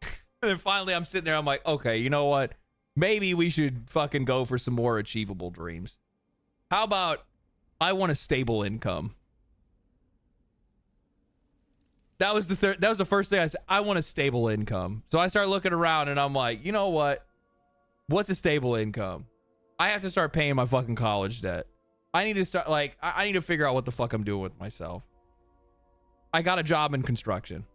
And then finally I'm sitting there, I'm like, okay, you know what? Maybe we should fucking go for some more achievable dreams. How about I want a stable income? That was the first thing I said. I want a stable income. So I start looking around and I'm like, you know what? What's a stable income? I have to start paying my fucking college debt. I need to start, like, I need to figure out what the fuck I'm doing with myself. I got a job in construction.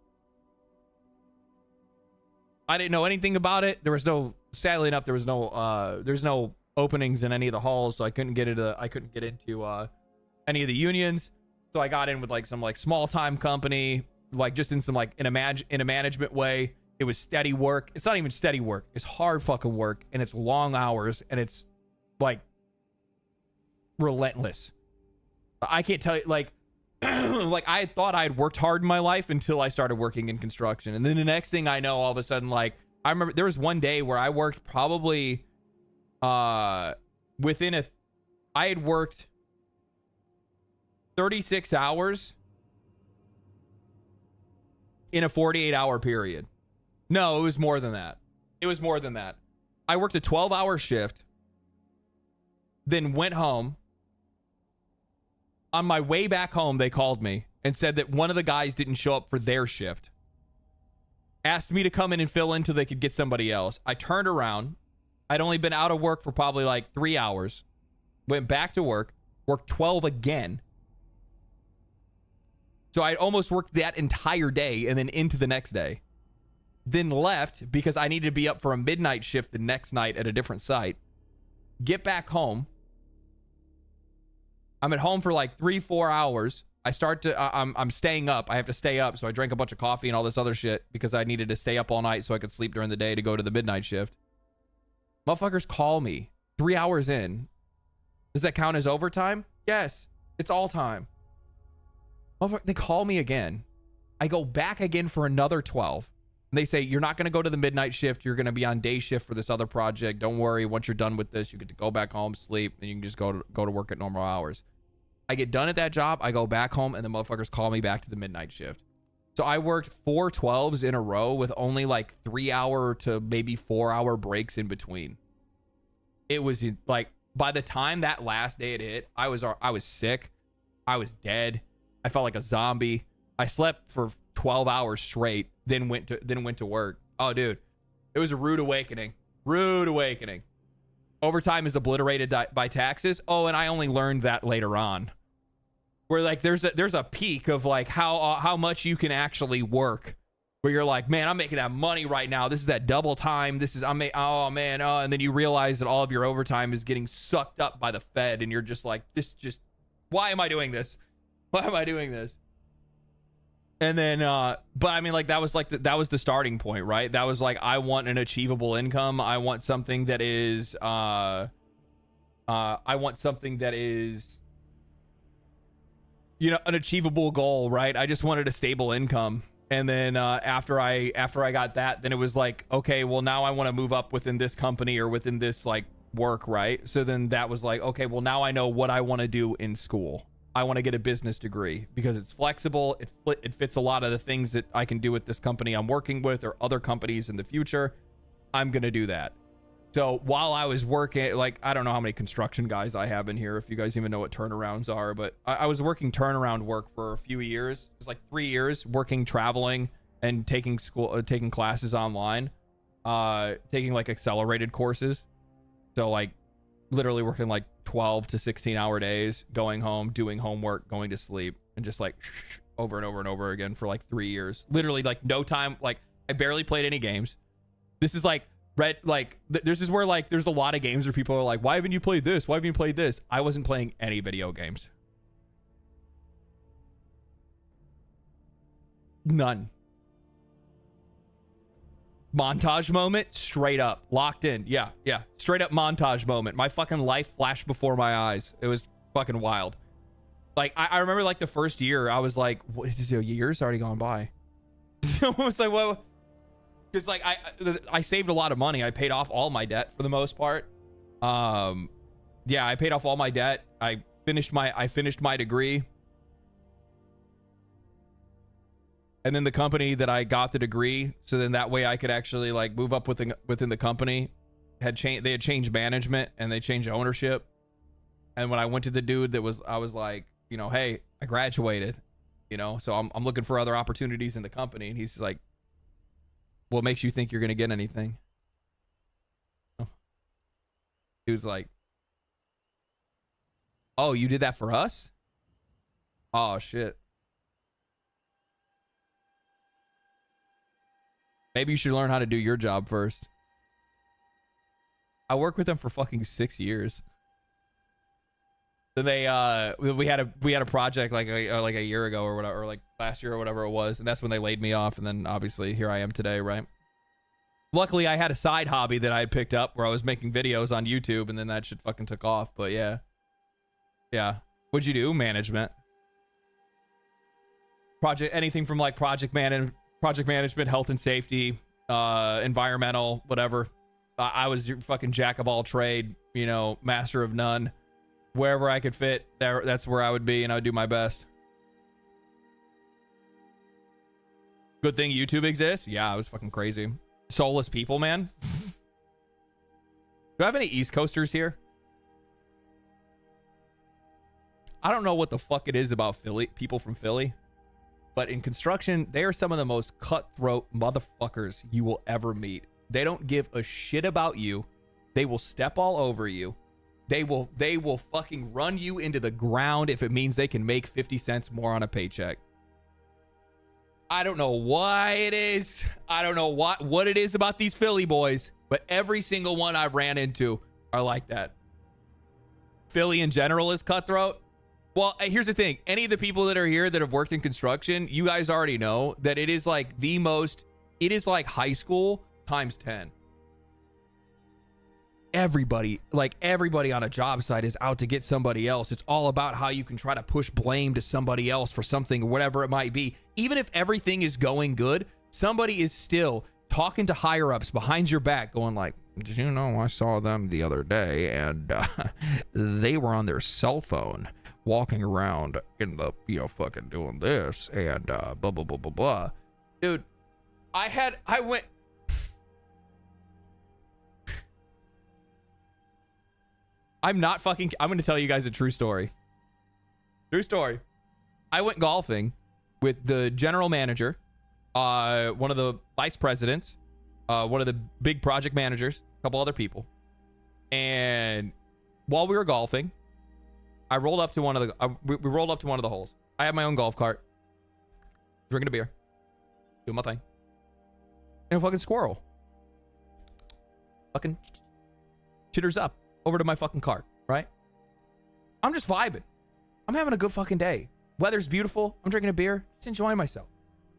I didn't know anything about it. There was no, sadly enough, there's no openings in any of the halls, so I couldn't get into any of the unions. So I got in with like some like small time company, like just in some like in a management way. It was steady work. It's not even steady work. It's hard fucking work, and it's long hours, and it's like relentless. I can't tell you, like like I thought I had worked hard in my life until I started working in construction. And then the next thing I know, all of a sudden, like I remember there was one day where I worked probably I had worked 36 hours in a 48-hour period. No, it was more than that. It was more than that. I worked a 12-hour shift, then went home. On my way back home, they called me and said that one of the guys didn't show up for their shift. Asked me to come in and fill in till they could get somebody else. I turned around. I'd only been out of work for probably like 3 hours. Went back to work. Worked 12 again. So I almost worked that entire day and then into the next day. Then left because I needed to be up for a midnight shift the next night at a different site. Get back home. I'm at home for like 3-4 hours. I'm staying up. I have to stay up. So I drank a bunch of coffee and all this other shit because I needed to stay up all night so I could sleep during the day to go to the midnight shift. Motherfuckers call me 3 hours in. Does that count as overtime? Yes. It's all time. They call me again. I go back again for another 12. And they say, you're not going to go to the midnight shift. You're going to be on day shift for this other project. Don't worry. Once you're done with this, you get to go back home, sleep, and you can just go to work at normal hours. I get done at that job. I go back home, and the motherfuckers call me back to the midnight shift. So I worked 4 12s in a row with only like 3-hour to maybe 4-hour breaks in between. It was like, by the time that last day it hit, I was sick. I was dead. I felt like a zombie. I slept for 12 hours straight, then went to work. Oh, dude, it was a rude awakening. Rude awakening. Overtime is obliterated by taxes. Oh, and I only learned that later on. Where like there's a peak of like how much you can actually work. Where you're like, man, I'm making that money right now. This is that double time. Oh man, and then you realize that all of your overtime is getting sucked up by the Fed, and you're just like, why am I doing this? Why am I doing this? And then, but I mean, like that was the starting point, right? That was like, I want an achievable income. I want something that is, you know, an achievable goal, right? I just wanted a stable income. And then after I got that, then it was like, okay, well now I want to move up within this company or within this like work, right? So then that was like, okay, well now I know what I want to do in school. I want to get a business degree because it's flexible. It fits a lot of the things that I can do with this company I'm working with or other companies in the future. I'm going to do that. So while I was working, like, I don't know how many construction guys I have in here, if you guys even know what turnarounds are, but I was working turnaround work for a few years. It was like 3 years working, traveling, and taking classes online. taking like accelerated courses. So like literally working like 12 to 16 hour days, going home, doing homework, going to sleep, and just like over and over and over again for like 3 years. Literally like no time. Like I barely played any games. This is like this is where like there's a lot of games where people are like, why haven't you played this? Why haven't you played this? I wasn't playing any video games. None. Montage moment, straight up locked in. Yeah, straight up montage moment. My fucking life flashed before my eyes. It was fucking wild. Like I remember like the first year I was like, what is a year's already gone by? I was like, well, because like I saved a lot of money. I paid off all my debt for the most part. Yeah, I paid off all my debt. I finished my degree. And then the company that I got the degree, so then that way I could actually like move up within the company, they had changed management and they changed ownership. And when I went to the dude I was like, you know, hey, I graduated, you know, so I'm looking for other opportunities in the company. And he's like, what makes you think you're gonna get anything? He was like, oh, you did that for us? Oh shit. Maybe you should learn how to do your job first. I worked with them for fucking 6 years. Then we had a project like a year ago or whatever, or like last year or whatever it was, and that's when they laid me off. And then obviously here I am today, right? Luckily, I had a side hobby that I had picked up where I was making videos on YouTube, and then that shit fucking took off. But yeah. What'd you do? Management. Anything from like project management, health and safety, environmental, whatever. I was your fucking jack of all trade, you know, master of none. Wherever I could fit, that's where I would be, and I would do my best. Good thing YouTube exists. Yeah, I was fucking crazy. Soulless people, man. Do I have any East Coasters here? I don't know what the fuck it is about people from Philly. But in construction, they are some of the most cutthroat motherfuckers you will ever meet. They don't give a shit about you. They will step all over you. They will fucking run you into the ground if it means they can make 50 cents more on a paycheck. I don't know why it is. I don't know what it is about these Philly boys, but every single one I've ran into are like that. Philly in general is cutthroat. Well, here's the thing. Any of the people that are here that have worked in construction, you guys already know that it is like it is like high school times 10. Everybody on a job site is out to get somebody else. It's all about how you can try to push blame to somebody else for something or whatever it might be. Even if everything is going good, somebody is still talking to higher ups behind your back going like, did you know I saw them the other day and they were on their cell phone walking around in the, you know, fucking doing this and blah, blah, blah, blah, blah. Dude, I went. I'm going to tell you guys a true story. True story. I went golfing with the general manager, one of the vice presidents, one of the big project managers, a couple other people. And while we were golfing, I rolled up to one of the we rolled up to one of the holes. I had my own golf cart, drinking a beer, doing my thing, and a fucking squirrel fucking chitters up over to my fucking cart, right? I'm just vibing. I'm having a good fucking day. Weather's beautiful. I'm drinking a beer, just enjoying myself.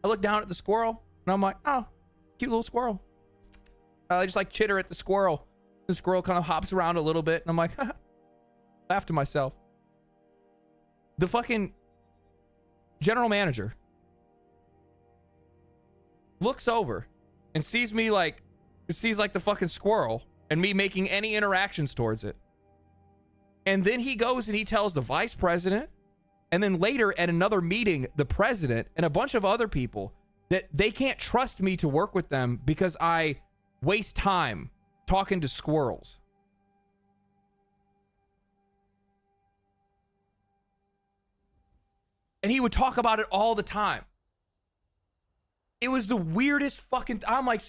I look down at the squirrel and I'm like, oh, cute little squirrel. I just like chitter at the squirrel. The squirrel kind of hops around a little bit and I'm like, laugh to myself. The fucking general manager looks over and sees the fucking squirrel and me making any interactions towards it. And then he goes and he tells the vice president, and then later at another meeting, the president and a bunch of other people that they can't trust me to work with them because I waste time talking to squirrels. And he would talk about it all the time. It was the weirdest fucking. I'm like,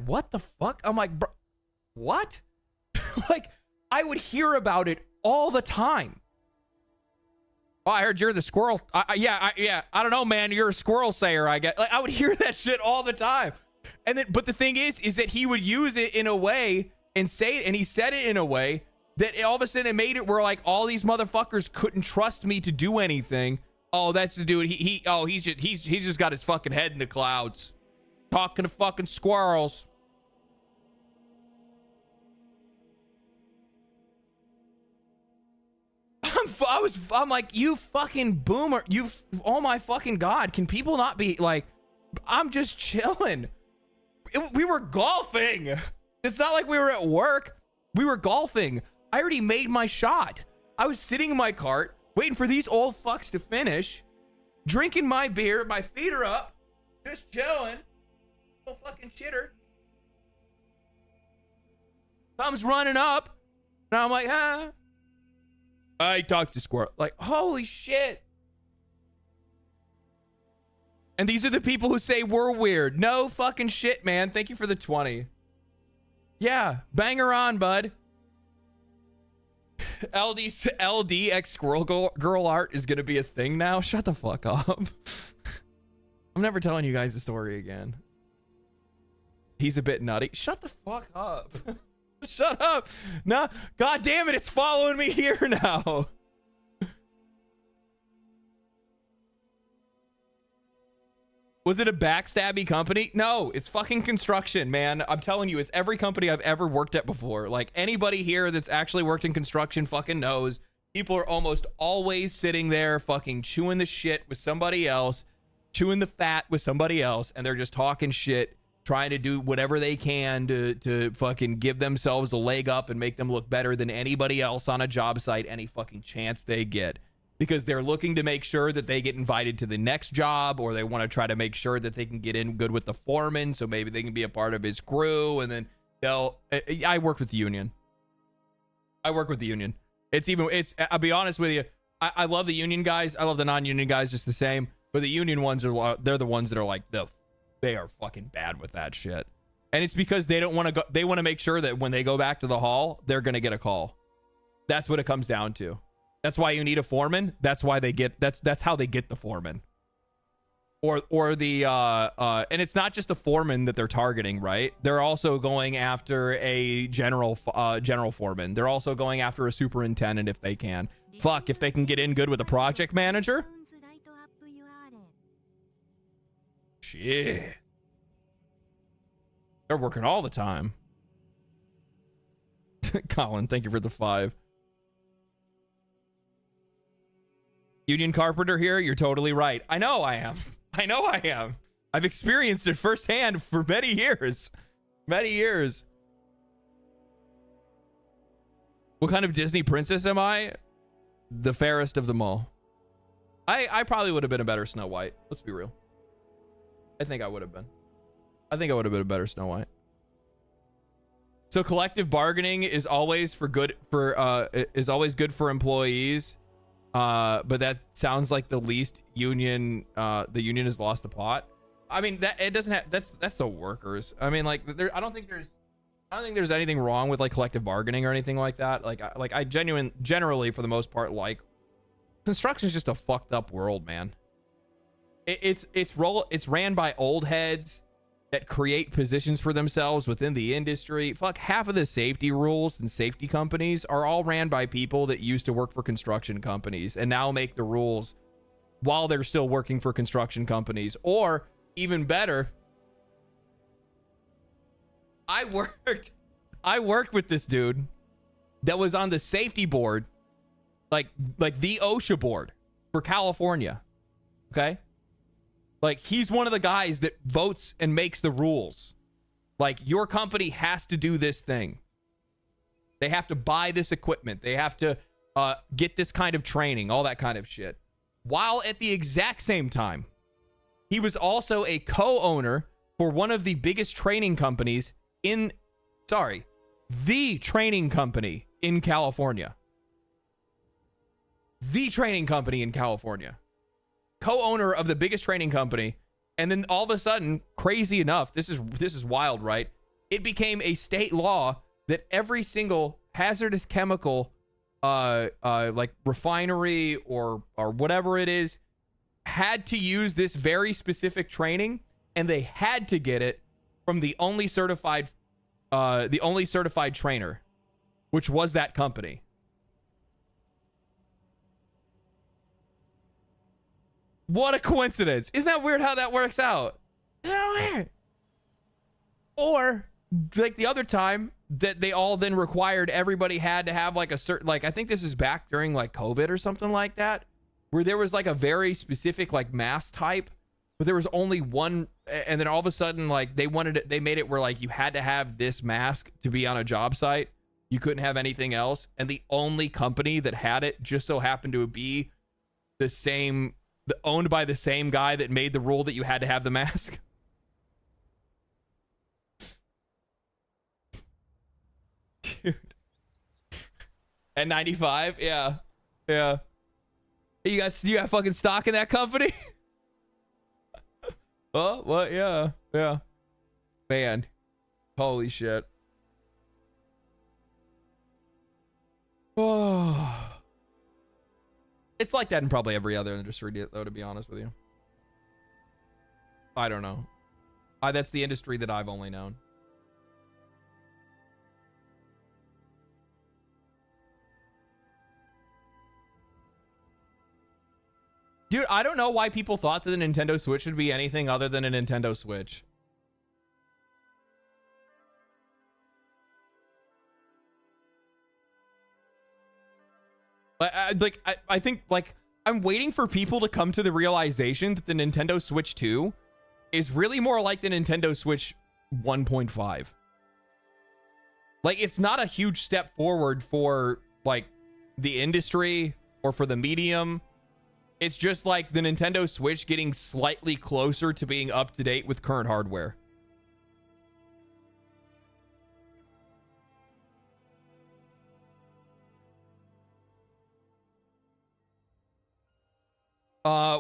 what the fuck? I'm like, bro, what? Like, I would hear about it all the time. Oh, I heard you're the squirrel. Yeah. I don't know, man. You're a squirrel sayer. I get. Like, I would hear that shit all the time. And then, but the thing is that he would use it in a way and say it, and he said it in a way that all of a sudden it made it where like all these motherfuckers couldn't trust me to do anything. Oh, that's the dude. He's just got his fucking head in the clouds, talking to fucking squirrels. I'm like, you fucking boomer. Oh my fucking God. Can people not be like, I'm just chilling. We were golfing. It's not like we were at work. We were golfing. I already made my shot. I was sitting in my cart, waiting for these old fucks to finish, drinking my beer. My feet are up, just chilling. Little fucking chitter comes running up, and I'm like, I talked to Squirrel. Like, holy shit. And these are the people who say we're weird. No fucking shit, man. Thank you for the 20. Yeah, bang her on, bud. LDX Squirrel Girl art is gonna be a thing now. Shut the fuck up. I'm never telling you guys the story again. He's a bit nutty. Shut the fuck up. Shut up. No, God damn it, it's following me here now. Was it a backstabby company? No, it's fucking construction, man. I'm telling you, it's every company I've ever worked at before. Like, anybody here that's actually worked in construction fucking knows. People are almost always sitting there fucking chewing the shit with somebody else, chewing the fat with somebody else, and they're just talking shit, trying to do whatever they can to fucking give themselves a leg up and make them look better than anybody else on a job site any fucking chance they get. Because they're looking to make sure that they get invited to the next job, or they want to try to make sure that they can get in good with the foreman, so maybe they can be a part of his crew, and then I work with the union. I'll be honest with you, I love the union guys. I love the non-union guys just the same, but the union ones they're the ones that are like, they are fucking bad with that shit. And it's because they don't want to go, they want to make sure that when they go back to the hall, they're going to get a call. That's what it comes down to. That's why you need a foreman. That's why they get that's how they get the foreman. Or the and it's not just the foreman that they're targeting, right? They're also going after a general foreman. They're also going after a superintendent if they can. Fuck, if they can get in good with a project manager. Shit. They're working all the time. Colin, thank you for the 5. Union carpenter here, you're totally right. I know I am. I've experienced it firsthand for many years. What kind of Disney princess am I? The fairest of them all. I probably would have been a better Snow White. Let's be real. I think I would have been a better Snow White. So collective bargaining is always good for employees. But that sounds like the least union. The union has lost the plot. I mean, that it doesn't have. That's the workers. I mean, like, I don't think there's anything wrong with like collective bargaining or anything like that. I generally for the most part, like, construction is just a fucked up world, man. It's ran by old heads that create positions for themselves within the industry. Fuck, half of the safety rules and safety companies are all ran by people that used to work for construction companies and now make the rules while they're still working for construction companies. Or even better, I worked with this dude that was on the safety board, like the OSHA board for California. Okay? Like, he's one of the guys that votes and makes the rules. Like, your company has to do this thing. They have to buy this equipment. They have to get this kind of training, all that kind of shit. While at the exact same time, he was also a co-owner for one of the biggest training companies the training company in California. The training company in California. Co-owner of the biggest training company And then all of a sudden, crazy enough, this is wild, right? It became a state law that every single hazardous chemical, like refinery or whatever it is, had to use this very specific training, and they had to get it from the only certified trainer, which was that company. What a coincidence. Isn't that weird how that works out? Or like the other time that they all then required everybody had to have like a certain, like, I think this is back during like COVID or something like that, where there was like a very specific like mask type, but there was only one. And then all of a sudden, like they made it where like you had to have this mask to be on a job site. You couldn't have anything else. And the only company that had it just so happened to be owned by the same guy that made the rule that you had to have the mask. Dude. At 95? Yeah. Yeah. You got fucking stock in that company? Oh, what? Yeah. Yeah. Man. Holy shit. Oh. It's like that in probably every other industry, though, to be honest with you. I don't know. That's the industry that I've only known. Dude, I don't know why people thought that the Nintendo Switch would be anything other than a Nintendo Switch. I think, like, I'm waiting for people to come to the realization that the Nintendo Switch 2 is really more like the Nintendo Switch 1.5. Like, it's not a huge step forward for, like, the industry or for the medium. It's just like the Nintendo Switch getting slightly closer to being up to date with current hardware.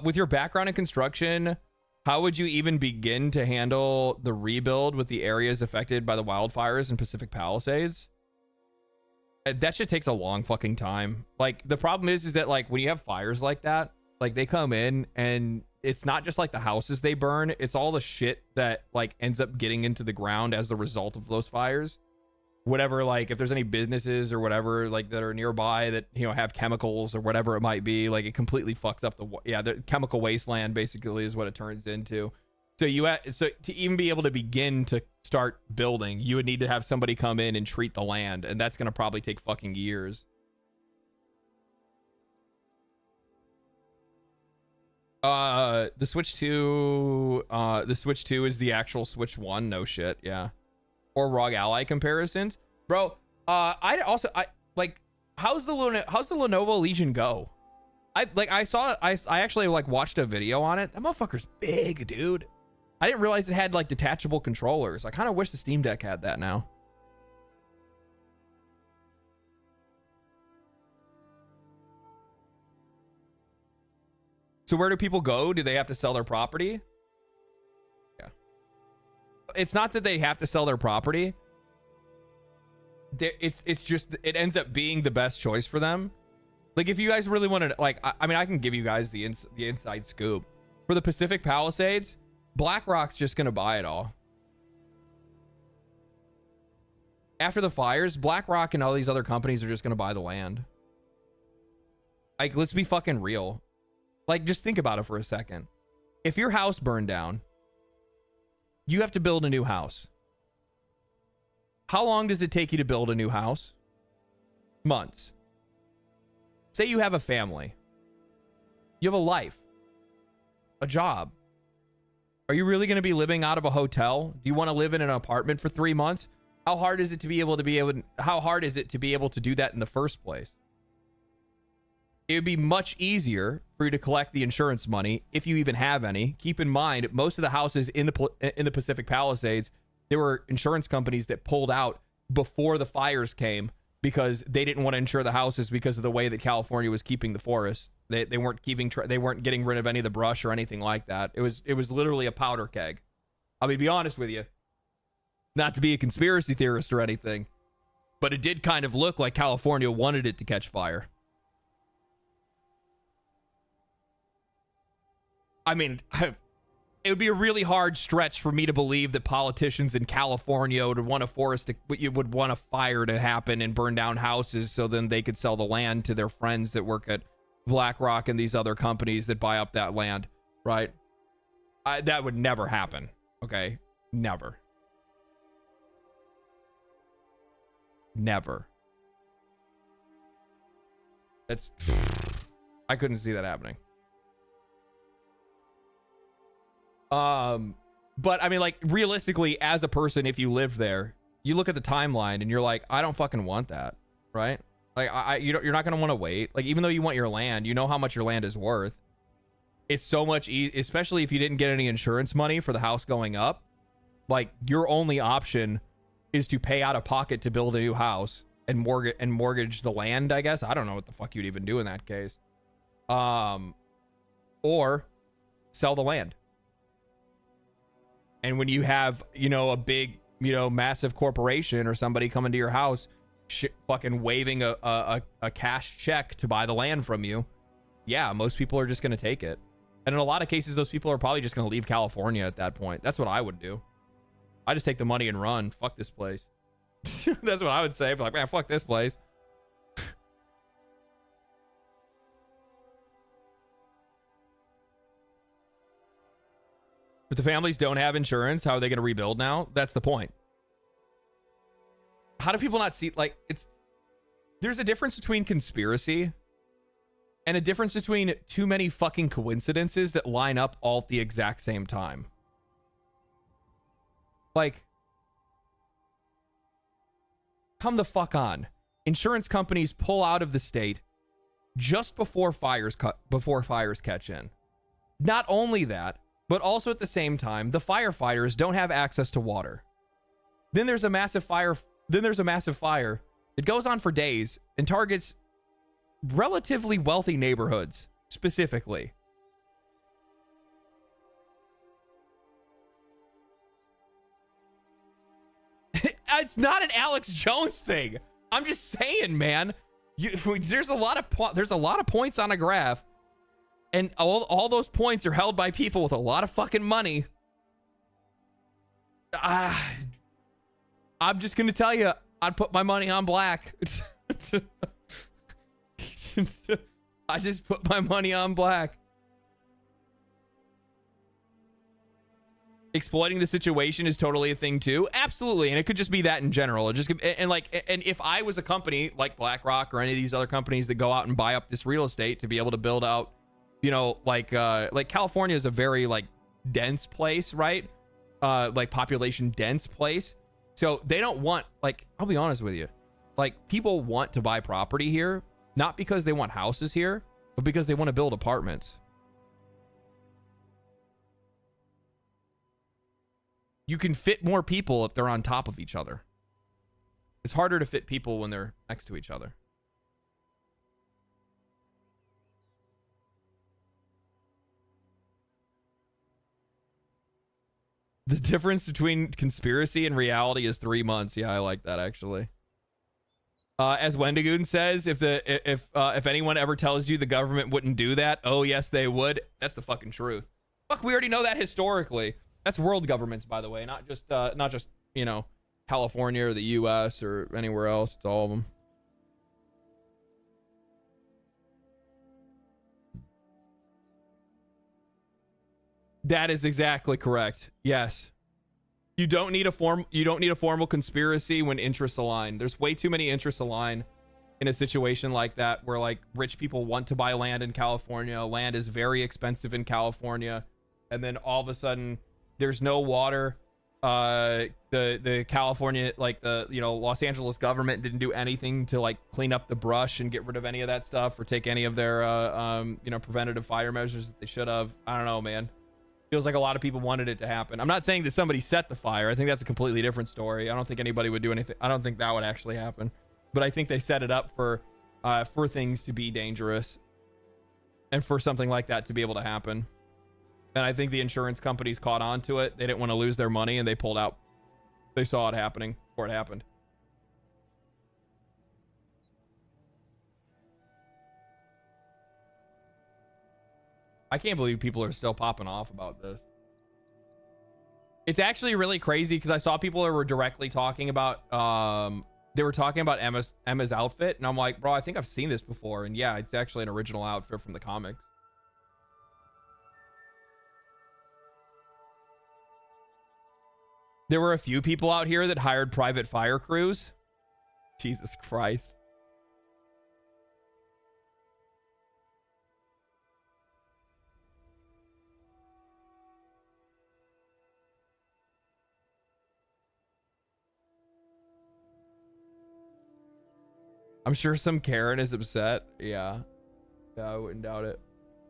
With your background in construction, how would you even begin to handle the rebuild with the areas affected by the wildfires in Pacific Palisades? That shit takes a long fucking time. Like, the problem is that, like, when you have fires like that, like, they come in and it's not just like the houses they burn, it's all the shit that like ends up getting into the ground as the result of those fires. Whatever, like, if there's any businesses or whatever, like, that are nearby that, you know, have chemicals or whatever it might be, like, it completely fucks up the chemical wasteland, basically, is what it turns into. So so to even be able to begin to start building, you would need to have somebody come in and treat the land, and that's going to probably take fucking years. The Switch 2 is the actual Switch 1, no shit, yeah. Or ROG Ally comparisons, bro. I like, how's the Lenovo Legion Go? I actually like watched a video on it. That motherfucker's big, dude. I didn't realize it had like detachable controllers. I kind of wish the Steam Deck had that now. So where do people go? Do they have to sell their property? It's not that they have to sell their property. It's just, it ends up being the best choice for them. Like, if you guys really wanted, like, I mean, I can give you guys the inside scoop. For the Pacific Palisades, BlackRock's just gonna buy it all. After the fires, BlackRock and all these other companies are just gonna buy the land. Like, let's be fucking real. Like, just think about it for a second. If your house burned down, you have to build a new house. How long does it take you to build a new house? Months. Say you have a family. You have a life. A job. Are you really going to be living out of a hotel? Do you want to live in an apartment for 3 months? How hard is it to be able to do that in the first place? It would be much easier for you to collect the insurance money, if you even have any. Keep in mind, most of the houses in the Pacific Palisades, there were insurance companies that pulled out before the fires came because they didn't want to insure the houses because of the way that California was keeping the forests, They weren't they weren't getting rid of any of the brush or anything like that. It was literally a powder keg. I mean, to be honest with you, not to be a conspiracy theorist or anything, but it did kind of look like California wanted it to catch fire. I mean, it would be a really hard stretch for me to believe that politicians in California would want a fire to happen and burn down houses so then they could sell the land to their friends that work at BlackRock and these other companies that buy up that land, right? That would never happen, okay? Never. Never. I couldn't see that happening. But I mean, like, realistically, as a person, if you live there, you look at the timeline and you're like, I don't fucking want that, right? Like, you're not gonna want to wait. Like, even though you want your land, you know how much your land is worth. It's so much especially if you didn't get any insurance money for the house going up. Like, your only option is to pay out of pocket to build a new house and mortgage the land, I guess. I don't know what the fuck you'd even do in that case. Or sell the land. And when you have, you know, a big, you know, massive corporation or somebody coming to your house, fucking waving a cash check to buy the land from you, yeah, most people are just going to take it. And in a lot of cases, those people are probably just going to leave California at that point. That's what I would do. I just take the money and run. Fuck this place. That's what I would say. But like, man, fuck this place. If the families don't have insurance, how are they going to rebuild now? That's the point. How do people not see, like, there's a difference between conspiracy and a difference between too many fucking coincidences that line up all at the exact same time. Like, come the fuck on. Insurance companies pull out of the state just before fires catch in. Not only that, but also at the same time, the firefighters don't have access to water. Then there's a massive fire. It goes on for days and targets relatively wealthy neighborhoods specifically. It's not an Alex Jones thing. I'm just saying, man. There's a lot of points on a graph. And all those points are held by people with a lot of fucking money. I'm just going to tell you, I'd put my money on black. I just put my money on black. Exploiting the situation is totally a thing too. Absolutely. And it could just be that in general. And if I was a company like BlackRock or any of these other companies that go out and buy up this real estate to be able to build out, you know, like California is a very like dense place, right? Like population dense place. So they don't want, like, I'll be honest with you, like, people want to buy property here, not because they want houses here, but because they want to build apartments. You can fit more people if they're on top of each other. It's harder to fit people when they're next to each other. The difference between conspiracy and reality is 3 months. Yeah, I like that, actually. As Wendigoon says, if anyone ever tells you the government wouldn't do that, oh yes they would. That's the fucking truth. Fuck, we already know that historically. That's world governments, by the way, not just you know, California or the U.S. or anywhere else. It's all of them. That is exactly correct. Yes. You don't need a formal conspiracy when interests align. There's way too many interests align in a situation like that where like rich people want to buy land in California. Land is very expensive in California. And then all of a sudden there's no water. The California, like the, you know, Los Angeles government didn't do anything to like clean up the brush and get rid of any of that stuff or take any of their, you know, preventative fire measures that they should have. I don't know, man. Feels like a lot of people wanted it to happen. I'm not saying that somebody set the fire. I think that's a completely different story. I don't think anybody would do anything. I don't think that would actually happen. But I think they set it up for things to be dangerous. and for something like that to be able to happen. And I think the insurance companies caught on to it. They didn't want to lose their money, and they pulled out. They saw it happening before it happened. I can't believe people are still popping off about this. It's actually really crazy because I saw people who were directly talking about they were talking about Emma's outfit, and I'm like, bro, I think I've seen this before. And yeah, it's actually an original outfit from the comics. There were a few people out here that hired private fire crews. Jesus Christ. I'm sure some Karen is upset. Yeah. Yeah, I wouldn't doubt it.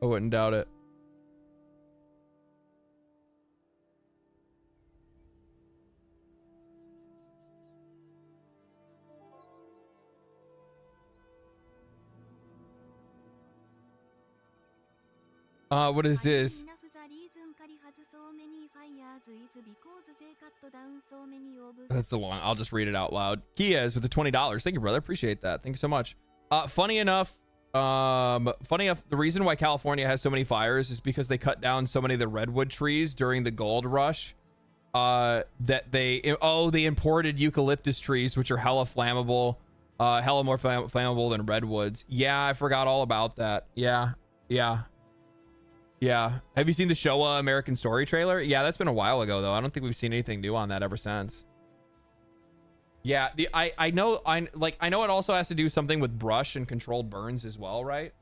I wouldn't doubt it. What is this? That's a long. I'll just read it out loud. Kia's with the $20. Thank you, brother. Appreciate that. Thank you so much. Funny enough, the reason why California has so many fires is because they cut down so many of the redwood trees during the gold rush. That they imported eucalyptus trees, which are hella flammable, hella more flammable than redwoods. Yeah, I forgot all about that. Yeah. Have you seen the Showa American Story trailer? Yeah, that's been a while ago though. I don't think we've seen anything new on that ever since. Yeah, I know it also has to do something with brush and controlled burns as well, right?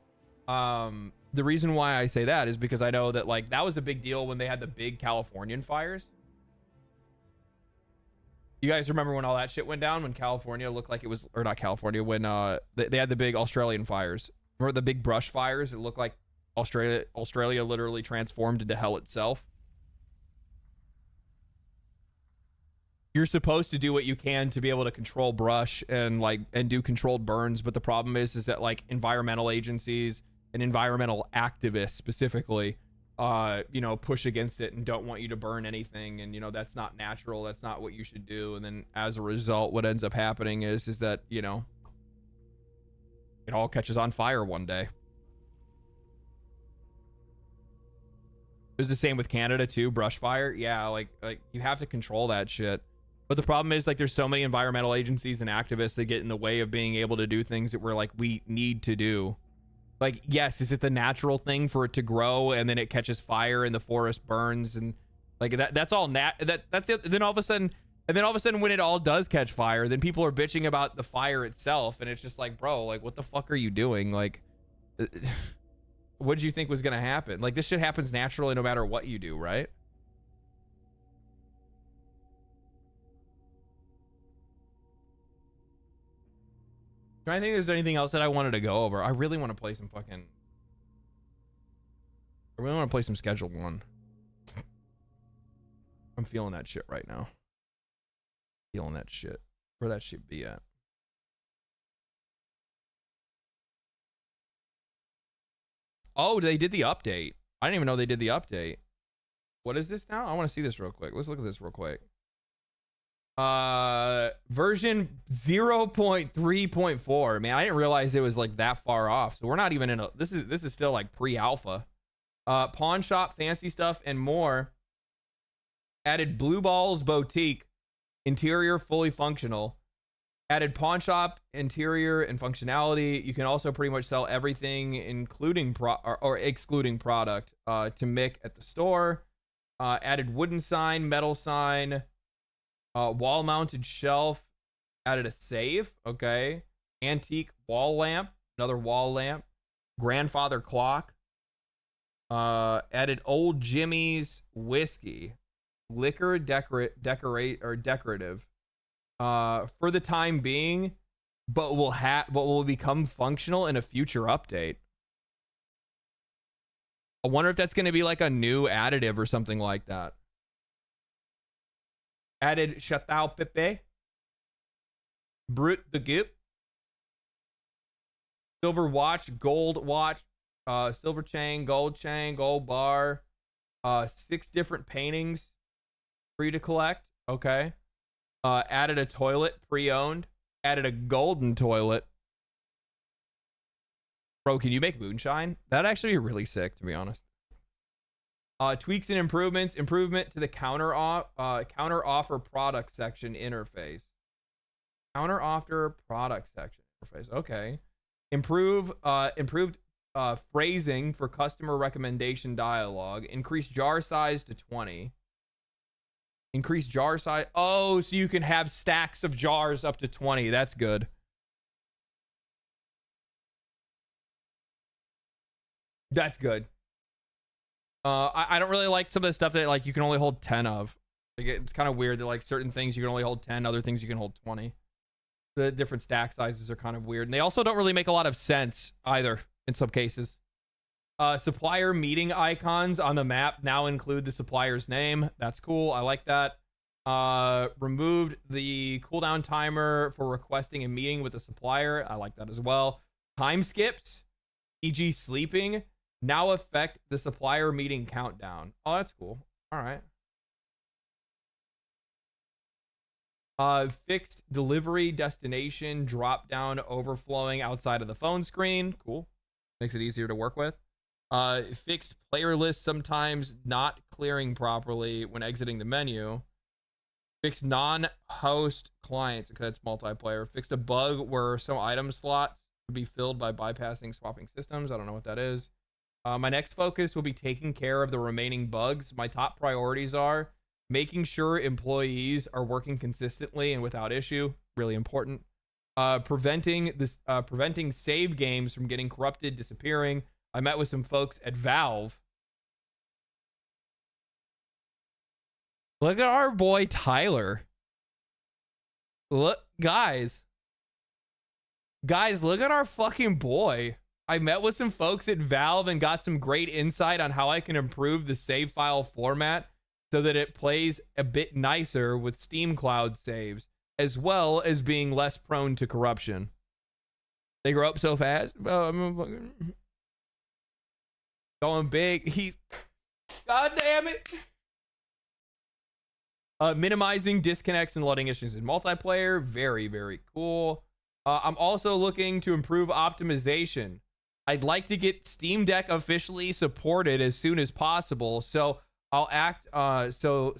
The reason why I say that is because I know that like that was a big deal when they had the big Californian fires. You guys remember when all that shit went down, when California looked like it was, or not California, when they had the big Australian fires. Remember the big brush fires? It looked like Australia literally transformed into hell itself. You're supposed to do what you can to be able to control brush and do controlled burns, but the problem is that like environmental agencies and environmental activists specifically push against it and don't want you to burn anything, and that's not natural, that's not what you should do. And then as a result, what ends up happening is that it all catches on fire one day. It was the same with Canada too, brush fire. Yeah, like you have to control that shit. But the problem is like there's so many environmental agencies and activists that get in the way of being able to do things that we're like we need to do. Like, yes, is it the natural thing for it to grow and then it catches fire and the forest burns and like that's all that's it. Then all of a sudden when it all does catch fire, then people are bitching about the fire itself, and it's just like, bro, like what the fuck are you doing? Like what did you think was gonna happen? Like this shit happens naturally no matter what you do, right? I think there's anything else that I wanted to go over. I really want to play some Schedule 1. I'm feeling that shit right now. Feeling that shit. Where that shit be at? Oh, they did the update. I didn't even know they did the update. What is this now? I want to see this real quick. Let's look at this real quick. Version 0.3.4. Man, I didn't realize it was like that far off. So we're not even in a, this is still like pre-alpha. Pawn shop, fancy stuff, and more. Added Blue Balls Boutique, interior fully functional. Added pawn shop, interior, and functionality. You can also pretty much sell everything, including or excluding product, to Mick at the store. Added wooden sign, metal sign, wall mounted shelf. Added a save. Okay. Antique wall lamp, another wall lamp. Grandfather clock. Added Old Jimmy's whiskey, liquor, decorative. For the time being, but will become functional in a future update. I wonder if that's going to be like a new additive or something like that. Added Chateau Pepe, Brut de Guip, silver watch, gold watch, silver chain, gold bar, 6 different paintings free to collect. Okay. Added a toilet pre-owned, added a golden toilet. Bro, can you make moonshine? That'd actually be really sick, to be honest. Tweaks and improvements. Improvement to the counter offer product section interface. Counter offer product section interface. Okay. Improved phrasing for customer recommendation dialogue. Increase jar size to 20. Increase jar size. Oh, so you can have stacks of jars up to 20. That's good. That's good. I don't really like some of the stuff that like you can only hold 10 of. Like, it's kind of weird that like certain things you can only hold 10, other things you can hold 20. The different stack sizes are kind of weird, and they also don't really make a lot of sense either in some cases. Supplier meeting icons on the map now include the supplier's name. That's cool. I like that. Removed the cooldown timer for requesting a meeting with the supplier. I like that as well. Time skips, e.g. sleeping, now affect the supplier meeting countdown. Oh, that's cool. All right. Fixed delivery destination drop down overflowing outside of the phone screen. Cool. Makes it easier to work with. Fixed player list sometimes not clearing properly when exiting the menu. Fixed non-host clients. Okay, that's multiplayer. Fixed a bug where some item slots would be filled by bypassing swapping systems. I don't know what that is. My next focus will be taking care of the remaining bugs. My top priorities are making sure employees are working consistently and without issue. Really important. Preventing save games from getting corrupted, disappearing. I met with some folks at Valve. Look at our boy Tyler. Look, guys, look at our fucking boy. I met with some folks at Valve and got some great insight on how I can improve the save file format so that it plays a bit nicer with Steam Cloud saves, as well as being less prone to corruption. They grow up so fast. Oh, I'm going big. God damn it. Minimizing disconnects and loading issues in multiplayer. Very, very cool. I'm also looking to improve optimization. I'd like to get Steam Deck officially supported as soon as possible, so I'll act so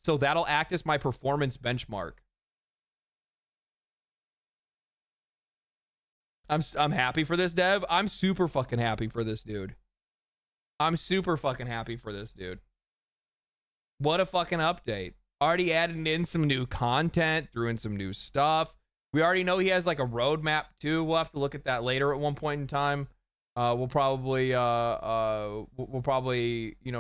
that'll act as my performance benchmark. I'm happy for this dev. I'm super fucking happy for this dude. What a fucking update. Already added in some new content, threw in some new stuff. We already know he has like a roadmap too. We'll have to look at that later at one point in time. We'll probably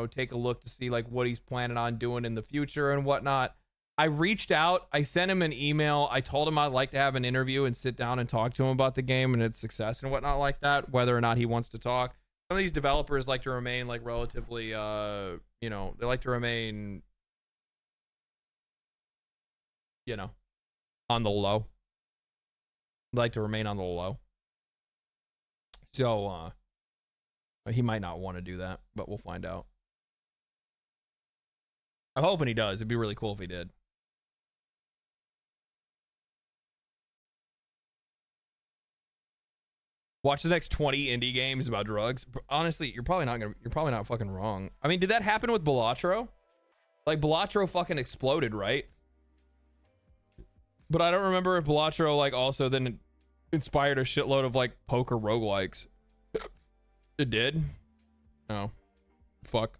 take a look to see like what he's planning on doing in the future and whatnot. I reached out, I sent him an email. I told him I'd like to have an interview and sit down and talk to him about the game and its success and whatnot like that, whether or not he wants to talk. Some of these developers like to remain like relatively, they like to remain, on the low. They like to remain on the low. So, he might not want to do that, but we'll find out. I'm hoping he does. It'd be really cool if he did. Watch the next 20 indie games about drugs. Honestly, you're probably not fucking wrong. I mean, did that happen with Balatro? Like, Balatro fucking exploded, right? But I don't remember if Balatro, like, also then inspired a shitload of, like, poker roguelikes. It did? Oh. Fuck.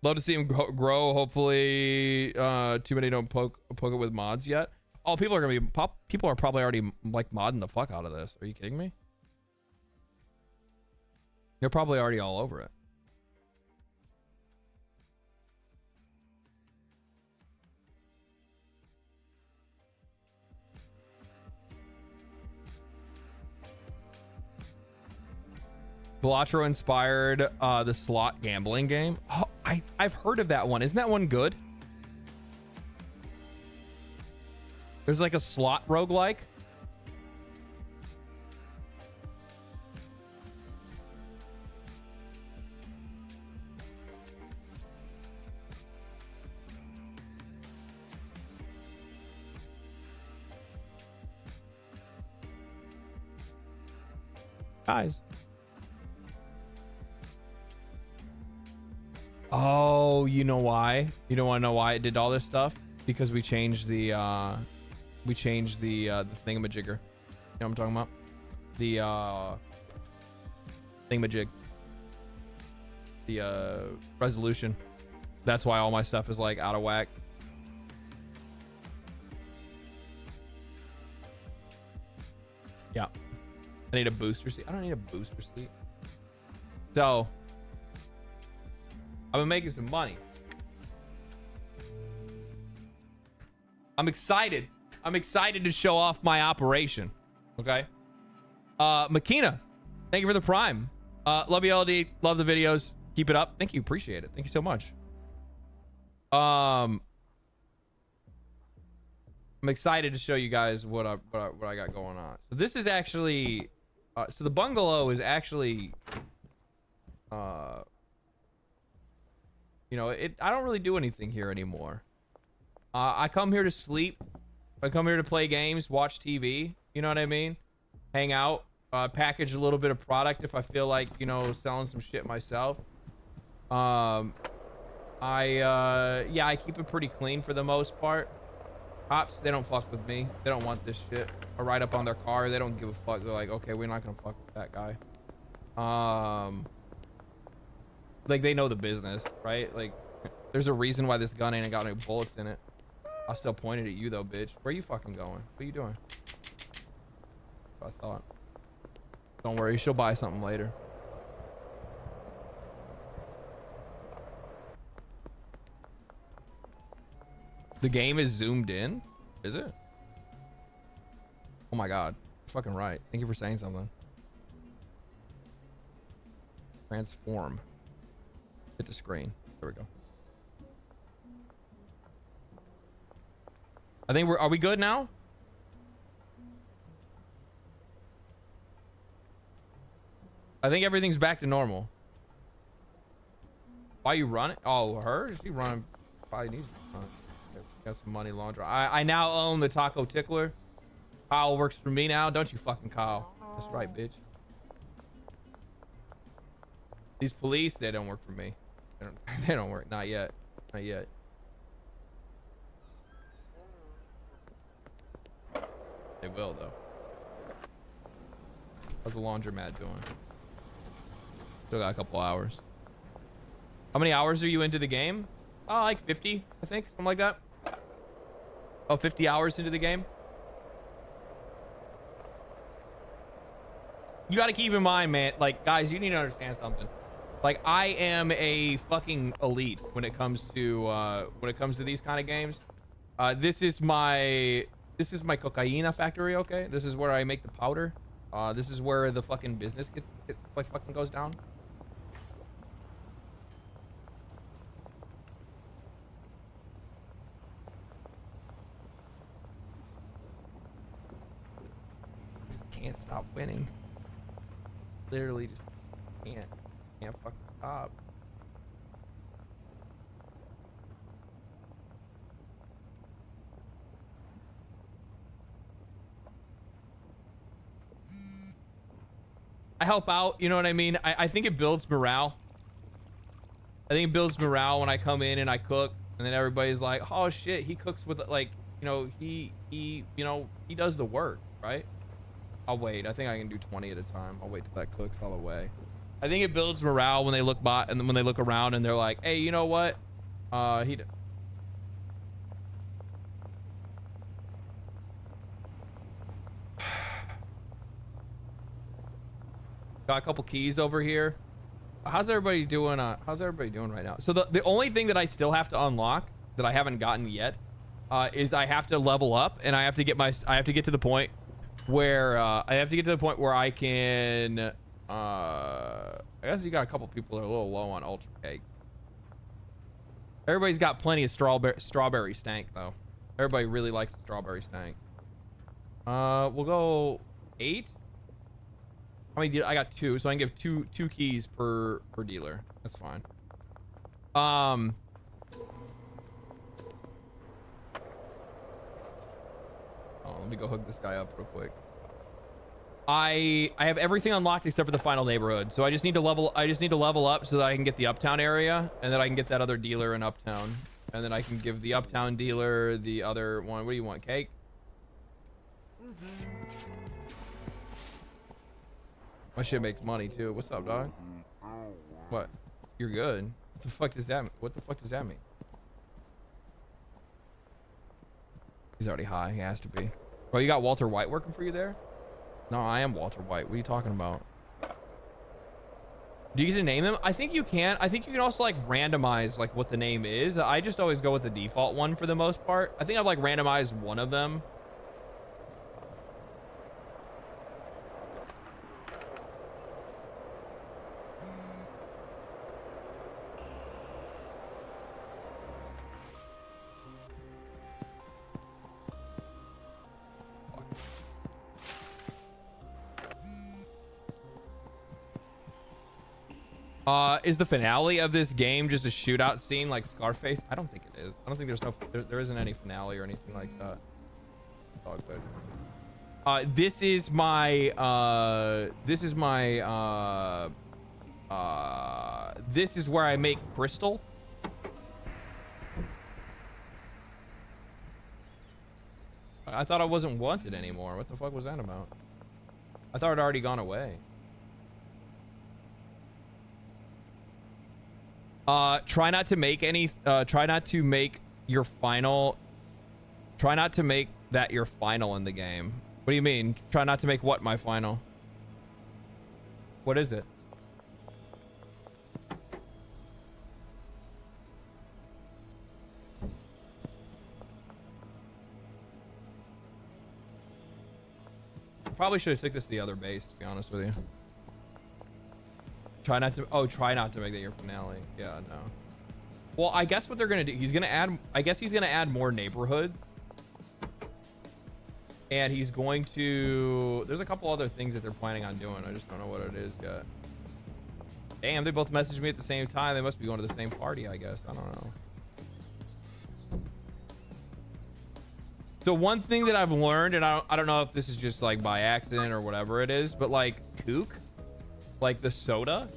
Love to see him grow. Hopefully, too many don't poke it with mods yet. Oh, people are probably already, like, modding the fuck out of this. Are you kidding me? They're probably already all over it. Balatro inspired the slot gambling game. Oh, I've heard of that one. Isn't that one good? There's like a slot roguelike. Guys. Oh, you know why? You don't want to know why it did all this stuff? Because we changed the thingamajigger. You know what I'm talking about? The thingamajig. The resolution. That's why all my stuff is like out of whack. Yeah. I need a booster seat. I don't need a booster seat. So I've been making some money. I'm excited. I'm excited to show off my operation. Okay. Makina, thank you for the prime. Love you, LD. Love the videos. Keep it up. Thank you. Appreciate it. Thank you so much. I'm excited to show you guys what I got going on. So this is actually, so the bungalow is actually, you know, I don't really do anything here anymore. I come here to sleep. I come here to play games, watch TV. You know what I mean? Hang out, package a little bit of product if I feel like, you know, selling some shit myself. Yeah, I keep it pretty clean for the most part. Cops, they don't fuck with me. They don't want this shit. I ride up on their car. They don't give a fuck. They're like, okay, we're not gonna fuck with that guy. Like they know the business, right? Like there's a reason why this gun ain't got any bullets in it. I still pointed at you though, bitch. Where you fucking going? What are you doing? I thought. Don't worry, she'll buy something later. The game is zoomed in? Is it? Oh my god. You're fucking right. Thank you for saying something. Transform. Hit the screen. There we go. I think are we good now? I think everything's back to normal. Why you running? Oh, her? She running. Probably needs to run. Got some money laundering. I now own the Taco Tickler. Kyle works for me now. Don't you fucking Kyle. That's right, bitch. These police, they don't work for me. They don't work. Not yet. Not yet. They will, though. How's the laundromat doing? Still got a couple hours. How many hours are you into the game? Oh, like 50, I think. Something like that. Oh, 50 hours into the game. You got to keep in mind, man. Like, guys, you need to understand something. Like, I am a fucking elite when it comes to these kind of games. This is my cocaina factory. Okay, this is where I make the powder. This is where the fucking business gets like fucking goes down. Can't stop winning. Literally just can't fucking stop. I help out, you know what I mean? I think it builds morale. I think it builds morale when I come in and I cook, and then everybody's like, oh shit, he cooks with, like, you know, he does the work, right? I'll wait. I think I can do 20 at a time. I'll wait till that cooks all the way. I think it builds morale when they look by and when they look around and they're like, hey, you know what? Got a couple keys over here. How's everybody doing? How's everybody doing right now? So the only thing that I still have to unlock that I haven't gotten yet is I have to level up, and I have to get to the point where I can I guess you got a couple people that are a little low on ultra cake. Everybody's got plenty of strawberry stank though. Everybody really likes strawberry stank. We'll go 8. How many I got 2, so I can give two keys per dealer. That's fine. Oh, let me go hook this guy up real quick. I have everything unlocked except for the final neighborhood. So I just need to level up so that I can get the uptown area, and then I can get that other dealer in uptown. And then I can give the uptown dealer the other one. What do you want, cake? My shit makes money too. What's up, dog? What? You're good. What the fuck does that mean? What the fuck does that mean? He's already high. He has to be. Bro, you got Walter White working for you there? No, I am Walter White. What are you talking about? Do you get to name them? I think you can. I think you can also like randomize like what the name is. I just always go with the default one for the most part. I think I've like randomized one of them. Is the finale of this game just a shootout scene like Scarface? I don't think it is. I don't think there isn't any finale or anything like that. It's all good. This is my this is where I make crystal. I thought I wasn't wanted anymore. What the fuck was that about? I thought it had already gone away. Try not to make any, try not to make your final, try not to make that your final in the game. What do you mean? Try not to make what my final? What is it? Probably should have took this to the other base, to be honest with you. Try not to, oh, try not to make that your finale. Yeah, no. Well, I guess what they're gonna do, he's gonna add, I guess he's gonna add more neighborhoods. And he's going to, there's a couple other things that they're planning on doing. I just don't know what it is yet. Damn, they both messaged me at the same time. They must be going to the same party, I guess. I don't know. So one thing that I've learned, and I don't know if this is just like by accident or whatever it is, but like kook, like the soda,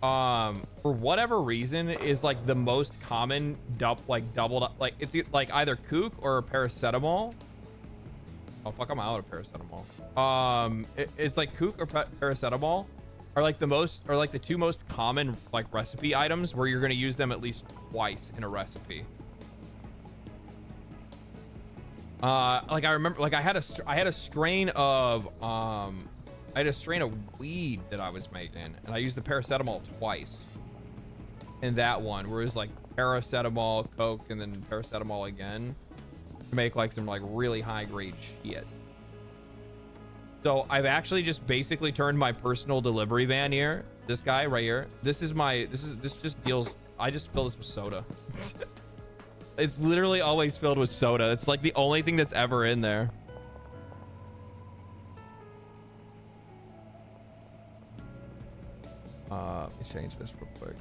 for whatever reason is like the most common doubled up, like it's like either kook or paracetamol. Oh fuck, I'm out of paracetamol. It's like kook or paracetamol are like the most, or like the two most common like recipe items where you're going to use them at least twice in a recipe. Like I remember, like I had a strain of weed that I was making, and I used the paracetamol twice in that one, where it was like paracetamol, coke, and then paracetamol again to make like some like really high grade shit. So I've actually just basically turned my personal delivery van here, this guy right here. This just deals, I just fill this with soda. It's literally always filled with soda. It's like the only thing that's ever in there. Let me change this real quick.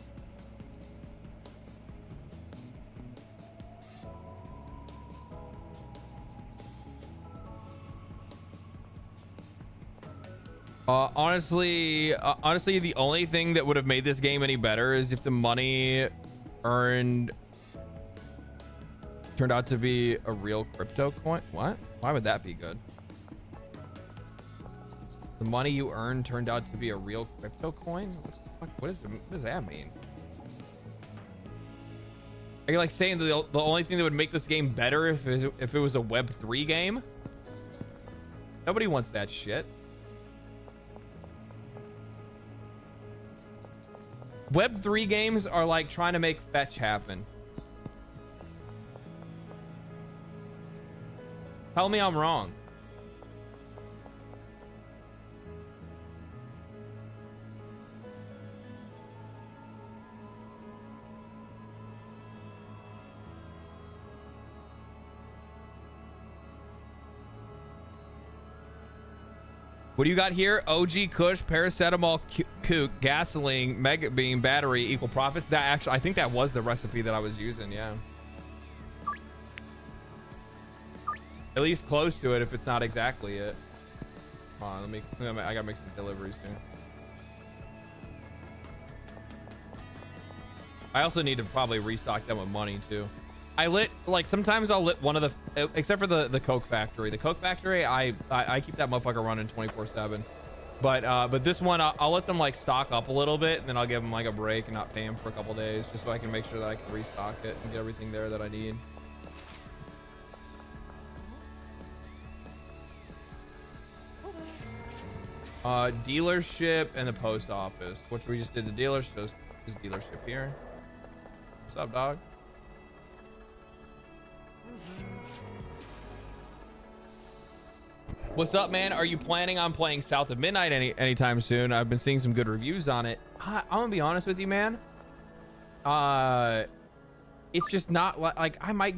Honestly, the only thing that would have made this game any better is if the money earned turned out to be a real crypto coin. What? Why would that be good? The money you earned turned out to be a real crypto coin? What does that mean? Are you like saying the only thing that would make this game better if it was a Web3 game? Nobody wants that shit. Web3 games are like trying to make fetch happen. Tell me I'm wrong. What do you got here? OG Kush, paracetamol, kook, gasoline, mega beam, battery, equal profits. That actually, I think that was the recipe that I was using. Yeah. At least close to it if it's not exactly it. Come on, I gotta make some deliveries soon. I also need to probably restock them with money too. Sometimes I'll lit one of the, except for the Coke Factory. The Coke Factory, I keep that motherfucker running 24/7. But this one, I'll let them like stock up a little bit, and then I'll give them like a break and not pay them for a couple days, just so I can make sure that I can restock it and get everything there that I need. Dealership and the post office, which we just did. The dealership is dealership here. What's up, dog? What's up, man? Are you planning on playing South of Midnight anytime soon? I've been seeing some good reviews on it. I'm gonna be honest with you, man. It's just not like I might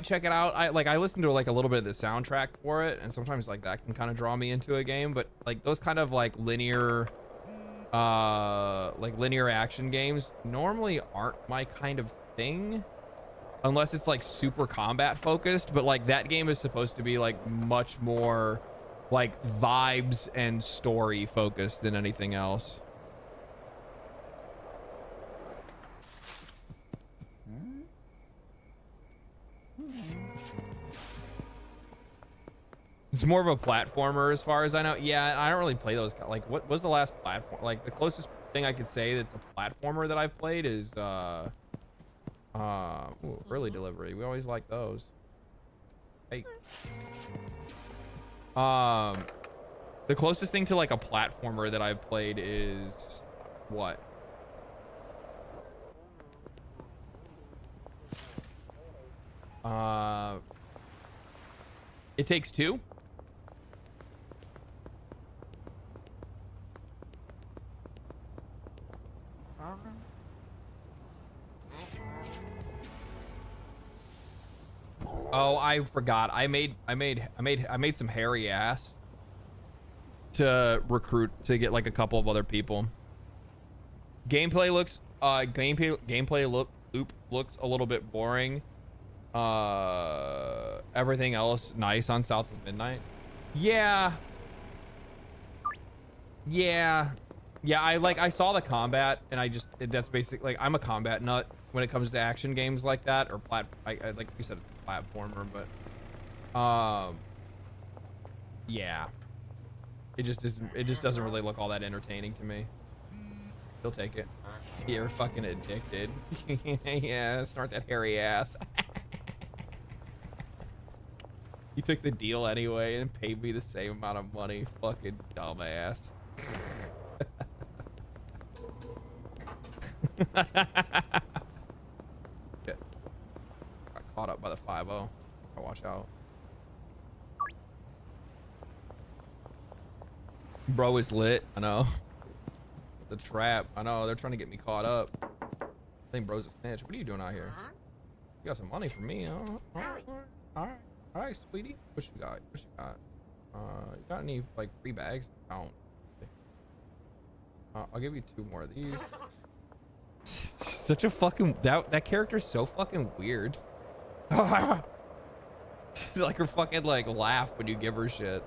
check it out. I listened to like a little bit of the soundtrack for it, and sometimes like that can kind of draw me into a game. But like those kind of like linear action games normally aren't my kind of thing, unless it's like super combat focused. But like that game is supposed to be like much more like vibes and story focused than anything else. It's more of a platformer as far as I know. Yeah, I don't really play those. Like, what was the last platform? Like, the closest thing I could say that's a platformer that I've played is early delivery. We always like those. Hey. The closest thing to like a platformer that I've played is what? It Takes Two. Oh, I forgot. I made some hairy ass to recruit to get like a couple of other people. Gameplay looks loop looks a little bit boring. Everything else nice on South of Midnight. Yeah. I saw the combat, and that's basically like, I'm a combat nut when it comes to action games like that, or like you said, it's a platformer, but yeah, it just doesn't really look all that entertaining to me. He'll take it. You're fucking addicted. Yeah, snort that hairy ass. He took the deal anyway and paid me the same amount of money. Fucking dumbass. Shit. Got caught up by the 5-0. Watch out. Bro is lit. I know. The trap. I know. They're trying to get me caught up. I think bro's a snitch. What are you doing out here? You got some money for me, huh? All right, sweetie. What you got? You got any like free bags? I don't. I'll give you 2 more of these. Such a fucking that character's so fucking weird. Like her fucking like laugh when you give her shit.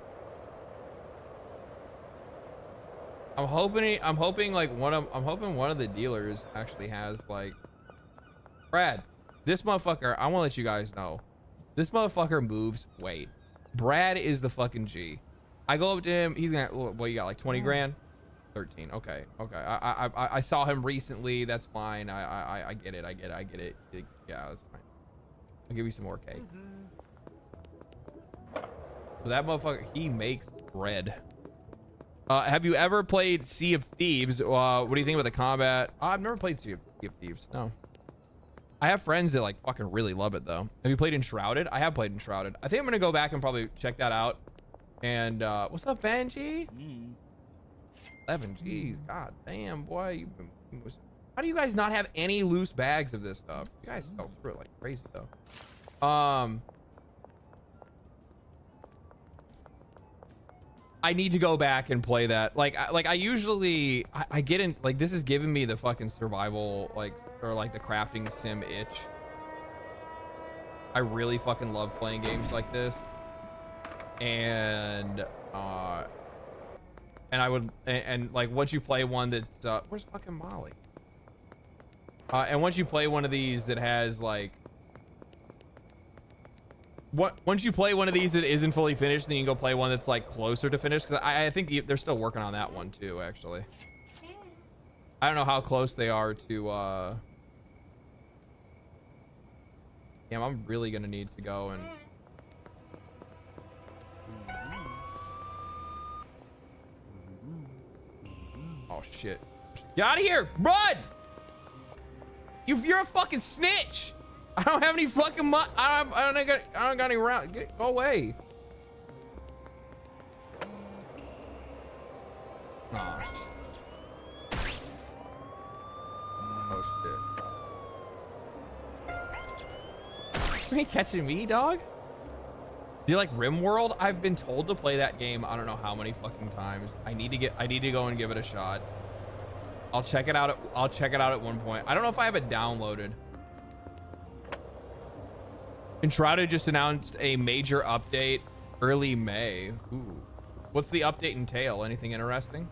I'm hoping one of the dealers actually has like Brad. This motherfucker, I want to let you guys know. This motherfucker moves weight. Brad is the fucking G. I go up to him. He's gonna. Well, you got like 20 grand. 13. Okay. I saw him recently. That's fine. I get it. Yeah, that's fine. I'll give you some more cake. So that motherfucker, he makes bread. Have you ever played Sea of Thieves? What do you think about the combat? I've never played Sea of Thieves. No. I have friends that like fucking really love it though. Have you played Enshrouded? I have played Enshrouded. I think I'm gonna go back and probably check that out. And what's up, Benji? 11 G's. God damn, boy. How do you guys not have any loose bags of this stuff? You guys sell through it like crazy though. I need to go back and play that. I usually I get in, like, this is giving me the fucking survival, like, or like the crafting sim itch. I really fucking love playing games like this. And And I would, and like once you play one that, where's fucking Molly? And once you play one of these that has like, once you play one of these that isn't fully finished, then you can go play one that's like closer to finished. Because I think they're still working on that one too, actually. I don't know how close they are to, damn, I'm really gonna need to go and... Oh shit. Get out of here! Run! You're a fucking snitch! I don't have any fucking I don't got any round. Go away. Oh shit. Oh shit. You ain't catching me, dog? Do you like RimWorld? I've been told to play that game I don't know how many fucking times. I need to go and give it a shot. I'll check it out at one point. I don't know if I have it downloaded. Entrada just announced a major update early May. Ooh. What's the update entail? Anything interesting?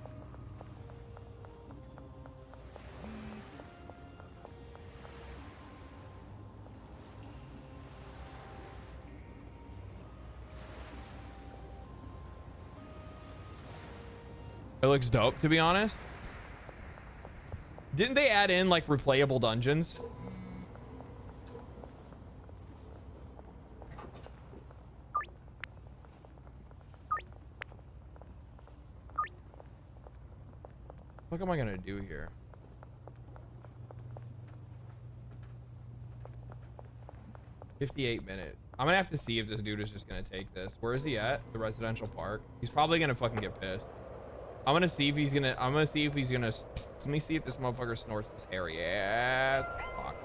It looks dope, to be honest. Didn't they add in like replayable dungeons? What am I gonna do here? $58 minutes. I'm gonna have to see if this dude is just gonna take this. Where is he at? The residential park. He's probably gonna fucking get pissed. I'm gonna see if he's gonna. Let me see if this motherfucker snorts his hairy ass. Fuck.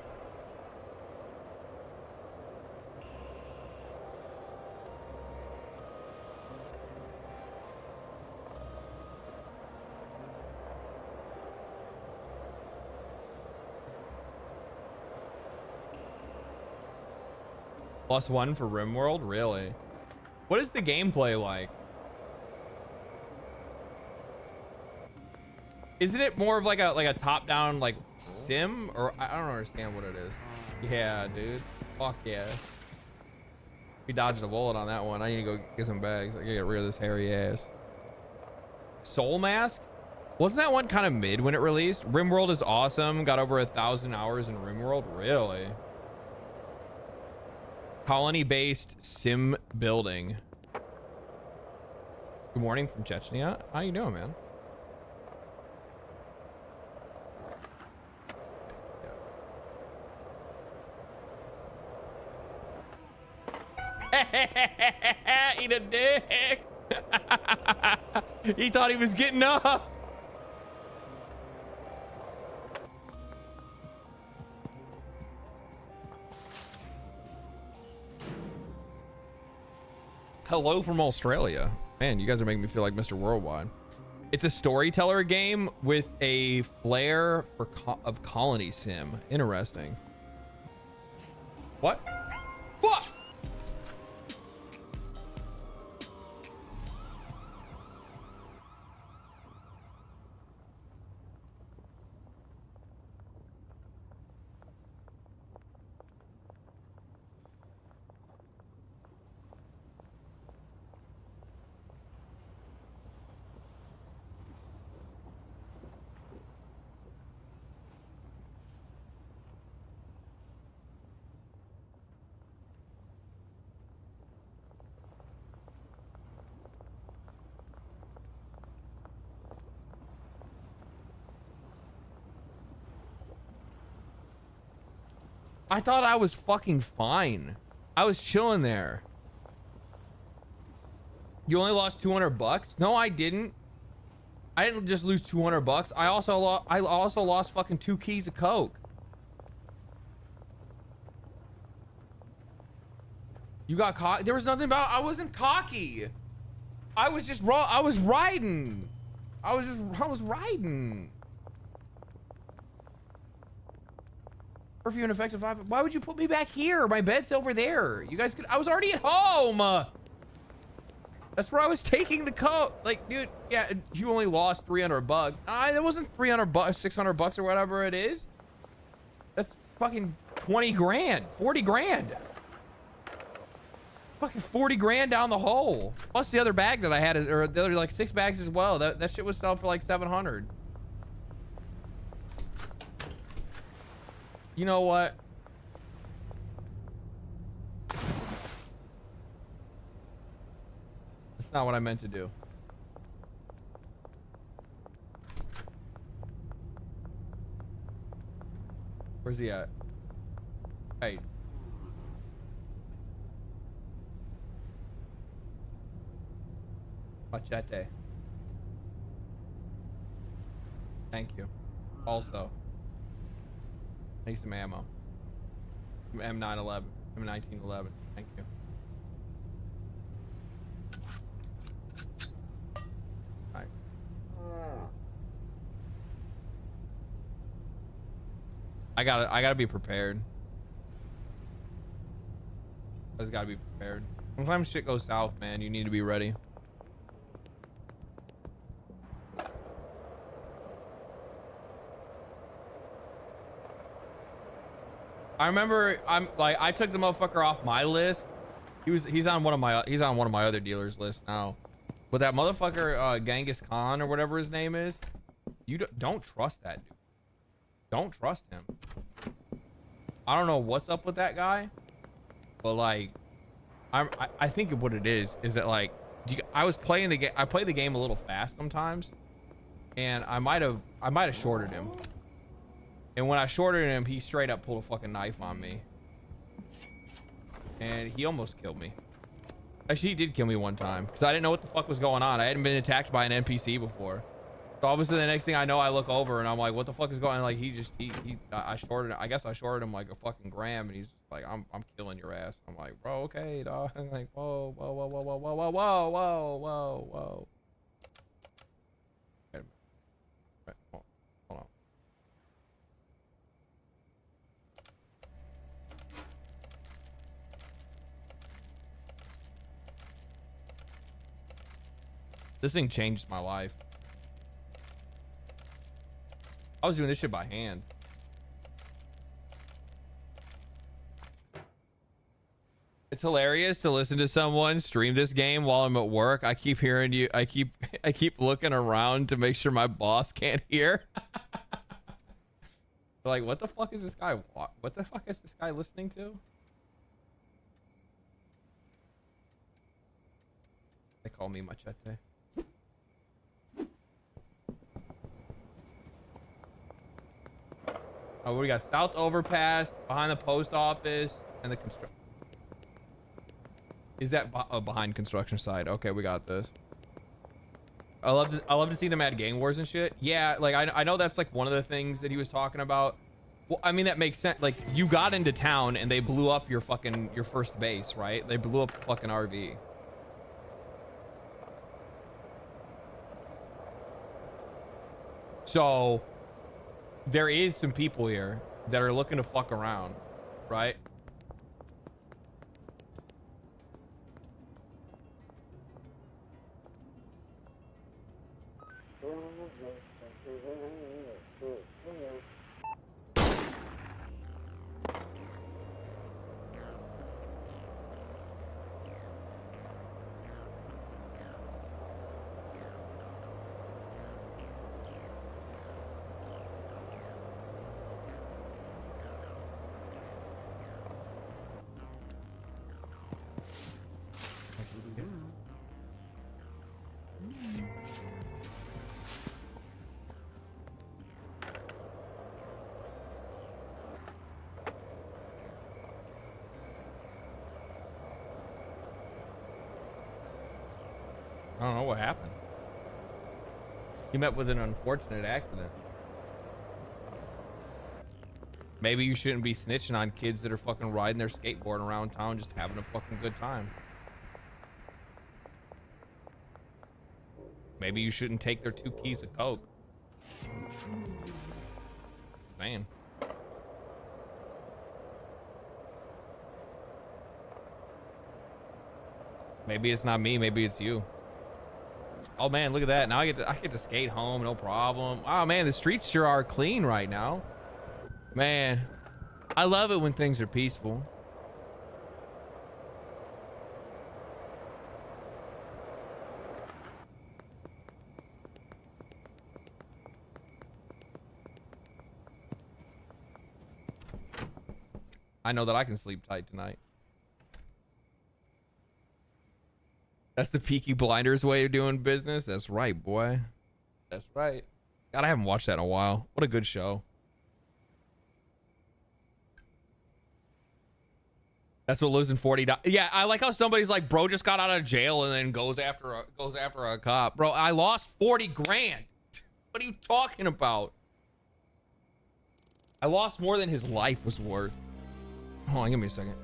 +1 for RimWorld? Really? What is the gameplay like? Isn't it more of like a top-down like sim? Or I don't understand what it is. Yeah, dude. Fuck yeah. We dodged a bullet on that one. I need to go get some bags. I gotta get rid of this hairy ass. Soul Mask? Wasn't that one kind of mid when it released? RimWorld is awesome. Got over 1,000 hours in RimWorld. Really? Colony-based sim building. Good morning from Chechnya. How you doing, man? Eat a dick. He thought he was getting up. Hello from Australia. Man, you guys are making me feel like Mr. Worldwide. It's a storyteller game with a flair for of colony sim. Interesting. What? Fuck! I thought I was fucking fine. I was chilling there. You only lost 200 bucks? No, I didn't. I didn't just lose 200 bucks. I also lost fucking 2 keys of coke. You got caught? There was nothing about. I wasn't cocky. I was just raw. I was riding. I was riding. Curfew in effect of 5. Why would you put me back here? My bed's over there. You guys could. I was already at home. That's where I was taking the coat. Like, dude, yeah, you only lost $300. That wasn't $300, $600 or whatever it is. That's fucking 20 grand, 40 grand. Fucking 40 grand down the hole. Plus the other bag that I had, or the other like 6 bags as well. That shit was selling for like 700. You know what? That's not what I meant to do. Where's he at? Hey. Machete. Thank you. Also, I need some ammo. M911, M1911. Thank you. Nice. I gotta be prepared. I just gotta be prepared. Sometimes shit goes south, man. You need to be ready. I remember I took the motherfucker off my list. He's on one of my other dealers' list now. But that motherfucker Genghis Khan or whatever his name is, you don't trust that dude. Don't trust him. I don't know what's up with that guy, but like I think what it is that like I play the game a little fast sometimes, and I might have shorted him. And when I shorted him, he straight up pulled a fucking knife on me. And he almost killed me. Actually, he did kill me one time. Because I didn't know what the fuck was going on. I hadn't been attacked by an NPC before. So obviously the next thing I know, I look over and I'm like, what the fuck is going on? Like, I guess I shorted him like a fucking gram. And he's just like, I'm killing your ass. I'm like, bro, okay, dog. I'm like, whoa, whoa, whoa, whoa, whoa, whoa, whoa, whoa, whoa, whoa, whoa. Wait a minute. Wait, hold on. This thing changed my life. I was doing this shit by hand. It's hilarious to listen to someone stream this game while I'm at work. I keep hearing you. I keep looking around to make sure my boss can't hear. Like, what the fuck is this guy? What the fuck is this guy listening to? They call me Machete. Oh, we got South Overpass, behind the post office, and the construction. Is that behind construction side? Okay, we got this. I love to see them add gang wars and shit. Yeah, like I know that's like one of the things that he was talking about. Well, I mean that makes sense. Like you got into town and they blew up your first base, right? They blew up the fucking RV. So there is some people here that are looking to fuck around, right? I don't know what happened. He met with an unfortunate accident. Maybe you shouldn't be snitching on kids that are fucking riding their skateboard around town just having a fucking good time. Maybe you shouldn't take their 2 keys of coke. Man. Maybe it's not me. Maybe it's you. Oh man, look at that. Now I get to skate home, no problem. Oh man, the streets sure are clean right now. Man, I love it when things are peaceful. I know that I can sleep tight tonight. That's the Peaky Blinders way of doing business. That's right, boy. That's right. God, I haven't watched that in a while. What a good show. That's what losing 40. Yeah, I like how somebody's like, bro, just got out of jail and then goes after a cop. Bro, I lost 40 grand. What are you talking about? I lost more than his life was worth. Hold on, give me a second.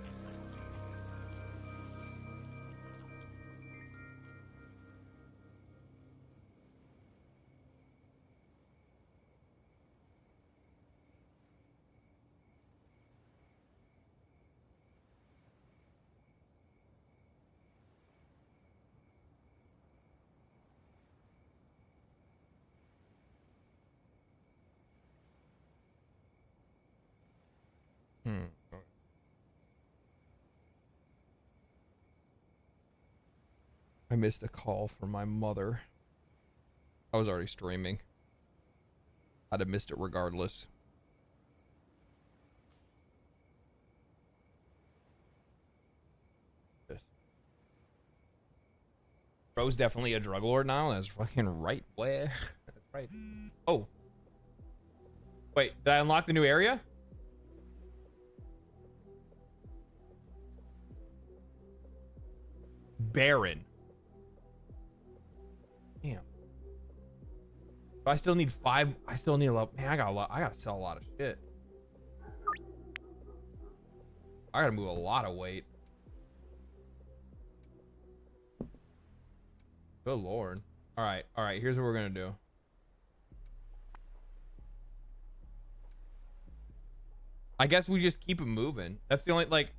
I missed a call from my mother. I was already streaming. I'd have missed it regardless. Bro's definitely a drug lord now. That's fucking right. Where? That's right. Oh. Wait, did I unlock the new area? Baron. Damn. I still need 5. I still need a lot. Man, I got a lot. I gotta sell a lot of shit. I gotta move a lot of weight. Good lord. All right. Here's what we're gonna do. I guess we just keep it moving. That's the only, like,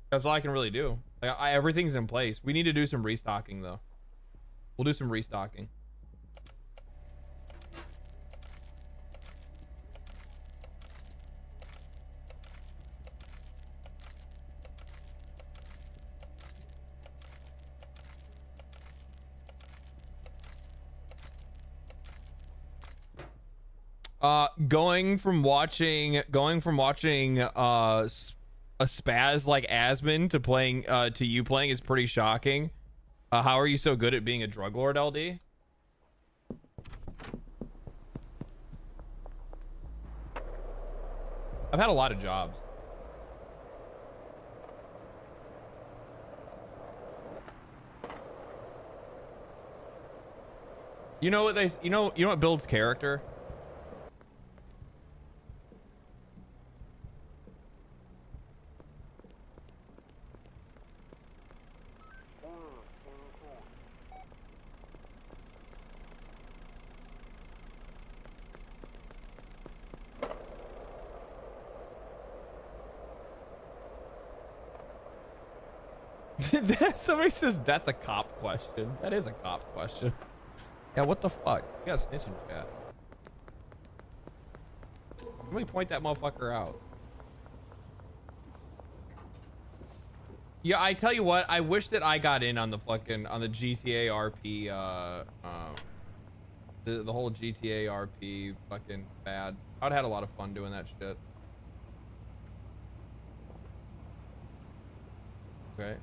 that's all I can really do. Like, everything's in place. We need to do some restocking though. We'll do some restocking. Going from watching a spaz like Asmon to playing to you playing is pretty shocking. How are you so good at being a drug lord, LD? I've had a lot of jobs. You know what you know what builds character? Somebody says that's a cop question. That is a cop question. Yeah, what the fuck? You got snitch in chat. Let me point that motherfucker out. Yeah, I tell you what, I wish that I got in on the fucking on the GTA RP the whole GTA RP fucking bad. I'd had a lot of fun doing that shit. Okay.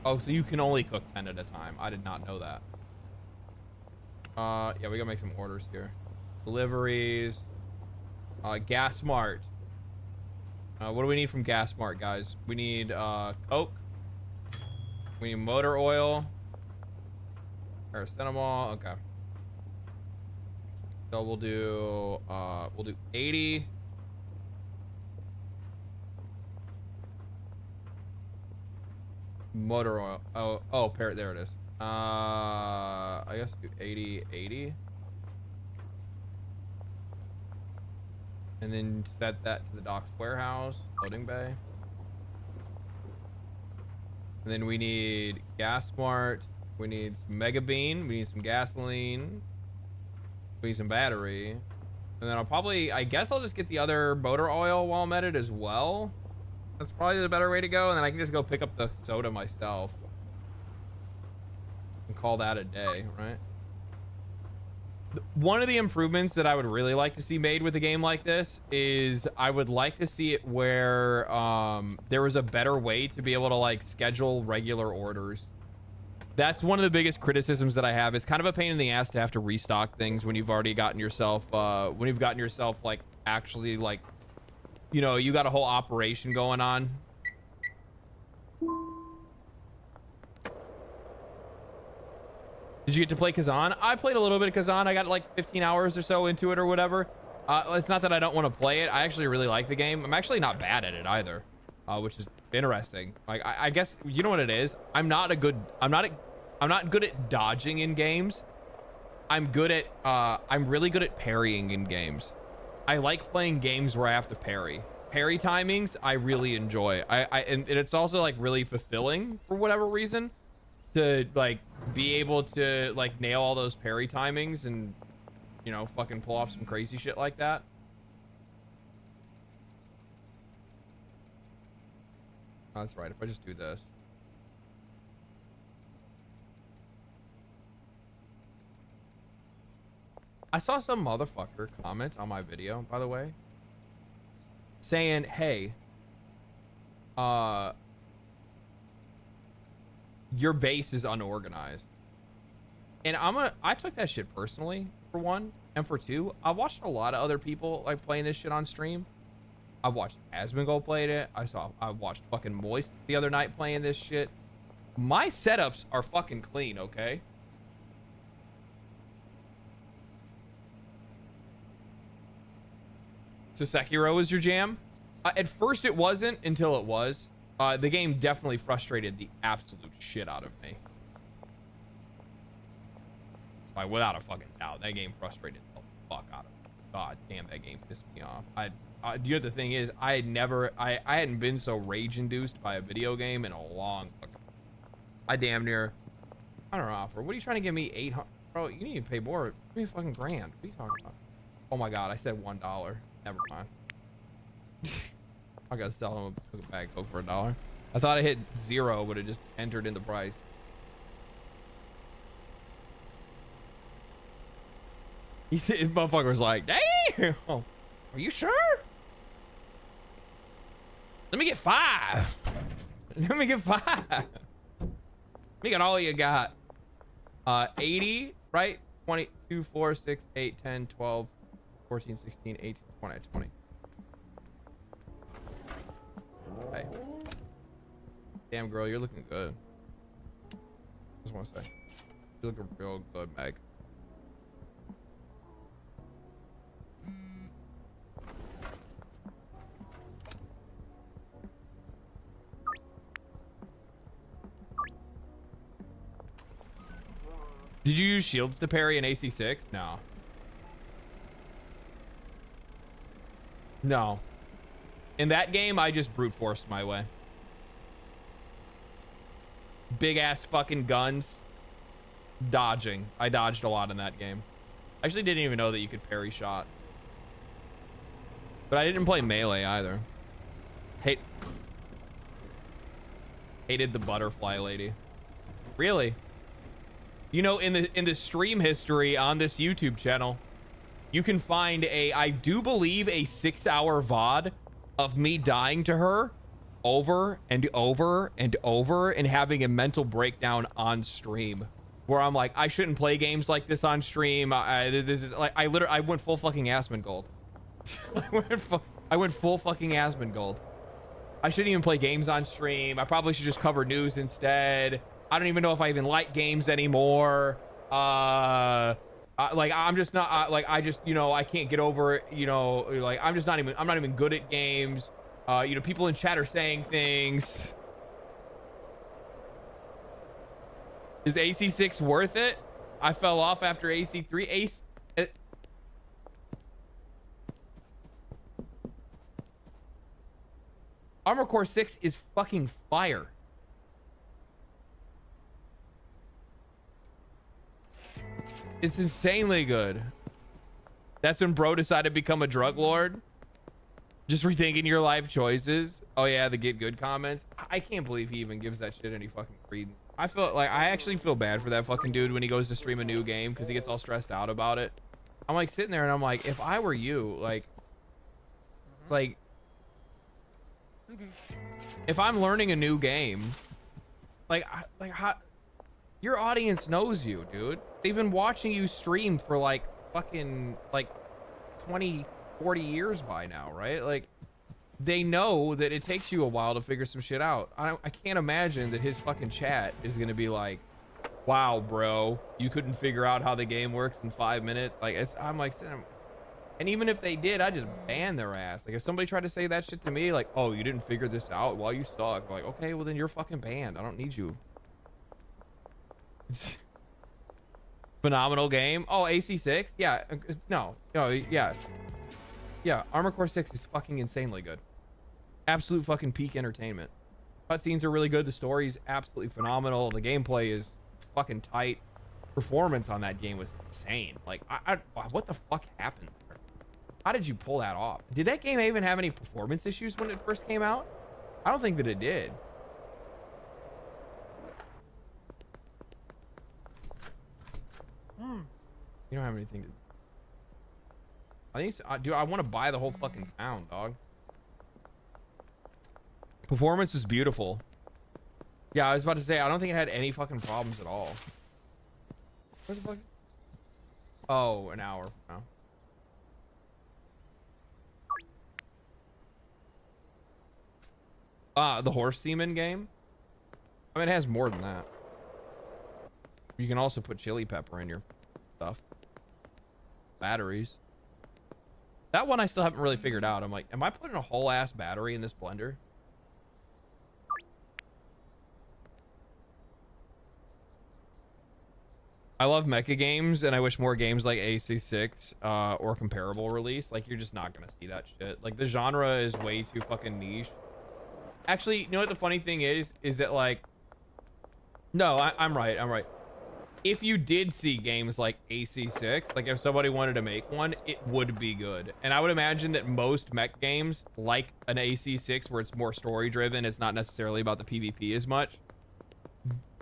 Oh, so you can only cook 10 at a time. I did not know that. Yeah, we gotta make some orders here. Deliveries. Gas Mart. What do we need from Gas Mart, guys? We need Coke. We need motor oil. Paracetamol. Okay. So we'll do 80. Motor oil. There it is. I guess do 80. And then set that to the docks warehouse, loading bay. And then we need gas smart. We need some mega bean. We need some gasoline. We need some battery. And then I guess I'll just get the other motor oil while I'm at it as well. That's probably the better way to go. And then I can just go pick up the soda myself. And call that a day, right? One of the improvements that I would really like to see made with a game like this is I would like to see it where there was a better way to be able to like schedule regular orders. That's one of the biggest criticisms that I have. It's kind of a pain in the ass to have to restock things when you've already gotten yourself like actually like, you know, you got a whole operation going on. Did you get to play Kazan? I played a little bit of Kazan. I got like 15 hours or so into it or whatever. It's not that I don't want to play it. I actually really like the game. I'm actually not bad at it either, which is interesting. Like I guess you know what it is. I'm not good at dodging in games. I'm really good at parrying in games. I like playing games where I have to parry. Parry timings I really enjoy. And it's also like really fulfilling for whatever reason to like be able to like nail all those parry timings and, you know, fucking pull off some crazy shit like that. Oh, that's right. If I just do this. I saw some motherfucker comment on my video, by the way, saying, hey, your base is unorganized. And I took that shit personally, for one, and for two, I watched a lot of other people like playing this shit on stream. I watched Asmongold played it. I watched fucking Moist the other night playing this shit. My setups are fucking clean, okay? So Sekiro is your jam? At first it wasn't until it was. The game definitely frustrated the absolute shit out of me. Like, without a fucking doubt, that game frustrated the fuck out of me. God damn, that game pissed me off. The other thing is, I hadn't been so rage-induced by a video game in a long fucking... I damn near... I don't know, offer. What are you trying to give me? 800? Bro, you need to pay more. Give me a fucking grand. What are you talking about? Oh my god, I said $1. Never mind. I gotta sell him a bag of Coke for $1. I thought I hit 0, but it just entered in the price. His motherfucker's like, damn, are you sure? Let me get 5. Let me get 5. Let me get all you got. 80, right? 22, 4, 6, 8, 10, 12, 14, 16, 18, 20, 20. Hey. Damn, girl, you're looking good. Just want to say, you're looking real good, Meg. Did you use shields to parry an AC6? No. No. In that game, I just brute forced my way. Big ass fucking guns. Dodging. I dodged a lot in that game. I actually didn't even know that you could parry shots. But I didn't play melee either. Hated the butterfly lady. Really? You know, in the stream history on this YouTube channel, you can find I do believe a 6-hour VOD of me dying to her over and over and over and having a mental breakdown on stream where I'm like, I shouldn't play games like this on stream. This is like, I went full fucking Asmongold. I went full fucking Asmongold. I shouldn't even play games on stream. I probably should just cover news instead. I don't even know if I even like games anymore. Like, I'm just not like, I just, you know, I can't get over it, you know, like I'm not even good at games. You know, people in chat are saying things. Is AC6 worth it? I fell off after AC3. Armor Core 6 is fucking fire. It's insanely good. That's when bro decided to become a drug lord. Just rethinking your life choices. Oh yeah, the get good comments. I can't believe he even gives that shit any fucking credence. I actually feel bad for that fucking dude when he goes to stream a new game because he gets all stressed out about it. I'm like sitting there and I'm like, if I were you, like if I'm learning a new game, how your audience knows you, dude. They've been watching you stream for like fucking like 20, 40 years by now, right? Like they know that it takes you a while to figure some shit out. I can't imagine that his fucking chat is gonna be like, wow, bro, you couldn't figure out how the game works in 5 minutes. Like I'm like, and even if they did, I just ban their ass. Like if somebody tried to say that shit to me, like, oh, you didn't figure this out, well, you suck. I'm like, okay, well then you're fucking banned. I don't need you. Phenomenal game. Oh, AC6? Yeah. No, yeah. Yeah, Armor Core 6 is fucking insanely good. Absolute fucking peak entertainment. Cutscenes are really good. The story is absolutely phenomenal. The gameplay is fucking tight. Performance on that game was insane. Like, what the fuck happened there? How did you pull that off? Did that game even have any performance issues when it first came out? I don't think that it did. You don't have anything to... Dude, I want to buy the whole fucking town, dog. Performance is beautiful. Yeah, I was about to say, I don't think it had any fucking problems at all. What the fuck? Oh, an hour from now. The horse semen game? I mean, it has more than that. You can also put chili pepper in your stuff. Batteries. That one I still haven't really figured out. I'm like, am I putting a whole ass battery in this blender? I love mecha games, and I wish more games like AC6 or comparable release. Like, you're just not gonna see that shit. Like, the genre is way too fucking niche. Actually, you know what the funny thing is that like, no, I'm right. If you did see games like AC6, like if somebody wanted to make one, it would be good. And I would imagine that most mech games, like an AC6 where it's more story driven, it's not necessarily about the PvP as much,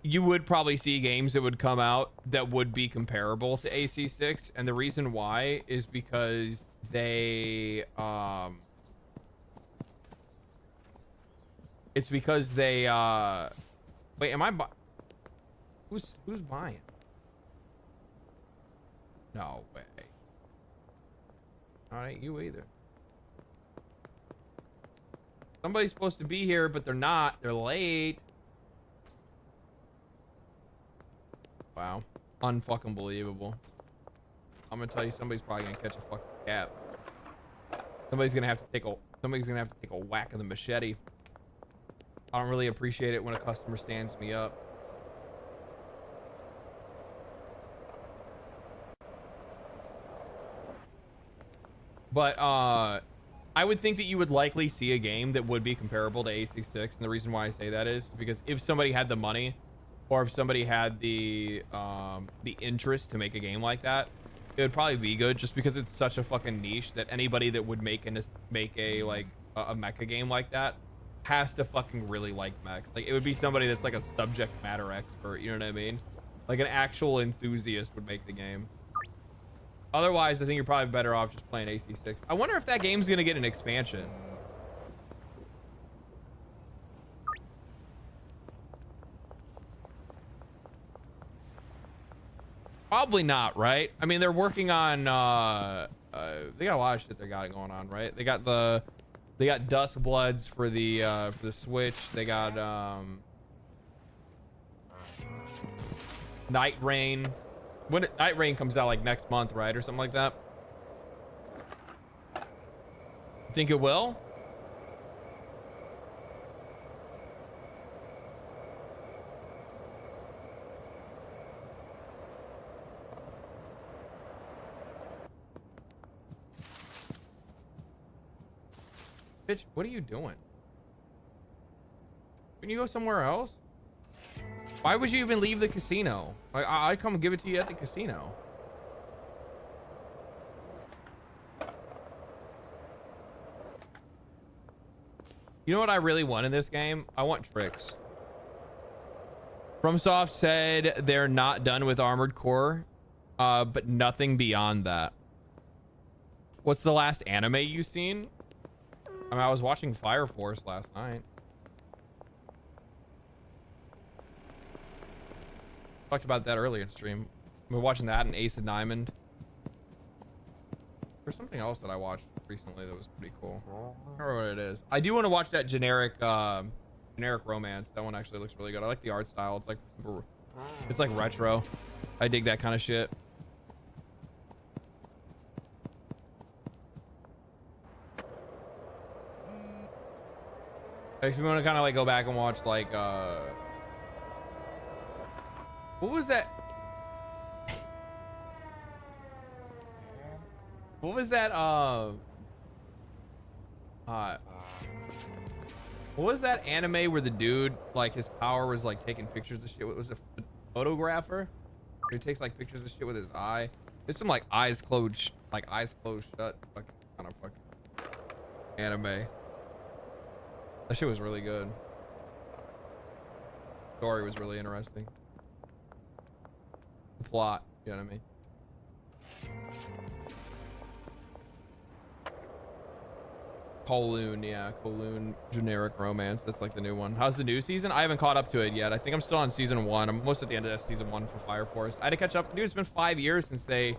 you would probably see games that would come out that would be comparable to AC6. And the reason why is because they it's because they wait, am I who's buying? No way. All right, you either. Somebody's supposed to be here, but they're not. They're late. Wow. Unfucking believable. I'm gonna tell you, somebody's probably gonna catch a fucking cat. Somebody's gonna have to take a whack of the machete. I don't really appreciate it when a customer stands me up. But I would think that you would likely see a game that would be comparable to AC6, and the reason why I say that is because if somebody had the money, or if somebody had the interest to make a game like that, it would probably be good, just because it's such a fucking niche that anybody that would make a mecha game like that has to fucking really like mechs. Like, it would be somebody that's like a subject matter expert, you know what I mean? Like an actual enthusiast would make the game. Otherwise, I think you're probably better off just playing AC6. I wonder if that game's gonna get an expansion. Probably not, right? I mean, they're working on they got a lot of shit they got going on, right? They got Dusk Bloods for the Switch. They got Night Rain. Night Rain comes out like next month, right? Or something like that. Think it will? Bitch, what are you doing? Can you go somewhere else? Why would you even leave the casino? Like, I'd come give it to you at the casino. You know what I really want in this game? I want tricks. FromSoft said they're not done with Armored Core, but nothing beyond that. What's the last anime you've seen? I mean, I was watching Fire Force last night. Talked about that earlier in stream. We're watching that and Ace and Diamond. There's something else that I watched recently that was pretty cool. I don't remember what it is. I do want to watch that generic romance. That one actually looks really good. I like the art style. It's like retro. I dig that kind of shit. Makes me want to kind of like go back and watch like what was that? What was that? What was that anime where the dude, like, his power was like taking pictures of shit? What was it? Photographer? He takes like pictures of shit with his eye. There's some like eyes closed shut, fucking kind of fucking anime. That shit was really good. Story was really interesting. The plot, you know what I mean? Kowloon, yeah, Kowloon generic romance. That's like the new one. How's the new season? I haven't caught up to it yet. I think I'm still on season 1. I'm almost at the end of that season 1 for Fire Force. I had to catch up. Dude, it's been 5 years since they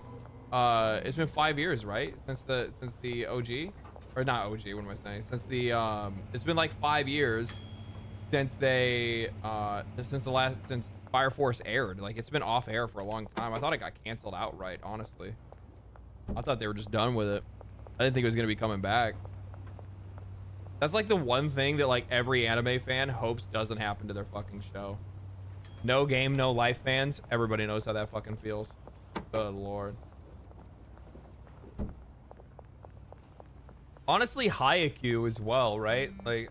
it's been 5 years, right? Since the OG, or not OG, what am I saying? Since the it's been like 5 years since they since Fire Force aired. Like, it's been off air for a long time. I thought it got canceled outright, honestly. I thought they were just done with it. I didn't think it was gonna be coming back. That's like the one thing that like every anime fan hopes doesn't happen to their fucking show. No game, no life fans. Everybody knows how that fucking feels. Good lord. Honestly, Haikyuu as well, right? Like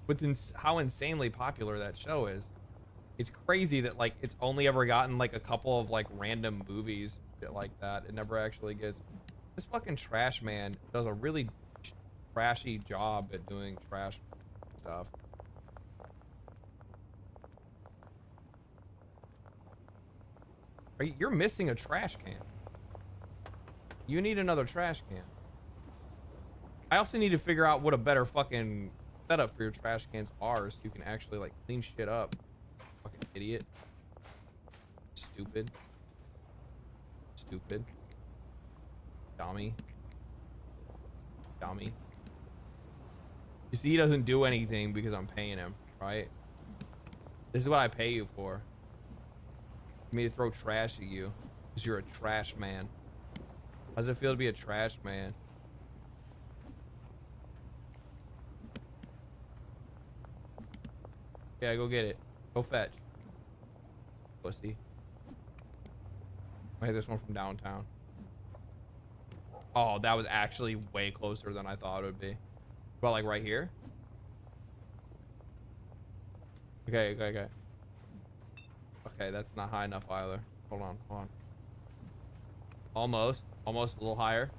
with how insanely popular that show is. It's crazy that like it's only ever gotten like a couple of like random movies, shit like that. It never actually gets. This fucking trash man does a really trashy job at doing trash stuff. You're missing a trash can. You need another trash can. I also need to figure out what a better fucking setup for your trash cans are, so you can actually like clean shit up. Fucking idiot. Stupid. Dummy. You see, he doesn't do anything because I'm paying him, right? This is what I pay you for. Me to throw trash at you because you're a trash man. How does it feel to be a trash man? Yeah, go get it. Go fetch. Pussy. I hit this one from downtown. Oh, that was actually way closer than I thought it would be. Well, like right here? Okay. Okay, that's not high enough either. Hold on. Almost a little higher.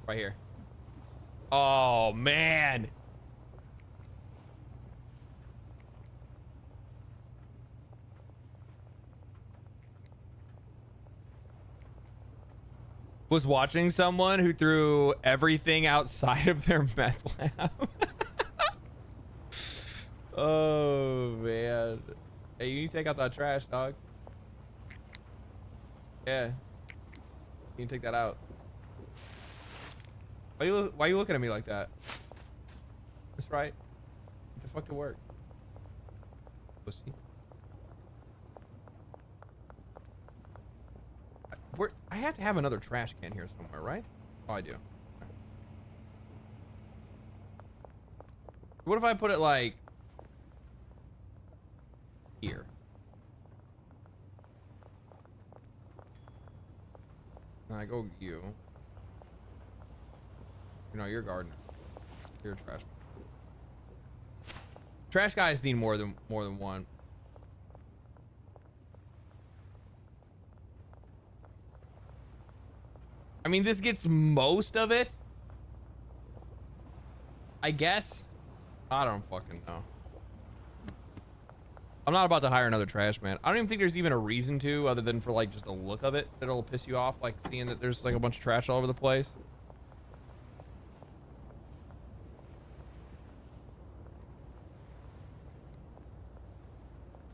Right here. Oh, man. Was watching someone who threw everything outside of their meth lab. Oh, man. Hey, you need to take out that trash, dog. Yeah. You can take that out. Why are you looking at me like that? That's right. Get the fuck to work. Pussy. I have to have another trash can here somewhere, right? Oh, I do. Okay. What if I put it like here? And I go you. You know, you're a gardener. You're a trash. Trash guys need more than one. I mean, this gets most of it. I guess. I don't fucking know. I'm not about to hire another trash man. I don't even think there's even a reason to, other than for like just the look of it, that it'll piss you off, like seeing that there's like a bunch of trash all over the place.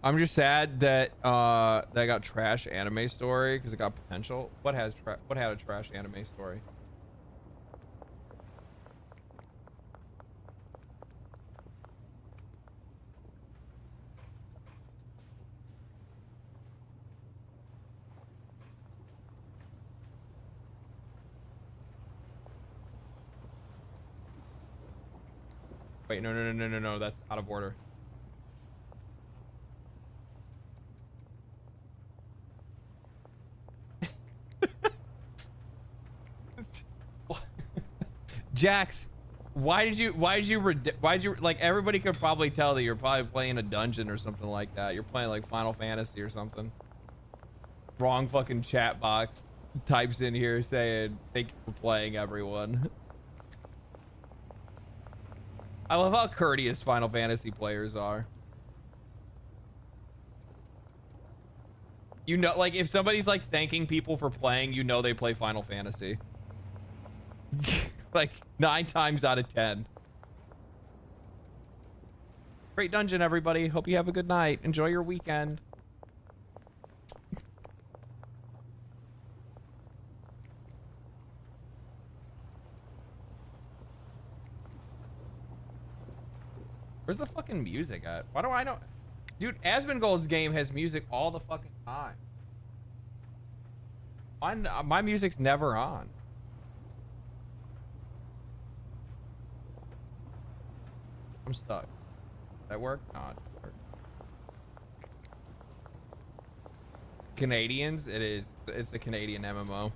I'm just sad that that I got trash anime story because it got potential. What had a trash anime story? Wait, no, that's out of order. Jax, why did you like, everybody could probably tell that you're probably playing a dungeon or something like that. You're playing like Final Fantasy or something. Wrong fucking chat box types in here saying thank you for playing, everyone. I love how courteous Final Fantasy players are. You know, like if somebody's like thanking people for playing, you know they play Final Fantasy. Like 9 times out of 10. Great dungeon, everybody. Hope you have a good night. Enjoy your weekend. Where's the fucking music at? Why do I know? Dude, Asmongold's game has music all the fucking time. My music's never on. I'm stuck. Did that work? No, it didn't work. Canadians? It is. It's the Canadian MMO.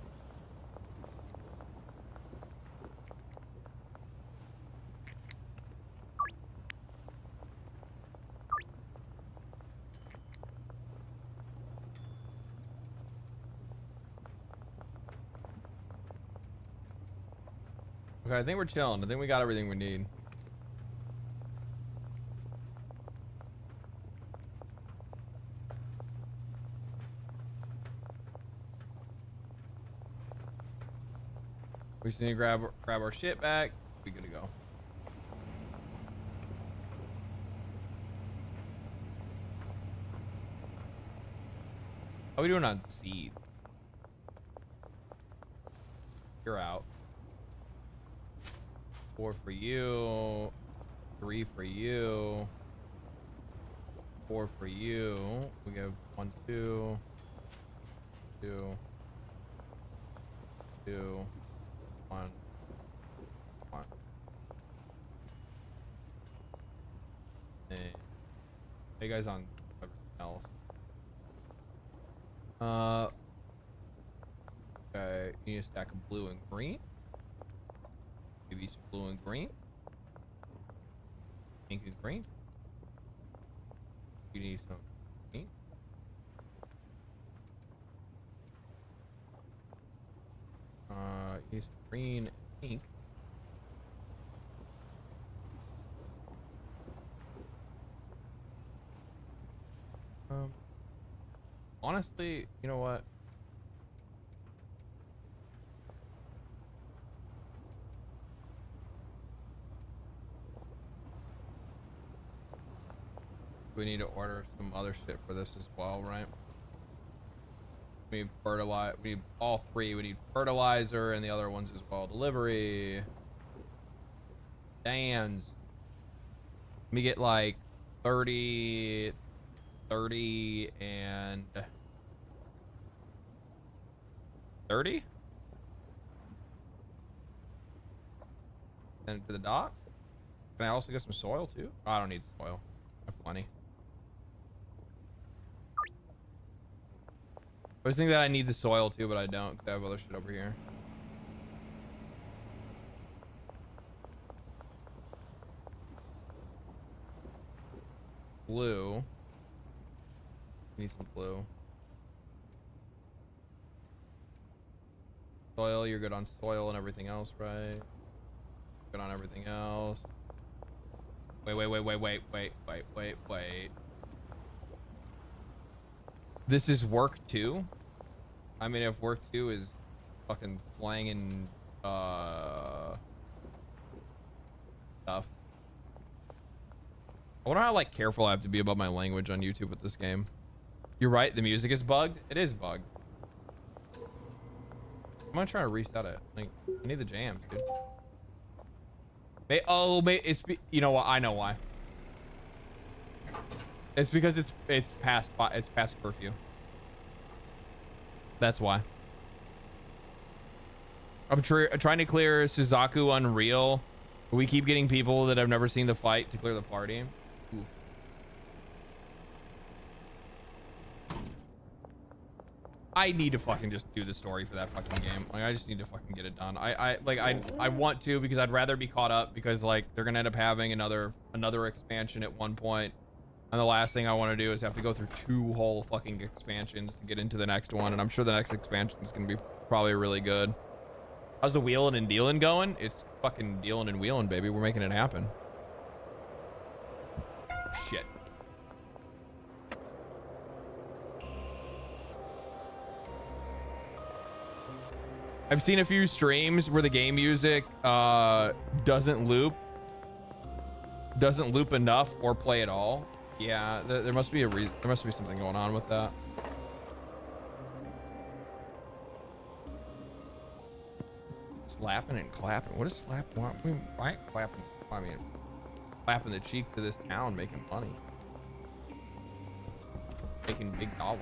Okay, I think we're chilling. I think we got everything we need. We just need to grab our shit back. We good to go. How are we doing on seed? You're out. 4 for you. 3 for you. 4 for you. We have 1, 2. 2. 2. 1. 1. Hey guys on everything else. Okay, you need a stack of blue and green. Give you some blue and green. Pink and green. You need some pink. You need some green and pink. Honestly, you know what? We need to order some other shit for this as well, right? We need fertilizer. We need all 3. We need fertilizer and the other ones as well. Delivery. Dan's. Let me get like 30, 30, and 30. Send it to the docks. Can I also get some soil too? Oh, I don't need soil. I have plenty. I was thinking that I need the soil too, but I don't because I have other shit over here. Blue. Need some blue. Soil, you're good on soil and everything else, right? Good on everything else. Wait. This is work 2? I mean, if work 2 is fucking slanging stuff. I wonder how like careful I have to be about my language on YouTube with this game. You're right, the music is bugged. It is bugged. I'm gonna try to reset it. Like, I need the jams, dude. You know what? I know why. It's because it's past curfew. That's why. I'm trying to clear Suzaku Unreal. We keep getting people that have never seen the fight to clear the party. Ooh. I need to fucking just do the story for that fucking game. Like, I just need to fucking get it done. I want to, because I'd rather be caught up, because like they're gonna end up having another expansion at one point. And the last thing I want to do is have to go through 2 whole fucking expansions to get into the next one. And I'm sure the next expansion is going to be probably really good. How's the wheeling and dealing going? It's fucking dealing and wheeling, baby. We're making it happen. Shit. I've seen a few streams where the game music doesn't loop enough or play at all. Yeah, there must be a reason. There must be something going on with that. Slapping and clapping. What is slap? Why clapping? I mean, clapping the cheek to this town, making money, making big dollar.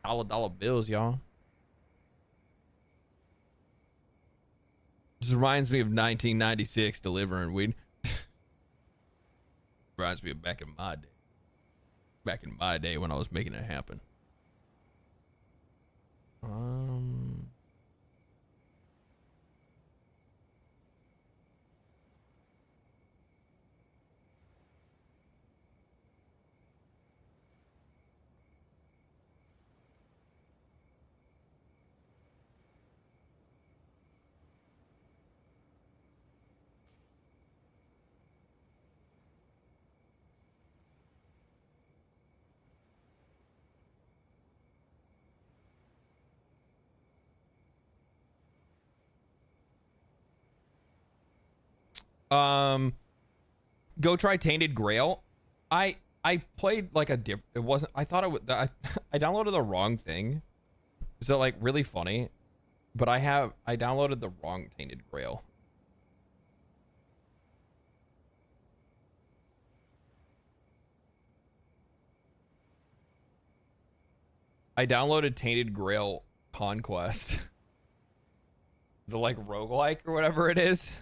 Dollar bills, y'all. Just reminds me of 1996 delivering weed. Reminds me of back in my day. Back in my day when I was making it happen. Go try Tainted Grail. I played like a it wasn't, I thought it would, I downloaded the wrong thing. So like really funny, but I downloaded the wrong Tainted Grail. I downloaded Tainted Grail Conquest. The like roguelike or whatever it is.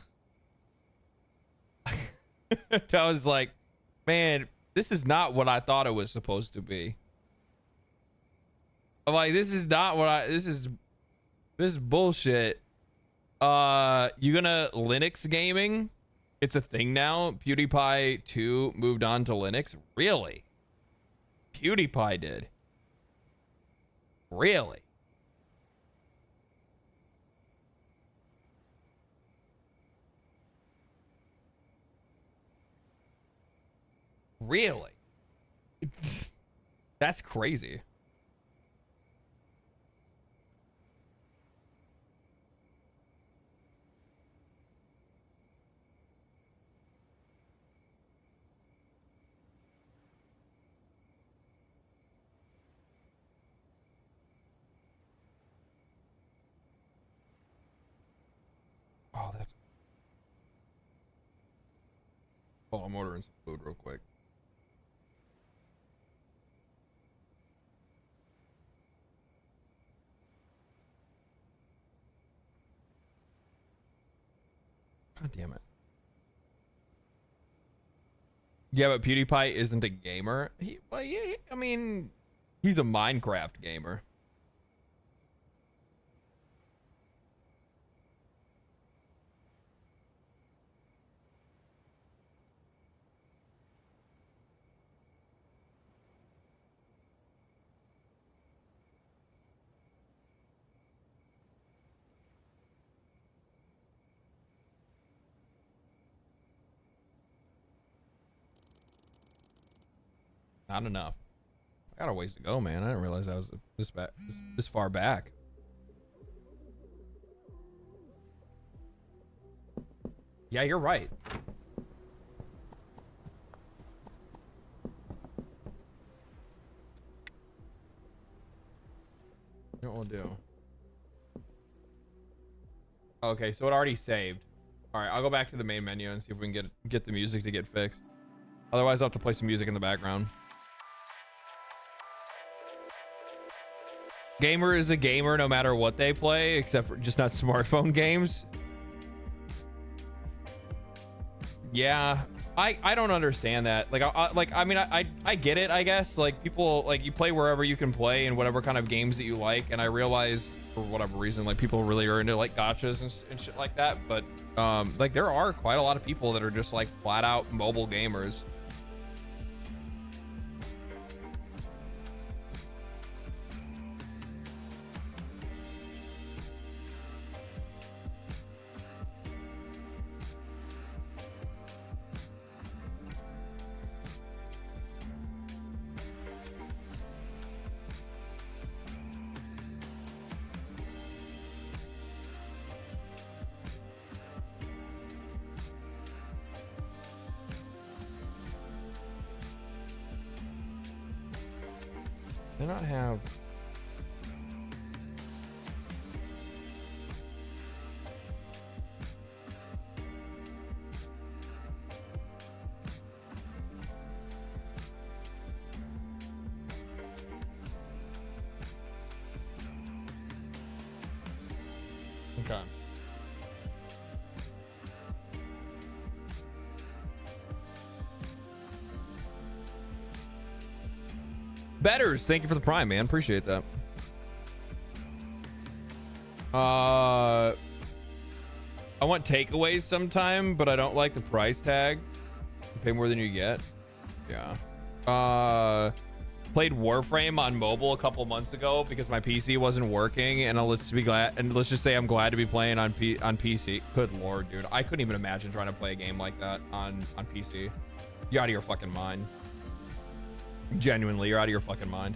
I was like, man, this is not what I thought it was supposed to be. I'm like, this is not what this is bullshit. You gonna Linux gaming? It's a thing now. PewDiePie 2 moved on to Linux. Really? PewDiePie did. Really? Really? That's crazy. Oh, that's... Oh, I'm ordering some food real quick. God damn it. Yeah, but PewDiePie isn't a gamer. Well, yeah, I mean, he's a Minecraft gamer. Not enough. I got a ways to go, man. I didn't realize I was this far back. Yeah, you're right. What we'll do. Okay, so it already saved. All right, I'll go back to the main menu and see if we can get the music to get fixed. Otherwise, I'll have to play some music in the background. Gamer is a gamer no matter what they play, except for just not smartphone games. Yeah, I don't understand that. Like, I mean, I get it, I guess. Like, people, like, you play wherever you can play and whatever kind of games that you like. And I realize, for whatever reason, like, people really are into, like, gotchas and shit like that. But, like, there are quite a lot of people that are just, like, flat out mobile gamers. They not have. Okay. Betters, thank you for the prime, man. Appreciate that. I want takeaways sometime, but I don't like the price tag. You pay more than you get. Yeah. Played Warframe on mobile a couple months ago because my PC wasn't working, and let's just say I'm glad to be playing on PC. Good lord, dude. I couldn't even imagine trying to play a game like that on PC. You're out of your fucking mind. Genuinely, you're out of your fucking mind.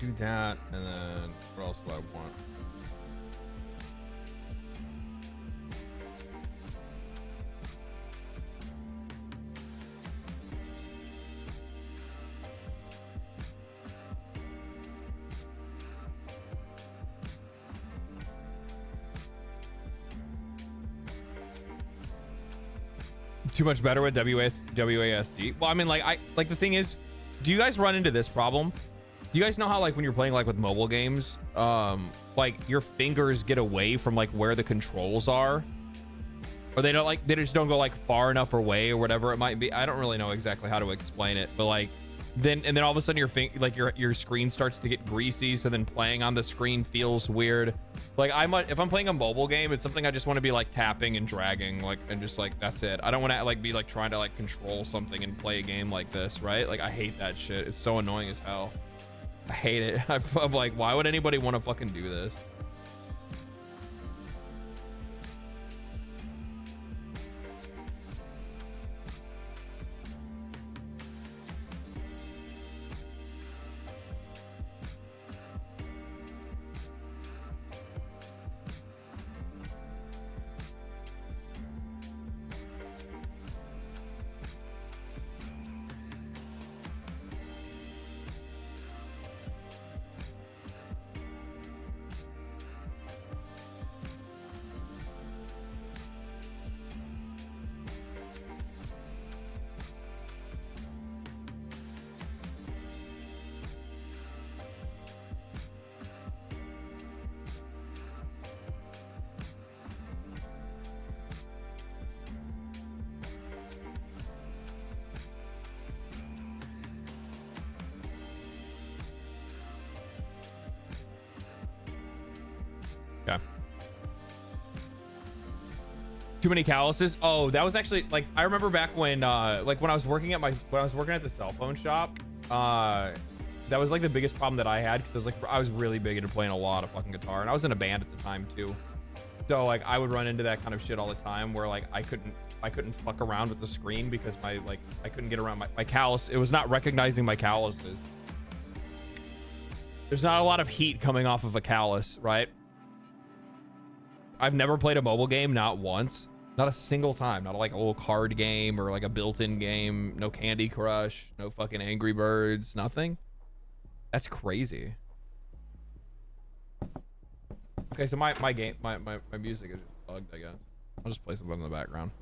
Do that, and then what else do I want? Too much better with WASD. Well, I mean, like the thing is, do you guys run into this problem? You guys know how, like, when you're playing, like, with mobile games, like, your fingers get away from, like, where the controls are, or they don't, like, they just don't go, like, far enough away or whatever it might be. I don't really know exactly how to explain it, but, like, then all of a sudden your screen starts to get greasy, so then playing on the screen feels weird. Like, if I'm playing a mobile game, it's something I just want to be, like, tapping and dragging, like, and just, like, that's it. I don't want to, like, be, like, trying to, like, control something and play a game like this, right? Like, I hate that shit. It's so annoying as hell. I hate it. I'm like, why would anybody want to fucking do this? Too many calluses. Oh, that was actually like, I remember back when like when I was working at the cell phone shop, that was like the biggest problem that I had, because I was really big into playing a lot of fucking guitar, and I was in a band at the time too. So like I would run into that kind of shit all the time, where like I couldn't fuck around with the screen because I couldn't get around my callus. It was not recognizing my calluses. There's not a lot of heat coming off of a callus, right? I've never played a mobile game, not once, not a single time, not like a little card game or like a built-in game. No Candy Crush, no fucking Angry Birds, nothing. That's crazy. Okay, so my music is just bugged, I guess. I'll just play something in the background.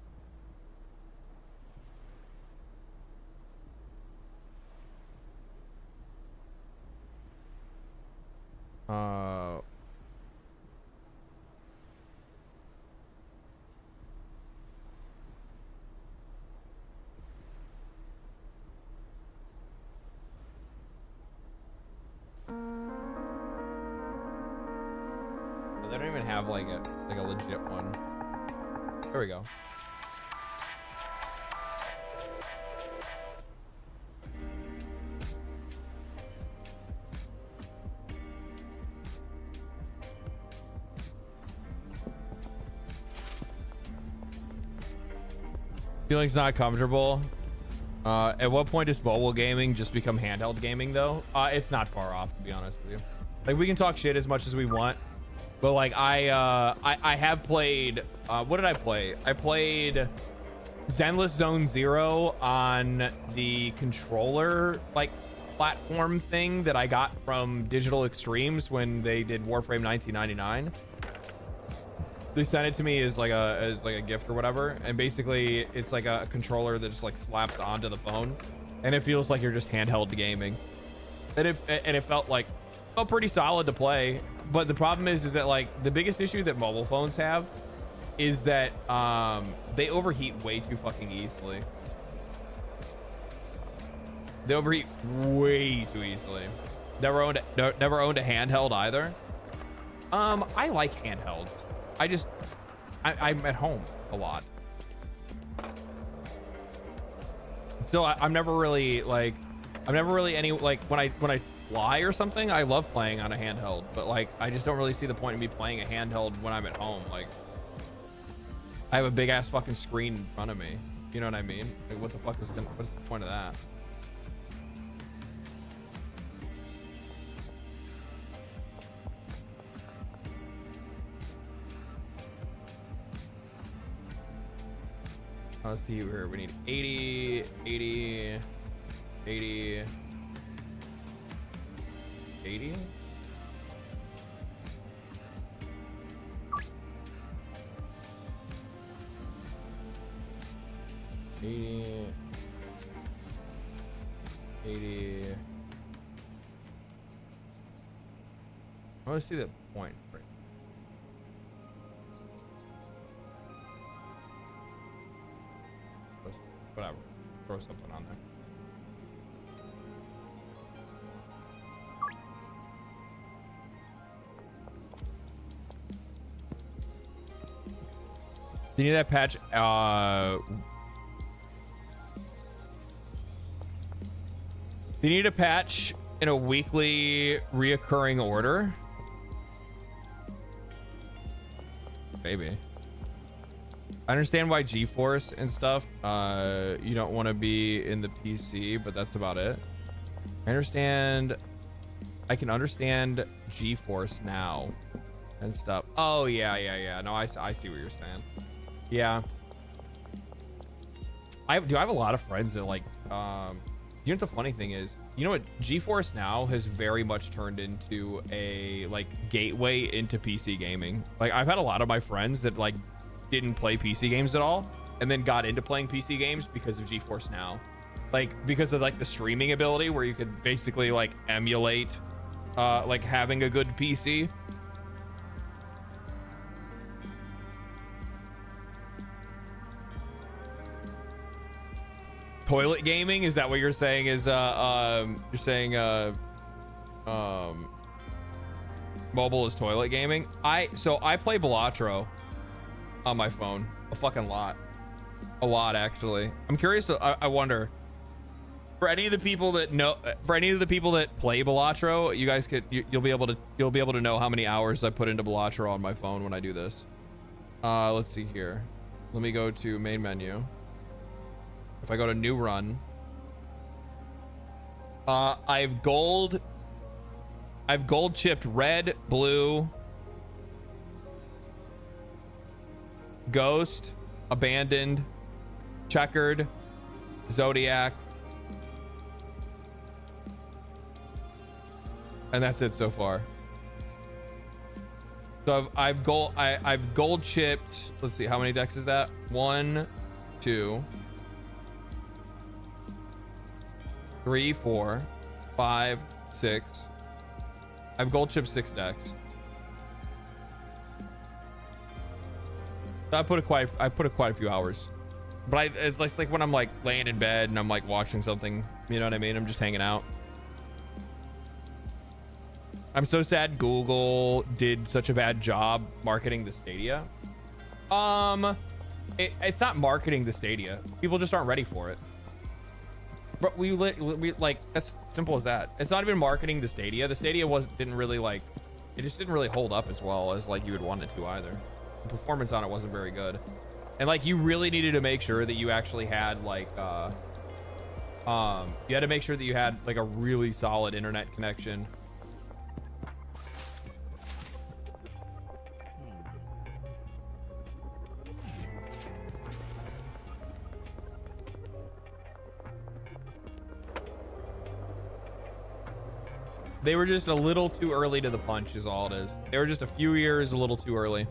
They don't even have like a legit one. There we go. Feeling's not comfortable. At what point does mobile gaming just become handheld gaming though? It's not far off, to be honest with you. Like, we can talk shit as much as we want, but like I have played, what did I play? I played Zenless Zone Zero on the controller like platform thing that I got from Digital Extremes when they did Warframe 1999. They sent it to me as like a gift or whatever, and basically it's like a controller that just like slaps onto the phone, and it feels like you're just handheld gaming. And it felt pretty solid to play. But the problem is that like the biggest issue that mobile phones have is that they overheat way too fucking easily. They overheat way too easily. Never owned a handheld either. I like handhelds. I'm at home a lot, so I'm never really any like when I fly or something. I love playing on a handheld, but like I just don't really see the point in me playing a handheld when I'm at home. Like, I have a big ass fucking screen in front of me. You know what I mean? Like, what's the point of that? Let's see here. We need 80, 80, 80, 80. I want to see the point. Right. Whatever. Throw something on there. Do you need that patch? Do you need a patch in a weekly reoccurring order? Maybe. I understand why GeForce and stuff, you don't want to be in the PC, but that's about it. I can understand GeForce now and stuff. Oh, yeah. No, I see what you're saying. Yeah. I have a lot of friends that like, you know what the funny thing is? You know what? GeForce Now has very much turned into a like gateway into PC gaming. Like, I've had a lot of my friends that like didn't play PC games at all and then got into playing PC games because of GeForce Now. Like, because of like the streaming ability where you could basically like emulate like having a good PC. Toilet gaming, is that what you're saying? Is you're saying mobile is toilet gaming? I play Balatro. on my phone. A fucking lot. A lot, actually. I'm curious to, I wonder, for any of the people that know, for any of the people that play Balatro, you guys could, you'll be able to know how many hours I put into Balatro on my phone when I do this. Let's see here. Let me go to main menu. If I go to new run, I've gold chipped red, blue, ghost, abandoned, checkered, zodiac, and that's it so far. So I've gold chipped. Let's see, how many decks is that? 1, 2, 3, 4, 5, 6. I've gold chipped 6 decks. So I put quite a few hours. But it's like when I'm like laying in bed and I'm like watching something, you know what I mean? I'm just hanging out. I'm so sad Google did such a bad job marketing the Stadia. It's not marketing the Stadia. People just aren't ready for it. But we like, that's simple as that. It's not even marketing the Stadia. The Stadia didn't really like, it just didn't really hold up as well as like you would want it to either. The performance on it wasn't very good. And like you really needed to make sure that you actually had like you had to make sure that you had like a really solid internet connection. They were just a little too early to the punch is all it is. They were just a few years a little too early.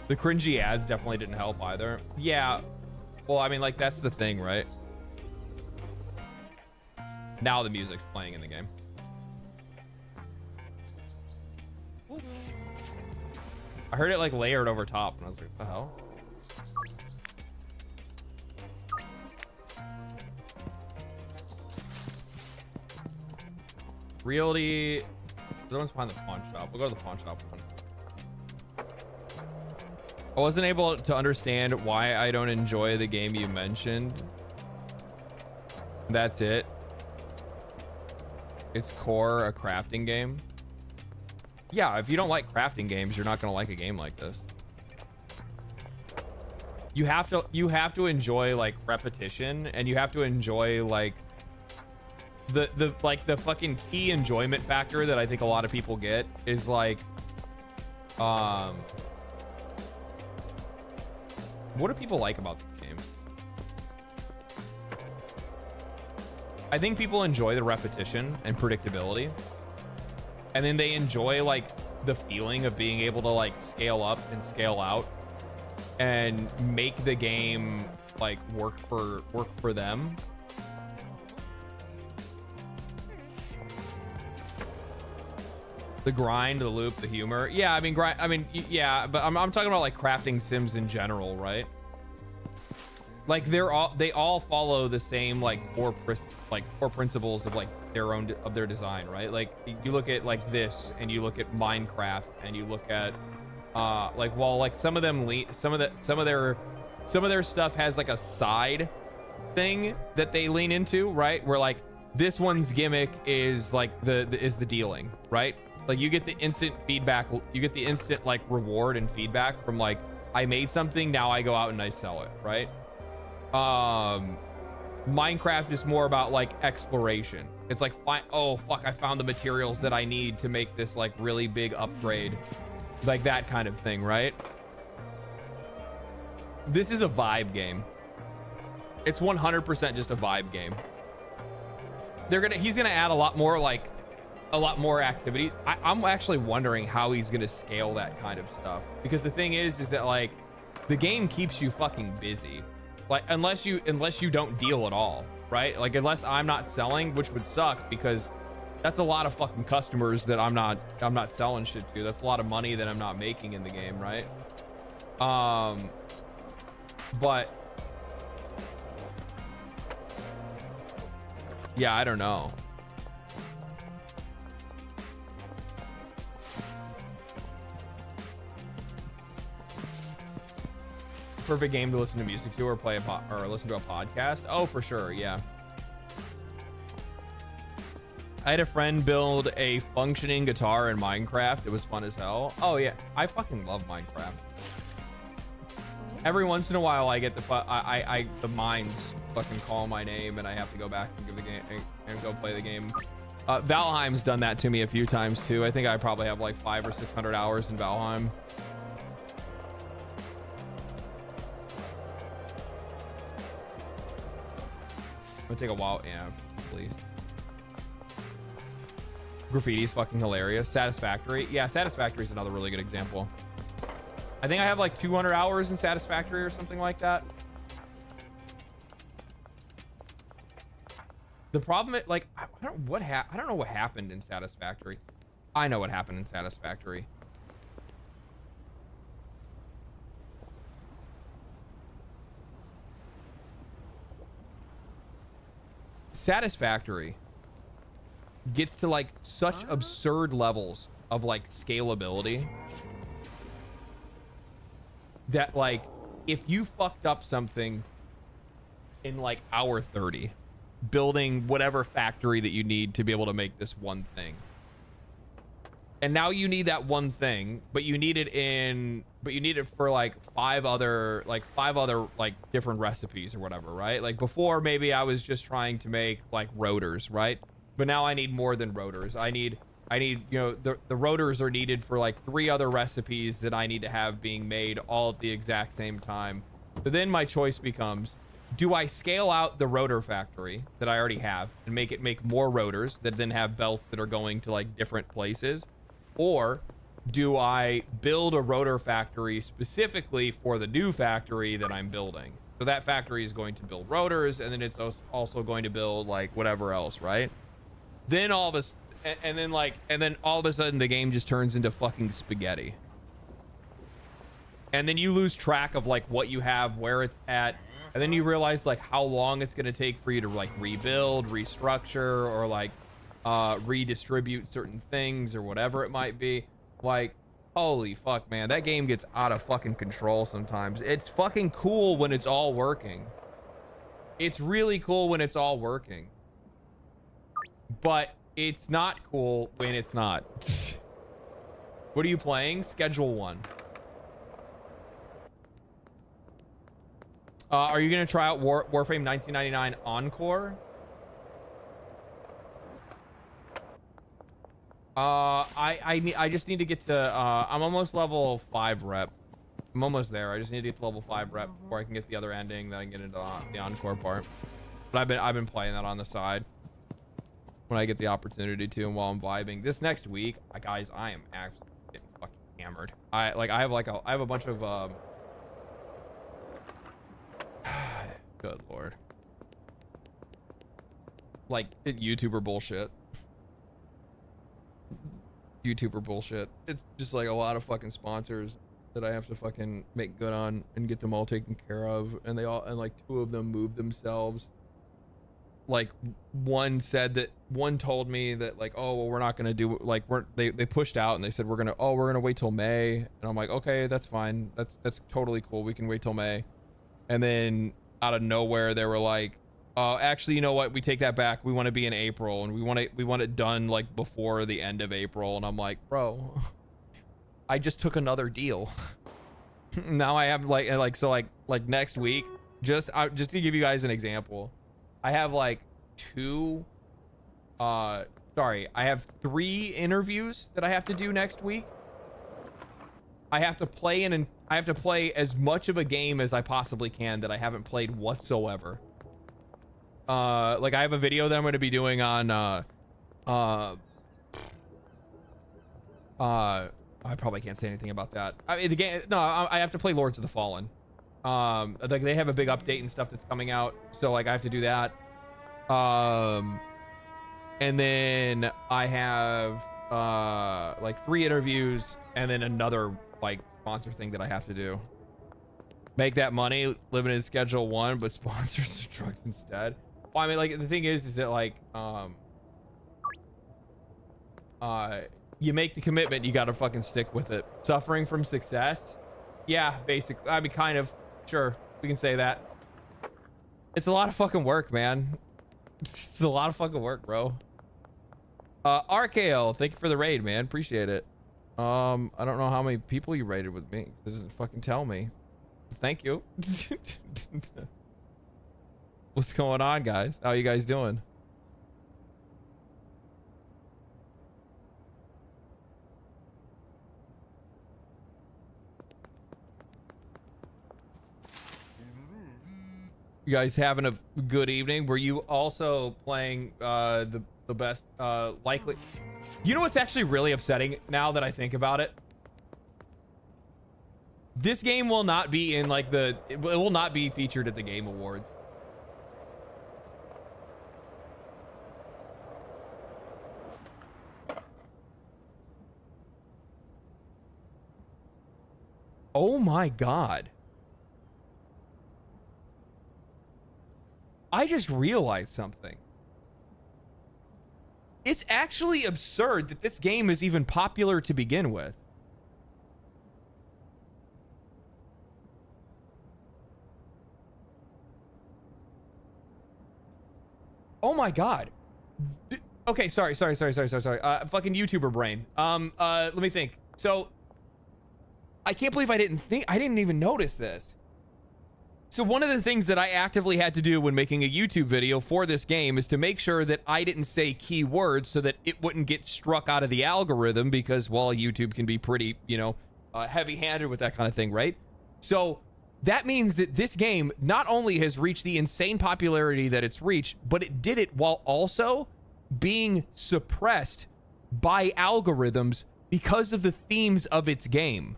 The cringy ads definitely didn't help either. Yeah. Well, I mean, like, that's the thing, right? Now the music's playing in the game. I heard it, like, layered over top, and I was like, what the hell? Realty. The one's behind the pawn shop. We'll go to the pawn shop one. I wasn't able to understand why I don't enjoy the game you mentioned. That's it. It's core a crafting game. Yeah, if you don't like crafting games, you're not gonna like a game like this. You have to enjoy like repetition, and you have to enjoy like the fucking key enjoyment factor that I think a lot of people get is like what do people like about the game? I think people enjoy the repetition and predictability, and then they enjoy like the feeling of being able to like scale up and scale out and make the game like work for them. The grind, the loop, the humor. Yeah, I mean, yeah, but I'm talking about like crafting sims in general, right? Like they all follow the same like core principles of like their design, right? Like you look at like this, and you look at Minecraft, and you look at like, well, like some of their stuff has like a side thing that they lean into, right? Where like this one's gimmick is like the dealing, right? Like you get the instant feedback, you get the instant like reward and feedback from like, I made something, now I go out and I sell it, right? Minecraft is more about like exploration. It's like, oh fuck, I found the materials that I need to make this like really big upgrade, like that kind of thing, right? This is a vibe game. It's 100% just a vibe game. He's gonna add a lot more activities. I'm actually wondering how he's gonna scale that kind of stuff, because the thing is that like the game keeps you fucking busy, like unless you don't deal at all, right? Like unless I'm not selling, which would suck, because that's a lot of fucking customers that I'm not selling shit to. That's a lot of money that I'm not making in the game, right? But yeah, I don't know. perfect game to listen to music to or play or listen to a podcast? Oh, for sure, yeah. I had a friend build a functioning guitar in Minecraft. It was fun as hell. Oh yeah, I fucking love Minecraft. Every once in a while, I get the mines fucking call my name, and I have to go back and give the game and go play the game. Valheim's done that to me a few times too. I think I probably have like 500 or 600 hours in Valheim. It'll take a while. Yeah, please. Graffiti's fucking hilarious. Satisfactory. Yeah, Satisfactory is another really good example. I think I have like 200 hours in Satisfactory or something like that. The problem, like, I don't know what happened in Satisfactory. I know what happened in Satisfactory. Satisfactory gets to like such absurd levels of like scalability that like if you fucked up something in like hour 30 building whatever factory that you need to be able to make this one thing, and now you need that one thing, but you need it for like five other like different recipes or whatever, right? Like before, maybe I was just trying to make like rotors, right? But now I need more than rotors. I need, you know, the rotors are needed for like 3 other recipes that I need to have being made all at the exact same time. So then my choice becomes, do I scale out the rotor factory that I already have and make it make more rotors that then have belts that are going to like different places? Or do I build a rotor factory specifically for the new factory that I'm building? So that factory is going to build rotors, and then it's also going to build like whatever else, right? Then all of a sudden the game just turns into fucking spaghetti. And then you lose track of like what you have, where it's at, and then you realize like how long it's going to take for you to like rebuild, restructure, or like redistribute certain things or whatever it might be. Like, holy fuck, man, that game gets out of fucking control sometimes. It's fucking cool when it's all working. It's really cool when it's all working. But it's not cool when it's not. What are you playing? Schedule 1. Are you gonna try out Warframe 1999 Encore? I just need to get to I'm almost level 5 rep. I'm almost there. I just need to get to level 5 rep before I can get the other ending, then I can get into the Encore part. But I've been playing that on the side when I get the opportunity to, and while I'm vibing. This next week, guys, I am actually getting fucking hammered. I have a bunch of good lord, like YouTuber bullshit. It's just like a lot of fucking sponsors that I have to fucking make good on and get them all taken care of, and like 2 of them moved themselves. Like one told me that like, oh well, we're not gonna do, like, they pushed out and they said we're gonna wait till May, and I'm like, okay, that's fine, that's totally cool, we can wait till May. And then out of nowhere they were like, actually, you know what, we take that back, we want to be in April, and we want it done like before the end of April. And I'm like, bro, I just took another deal. Now I have like next week, just to give you guys an example, I have like I have 3 interviews that I have to do next week. I have to play as much of a game as I possibly can that I haven't played whatsoever. Like I have a video that I'm going to be doing on I probably can't say anything about that. I mean, the game, no, I have to play Lords of the Fallen. Like they have a big update and stuff that's coming out, so like I have to do that. And then I have like 3 interviews, and then another like sponsor thing that I have to do. Make that money, living in Schedule 1, but sponsors the drugs instead. Well, I mean, like the thing is that like you make the commitment, you gotta fucking stick with it. Suffering from success, yeah, basically. I mean, kind of Sure, we can say that. It's a lot of fucking work, man. It's a lot of fucking work, bro. RKL, thank you for the raid, man. Appreciate it. I don't know how many people you raided with me. It doesn't fucking tell me. Thank you. What's going on, guys? How you guys doing? You guys having a good evening? Were you also playing the best likely? You know what's actually really upsetting now that I think about it? This game will not be in like it will not be featured at the Game Awards. Oh my God. I just realized something. It's actually absurd that this game is even popular to begin with. Oh my God. Okay, sorry. Fucking YouTuber brain. Let me think. So I can't believe I didn't even notice this. So one of the things that I actively had to do when making a YouTube video for this game is to make sure that I didn't say keywords so that it wouldn't get struck out of the algorithm, because, well, YouTube can be pretty, heavy-handed with that kind of thing, right? So that means that this game not only has reached the insane popularity that it's reached, but it did it while also being suppressed by algorithms because of the themes of its game.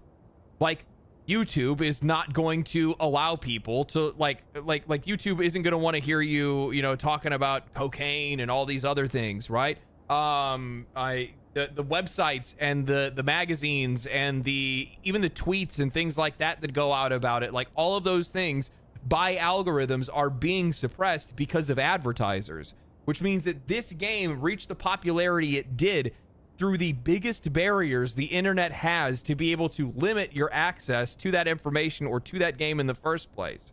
Like, YouTube is not going to allow people to like YouTube isn't going to want to hear you, talking about cocaine and all these other things, right? The websites and the magazines and even the tweets and things like that go out about it, like all of those things by algorithms are being suppressed because of advertisers, which means that this game reached the popularity it did through the biggest barriers the internet has to be able to limit your access to that information or to that game in the first place.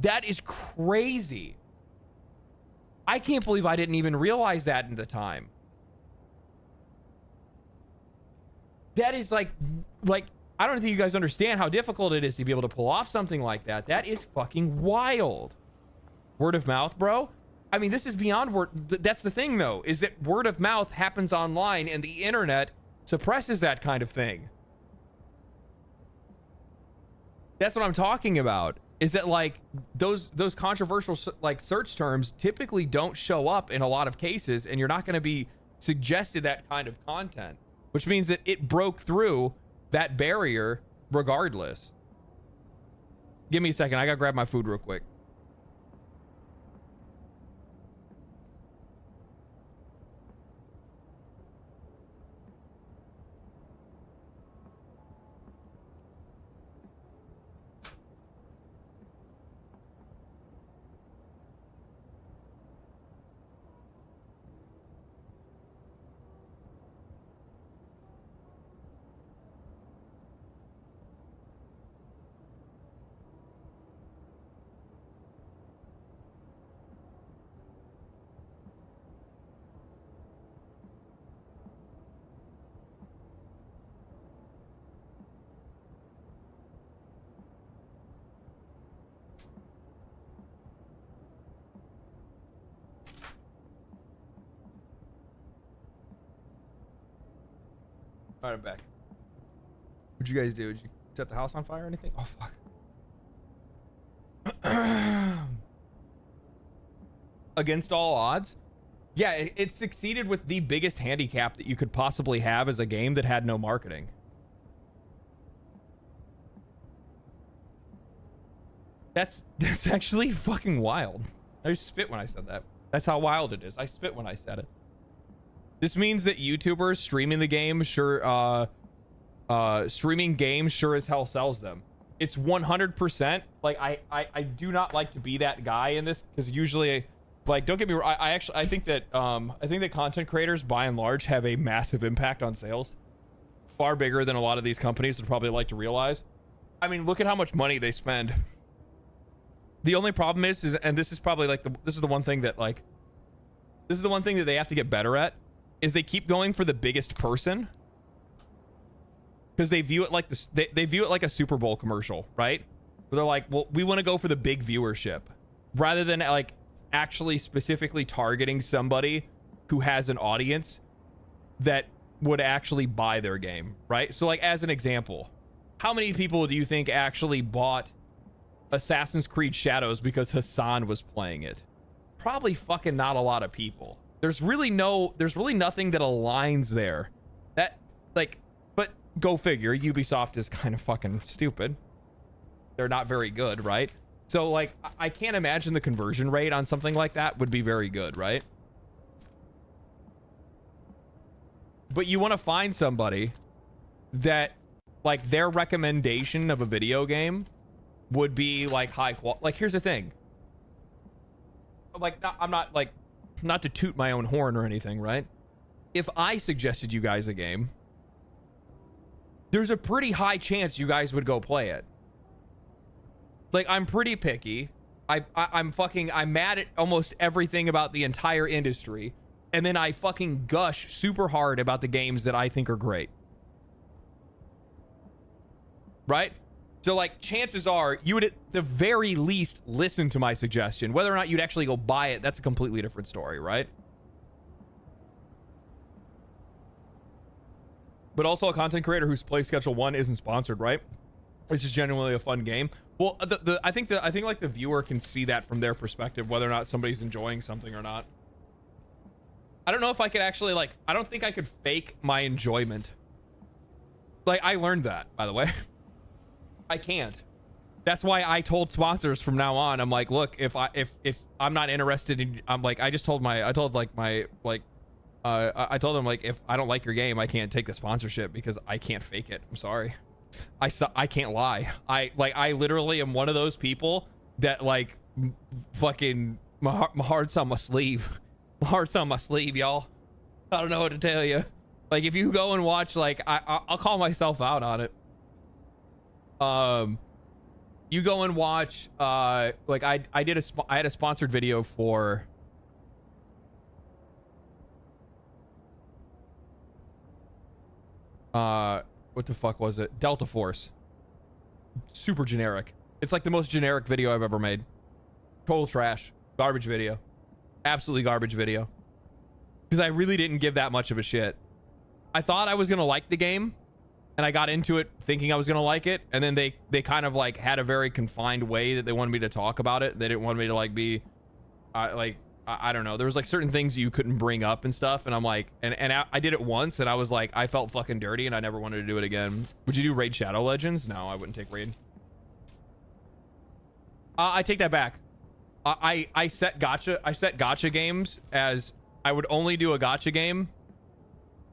That is crazy. I can't believe I didn't even realize that in the time. That is like I don't think you guys understand how difficult it is to be able to pull off something like that. That is fucking wild. Word of mouth, bro. I mean, this is beyond word. That's the thing, though, is that word of mouth happens online and the internet suppresses that kind of thing. That's what I'm talking about, is that like those controversial like search terms typically don't show up in a lot of cases, and you're not going to be suggested that kind of content, which means that it broke through that barrier regardless. Give me a second. I gotta grab my food real quick. All right, I'm back. What'd you guys do? Did you set the house on fire or anything? Oh, fuck. Against all odds? Yeah, it succeeded with the biggest handicap that you could possibly have as a game that had no marketing. That's actually fucking wild. I spit when I said that. That's how wild it is. I spit when I said it. This means that YouTubers streaming the game streaming games sure as hell sells them. It's 100%. Like I do not like to be that guy in this, because usually Like, don't get me wrong. I think that content creators by and large have a massive impact on sales, far bigger than a lot of these companies would probably like to realize. I mean, look at how much money they spend. The only problem is and this is probably like this is the one thing that they have to get better at, is they keep going for the biggest person, because they view it like this. They view it like a Super Bowl commercial, right? Where they're like, well, we want to go for the big viewership, rather than like actually specifically targeting somebody who has an audience that would actually buy their game, right? So like, as an example, how many people do you think actually bought Assassin's Creed Shadows because Hassan was playing it? Probably fucking not a lot of people. There's really nothing that aligns there. That, like, but go figure, Ubisoft is kind of fucking stupid. They're not very good, right? So like, I can't imagine the conversion rate on something like that would be very good, right? But you want to find somebody that, like, their recommendation of a video game would be like high quality. Like, here's the thing. Like, I'm not like, not to toot my own horn or anything, right? If I suggested you guys a game, there's a pretty high chance you guys would go play it. Like, I'm pretty picky. I'm mad at almost everything about the entire industry, and then I fucking gush super hard about the games that I think are great. Right? So like, chances are you would at the very least listen to my suggestion. Whether or not you'd actually go buy it, that's a completely different story, right? But also, a content creator whose play schedule 1 isn't sponsored, right? It's just genuinely a fun game. Well, I think like the viewer can see that from their perspective, whether or not somebody's enjoying something or not. I don't know if I could actually, like, I don't think I could fake my enjoyment. Like, I learned that, by the way. I can't. That's why I told sponsors from now on, I'm like, look, if I'm not interested in, I'm like, I told them like, if I don't like your game, I can't take the sponsorship because I can't fake it. I'm sorry. I can't lie. I literally am one of those people that, like, fucking my heart's on my sleeve. My heart's on my sleeve, y'all. I don't know what to tell you. Like, if you go and watch, like, I'll call myself out on it. You go and watch, like, I had a sponsored video for what the fuck was it? Delta Force. Super generic. It's like the most generic video I've ever made. Total trash. Garbage video. Absolutely garbage video. Because I really didn't give that much of a shit. I thought I was gonna like the game, and I got into it thinking I was gonna like it, and then they kind of like had a very confined way that they wanted me to talk about it. They didn't want me to like be I don't know. There was like certain things you couldn't bring up and stuff, and I'm like, and I did it once, and I was like, I felt fucking dirty, and I never wanted to do it again. Would you do Raid Shadow Legends? No, I wouldn't take Raid. I take that back. I set gacha games as I would only do a gacha game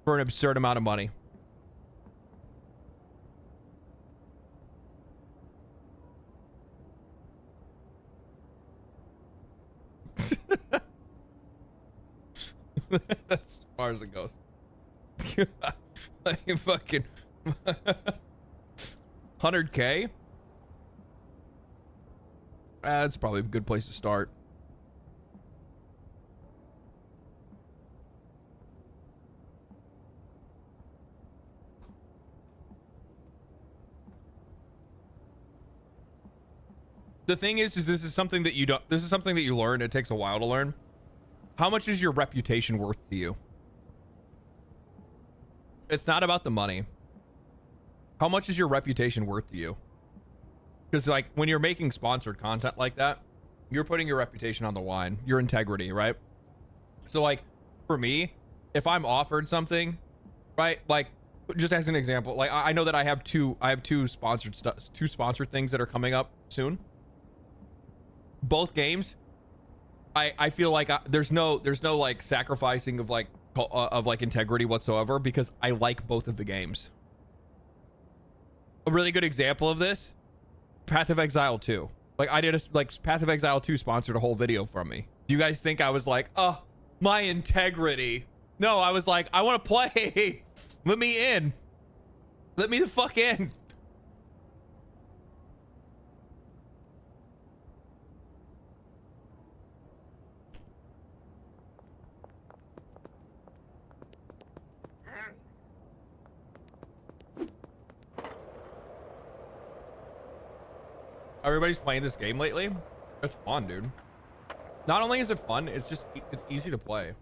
for an absurd amount of money. That's as far as it goes. Like, fucking 100K. That's probably a good place to start. The thing is this is something that you don't. This is something that you learn. It takes a while to learn. How much is your reputation worth to you? It's not about the money. How much is your reputation worth to you? Because, like, when you're making sponsored content like that, you're putting your reputation on the line, your integrity, right? So, like, for me, if I'm offered something, right, like, just as an example, like, I know that I have two sponsored things that are coming up soon. Both games, I feel like there's no like sacrificing of like integrity whatsoever, because I like both of the games. A really good example of this, Path of Exile 2. Like, I did Path of Exile 2 sponsored a whole video from me. Do you guys think I was like, oh, my integrity? No, I was like, I want to play. Let me in. Let me the fuck in. Everybody's playing this game lately. It's fun, dude. Not only is it fun, it's just it's easy to play.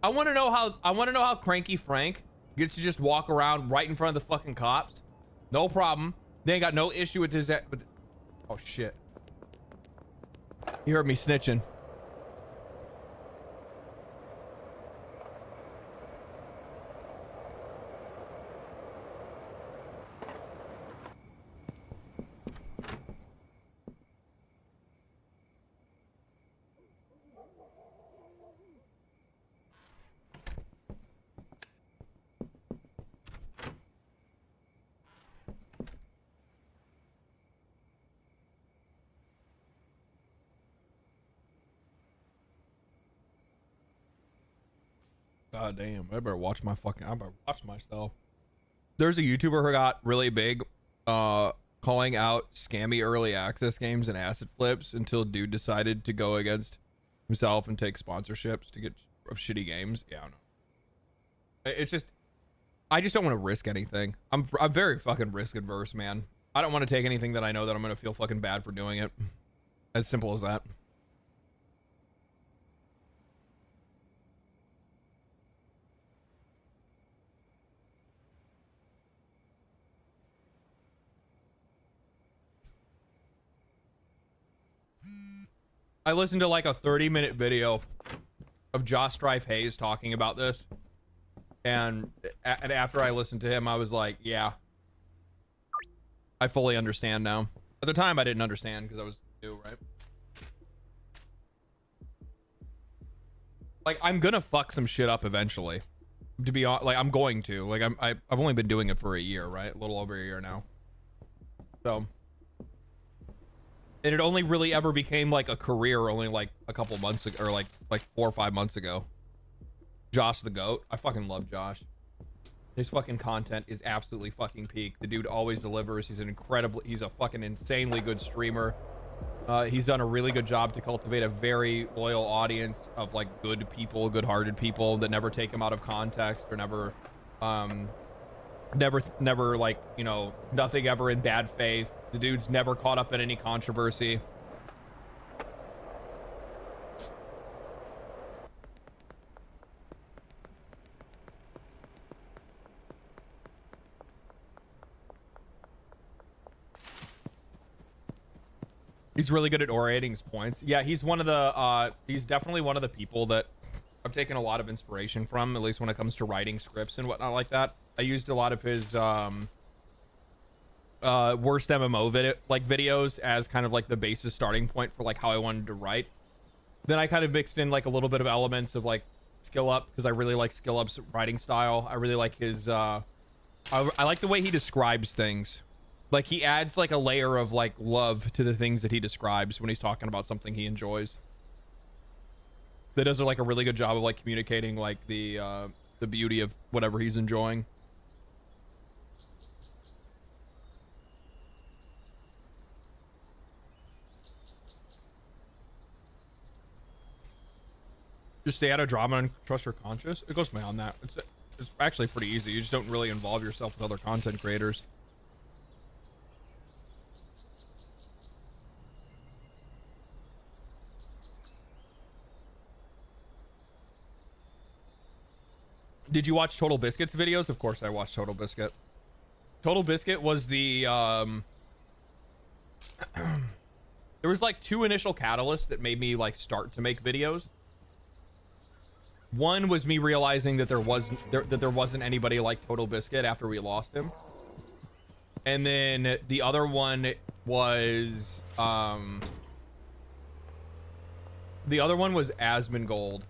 I want to know how Cranky Frank gets to just walk around right in front of the fucking cops. No problem. They ain't got no issue with his. Oh shit! You heard me snitching. God damn, I better watch my fucking, I better watch myself. There's a YouTuber who got really big calling out scammy early access games and asset flips until dude decided to go against himself and take sponsorships to get of shitty games. Yeah, I don't know. It's just, I just don't want to risk anything. I'm very fucking risk adverse, man. I don't want to take anything that I know that I'm going to feel fucking bad for doing it. As simple as that. I listened to like a 30-minute video of Josh Strife Hayes talking about this. And after I listened to him, I was like, yeah, I fully understand now. At the time, I didn't understand because I was new, right? Like, I'm gonna fuck some shit up eventually. To be honest, like, I'm going to. Like, I've only been doing it for a year, right? A little over a year now. So... And it only really ever became like a career only like a couple months ago, or like 4 or 5 months ago. Josh the GOAT. I fucking love Josh. His fucking content is absolutely fucking peak. The dude always delivers. He's a fucking insanely good streamer. He's done a really good job to cultivate a very loyal audience of like good people, good-hearted people that never take him out of context or never like, you know, nothing ever in bad faith. The dude's never caught up in any controversy. He's really good at orating his points. Yeah, he's one of the he's definitely one of the people that I've taken a lot of inspiration from, at least when it comes to writing scripts and whatnot like that. I used a lot of his worst MMO videos as kind of like the basis starting point for like how I wanted to write. Then I kind of mixed in like a little bit of elements of like Skill Up, because I really like Skill Up's writing style. I really like his I like the way he describes things. Like he adds like a layer of like love to the things that he describes when he's talking about something he enjoys. That does like a really good job of like communicating like the beauty of whatever he's enjoying. Just stay out of drama and trust your conscience. It goes beyond that. It's actually pretty easy. You just don't really involve yourself with other content creators. Did you watch Total Biscuit's videos? Of course I watched Total Biscuit. Total Biscuit was the there was like 2 initial catalysts that made me like start to make videos. One was me realizing that there wasn't anybody like Total Biscuit after we lost him. And then the other one was Asmongold,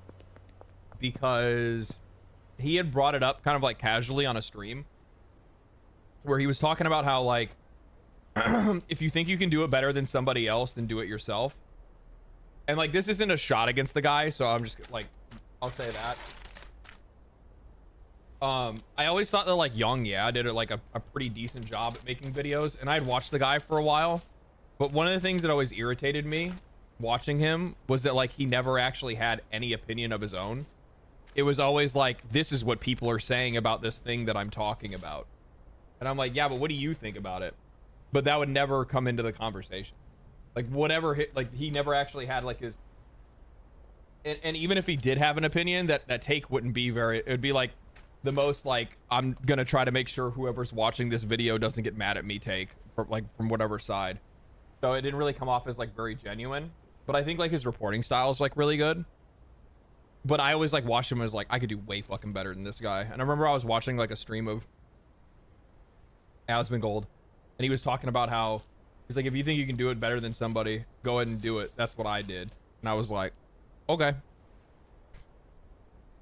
because he had brought it up kind of like casually on a stream where he was talking about how like if you think you can do it better than somebody else, then do it yourself. And like, this isn't a shot against the guy, so I'm just like, I'll say that. I always thought that like Young did like a pretty decent job at making videos, and I'd watched the guy for a while, but one of the things that always irritated me watching him was that like he never actually had any opinion of his own. It was always like, this is what people are saying about this thing that I'm talking about, and I'm like, yeah, but what do you think about it? But that would never come into the conversation. Like whatever, like he never actually had like his, and even if he did have an opinion, that take wouldn't be very, it would be like the most like, I'm gonna try to make sure whoever's watching this video doesn't get mad at me take, from whatever side. So it didn't really come off as like very genuine, but I think like his reporting style is like really good. But I always like watched him as like, I could do way fucking better than this guy. And I remember I was watching like a stream of Asmongold, Gold, and he was talking about how he's like, if you think you can do it better than somebody, go ahead and do it. That's what I did. And I was like, okay.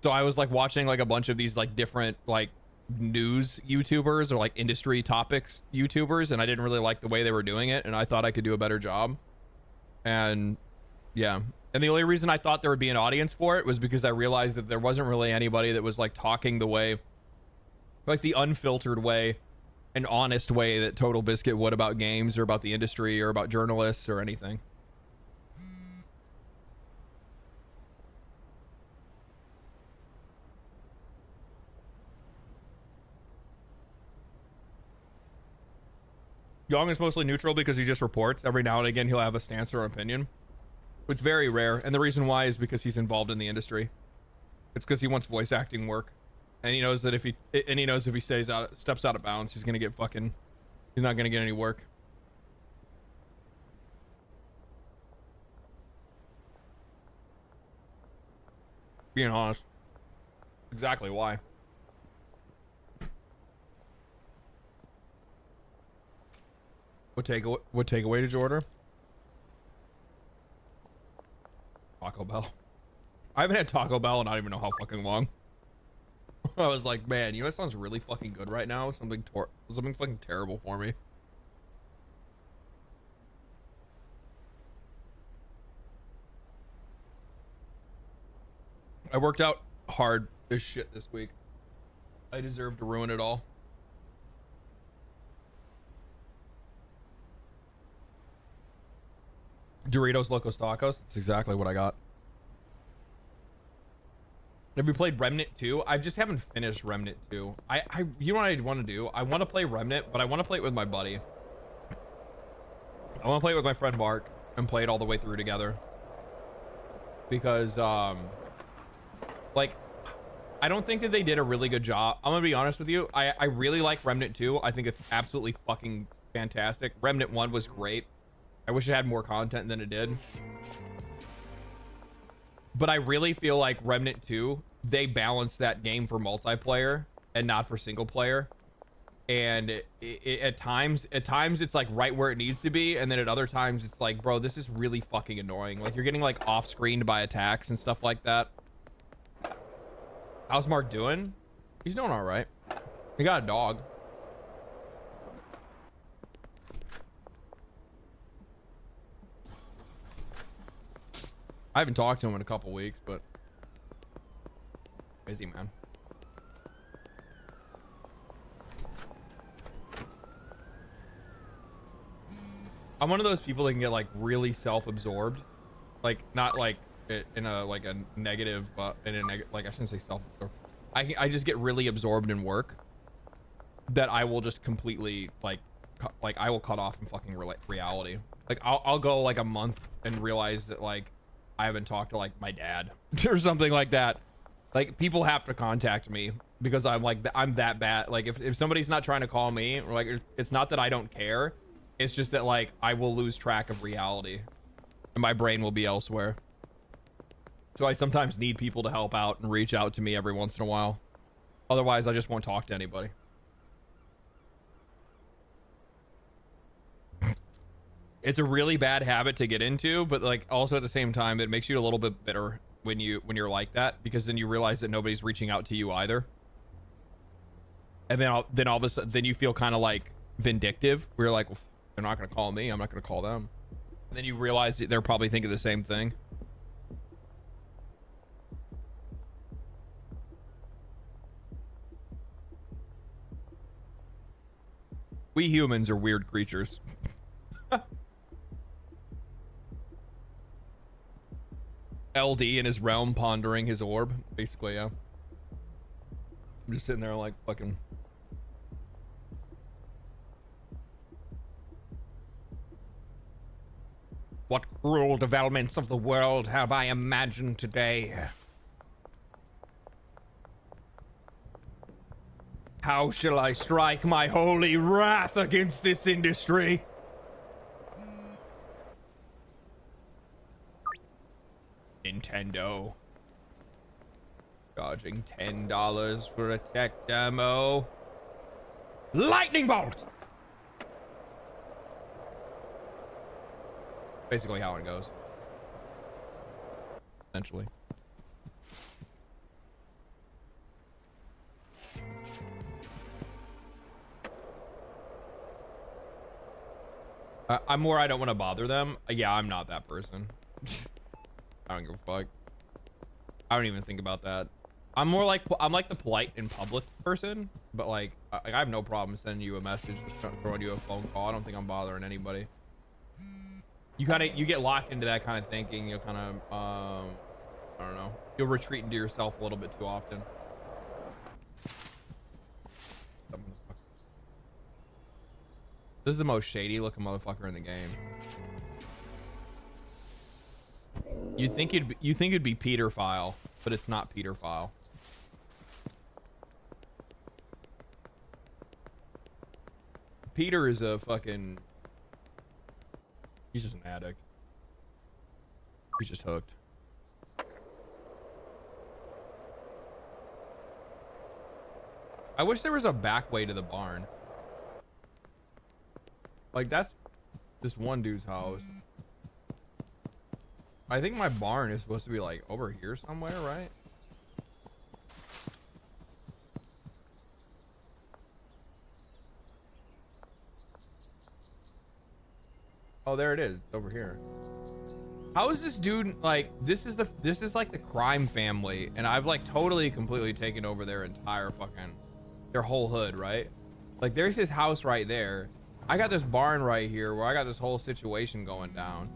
So I was like watching like a bunch of these like different like news YouTubers or like industry topics YouTubers, and I didn't really like the way they were doing it, and I thought I could do a better job. And yeah, and the only reason I thought there would be an audience for it was because I realized that there wasn't really anybody that was like talking the way, like the unfiltered way, an honest way that Total Biscuit would about games or about the industry or about journalists or anything. Young is mostly neutral because he just reports. Every now and again he'll have a stance or opinion. It's very rare, and the reason why is because he's involved in the industry. It's because he wants voice acting work, and he knows that if he steps out of bounds, he's gonna get fucking, he's not gonna get any work. Being honest, exactly why. What takeaway did you order? Taco Bell. I haven't had Taco Bell in I don't even know how fucking long. I was like, man, you know what sounds really fucking good right now? Something fucking terrible for me. I worked out hard as shit this week. I deserve to ruin it all. Doritos Locos Tacos. That's exactly what I got. Have you played Remnant 2? I just haven't finished Remnant 2. You know what I want to do? I want to play Remnant, but I want to play it with my buddy. I want to play it with my friend Mark and play it all the way through together. Because, like, I don't think that they did a really good job. I'm gonna be honest with you. I really like Remnant 2. I think it's absolutely fucking fantastic. Remnant 1 was great. I wish it had more content than it did. But I really feel like Remnant 2, they balanced that game for multiplayer and not for single player. And at times it's like right where it needs to be, and then at other times it's like, bro, this is really fucking annoying. Like you're getting like off-screened by attacks and stuff like that. How's Mark doing? He's doing all right. He got a dog. I haven't talked to him in a couple weeks, but busy, man. I'm one of those people that can get like really self-absorbed, like not like in a like a negative, like I shouldn't say self-absorbed. I just get really absorbed in work that I will just completely like I will cut off from fucking reality. Like I'll go like a month and realize that like I haven't talked to like my dad or something like that. Like people have to contact me because I'm like, I'm that bad. Like if somebody's not trying to call me, or like, it's not that I don't care. It's just that like, I will lose track of reality and my brain will be elsewhere. So I sometimes need people to help out and reach out to me every once in a while. Otherwise I just won't talk to anybody. It's a really bad habit to get into, but like also at the same time, it makes you a little bit bitter when you're like that, because then you realize that nobody's reaching out to you either. And then all of a sudden, then you feel kind of like vindictive. We're like, They're not going to call me. I'm not going to call them. And then you realize that they're probably thinking the same thing. We humans are weird creatures. LD in his realm pondering his orb. Basically, yeah. I'm just sitting there like fucking... What cruel developments of the world have I imagined today? How shall I strike my holy wrath against this industry? Nintendo. Charging $10 for a tech demo. Lightning bolt! Basically how it goes. Essentially. I'm more I don't want to bother them. Yeah, I'm not that person. I don't give a fuck. I don't even think about that. I'm more like, I'm like the polite in public person, but like I have no problem sending you a message, just throwing you a phone call. I don't think I'm bothering anybody. You get locked into that kind of thinking. You'll kind of, I don't know. You'll retreat into yourself a little bit too often. This is the most shady looking motherfucker in the game. You think it'd be Peter File, but it's not Peter File. Peter is a fucking... He's just an addict. He's just hooked. I wish there was a back way to the barn. Like, that's this one dude's house. I think my barn is supposed to be like over here somewhere, right? Oh, there it is. It's over here. How is this dude like, this is like the crime family, and I've like totally completely taken over their entire fucking, their whole hood, right? Like, there's his house right there. I got this barn right here where I got this whole situation going down.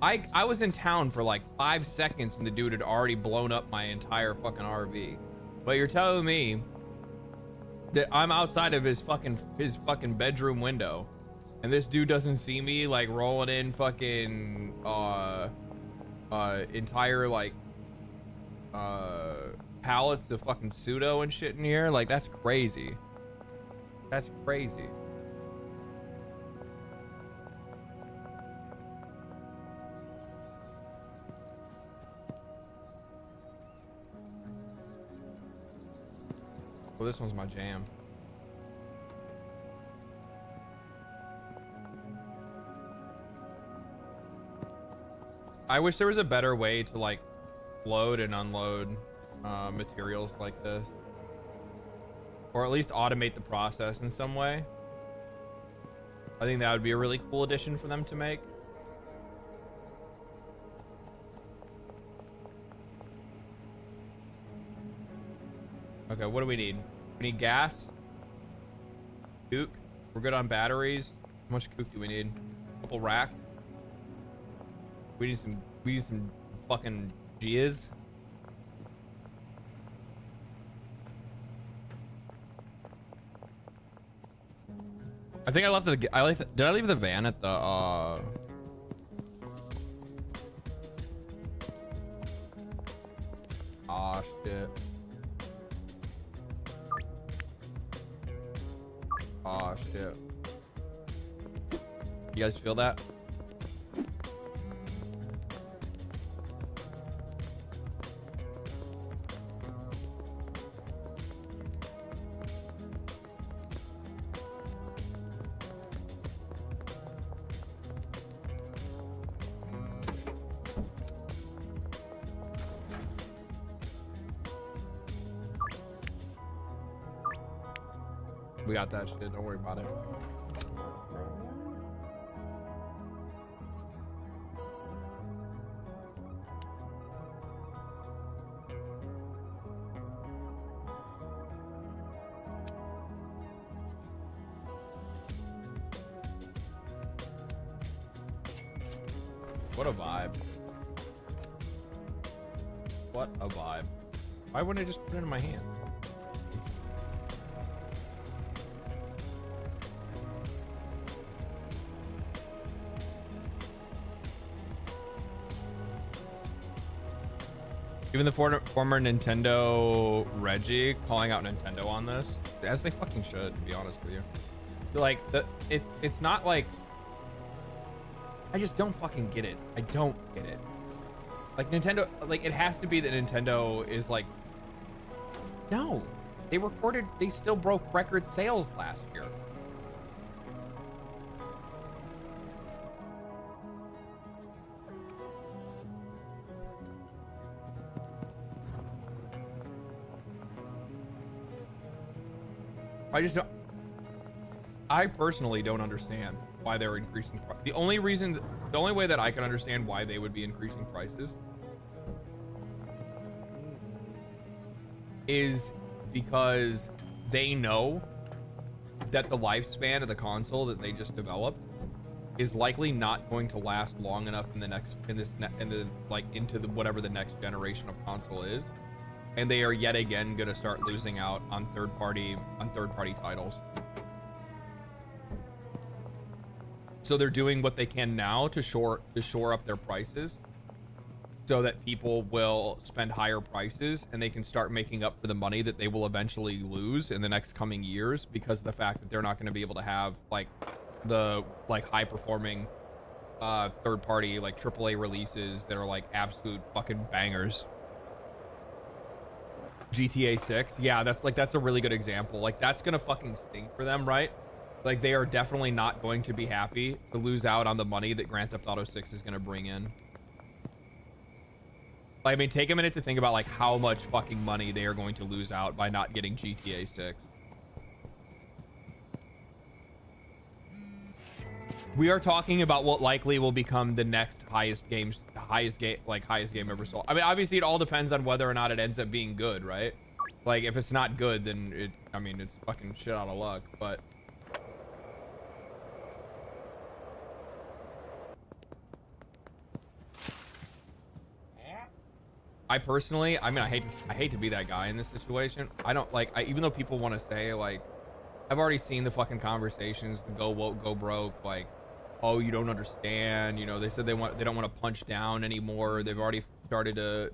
I was in town for like 5 seconds and the dude had already blown up my entire fucking RV. But you're telling me that I'm outside of his fucking bedroom window and this dude doesn't see me like rolling in fucking entire like pallets of fucking pseudo and shit in here? Like, that's crazy. That's crazy. Well, this one's my jam. I wish there was a better way to like load and unload materials like this, or at least automate the process in some way. I think that would be a really cool addition for them to make. Okay, what do we need? We need gas. Cook. We're good on batteries. How much cook do we need? A couple racks. We need some fucking jizz. I think I left the, did I leave the van at the oh shit. Oh shit. You guys feel that? We got that shit, don't worry about it. What a vibe. What a vibe. Why wouldn't I just put it in my hand? Even the former Nintendo Reggie calling out Nintendo on this, as they fucking should, to be honest with you. Like, it's not like, I just don't fucking get it. I don't get it. Like, Nintendo, like, it has to be that Nintendo is like, no, they still broke record sales last year. I personally don't understand why they're increasing. The only way that I can understand why they would be increasing prices is because they know that the lifespan of the console that they just developed is likely not going to last long enough into whatever the next generation of console is, and they are yet again going to start losing out on third party titles. So they're doing what they can now to shore up their prices so that people will spend higher prices and they can start making up for the money that they will eventually lose in the next coming years, because of the fact that they're not going to be able to have like the high performing third party like AAA releases that are like absolute fucking bangers. GTA 6, yeah, that's a really good example. Like, that's gonna fucking stink for them, right? Like, they are definitely not going to be happy to lose out on the money that Grand Theft Auto 6 is gonna bring in. Like, I mean, take a minute to think about like how much fucking money they are going to lose out by not getting GTA 6. We are talking about what likely will become the next highest game ever sold. I mean, obviously it all depends on whether or not it ends up being good, right? Like, if it's not good, then it's fucking shit out of luck, but I personally, I mean, I hate to be that guy in this situation. I don't like, even though people want to say like, I've already seen the fucking conversations, the go woke, go broke, like, oh, you don't understand, you know, they said they don't want to punch down anymore. They've already started to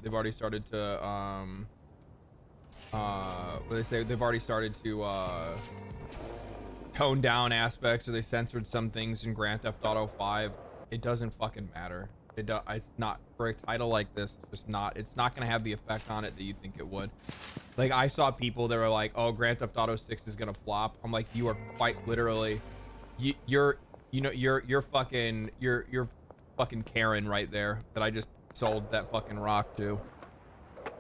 tone down aspects, or they censored some things in Grand Theft Auto 5. It doesn't fucking matter. It's not, for a title like this, it's not going to have the effect on it that you think it would. Like, I saw people that were like, oh, Grand Theft Auto 6 is going to flop. I'm like, you are quite literally, you're fucking Karen right there that I just sold that fucking rock to.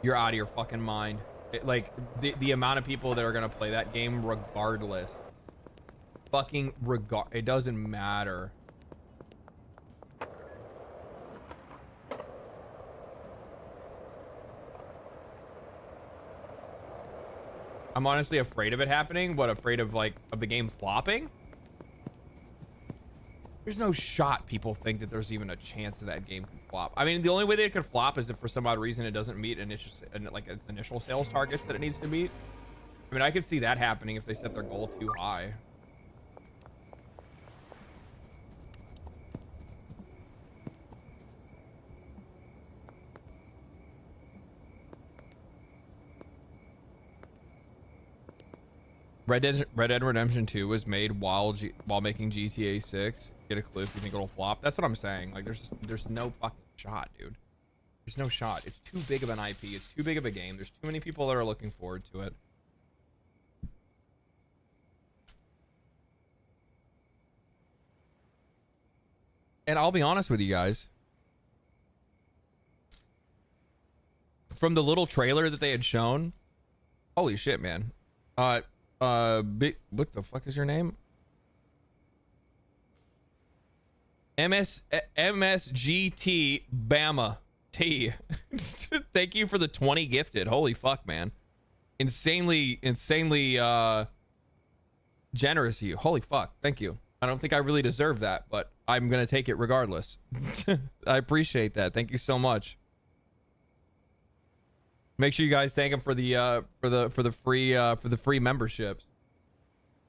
You're out of your fucking mind. Like, the amount of people that are gonna play that game regardless, it doesn't matter. I'm honestly afraid of it happening. What, afraid of the game flopping? There's no shot people think that there's even a chance that that game can flop. I mean, the only way that it could flop is if for some odd reason it doesn't meet its initial sales targets that it needs to meet. I mean, I could see that happening if they set their goal too high. Red Dead Redemption 2 was made while making GTA 6. Get a clue if you think it'll flop. That's what I'm saying. Like, there's no fucking shot, dude. There's no shot. It's too big of an IP. It's too big of a game. There's too many people that are looking forward to it. And I'll be honest with you guys. From the little trailer that they had shown, holy shit, man. What the fuck is your name? MSGT Bama T. Thank you for the 20 gifted. Holy fuck, man. Insanely generous of you. Holy fuck. Thank you. I don't think I really deserve that, but I'm gonna take it regardless. I appreciate that. Thank you so much. Make sure you guys thank him for the free memberships.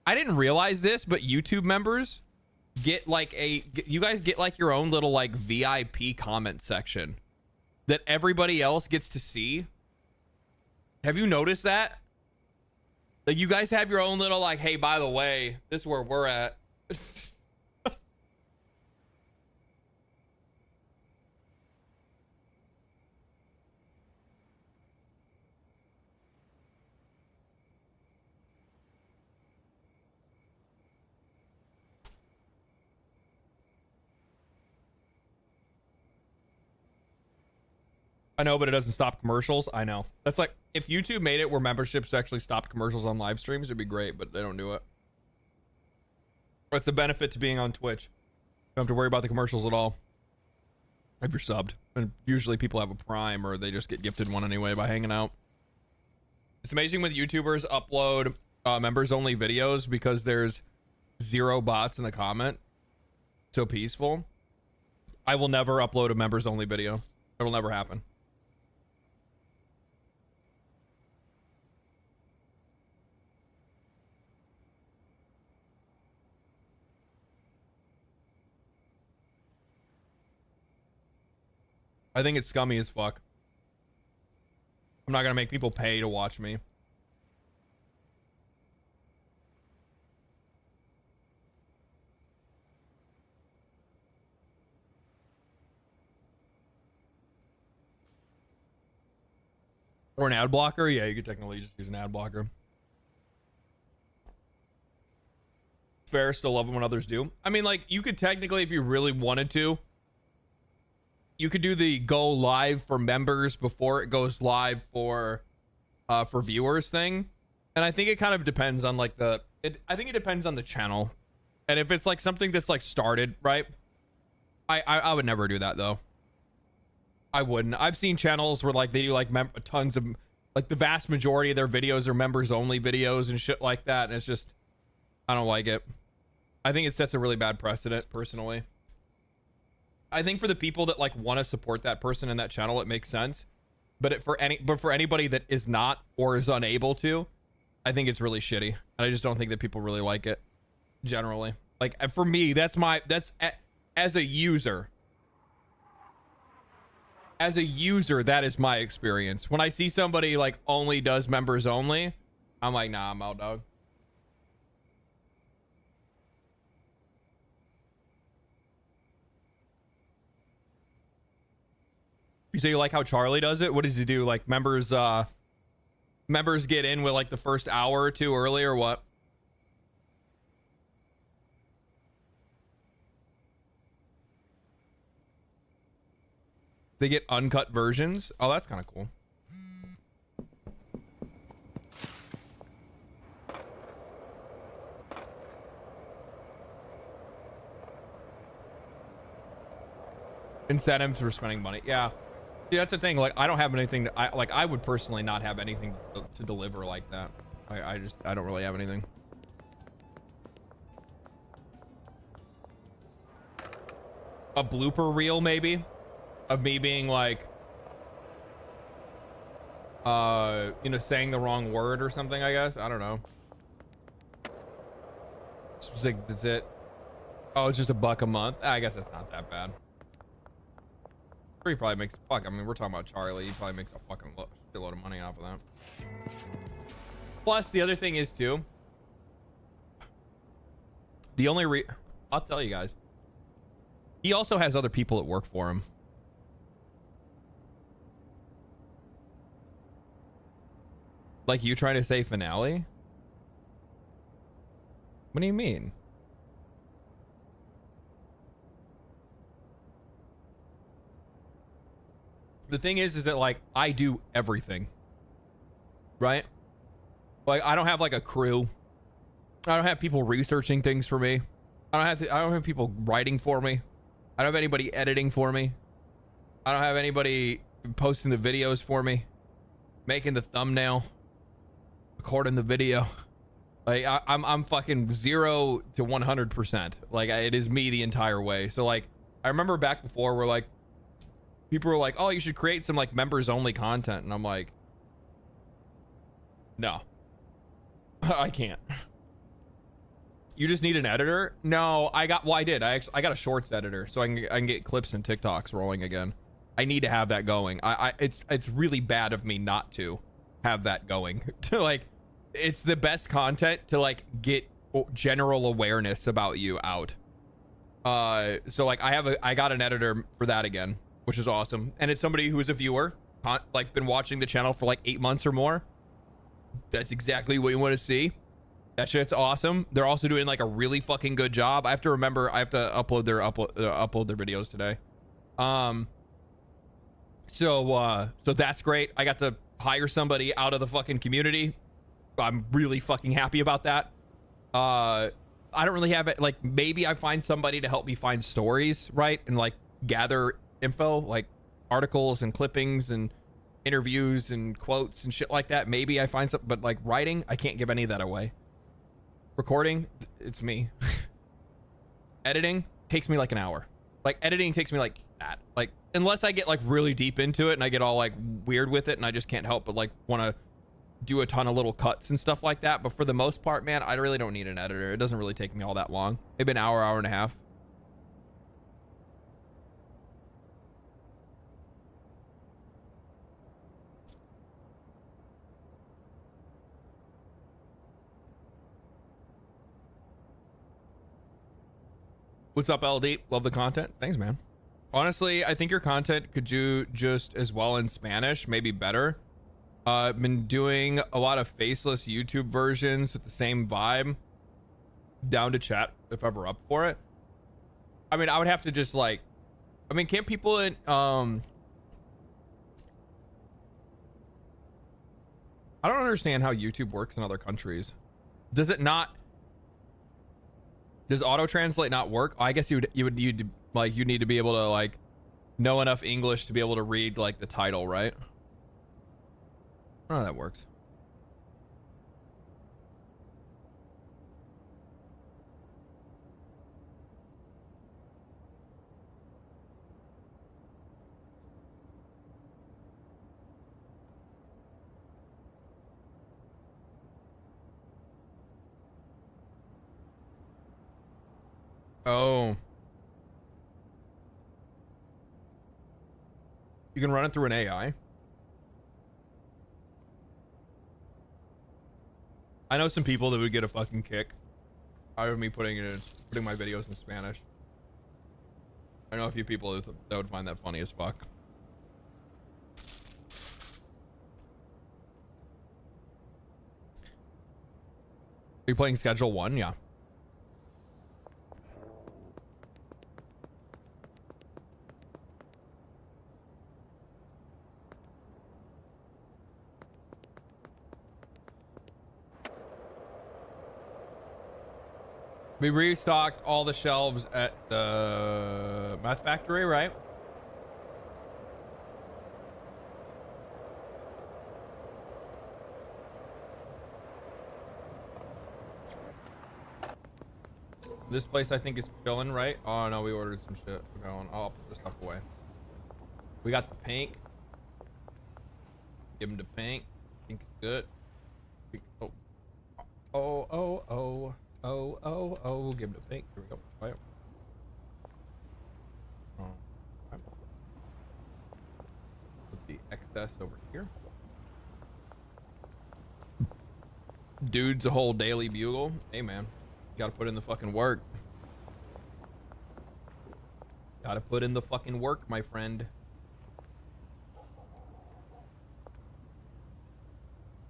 I didn't realize this, but YouTube members get like you guys get like your own little like VIP comment section that everybody else gets to see. Have you noticed that? Like you guys have your own little like, hey, by the way, this is where we're at. I know, but it doesn't stop commercials. I know. That's like, if YouTube made it where memberships actually stopped commercials on live streams, it'd be great, but they don't do it. What's the benefit to being on Twitch? You don't have to worry about the commercials at all if you're subbed. And usually people have a Prime or they just get gifted one anyway by hanging out. It's amazing when YouTubers upload members only videos because there's 0 bots in the comment. So peaceful. I will never upload a members only video. It'll never happen. I think it's scummy as fuck. I'm not gonna make people pay to watch me. Or an ad blocker? Yeah, you could technically just use an ad blocker. Fair, still love it when others do. I mean, like, you could technically, if you really wanted to, you could do the go live for members before it goes live for viewers thing. And I think it kind of depends on like I think it depends on the channel. And if it's like something that's like started, right? I would never do that though. I wouldn't. I've seen channels where like they do like tons of like the vast majority of their videos are members only videos and shit like that. And it's just, I don't like it. I think it sets a really bad precedent personally. I think for the people that like want to support that person in that channel, it makes sense. But for anybody that is not or is unable to, I think it's really shitty. And I just don't think that people really like it generally. Like for me, that's as a user. As a user, that is my experience. When I see somebody like only does members only, I'm like, nah, I'm out, dog. You say you like how Charlie does it? What does he do? Like members get in with like the first hour or two early or what? They get uncut versions. Oh, that's kind of cool. Incentives for spending money. Yeah. See, that's the thing. Like, I don't have anything to, I would personally not have anything to deliver like that. I don't really have anything. A blooper reel, maybe, of me being like, you know, saying the wrong word or something, I guess. I don't know. It's like, that's it. Oh, it's just $1 a month. I guess that's not that bad. He probably makes I mean, we're talking about Charlie. He probably makes a fucking shitload of money off of that. Plus, the other thing is too. The only I'll tell you guys. He also has other people that work for him. Like you trying to say finale? What do you mean? The thing is that like I do everything, right? Like I don't have like a crew. I don't have people researching things for me. I don't have people writing for me. I don't have anybody editing for me. I don't have anybody posting the videos for me, making the thumbnail, recording the video. Like I'm fucking 0 to 100%. Like it is me the entire way. So like I remember back before where like people were like, oh, you should create some like members only content, and I'm like, no. I can't. You just need an editor? No, I got, well, I did. I got a shorts editor, so I can get clips and TikToks rolling again. I need to have that going. It's really bad of me not to have that going. To like, it's the best content to like get general awareness about you out. So like I got an editor for that again, which is awesome. And it's somebody who is a viewer, like been watching the channel for like 8 months or more. That's exactly what you want to see. That shit's awesome. They're also doing like a really fucking good job. I have to remember, I have to upload their videos today. So that's great. I got to hire somebody out of the fucking community. I'm really fucking happy about that. I don't really have it. Like maybe I find somebody to help me find stories, right? And like gather info, like articles and clippings and interviews and quotes and shit like that. Maybe I find something, but like writing, I can't give any of that away. Recording, it's me. Editing takes me like an hour. Like editing takes me like that. Like unless I get like really deep into it and I get all like weird with it and I just can't help but like want to do a ton of little cuts and stuff like that. But for the most part, man, I really don't need an editor. It doesn't really take me all that long. Maybe an hour, hour and a half. What's up, LD? Love the content. Thanks, man. Honestly, I think your content could do just as well in Spanish, maybe better. I've been doing a lot of faceless YouTube versions with the same vibe. Down to chat if ever up for it. I mean, I would have to just like, I mean, can't people in, I don't understand how YouTube works in other countries. Does it not? Does auto translate not work? I guess you'd need to be able to like know enough English to be able to read like the title, right? I don't know how that works. Oh. You can run it through an AI. I know some people that would get a fucking kick out of me putting my videos in Spanish. I know a few people that would find that funny as fuck. Are you playing Schedule 1? Yeah. We restocked all the shelves at the Meth Factory, right? This place I think is chilling, right? Oh no, we ordered some shit. We're going. I'll put this stuff away. We got the pink. Give him the pink. Pink is good. Oh, give him the pink. Here we go. Right. Oh, right. Put the excess over here. Dude's a whole daily bugle. Hey man, you gotta put in the fucking work. Gotta put in the fucking work, my friend.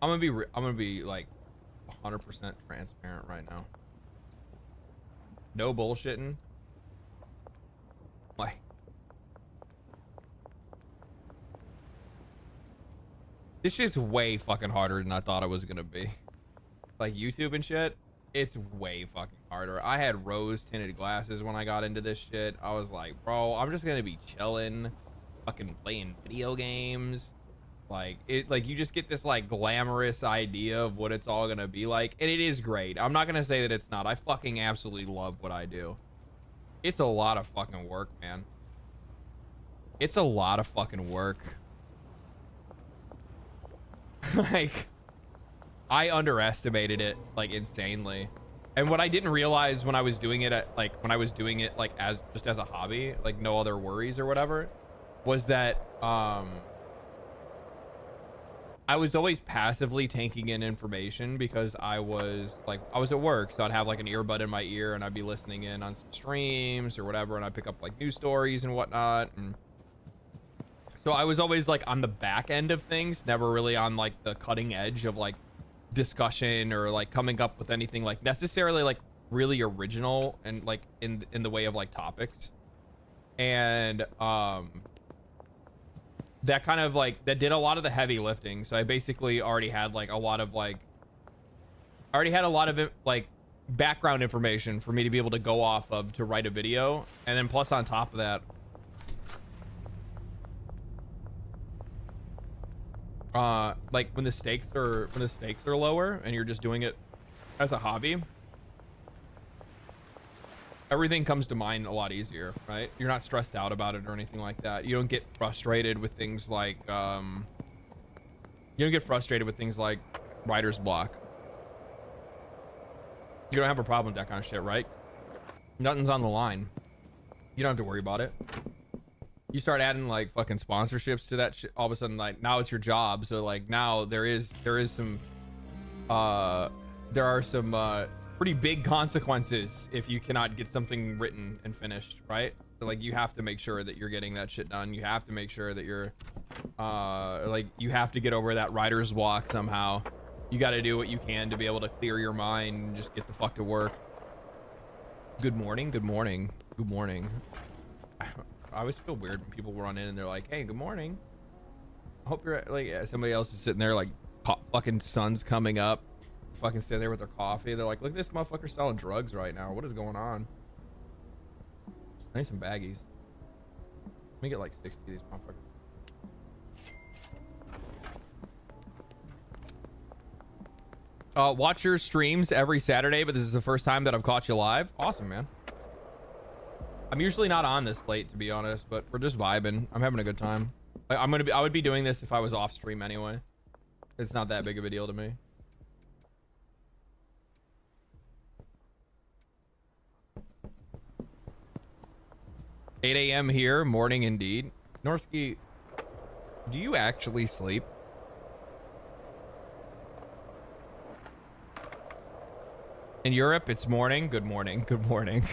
I'm gonna be like 100% transparent right now. No bullshitting. Like, this shit's way fucking harder than I thought it was gonna be. Like YouTube and shit, it's way fucking harder. I had rose tinted glasses when I got into this shit. I was like, bro, I'm just gonna be chilling, fucking playing video games. Like you just get this like glamorous idea of what it's all gonna be like, and it is great. I'm not gonna say that it's not. I fucking absolutely love what I do. It's a lot of fucking work, man. It's a lot of fucking work. Like, I underestimated it like insanely. And what I didn't realize when I was doing it like as just as a hobby, like no other worries or whatever, was that I was always passively taking in information because I was at work, so I'd have like an earbud in my ear and I'd be listening in on some streams or whatever, and I'd pick up like news stories and whatnot. And so I was always like on the back end of things, never really on like the cutting edge of like discussion or like coming up with anything like necessarily like really original and like in the way of like topics. And that kind of like that did a lot of the heavy lifting. So I basically already had like a lot of background information for me to be able to go off of to write a video. And then plus on top of that, like when the stakes are lower and you're just doing it as a hobby, everything comes to mind a lot easier, right? You're not stressed out about it or anything like that. You don't get frustrated with things like writer's block. You don't have a problem with that kind of shit, right? Nothing's on the line. You don't have to worry about it. You start adding like fucking sponsorships to that shit, all of a sudden like now it's your job. So like now there are some pretty big consequences if you cannot get something written and finished, right? So like you have to make sure that you're getting that shit done. You have to make sure that you're you have to get over that writer's block somehow. You got to do what you can to be able to clear your mind and just get the fuck to work. Good morning. I always feel weird when people run in and they're like, hey, good morning. I hope you're like, yeah, somebody else is sitting there like fucking sun's coming up, fucking sitting there with their coffee. They're like, look at this motherfucker selling drugs right now. What is going on? I need some baggies. Let me get like 60 of these motherfuckers. Watch your streams every Saturday, but this is the first time that I've caught you live. Awesome, man. I'm usually not on this late, to be honest, but we're just vibing. I'm having a good time. I would be doing this if I was off stream anyway. It's not that big of a deal to me. $8 a.m. here, morning indeed. Norsky, do you actually sleep? In Europe, it's morning. Good morning. Good morning.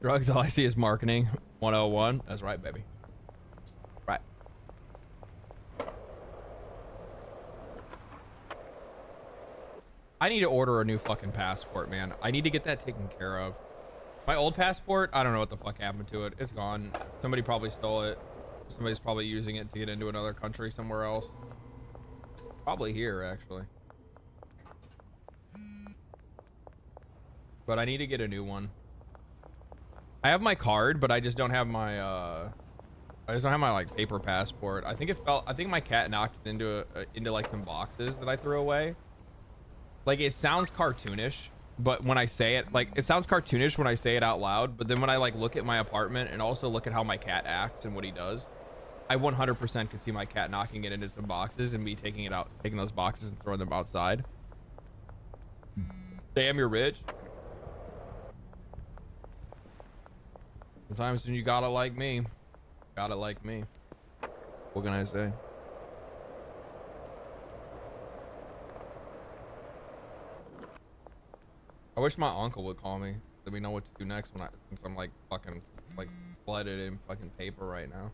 Drugs, all I see is marketing 101. That's right, baby. Right. I need to order a new fucking passport, man. I need to get that taken care of. My old passport, I don't know what the fuck happened to it. It's gone. Somebody probably stole it. Somebody's probably using it to get into another country somewhere else. Probably here, actually. But I need to get a new one. I have my card, but I just don't have my like paper passport. I think my cat knocked it into like some boxes that I threw away. Like it sounds cartoonish, but when I say it, like it sounds cartoonish when I say it out loud, but then when I like look at my apartment and also look at how my cat acts and what he does, I 100% could see my cat knocking it into some boxes and me taking those boxes and throwing them outside. Damn, you're rich. Sometimes when you got it like me. Got it like me. What can I say? I wish my uncle would call me. Let me know what to do next since I'm like fucking like flooded in fucking paper right now.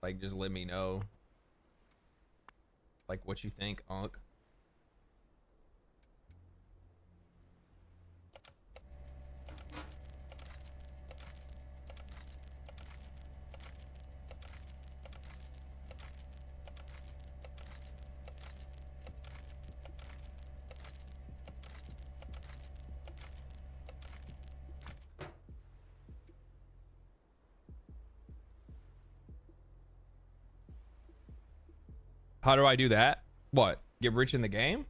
Like just let me know. Like what you think, Unc. How do I do that? What? Get rich in the game?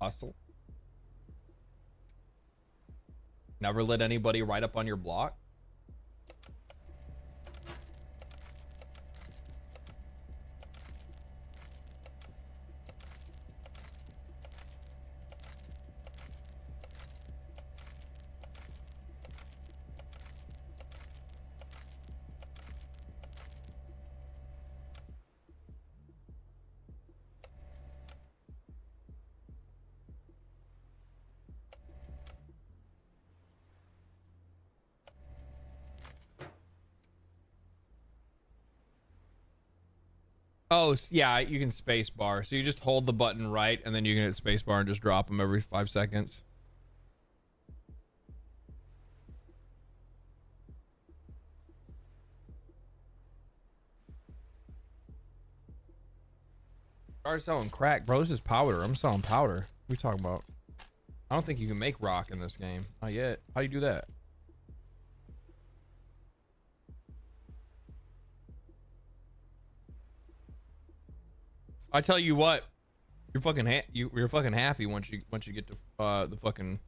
Hustle. Never let anybody write up on your block. Oh, yeah, you can space bar. So you just hold the button right, and then you can hit space bar and just drop them every 5 seconds. Start selling crack, bro. This is powder. I'm selling powder. What are you talking about? I don't think you can make rock in this game. Not yet. How do you do that? I tell you what, you're fucking you're fucking happy once you get to the fucking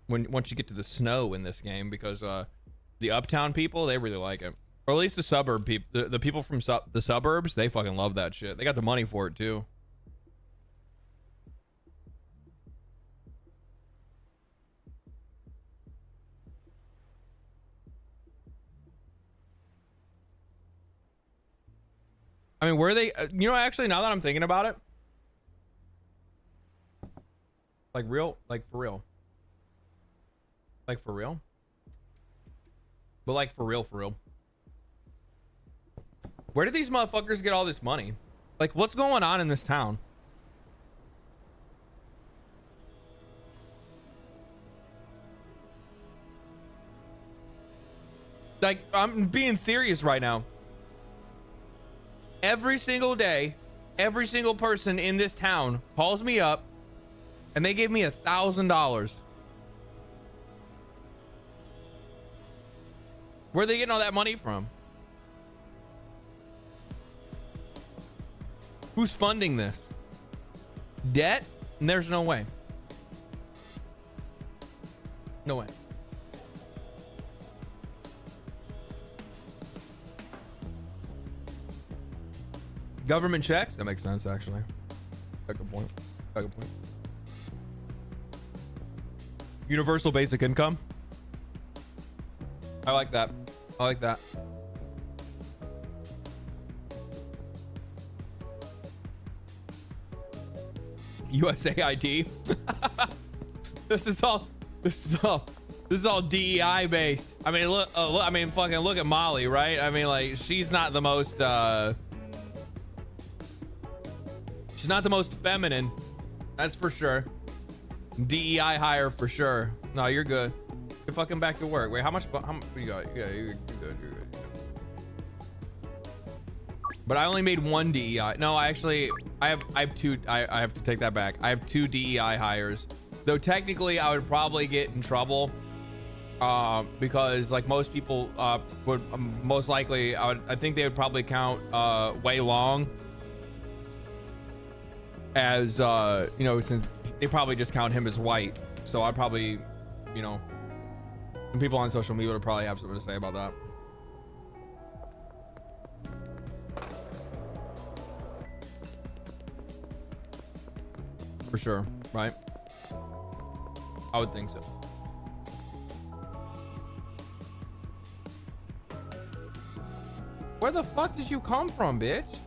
once you get to the snow in this game, because the uptown people, they really like it, or at least the suburb people, the people from the suburbs, they fucking love that shit. They got the money for it too. I mean, where they, you know, actually, now that I'm thinking about it, like real, like for real, but like for real, where did these motherfuckers get all this money? Like, what's going on in this town? Like, I'm being serious right now. Every single day, every single person in this town calls me up and they give me $1,000. Where are they getting all that money from? Who's funding this? Debt? And there's no way. No way. Government checks? That makes sense, actually. That's a good point. That's a good point. Universal basic income? I like that. I like that. USAID? This is all DEI based. I mean, look, I mean, fucking look at Molly, right? I mean, like, she's not the most she's not the most feminine, that's for sure. DEI hire for sure. No, you're good. You're fucking back to work. Wait, how much you got? Yeah, you're good. You're good. But I only made one DEI. No, I have two. I have to take that back. I have 2 DEI hires. Though technically I would probably get in trouble because like most people would most likely, I think they would probably count Wei Long as you know, since they probably just count him as white. So I'd probably, you know, and people on social media would probably have something to say about that. For sure, right? I would think so. Where the fuck did you come from, bitch?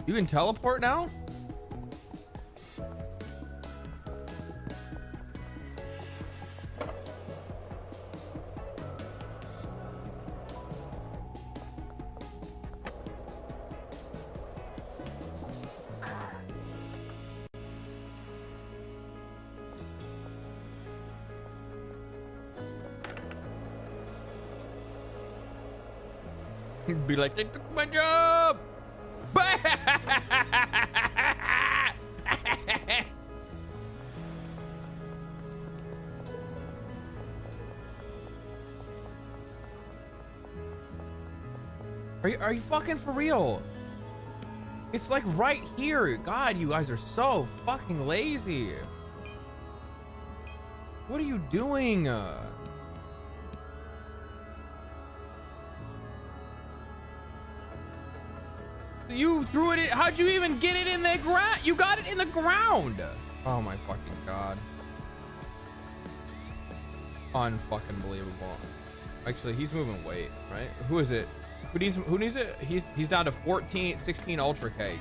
You can teleport now? Be like, they took my job. Are you fucking for real? It's like right here. God, you guys are so fucking lazy. What are you doing? You threw it in. How'd you even get it in the ground? You got it in the ground. Oh my fucking God. Unfucking believable. Actually, he's moving weight, right? Who is it? Who needs it? He's down to 16 ultra cake.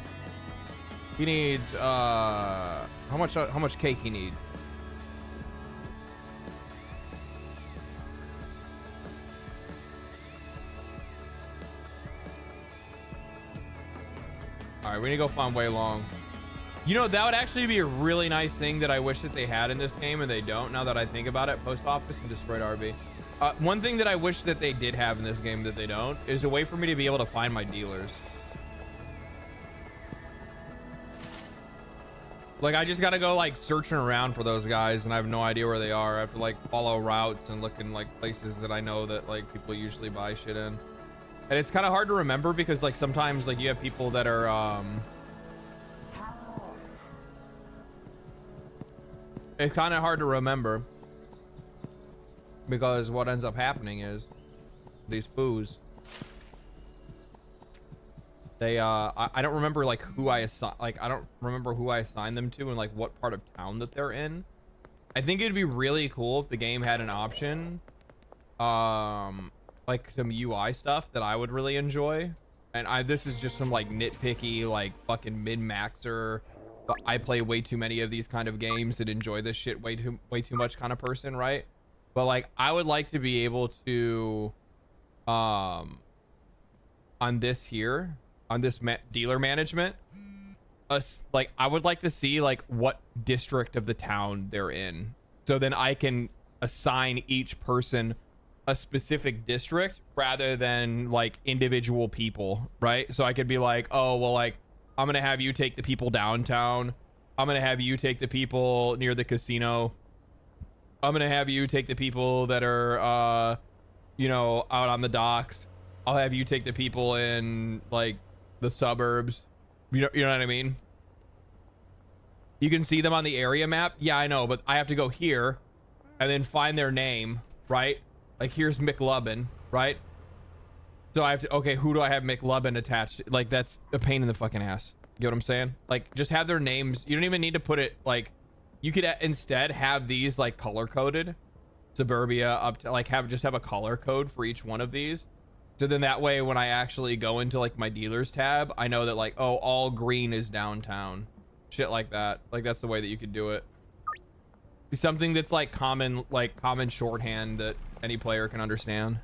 He needs how much cake he need? All right, we need to go find Wei Long. You know, that would actually be a really nice thing that I wish that they had in this game, and they don't. Now that I think about it, post office and destroyed RB. One thing that I wish that they did have in this game that they don't is a way for me to be able to find my dealers. Like, I just gotta go like searching around for those guys, and I have no idea where they are. I have to like follow routes and look in like places that I know that like people usually buy shit in. And it's kind of hard to remember because like sometimes like you have people that are it's kind of hard to remember because what ends up happening is these foos, they I don't remember like who I assign, like I don't remember who I assigned them to and like what part of town that they're in. I think it'd be really cool if the game had an option like some UI stuff that I would really enjoy. And this is just some like nitpicky like fucking min-maxer, I play way too many of these kind of games and enjoy this shit way too much kind of person, right? But like I would like to be able to on this here, on this dealer management, like I would like to see like what district of the town they're in, so then I can assign each person a specific district rather than like individual people, right? So I could be like, oh well, like I'm gonna have you take the people downtown, I'm gonna have you take the people near the casino, I'm gonna have you take the people that are you know, out on the docks, I'll have you take the people in like the suburbs, you know what I mean? You can see them on the area map. Yeah, I know, but I have to go here and then find their name, right? Like here's McLubbin, right? So I have to, okay, who do I have McLubbin attached to? Like that's a pain in the fucking ass. You know what I'm saying? Like just have their names. You don't even need to put it like, you could instead have these like color coded, suburbia up to like just have a color code for each one of these. So then that way when I actually go into like my dealers tab, I know that like, oh, all green is downtown, shit like that. Like that's the way that you could do it. Something that's like common shorthand that any player can understand.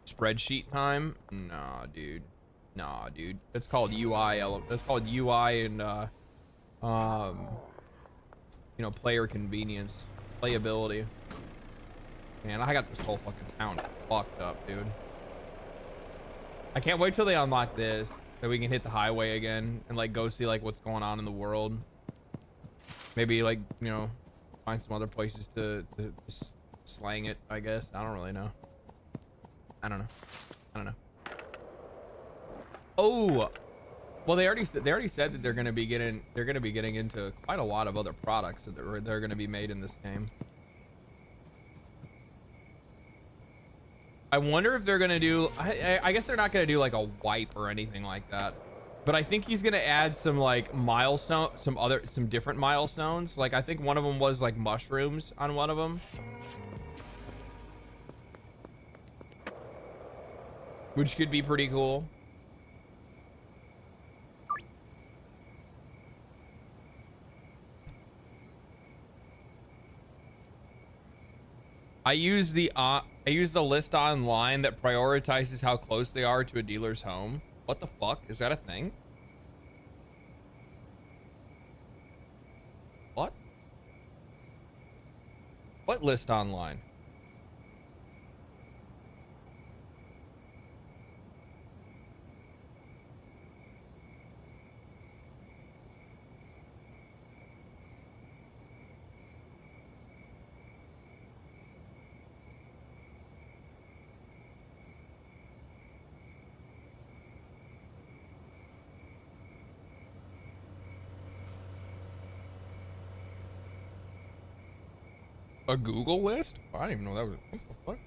Spreadsheet time? Nah, dude. That's called UI that's called UI and you know, player convenience, playability. Man, I got this whole fucking town fucked up, dude. I can't wait till they unlock this so we can hit the highway again and like go see like what's going on in the world. Maybe like, you know, find some other places to slang it, I guess. I don't really know. I don't know. Oh, well, they already said that they're gonna be getting into quite a lot of other products that they're gonna be made in this game. I wonder if they're gonna do. I guess they're not gonna do like a wipe or anything like that. But I think he's gonna add some like milestone, some different milestones. Like I think one of them was like mushrooms on one of them, which could be pretty cool. I use the list online that prioritizes how close they are to a dealer's home. What the fuck? Is that a thing? What? What list online? A Google list? I didn't even know that was. What the fuck?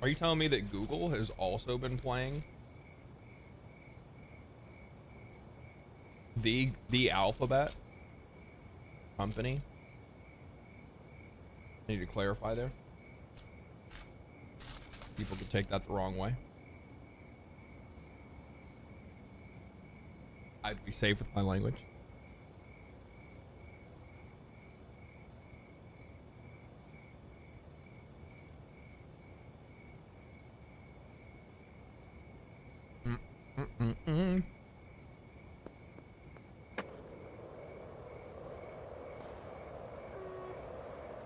Are you telling me that Google has also been playing the alphabet company? I need to clarify there. People could take that the wrong way. I'd be safe with my language.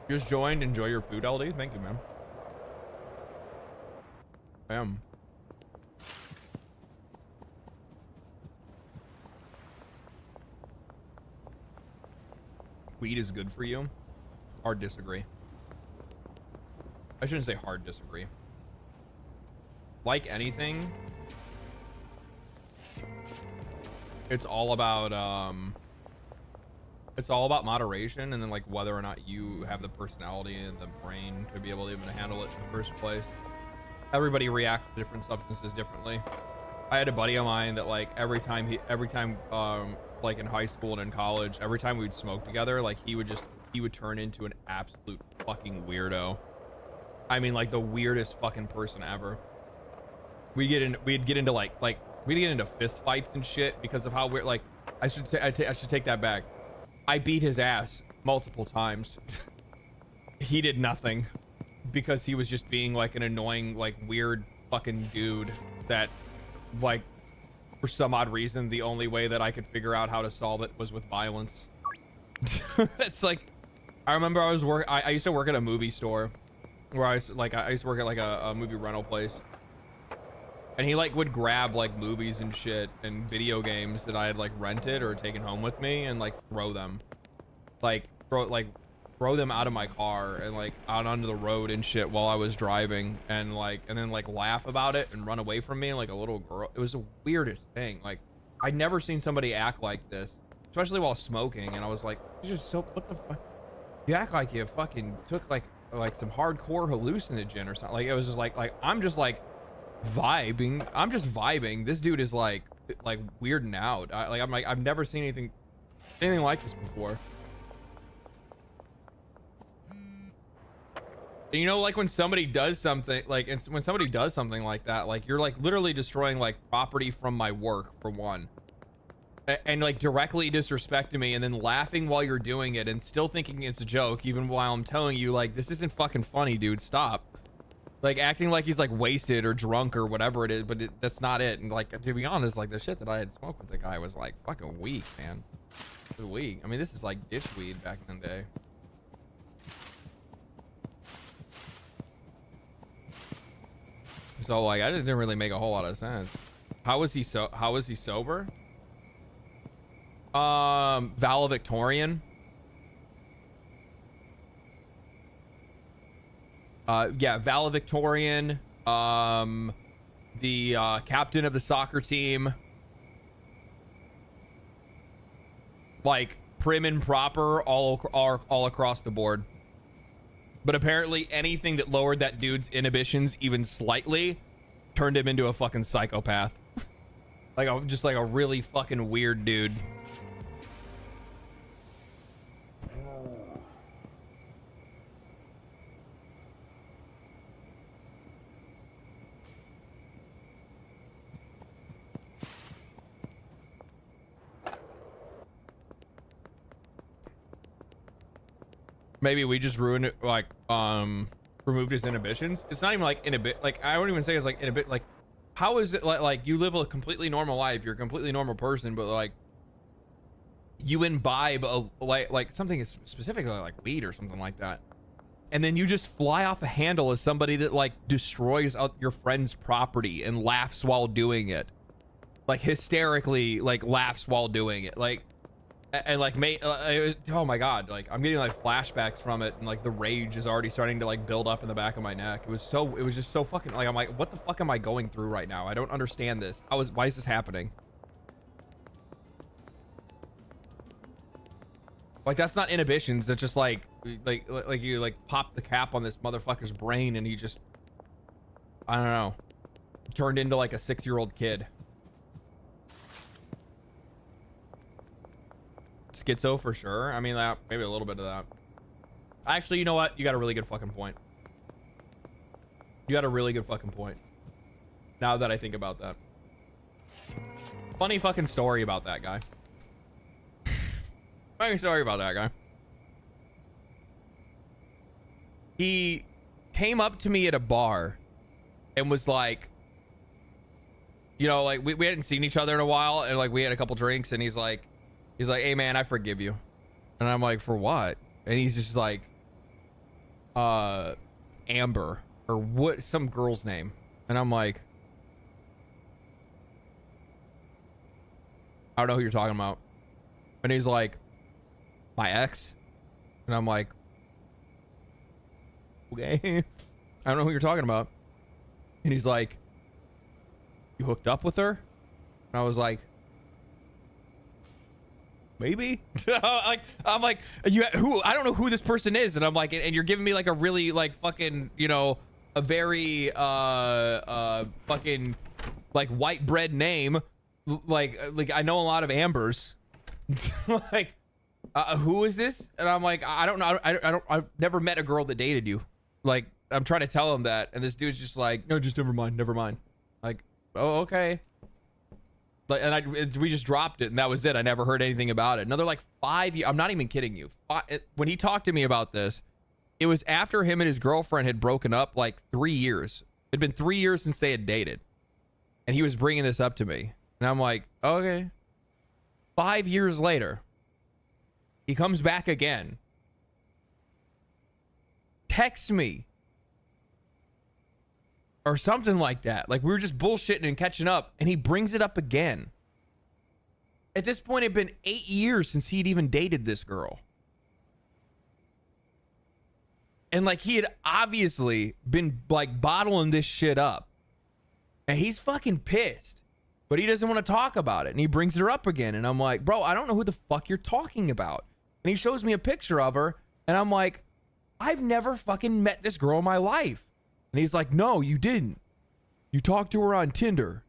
Just joined. Enjoy your food, LD. Thank you, man. Bam. Weed is good for you. Hard disagree. I shouldn't say hard disagree. Like anything, it's all about moderation, and then like whether or not you have the personality and the brain to be able to even handle it in the first place. Everybody reacts to different substances differently. I had a buddy of mine that like every time like in high school and in college, every time we'd smoke together, like he would turn into an absolute fucking weirdo. I mean, like the weirdest fucking person ever. We'd get into fist fights and shit because of how weird. Like, I should take that back. I beat his ass multiple times. He did nothing because he was just being like an annoying, like weird fucking dude that, like, for some odd reason, the only way that I could figure out how to solve it was with violence. It's like, I remember I used to work at a movie store where I used to work at like a movie rental place. And he like would grab like movies and shit and video games that I had like rented or taken home with me and like throw them, throw them out of my car and like out onto the road and shit while I was driving, and then like laugh about it and run away from me like a little girl. It was the weirdest thing. Like, I'd never seen somebody act like this, especially while smoking. And I was like, it's just so, what the fuck? You act like you fucking took like some hardcore hallucinogen or something. Like, it was just like I'm just like vibing. I'm just vibing. This dude is like weirding out. I'm like, I've never seen anything like this before. And you know, like when somebody does something like that, like you're like literally destroying like property from my work for one, and like directly disrespecting me, and then laughing while you're doing it and still thinking it's a joke even while I'm telling you like this isn't fucking funny, dude. Stop. Like acting like he's like wasted or drunk or whatever it is, but that's not it. And like, to be honest, like the shit that I had smoked with the guy was like fucking weak, man. It was weak. I mean, this is like ditch weed back in the day. So like, I didn't really make a whole lot of sense. How was he sober? Valedictorian. Yeah, valedictorian. The captain of the soccer team. Like prim and proper all across the board. But apparently anything that lowered that dude's inhibitions even slightly turned him into a fucking psychopath. Just like a really fucking weird dude. Maybe we just ruined it, like removed his inhibitions. It's not even like I wouldn't even say it's like inhibit. Like, how is it like you live a completely normal life, you're a completely normal person, but like you imbibe like something is specifically like weed or something like that, and then you just fly off the handle as somebody that like destroys your friend's property and laughs while doing it, like hysterically like laughs while doing it, like. And like, oh my god, like I'm getting like flashbacks from it, and like the rage is already starting to like build up in the back of my neck. It was just so fucking like, I'm like, what the fuck am I going through right now? I don't understand this. Why is this happening? Like, that's not inhibitions. That's just like you like pop the cap on this motherfucker's brain and he just, I don't know, turned into like a 6-year-old kid. Schizo for sure. I mean, that maybe a little bit of that. Actually, you know what? You got a really good fucking point. You got a really good fucking point. Now that I think about that. Funny fucking story about that guy. Funny story about that guy. He came up to me at a bar and was like, you know, like we hadn't seen each other in a while, and like we had a couple drinks, and he's like, hey man, I forgive you. And I'm like, for what? And he's just like, Amber or what, some girl's name. And I'm like, I don't know who you're talking about. And he's like, my ex. And I'm like, okay. I don't know who you're talking about. And he's like, you hooked up with her? And I was like, maybe. I'm like, who? I don't know who this person is. And I'm like, and you're giving me like a really like fucking, you know, a very fucking like white bread name. Like I know a lot of Ambers. Like, who is this? And I'm like, I don't know. I've never met a girl that dated you. Like, I'm trying to tell him that, and this dude's just like, no, just never mind. Like, oh, okay. Like, and we just dropped it, and that was it. I never heard anything about it. Another like 5 years. I'm not even kidding you. When he talked to me about this, it was after him and his girlfriend had broken up like 3 years. It'd been 3 years since they had dated, and he was bringing this up to me, and I'm like, okay. 5 years later, he comes back again, texts me, or something like that. Like, we were just bullshitting and catching up, and he brings it up again. At this point, it had been 8 years since he'd even dated this girl. And like, he had obviously been like bottling this shit up. And he's fucking pissed. But he doesn't want to talk about it. And he brings her up again. And I'm like, bro, I don't know who the fuck you're talking about. And he shows me a picture of her. And I'm like, I've never fucking met this girl in my life. And he's like, no, you didn't. You talked to her on Tinder.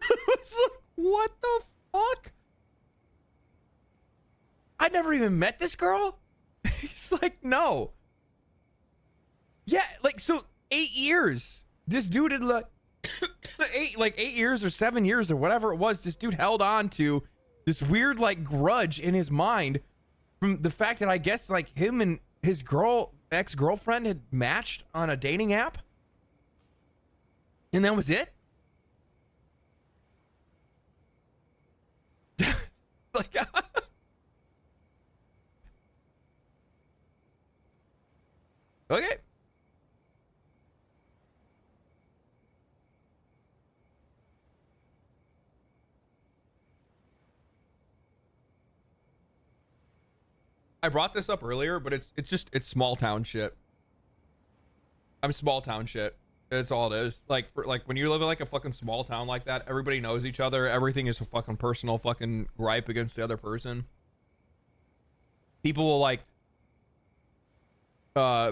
I was like, what the fuck? I never even met this girl. He's like, no. Yeah, like, so 8 years. This dude had like 8 years or 7 years or whatever it was. This dude held on to this weird like grudge in his mind from the fact that I guess like him and his ex-girlfriend had matched on a dating app. And that was it. Like, okay. I brought this up earlier, but it's small town shit. I'm small town shit. That's all it is. Like, when you live in like a fucking small town like that, everybody knows each other. Everything is a fucking personal fucking gripe against the other person. People will like,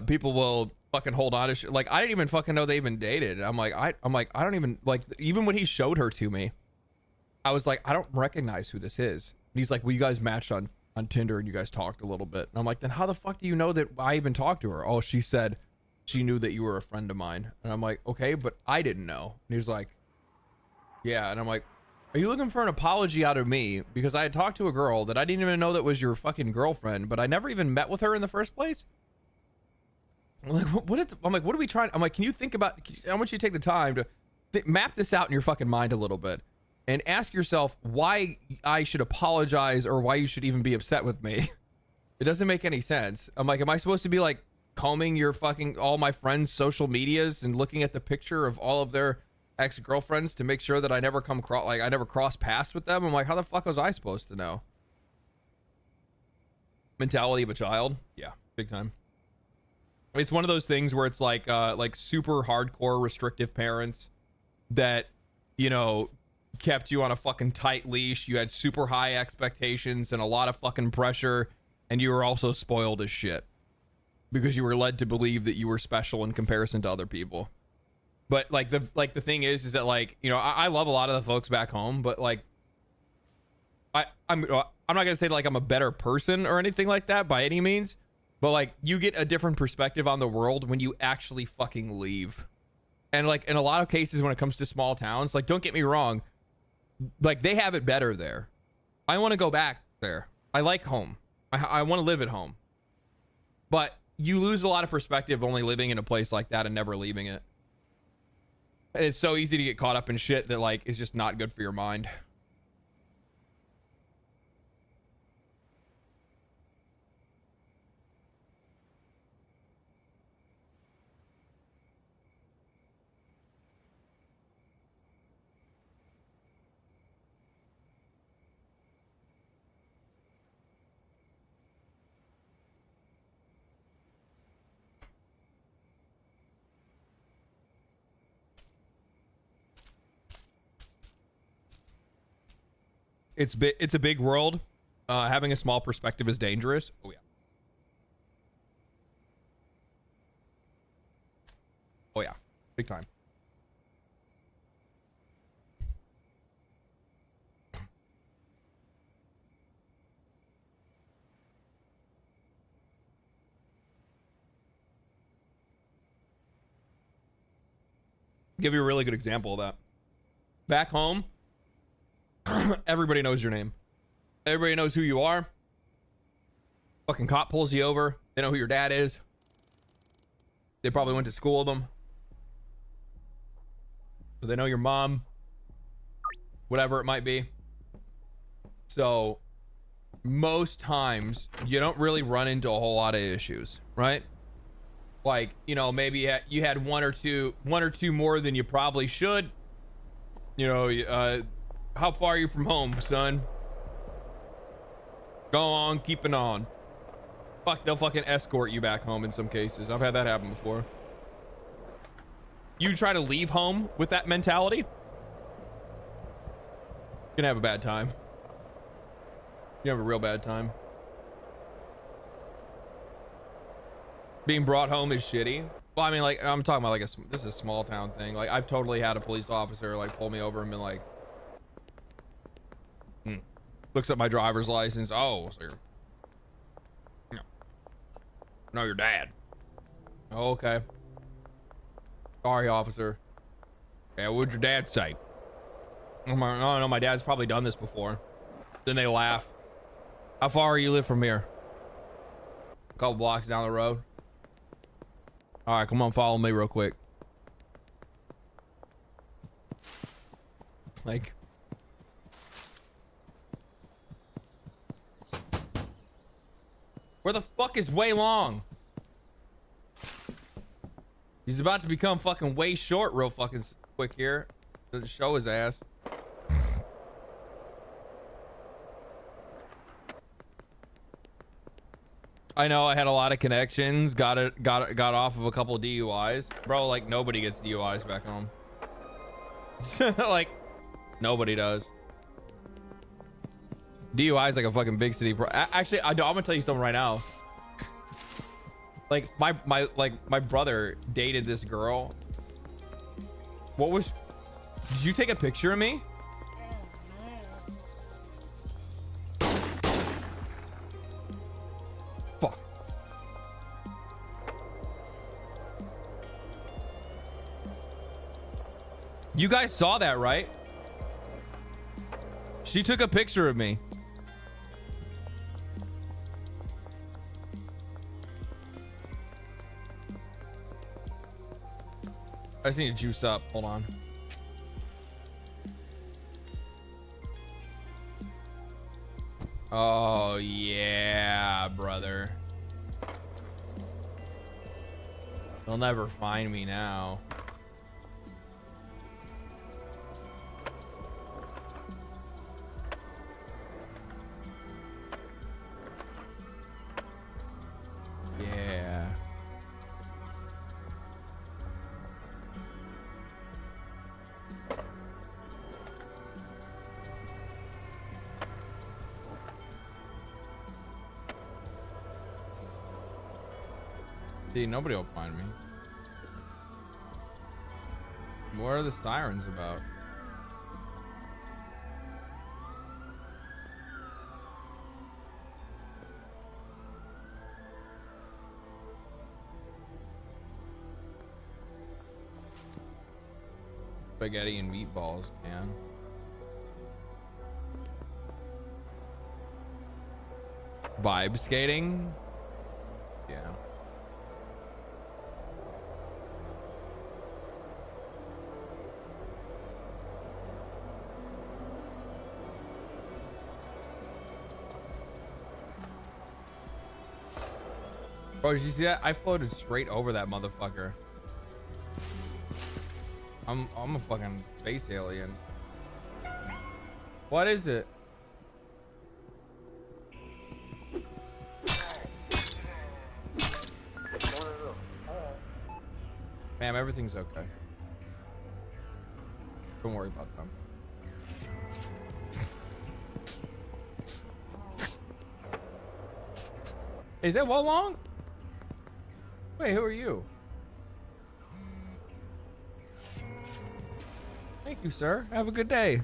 people will fucking hold on to shit. Like, I didn't even fucking know they even dated. I'm like, I don't even like, even when he showed her to me, I was like, I don't recognize who this is. And he's like, well, you guys matched on Tinder and you guys talked a little bit. And I'm like, then how the fuck do you know that I even talked to her? Oh, she said she knew that you were a friend of mine. And I'm like, okay, but I didn't know. And he's like, yeah. And I'm like, are you looking for an apology out of me? Because I had talked to a girl that I didn't even know that was your fucking girlfriend, but I never even met with her in the first place. I'm like, I'm like, what are we trying? I'm like, can you think about, I want you to take the time to map this out in your fucking mind a little bit and ask yourself why I should apologize or why you should even be upset with me. It doesn't make any sense. I'm like, am I supposed to be like combing your fucking, all my friends' social medias and looking at the picture of all of their ex-girlfriends to make sure that I never come across, like I never cross paths with them? I'm like, how the fuck was I supposed to know? Mentality of a child? Yeah, big time. It's one of those things where it's like super hardcore restrictive parents that, you know, kept you on a fucking tight leash. You had super high expectations and a lot of fucking pressure, and you were also spoiled as shit because you were led to believe that you were special in comparison to other people. But like the thing is that, like, you know, I love a lot of the folks back home, but like I'm not gonna say like I'm a better person or anything like that by any means, but like you get a different perspective on the world when you actually fucking leave. And like in a lot of cases when it comes to small towns, like, don't get me wrong, like they have it better there. I want to go back there. I like home. I want to live at home. But you lose a lot of perspective only living in a place like that and never leaving it. And it's so easy to get caught up in shit that like is just not good for your mind. It's a big world. Having a small perspective is dangerous. Oh yeah. Oh yeah. Big time. Give you a really good example of that. Back home, everybody knows your name. Everybody knows who you are. Fucking cop pulls you over. They know who your dad is. They probably went to school with them. So they know your mom. Whatever it might be. So most times you don't really run into a whole lot of issues, right? Like, you know, maybe you had one or two more than you probably should. You know, how far are you from home, son? Go on, keeping on. Fuck, they'll fucking escort you back home in some cases. I've had that happen before. You try to leave home with that mentality, you're gonna have a bad time. You have a real bad time. Being brought home is shitty. Well, I mean, like, I'm talking about like this is a small town thing. Like, I've totally had a police officer like pull me over and been like, looks at my driver's license. Oh, so you're, no, your dad. Oh, okay. Sorry, officer. Yeah, what'd your dad say? I'm like, oh no, my dad's probably done this before. Then they laugh. How far you live from here? A couple blocks down the road. All right, come on, follow me real quick. Like, where the fuck is Way Long? He's about to become fucking Way Short real fucking quick here. Doesn't show his ass. I know I had a lot of connections, got off of a couple of DUIs. Bro, like nobody gets DUIs back home. Like nobody does. DUI is like a fucking big city actually, I'm gonna tell you something right now. Like my brother dated this girl. Did you take a picture of me? Fuck. You guys saw that, right? She took a picture of me. I just need to juice up. Hold on. Oh, yeah, brother. They'll never find me now. Yeah. See, nobody will find me. What are the sirens about? Spaghetti and meatballs, man. Vibe skating? Yeah. Bro, did you see that? I floated straight over that motherfucker. I'm a fucking space alien. What is it? Ma'am, everything's okay. Don't worry about them. Is that well long? Wait, who are you? Thank you, sir. Have a good day.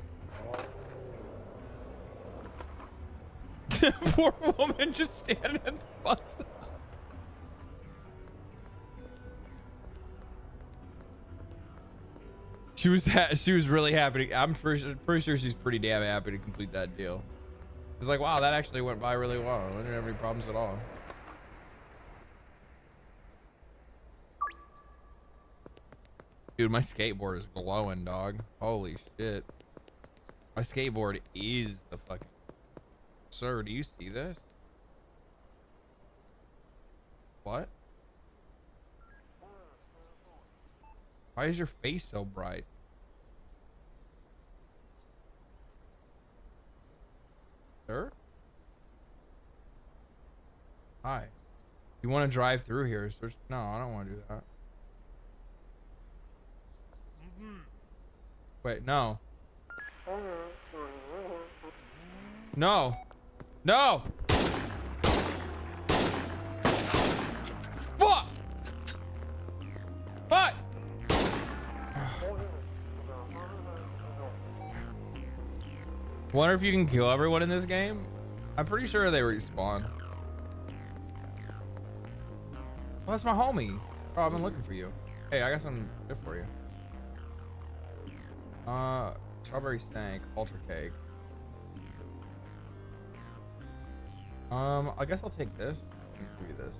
Poor woman just standing at the bus stop. She was really happy. I'm pretty sure she's pretty damn happy to complete that deal. It's like, wow, that actually went by really well. I didn't have any problems at all. Dude, my skateboard is glowing, dog. Holy shit. My skateboard is the fucking... Sir, do you see this? What? Why is your face so bright? Sir? Hi. You want to drive through here? No, I don't want to do that. Wait, no. No. No! Fuck! Fuck! Wonder if you can kill everyone in this game? I'm pretty sure they respawn. Oh, that's my homie. Oh, I've been looking for you. Hey, I got some shit for you. Strawberry stank, ultra cake. I guess I'll take this. Let me give you this.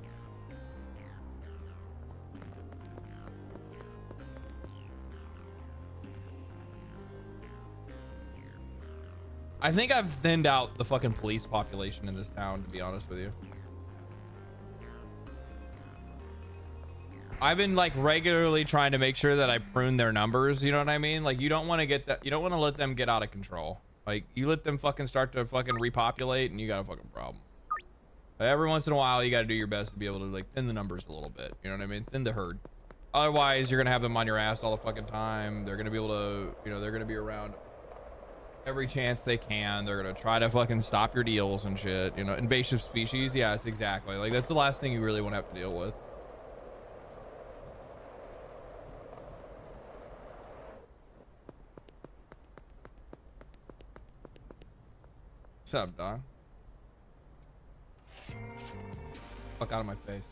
I think I've thinned out the fucking police population in this town, to be honest with you. I've been like regularly trying to make sure that I prune their numbers, you know what I mean? Like you don't want to get that, you don't want to let them get out of control. Like you let them fucking start to fucking repopulate and you got a fucking problem. But every once in a while you got to do your best to be able to like thin the numbers a little bit, you know what I mean? Thin the herd. Otherwise you're gonna have them on your ass all the fucking time. They're gonna be able to, you know, they're gonna be around every chance they can. They're gonna try to fucking stop your deals and shit, you know. Invasive species, yes, exactly. Like that's the last thing you really want to have to deal with. What's up, dog? Fuck out of my face.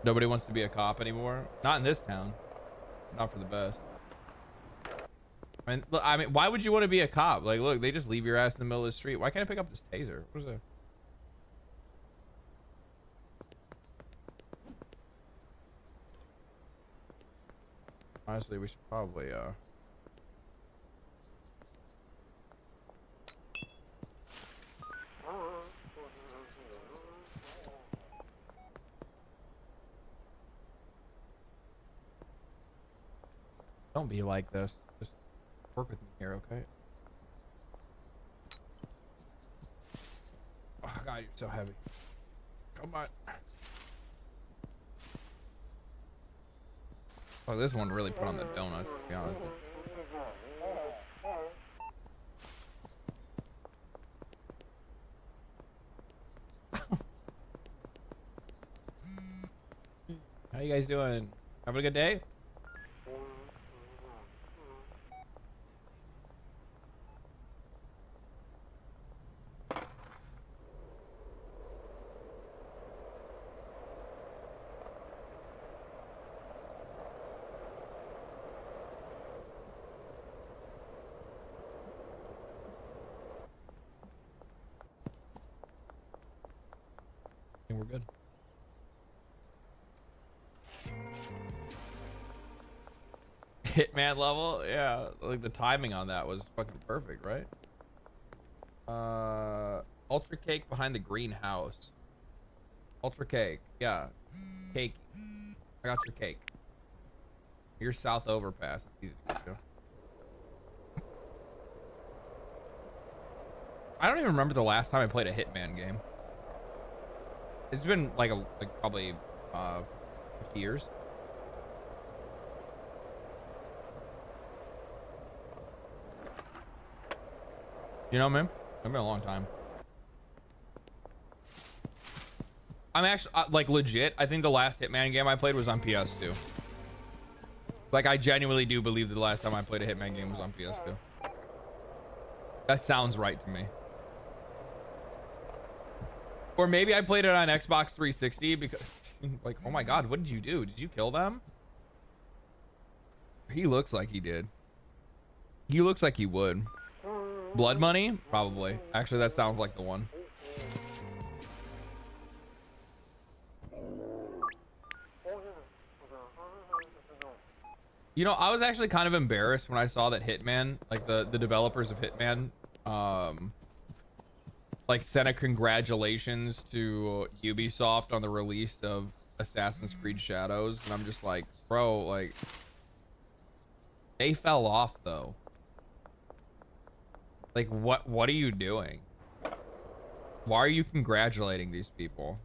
Nobody wants to be a cop anymore. Not in this town. Not for the best. I mean, why would you want to be a cop? Like, look, they just leave your ass in the middle of the street. Why can't I pick up this taser? What is it? Honestly, we should probably don't be like this. Just work with me here, okay? Oh god, you're so heavy. Come on. Oh, this one really put on the donuts, to be honest with you. How you guys doing? Having a good day? I think we're good. Hitman level, yeah, like the timing on that was fucking perfect, right? Ultra cake behind the greenhouse. Ultra cake, yeah, cake. I got your cake. Your south overpass. It's easy to get to. I don't even remember the last time I played a Hitman game. It's been like probably 50 years. You know, man, it's been a long time. I'm actually like legit. I think the last Hitman game I played was on PS2. Like, I genuinely do believe that the last time I played a Hitman game was on PS2. That sounds right to me. Or maybe I played it on Xbox 360 because, like, oh my God, what did you do? Did you kill them? He looks like he did. He looks like he would. Blood Money? Probably. Actually, that sounds like the one. You know, I was actually kind of embarrassed when I saw that Hitman, like the developers of Hitman, like sent a congratulations to Ubisoft on the release of Assassin's Creed Shadows, and I'm just like, bro, like, they fell off though. Like, what are you doing? Why are you congratulating these people?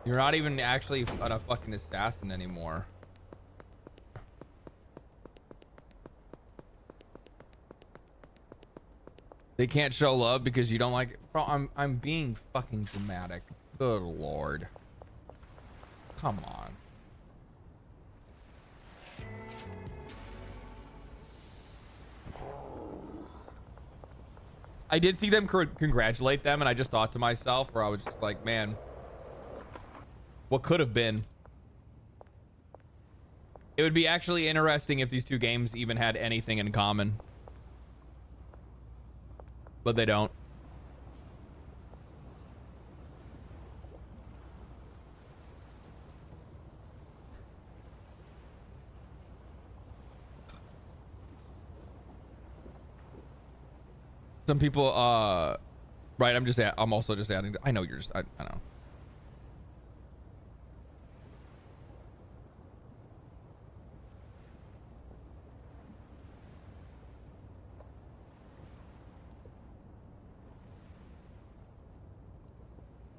You're not even actually a fucking assassin anymore. They can't show love because you don't like it. Bro, I'm being fucking dramatic. Good Lord. Come on. I did see them congratulate them, and I just thought to myself, where I was just like, man, what could have been? It would be actually interesting if these two games even had anything in common. But they don't. Some people, right, I'm also just adding, I know you're just, I know.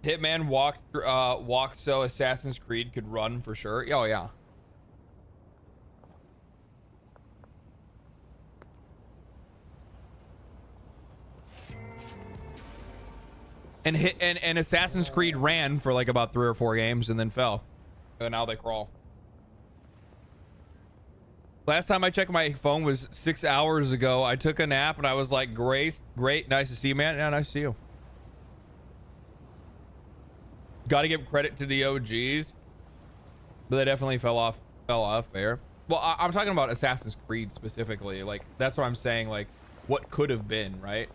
Hitman walked so Assassin's Creed could run for sure. Oh yeah. And Assassin's Creed ran for like about 3 or 4 games and then fell. And now they crawl. Last time I checked my phone was 6 hours ago. I took a nap and I was like, great, nice to see you, man. Yeah, nice to see you. Got to give credit to the OGs, but they definitely fell off there. Well, I'm talking about Assassin's Creed specifically. Like, that's what I'm saying. Like, what could have been, right?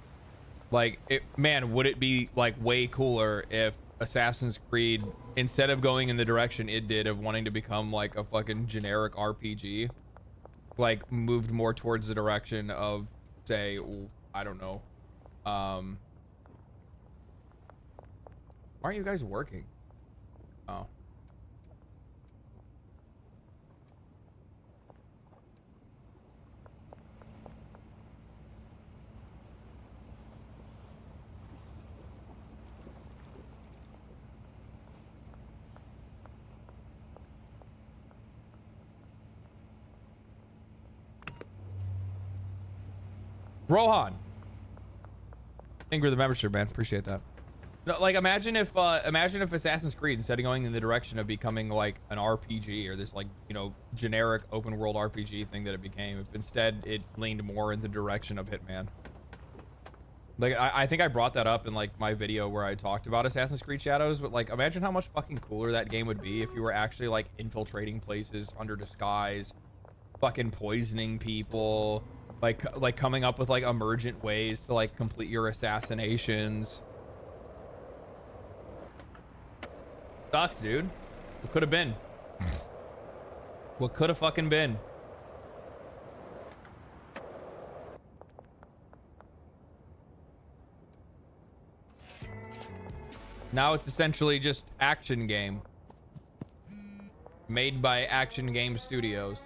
Like, man, would it be like way cooler if Assassin's Creed, instead of going in the direction it did of wanting to become like a fucking generic RPG, like moved more towards the direction of, say, I don't know, why aren't you guys working? Oh. Rohan. Thank you for the membership, man. Appreciate that. No, like imagine if Assassin's Creed, instead of going in the direction of becoming like an RPG or this like, you know, generic open world RPG thing that it became, if instead it leaned more in the direction of Hitman. Like I think I brought that up in like my video where I talked about Assassin's Creed Shadows, but like imagine how much fucking cooler that game would be if you were actually like infiltrating places under disguise, fucking poisoning people, like coming up with like emergent ways to like complete your assassinations. Sucks, dude. What could have been? What could have fucking been? Now it's essentially just action game. Made by Action Game Studios.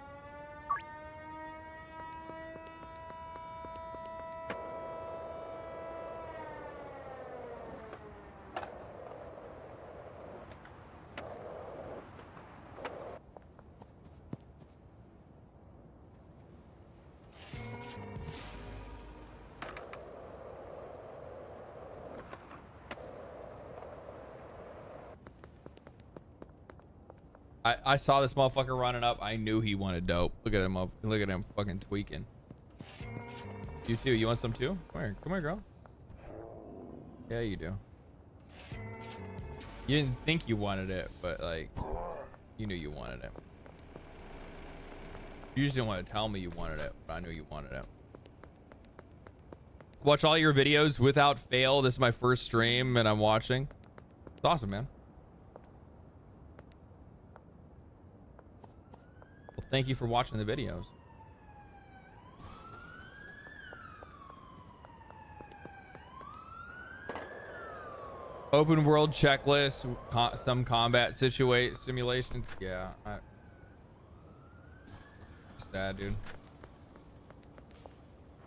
I saw this motherfucker running up. I knew he wanted dope. Look at him up. Look at him fucking tweaking. You too. You want some too? Come here, girl. Yeah, you do. You didn't think you wanted it, but like, you knew you wanted it. You just didn't want to tell me you wanted it, but I knew you wanted it. Watch all your videos without fail. This is my first stream and I'm watching. It's awesome, man. Well, thank you for watching the videos. Open world checklist, some combat simulations. Yeah, sad, dude.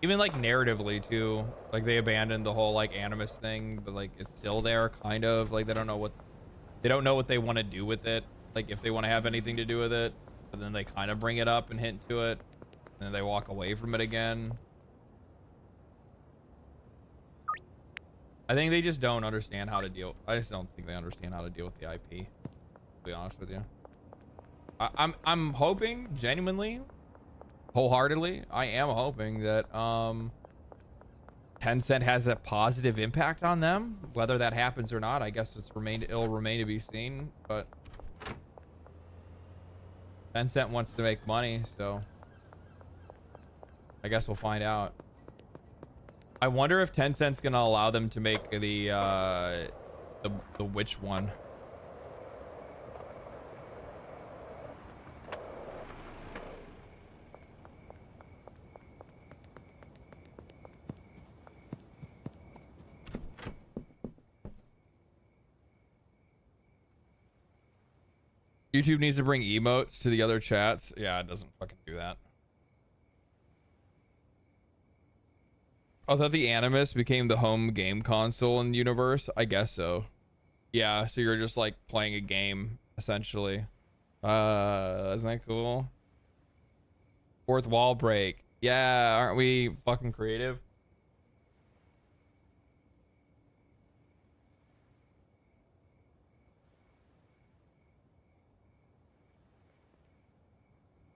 Even like narratively too, like they abandoned the whole like animus thing, but like it's still there, kind of. Like they don't know what they want to do with it. Like if they want to have anything to do with it, but then they kind of bring it up and hint to it, and then they walk away from it again. I think they just don't understand how to deal. I just don't think they understand how to deal with the IP. To be honest with you, I'm hoping genuinely, wholeheartely, I am hoping that Tencent has a positive impact on them. Whether that happens or not, I guess it'll remain to be seen. But Tencent wants to make money, so I guess we'll find out. I wonder if Tencent's gonna allow them to make the witch one. YouTube needs to bring emotes to the other chats. Yeah, it doesn't fucking do that. I thought the Animus became the home game console in the universe. I guess so. Yeah, so you're just like playing a game essentially. Isn't that cool? Fourth wall break. Yeah, aren't we fucking creative?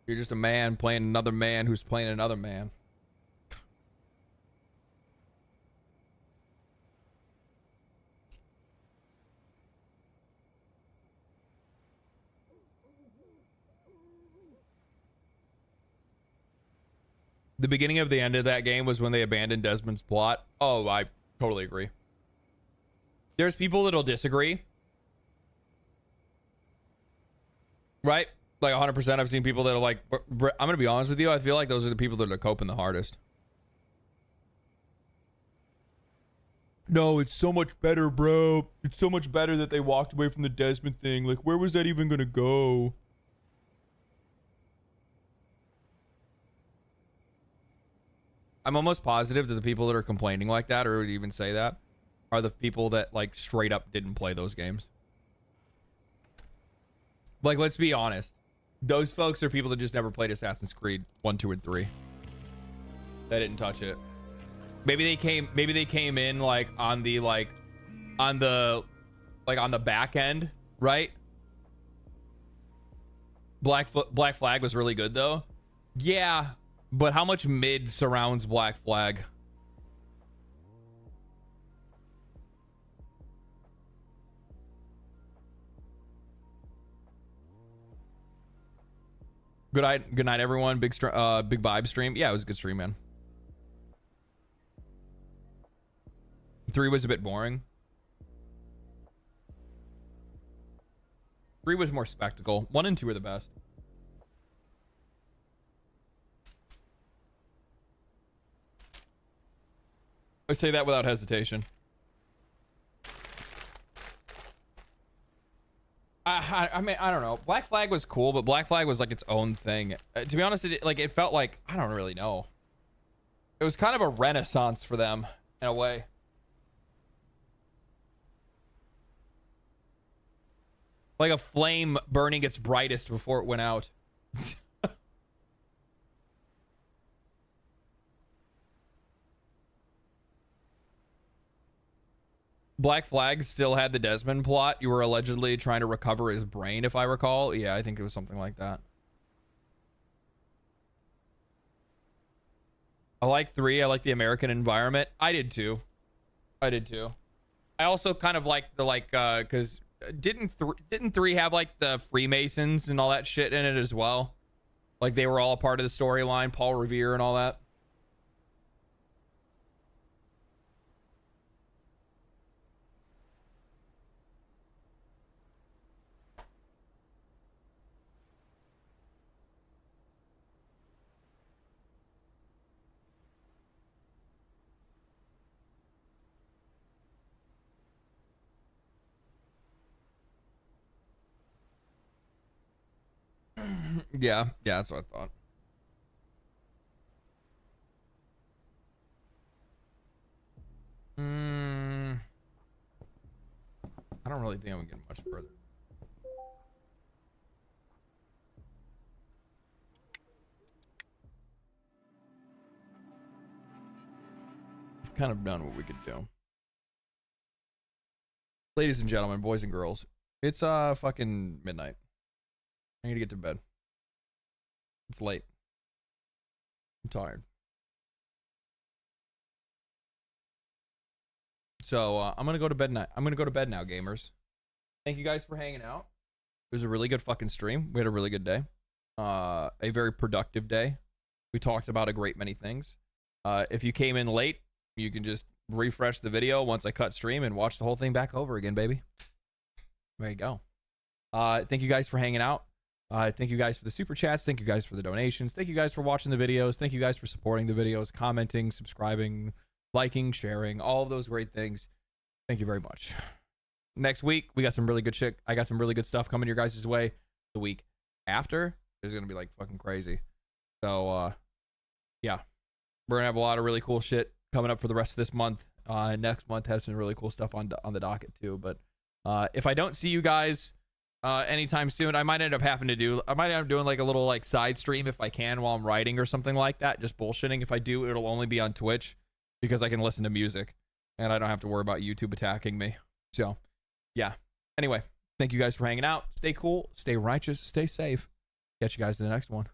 You're just a man playing another man who's playing another man. The beginning of the end of that game was when they abandoned Desmond's plot. Oh, I totally agree. There's people that'll disagree. Right? Like 100%. I've seen people that are like, I'm going to be honest with you. I feel like those are the people that are coping the hardest. No, it's so much better, bro. It's so much better that they walked away from the Desmond thing. Like, where was that even going to go? I'm almost positive that the people that are complaining like that, or would even say that, are the people that like straight up didn't play those games. Like, let's be honest. Those folks are people that just never played Assassin's Creed 1, 2, and 3. They didn't touch it. Maybe they came in like on the like on the back end, right? Black Flag was really good though. Yeah, but how much mid surrounds Black Flag? Good night, everyone. Big vibe stream. Yeah, it was a good stream, man. 3 was a bit boring. 3 was more spectacle. 1 and 2 are the best. I say that without hesitation. I mean, I don't know. Black Flag was cool, but Black Flag was like its own thing. To be honest, it felt like, I don't really know. It was kind of a renaissance for them in a way. Like a flame burning its brightest before it went out. Black Flag still had the Desmond plot. You were allegedly trying to recover his brain, if I recall. Yeah, I think it was something like that. I like 3. I like the American environment. I did too. I also kind of like the because didn't 3 have like the Freemasons and all that shit in it as well? Like they were all a part of the storyline, Paul Revere and all that. Yeah, that's what I thought. I don't really think I'm getting much further. I've kind of done what we could do. Ladies and gentlemen, boys and girls, it's fucking midnight. I need to get to bed. It's late. I'm tired. So I'm gonna go to bed now. I'm gonna go to bed now, gamers. Thank you guys for hanging out. It was a really good fucking stream. We had a really good day. A very productive day. We talked about a great many things. If you came in late, you can just refresh the video once I cut stream and watch the whole thing back over again, baby. There you go. Thank you guys for hanging out. Thank you guys for the super chats. Thank you guys for the donations. Thank you guys for watching the videos. Thank you guys for supporting the videos, commenting, subscribing, liking, sharing, all of those great things. Thank you very much. Next week, we got some really good shit. I got some really good stuff coming your guys' way. The week after is going to be like fucking crazy. So, yeah, we're going to have a lot of really cool shit coming up for the rest of this month. Next month has some really cool stuff on the docket too. But if I don't see you guys anytime soon, I might end up doing like a little like side stream if I can while I'm writing or something like that. Just bullshitting. If I do, it'll only be on Twitch because I can listen to music and I don't have to worry about YouTube attacking me. So, yeah. Anyway, thank you guys for hanging out. Stay cool, stay righteous, stay safe. Catch you guys in the next one.